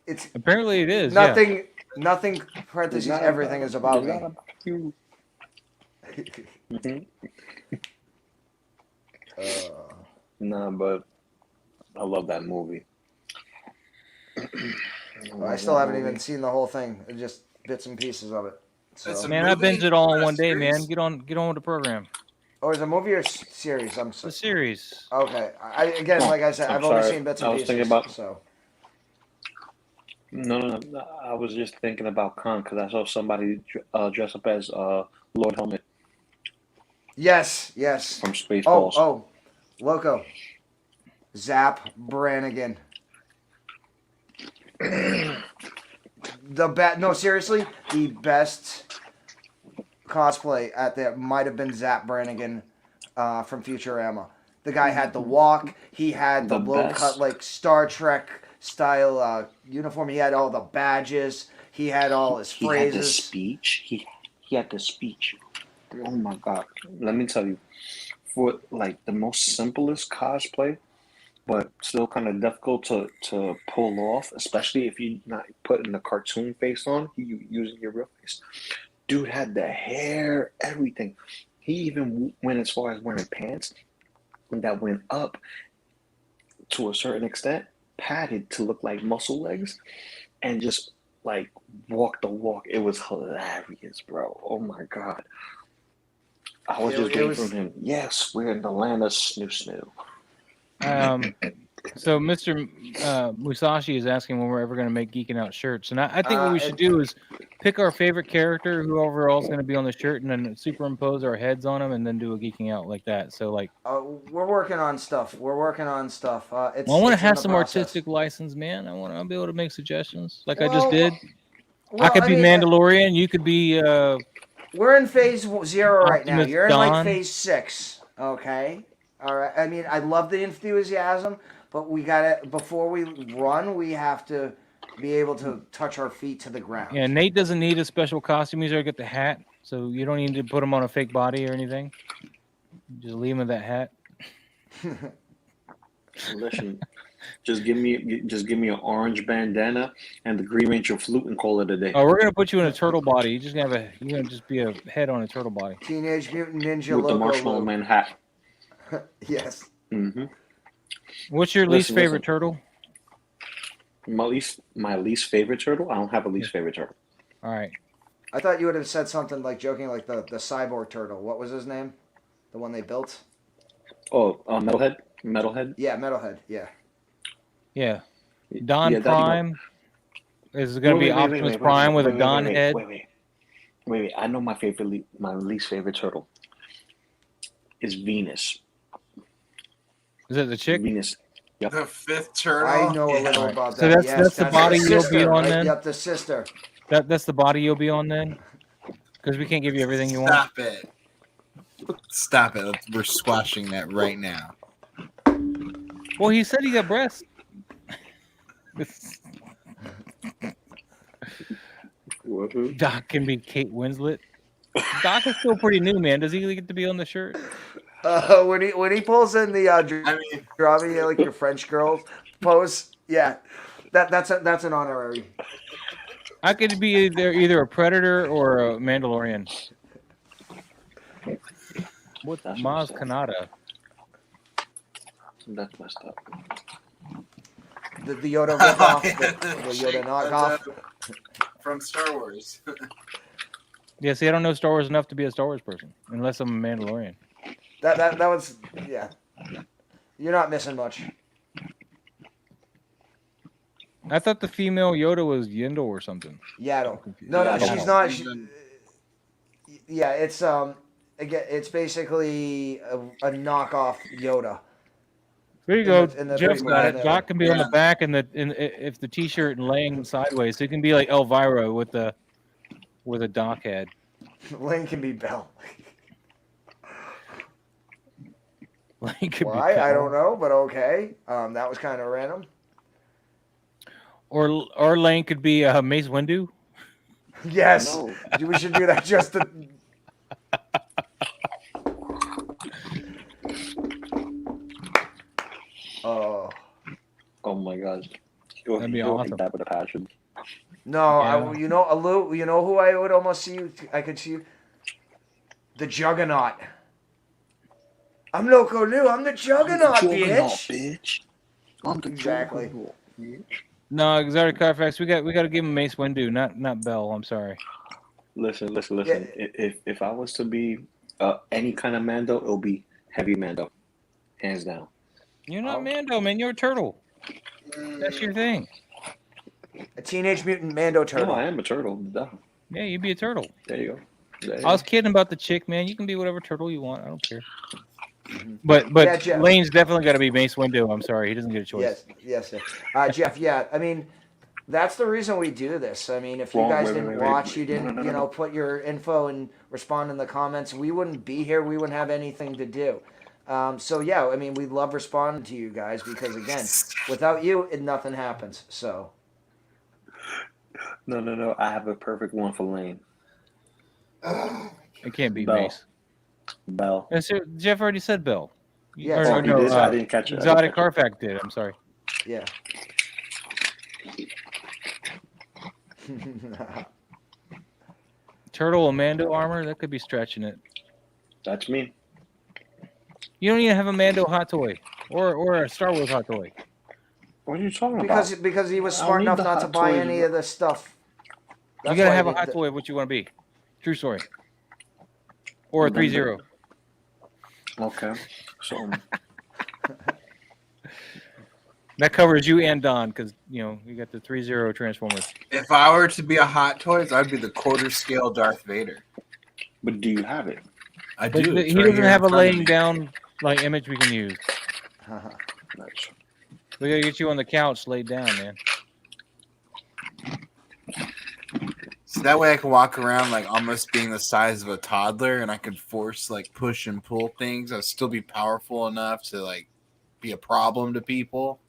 It's apparently it is. Nothing. Yeah. Nothing. Parentheses. Everything is about me. Nah, but I love that movie. I still haven't even seen the whole thing. Just bits and pieces of it. So. Man, I binged it all in one day, man. Get on with the program. Oh, is it a movie or series? The series. Okay. Like I said, I've only seen bits and pieces. Thinking about, so. No. I was just thinking about Khan because I saw somebody dress up as Lord Helmet. Yes. From Spaceballs. Oh, Loco. Zap Brannigan. Seriously, the best cosplay at that might have been Zap Brannigan from Futurama. The guy had the walk. He had the low cut like Star Trek style uniform. He had all the badges. He had all his phrases. He had the speech. He had the speech. Oh my God! Let me tell you, for like the most simplest cosplay, but still kind of difficult to pull off, especially if you're not putting the cartoon face on, you using your real face. Dude had the hair, everything. He even went as far as wearing pants that went up to a certain extent, padded to look like muscle legs, and just like walk the walk. It was hilarious, bro. Oh my God. I was just waiting for him. Yes, we're in the land of snoo. So Mr. Musashi is asking when we're ever going to make Geeking Out shirts, and I think what we should do is pick our favorite character, who overall is going to be on the shirt, and then superimpose our heads on them, and then do a Geeking Out like that. So like, we're working on stuff. I want to have some artistic license, man. I want to be able to make suggestions, like I just did. I could be Mandalorian. You could be. We're in phase 0 right now. You're in like Dawn. phase 6. Okay. All right. I mean, I love the enthusiasm, but we got to, before we run, we have to be able to touch our feet to the ground. Yeah, Nate doesn't need a special costume. He's already got the hat, so you don't need to put him on a fake body or anything. Just leave him with that hat. Listen, just give me an orange bandana and the Green Ranger flute and call it a day. Oh, we're gonna put you in a turtle body. You're gonna just be a head on a turtle body. Teenage Mutant Ninja with Loco the Marshmallow Lu. Man hat. Yes. Mm-hmm. What's your least favorite turtle? My least favorite turtle? I don't have a least favorite turtle. All right. I thought you would have said something like joking, like the cyborg turtle. What was his name? The one they built? Oh, Metalhead? Metalhead? Yeah, Metalhead. Yeah. Yeah. Don Prime is going to be Optimus Prime with a Don head. Wait. I know my least favorite turtle is Venus. Is it the chick? Venus. Yep. The fifth turtle. I know a little about So that. that's the body you'll be on then? Yep, the sister. That's the body you'll be on then? Because we can't give you everything you want. Stop it. We're squashing that right now. Well, he said he got breasts. Doc can be Kate Winslet. Doc is still pretty new, man. Does he get to be on the shirt? When he pulls in the draw me like your French girls pose, yeah, that's an honorary. I could be either a Predator or a Mandalorian. What's Maz Kanata? That's messed up. The Yoda ripoff, the Yoda knockoff from Star Wars. Yeah, see, I don't know Star Wars enough to be a Star Wars person, unless I'm a Mandalorian. That was, yeah. You're not missing much. I thought the female Yoda was Yindle or something. Yaddle. No, Yeah, she's not. Yeah, it's again, it's basically a knockoff Yoda. There you go. in the Jeff's prequel, got in it. the- Doc can be on Yeah. the back, and if the T-shirt and laying sideways, so it can be like Elvira with a Doc head. Lane can be Bell. Like could be Why? I Bell. don't know, but okay. That was kind of random. Or Lane could be Mace Windu. Yes, No. we should do that just to. Oh Oh my god. That'd be He'll awesome. hate that with a passion. no! Yeah. You know, Alu. You know who I would almost see you. I could see you. The Juggernaut. I'm Loco Lu. I'm the Juggernaut, bitch. I'm the Exactly. Juggernaut, bitch. No, Exotic Carfax. We got to give him Mace Windu, not Bell. I'm sorry. Listen. Yeah. If I was to be any kind of Mando, it'll be heavy Mando, hands down. You're not Mando, man. You're a turtle. That's your thing. A Teenage Mutant Mando Turtle. No, I am a turtle. Duh. Yeah, you'd be a turtle. There you go. There you I was go. kidding about the chick, man. You can be whatever turtle you want. I don't care. But Yeah, Jeff. Lane's definitely got to be Mace Windu. I'm sorry, he doesn't get a choice. Yes. Jeff. Yeah, I mean, that's the reason we do this. I mean, if you Well, guys wait, didn't wait, wait. watch, you didn't, No. put your info and respond in the comments, we wouldn't be here. We wouldn't have anything to do. So yeah, I mean, we love responding to you guys because again, without you, nothing happens. So No. I have a perfect one for Lane. It can't be Bell. Mace. Bell. Jeff already said Bell. Yeah, Or- so or he no, did? I didn't catch it. Exotic Carfax did. I'm sorry. yeah. Turtle and Mando armor, that could be stretching it. That's me. You don't even have a Mando hot toy or a Star Wars hot toy. What are you talking because he was I don't smart need enough the not to hot buy toys, any bro. of the stuff. You That's gotta why have a the- hot toy of what you want to be. True story. Or a Remember- 3-0. Okay. So That covers you and Don because you got the 3-0 Transformers. If I were to be a Hot Toys, I'd be the quarter scale Darth Vader. but do you have it? I But do. he It's right doesn't here in have a front of laying me. down like image we can use. Nice. We gotta get you on the couch laid down, man. So that way I can walk around like almost being the size of a toddler, and I could force like push and pull things. I'd still be powerful enough to like be a problem to people.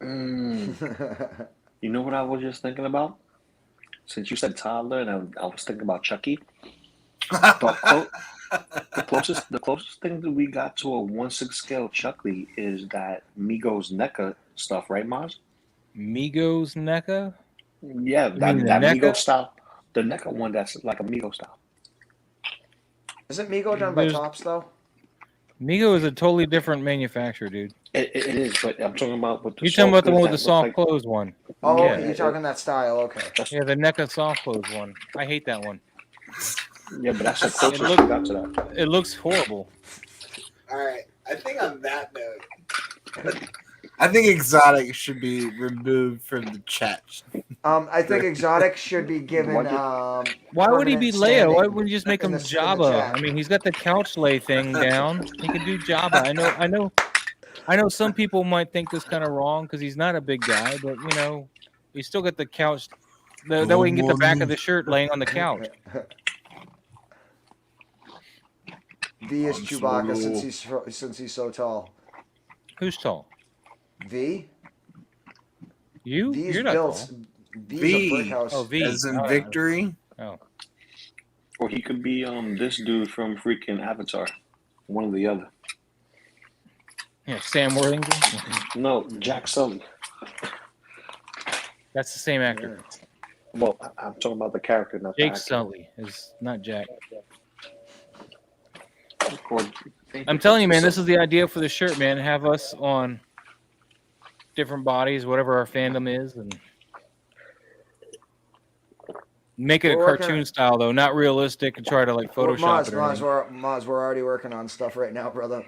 Mm. You know what I was just thinking about? Since you said toddler, and I was thinking about Chucky. The closest thing that we got to a 1/6 scale Chucky is that Migos NECA stuff, right, Maz? Migos NECA? Yeah, You that mean the Migos NECA? style. The NECA one that's like a Migo style. Isn't Migo done by There's- Tops though? Migo is a totally different manufacturer, dude. It is, but I'm talking about with the You're talking about the soft one with the goods that look soft like- clothes one. Oh, Yeah. okay. You're talking that style. Okay. Yeah, the NECA soft clothes one. I hate that one. Yeah, but that's the closest look- we got to that. It looks horrible. All right. I think on that note, I think exotic should be removed from the chat. I think Exotic should be given. Why would he be permanent Leia? Why standing wouldn't you just make in him the Jabba? chat. I mean, he's got the couch lay thing down. He could do Jabba. I know some people might think this kind of wrong because he's not a big guy, but he's still got the couch. That way he can get the back of the shirt laying on the couch. V is I'm Chewbacca so- since he's so tall. Who's tall? V. You? V's You're not built. tall. V's V. a brick house. Oh, V. As in Oh, victory. Oh. Or he could be this dude from freaking Avatar. One or the other. Yeah, Sam Worthington. No, Jack Sully. That's the same actor. Well, I'm talking about the character, not Jake the actor. Sully is not Jack. Or- I'm telling you, man, this is the idea for the shirt, man. Have us on different bodies, whatever our fandom is, and make it a We're working cartoon on- style, though, not realistic, and try to like Photoshop Maz, it. Or anything. we're already working on stuff right now, brother.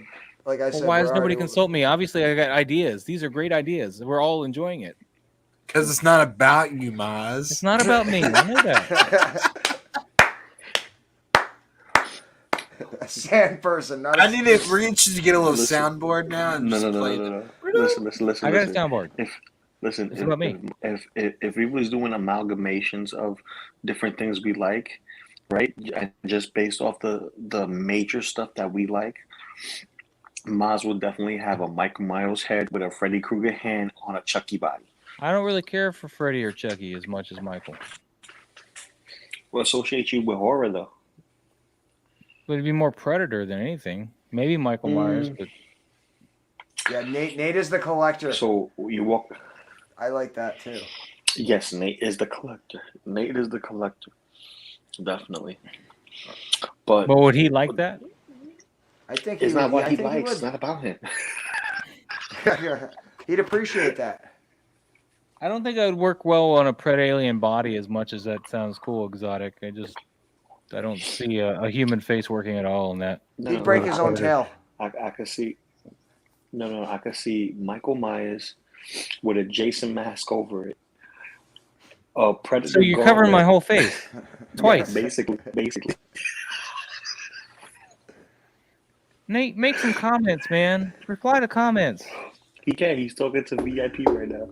Like I said, Why we're does nobody already- consult me? Obviously, I got ideas. These are great ideas. We're all enjoying it. Because it's not about you, Maz. It's not about me. I know that. A sand person, not a I need it. We're going to get a little Listen. soundboard now and No, just no, no, play. no, no, no. Listen. I got a soundboard. Listen, It's about me. if we was doing amalgamations of different things we like, right? And just based off the major stuff that we like, Maz will definitely have a Michael Myers head with a Freddy Krueger hand on a Chucky body. I don't really care for Freddy or Chucky as much as Michael. We'll associate you with horror, though. But it'd be more Predator than anything. Maybe Michael Myers, but Yeah, Nate is the collector. So you walk. I like that too. Yes, Nate is the collector. Nate is the collector, definitely. But would he like that? I think it's he not would, what I he think likes. It's would. not about him. He'd appreciate that. I don't think I would work well on a pred alien body as much as that sounds cool, exotic. I don't see a human face working at all in that. He'd break his own tail. I could see. No, I could see Michael Myers with a Jason mask over it. A Predator. So you're covering my whole face twice. Yeah, basically. Nate, make some comments, man. Reply to comments. He can't. He's talking to VIP right now.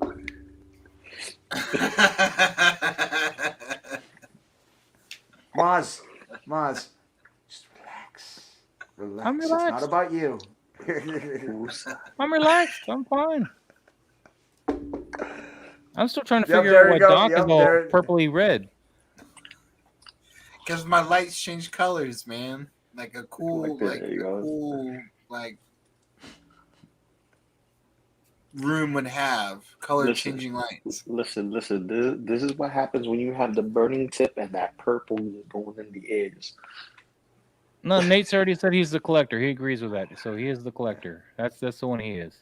Maz, just relax. I'm It's relaxed. not about you. I'm relaxed. I'm fine. I'm still trying to Yep, figure there out you why go. Doc Yep, is all there- purpley red. Because my lights change colors, man. Like a cool, There you go. room would have color changing lights. Listen. This is what happens when you have the burning tip and that purple going in the edge. No, Nate's already said he's the collector. He agrees with that. So he is the collector. That's the one he is.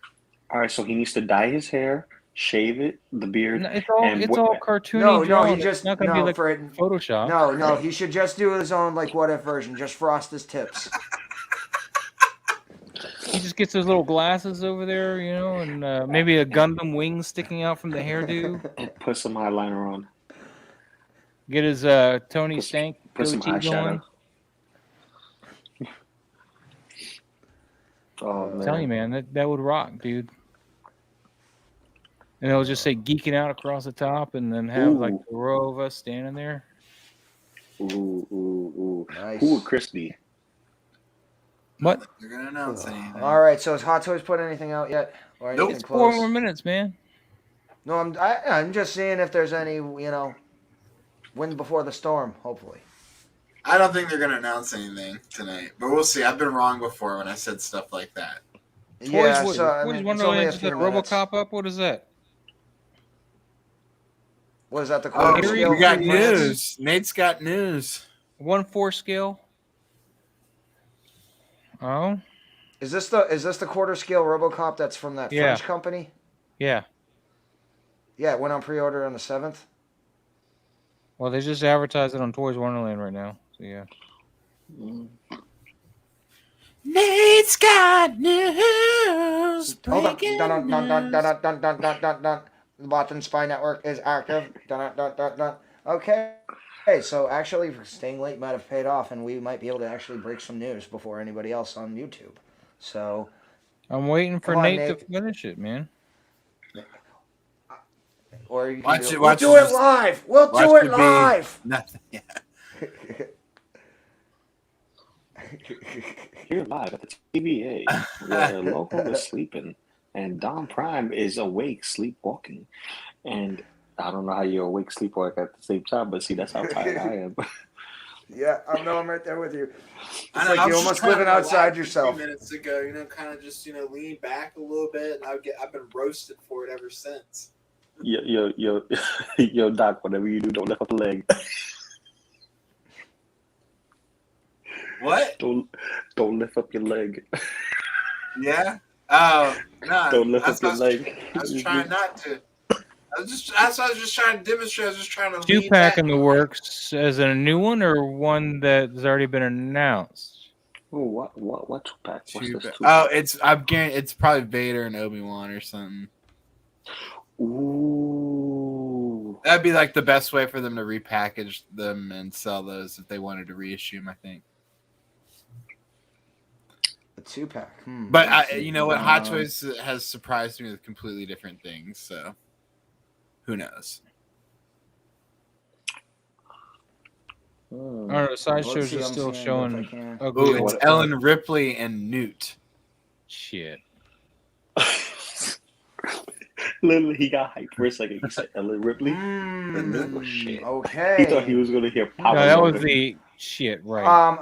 All right, so he needs to dye his hair, shave it, the beard. No, it's all cartoony. No, drawn. he It's just not gonna be like Fred, Photoshop. No, he should just do his own like what if version. Just frost his tips. He just gets those little glasses over there, and maybe a Gundam wing sticking out from the hairdo. And put some eyeliner on. Get his Tony Stank Put some goatee eyeshadow. going. Oh I'm telling you, man, that would rock, dude. And it'll just say geeking out across the top, and then have like a row of us standing there. Ooh. Nice. Who would Chris be? What? They're gonna announce anything. All right, so has Hot Toys put anything out yet? Or anything It's close? 4 more minutes, man. No, I'm just seeing if there's any, wind before the storm. Hopefully. I don't think they're gonna announce anything tonight, but we'll see. I've been wrong before when I said stuff like that. Yeah, Toys, so I what mean, is it's Wonderland only a just few got minutes. RoboCop up? What is that? What is that? The Oh, quarter scale? we got free plans? news. Nate's got news. 1/4 scale. Oh, Is this the quarter scale RoboCop that's from that Yeah. French company? yeah. Yeah, it went on pre-order on the 7th. Well, they just advertise it on Toys Wonderland right now. So yeah. Nate's got news. Hold on. Breaking Dun dun dun dun news. dun dun dun dun dun dun. The Bothan Spy Network is active. Dun dun dun dun dun. Okay. Hey, so actually, staying late might have paid off, and we might be able to actually break some news before anybody else on YouTube. So, I'm waiting for Come on, Nate Nate. to finish it, man. or you can Watch do it- it. watch We'll do it it just- live. We'll watch do it it be- live. Nothing. Yeah. Here live at the TVA, where Loco is sleeping and Dom Prime is awake, sleepwalking. And I don't know how you're awake, sleepwalking at the same time, but see, that's how tired I am. Yeah, I'm right there with you. I It's know, like I was you're just almost trying to living outside relax a yourself. few minutes ago, kind of just lean back a little bit, and I've been roasted for it ever since. Yo, Doc, whatever you do, don't lift up a leg. What? Don't lift up your leg. Yeah. Oh no. Don't lift that's up your what leg. I was trying not to. That's what I was just trying to demonstrate. I was just trying to Two lean pack back. in the works as a new one or one that's already been announced? Oh, what two pack? What's this two? Oh, I'm guaranteed it's probably Vader and Obi-Wan or something. Ooh. That'd be like the best way for them to repackage them and sell those if they wanted to reissue them, I think. A 2-pack. But you know what? Hot Toys has surprised me with completely different things, so who knows? I don't know. Sideshows are still showing. Oh, it's Ellen Ripley and Newt. Shit. Literally, he got hyped for a second. He said Ellen Ripley. Oh, shit. He Okay. thought he was going to hear Power. No, that was the shit, right?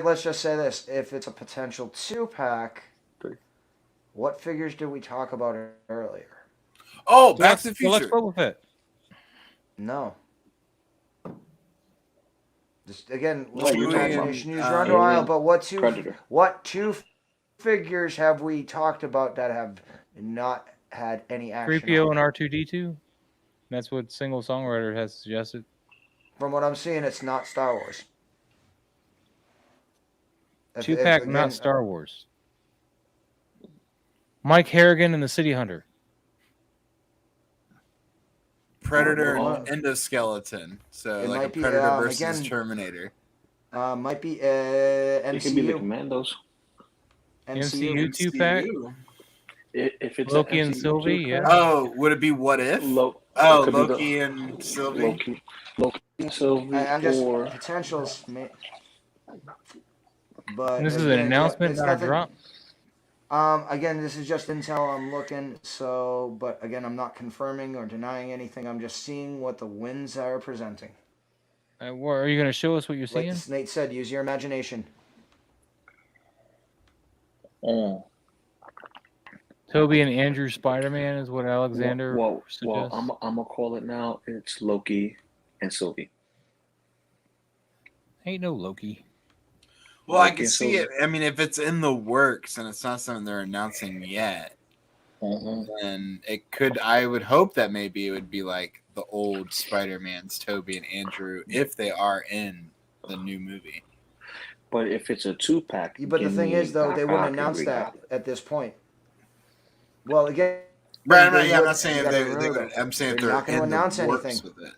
Let's just say this: if it's a potential 2-pack, what figures did we talk about earlier? Oh, Back to the Future. Let's go with it. No. Just again, No, you're talking imagination about, used around a while. But Predator. what two figures have we talked about that have not had any action? 3PO and R2D2. That's what Single Songwriter has suggested. From what I'm seeing, it's not Star Wars. 2-pack, not Star Wars. Mike Harrigan and the City Hunter. Predator and Endoskeleton. So It like a might be, Predator versus again, Terminator. Might be It could be the MCU. Commandos. MCU 2-pack. If it's Loki an and MCU Sylvie, 2-pack, yeah. Oh, would it be What If? Loki and Sylvie. Loki and Sylvie. I'm just or potentials. But And this is an announcement, not a drop. Again, this is just intel I'm looking. So, but again, I'm not confirming or denying anything. I'm just seeing what the winds are presenting. Are you going to show us what you're seeing? Like Nate said, use your imagination. Toby and Andrew Spider-Man is what Alexander suggests. Well, I'm gonna call it now. It's Loki and Sylvie. Ain't no Loki. Well, I can see it. I mean, if it's in the works and it's not something they're announcing yet, then it could. I would hope that maybe it would be like the old Spider-Mans, Toby and Andrew, if they are in the new movie. But if it's a 2-pack, But the thing is, though, they wouldn't announce that at this point. Well, again, right? I'm not saying they would. I'm saying if they're not going to announce anything. With it.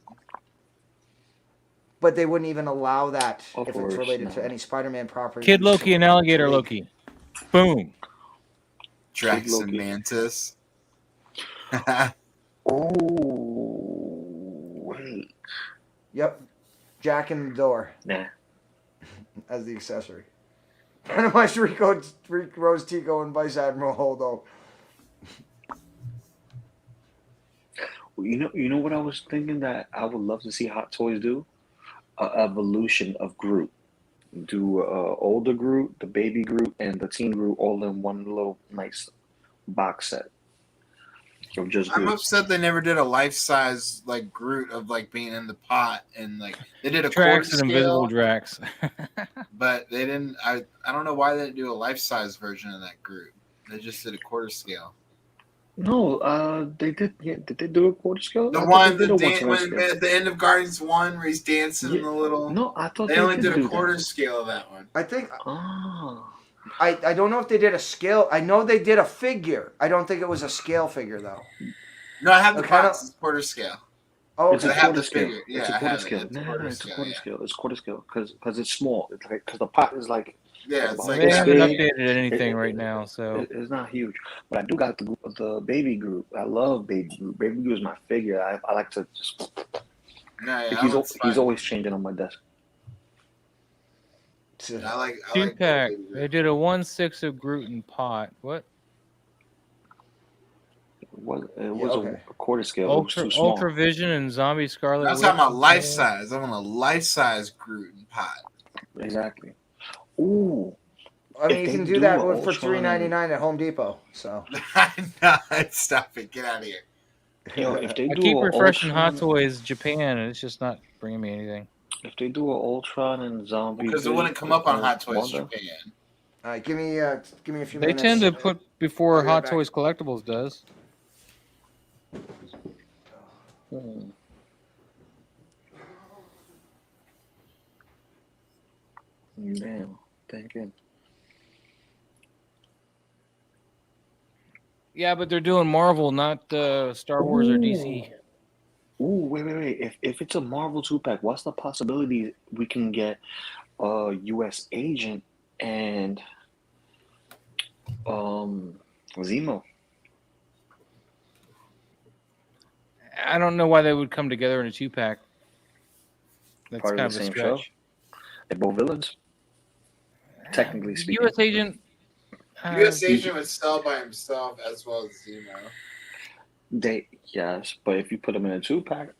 But they wouldn't even allow that if it's course, related to any Spider-Man property. Kid Loki and Alligator Loki. Boom. Drax and Mantis. Oh, wait. Yep. Jack in the door. Nah. As the accessory. Randomized Rico, Rose Tico, and Vice Admiral Holdo. You know what I was thinking that I would love to see Hot Toys do? Evolution of Groot. Do older Groot, the baby Groot, and the teen Groot all in one little nice box set. So just I'm Groot. upset they never did a life-size like Groot of like being in the pot and like they did a Drax quarter and scale, Invisible Drax. but they didn't. I don't know why they didn't do a life-size version of that Groot. They just did a quarter scale. No, they did. Yeah, did they do a quarter scale? The one at the end of Guardians 1 where he's dancing in the little. No, I thought they only did a quarter that. scale of that one. I think. Oh. I don't know if they did a scale. I know they did a figure. I don't think it was a scale figure though. No, I have the box. It's quarter scale. Oh, it's a quarter scale. Yeah, it's a quarter scale. No, it's a quarter scale. It's quarter scale because it's small. It's like because the pot is like. Yeah, it's like they haven't updated anything right now, so it's not huge. But I do got the baby Groot. I love baby Groot. Baby Groot is my figure. I like to just. No, yeah, he's always changing on my desk. I like 2-pack. They did a 1/6 of Groot and pot. What? It was a quarter scale. Ultra Vision and Zombie Scarlet. I was talking about life size. I want a life size Groot and pot. Exactly. Ooh. I mean, you can do that for $3.99 at Home Depot. So. No, stop it! Get out of here. Yo, if they I do keep refreshing Ultron, Hot Toys Japan, and it's just not bringing me anything. If they do an Ultron and Zombie, because it wouldn't come up on Hot Toys Wanda? Japan. All right, give me a few They minutes. tend to put before Hot Toys Collectibles does. Damn, thinking. Yeah, but they're doing Marvel, not Star Wars or DC. Ooh, wait. If it's a Marvel 2-pack, what's the possibility we can get a U.S. Agent and Zemo? I don't know why they would come together in a 2-pack. That's Part kind of of the a same show. stretch. They're both villains, technically speaking. U.S. Agent. U.S. Agent would sell by himself as well as Zemo. Yes, but if you put them in a 2-pack,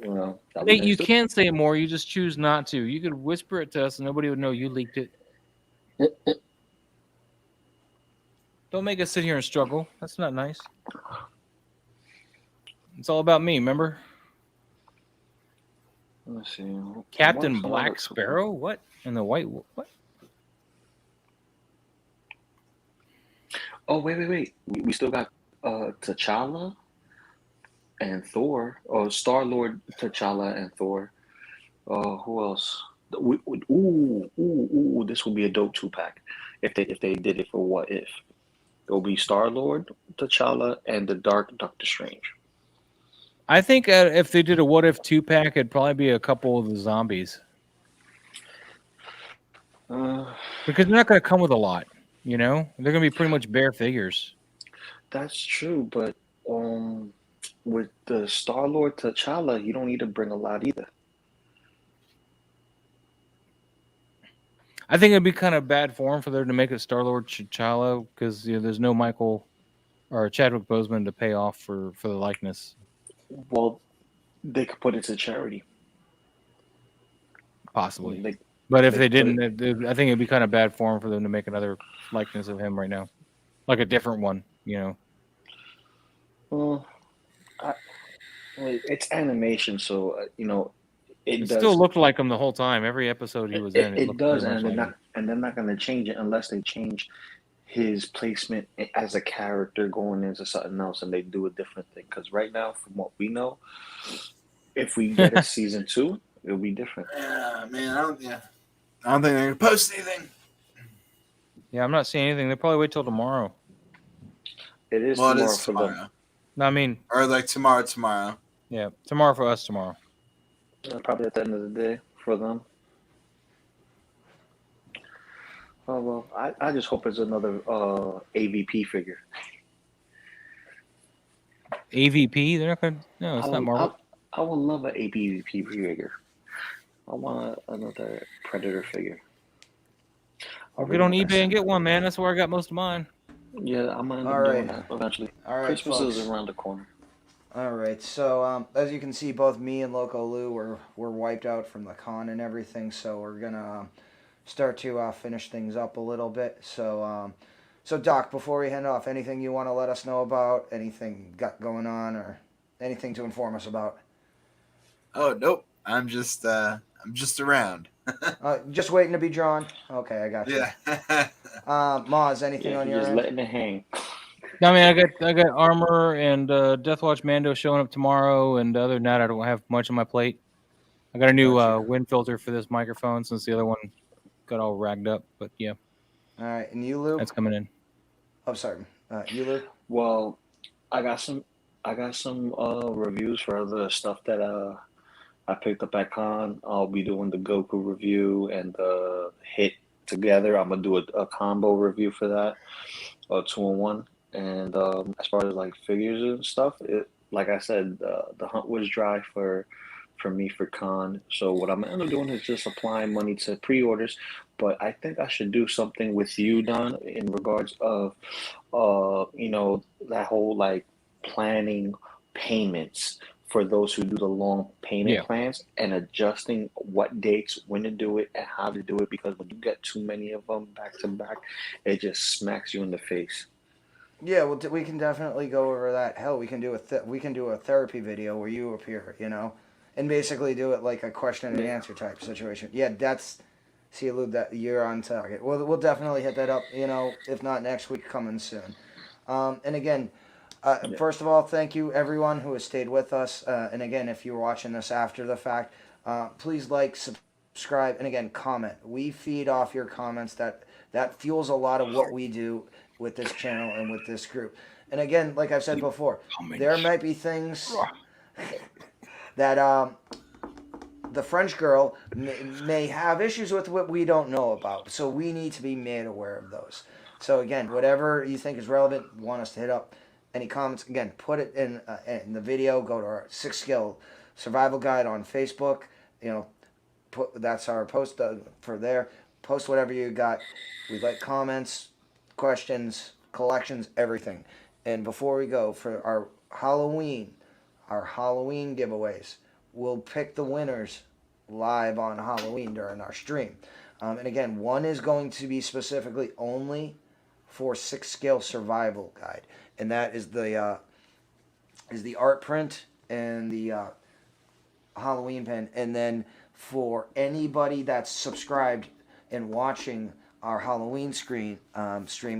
well, Nate, you can say more. You just choose not to. You could whisper it to us, and nobody would know you leaked it. Don't make us sit here and struggle. That's not nice. It's all about me, remember? Let's see. Captain Black Sparrow? What? And the white what? Oh, wait. We still got T'Challa and Thor. Oh, Star-Lord, T'Challa, and Thor. Who else? Ooh, this would be a dope 2-pack if they did it for What If. It'll be Star-Lord, T'Challa, and the Dark Doctor Strange. I think if they did a What If 2-pack, it'd probably be a couple of the zombies. Because they're not going to come with a lot, you know? They're going to be pretty much bare figures. That's true, but with the Star-Lord T'Challa, you don't need to bring a lot either. I think it'd be kind of bad form for them to make it Star-Lord T'Challa because there's no Michael or Chadwick Boseman to pay off for the likeness. Well, they could put it to charity. Possibly. But if they didn't, I think it'd be kind of bad form for them to make another likeness of him right now. Like a different one, you know. Well, it's animation, so, it still looked like him the whole time. Every episode he was in. It does, and they're not going to change it unless they change his placement as a character going into something else, and they do a different thing. Because right now, from what we know, if we get a season 2, it'll be different. Yeah, man, I don't think they're gonna post anything. Yeah, I'm not seeing anything. They'll probably wait till tomorrow. It is tomorrow for them. No, I mean, or like tomorrow. Yeah, tomorrow for us. Tomorrow. Probably at the end of the day for them. Oh well, I just hope it's another AVP figure. AVP? They're not gonna. No, it's not Marvel. I would love an AVP figure. I want another Predator figure. I'll get on eBay and get one, man. That's where I got most of mine. Yeah, I'm gonna end up doing that eventually. All right, Christmas folks. is around the corner. All right, so as you can see, both me and Loco Lu were wiped out from the con and everything, so we're gonna start to finish things up a little bit. So, Doc, before we hand off, anything you want to let us know about? Anything got going on, or anything to inform us about? Oh nope, I'm just around. Just waiting to be drawn. Okay, I got you. Yeah. Maz, anything on your just end? letting it hang. I mean, I got Armor and Deathwatch Mando showing up tomorrow, and other than that, I don't have much on my plate. I got a new wind filter for this microphone since the other one got all ragged up. But yeah. All right, and you, Lou? That's coming in. Oh, sorry. You, Lou? Well, I got some reviews for other stuff that I picked up at con. I'll be doing the Goku review and the Hit together. I'm gonna do a combo review for that, 2-in-1. And as far as like figures and stuff, like I said, the hunt was dry for me for con. So what I'm gonna end up doing is just applying money to pre-orders. But I think I should do something with you, Don, in regards of that whole like planning payments for those who do the long payment plans and adjusting what dates, when to do it, and how to do it. Because when you get too many of them back to back, it just smacks you in the face. Yeah, well, we can definitely go over that. Hell, we can do a therapy video where you appear, and basically do it like a question and answer type situation. Yeah, see, Lou, that you're on target. We'll definitely hit that up. If not next week, coming soon. And again, first of all, thank you everyone who has stayed with us. And again, if you're watching this after the fact, please like, subscribe, and again, comment. We feed off your comments. That fuels a lot of what we do with this channel and with this group. And again, like I've said before, there might be things that the French girl may have issues with what we don't know about. So we need to be made aware of those. So again, whatever you think is relevant, want us to hit up. Any comments, again, put it in the video. Go to our 6-skill survival guide on Facebook. That's our post for there. Post whatever you got. We like comments, questions, collections, everything. And before we go, for our Halloween giveaways, we'll pick the winners live on Halloween during our stream. And again, one is going to be specifically only for 6-scale survival guide, and that is the art print and the Halloween pen. And then for anybody that's subscribed and watching our Halloween stream,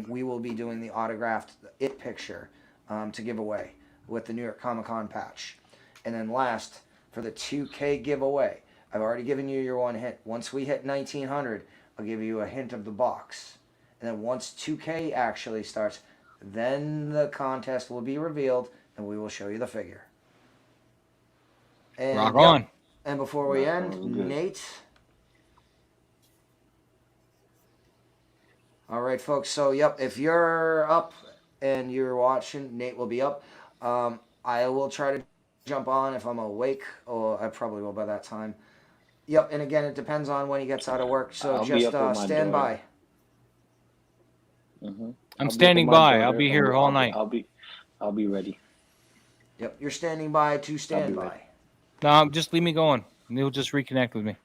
we will be doing the autographed It picture to give away with the New York Comic-Con patch. And then last, for the 2K giveaway, I've already given you your one hint. Once we hit 1900, I'll give you a hint of the box. And then once 2K actually starts, then the contest will be revealed and we will show you the figure. And, rock on. And before we end, Nate. All right, folks. So, if you're up and you're watching, Nate will be up. I will try to jump on if I'm awake, or I probably will by that time. And again, it depends on when he gets out of work. So I'll just stand by. Mm-hmm. I'm standing by. I'll be here all night. I'll be ready. Yep, you're standing by to stand by. No, just leave me going. And he'll just reconnect with me.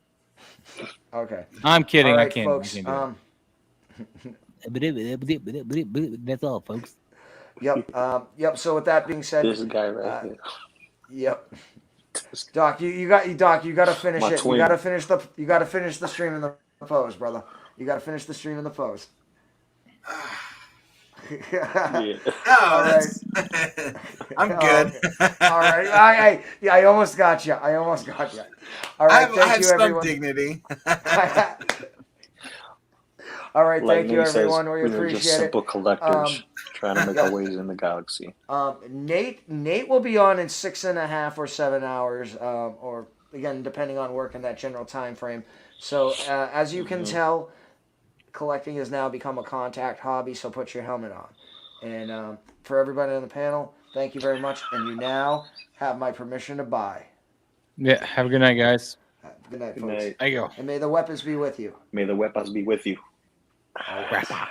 Okay. I'm kidding. All right, I can't. folks. That's all, folks. Yep. So with that being said, This guy right here. Yep. Doc, you got to finish My it. twin. You got to finish the stream in the pose, brother. You got to finish the stream in the pose. Yeah. All right. I'm good. All right. I almost got you. All right. I have you, some everyone. dignity. All right. Like Thank you, Nate says, everyone. We we're just appreciate simple it. collectors trying to make our ways in the galaxy. Nate will be on in 6.5 or 7 hours, or again, depending on work in that general time frame. So as you can tell, collecting has now become a contact hobby, so put your helmet on. And for everybody on the panel, thank you very much. And you now have my permission to buy. Yeah. Have a good night, guys. Good night, Good folks. night. There you go. And may the weapons be with you. May the weapons be with you. Rapper.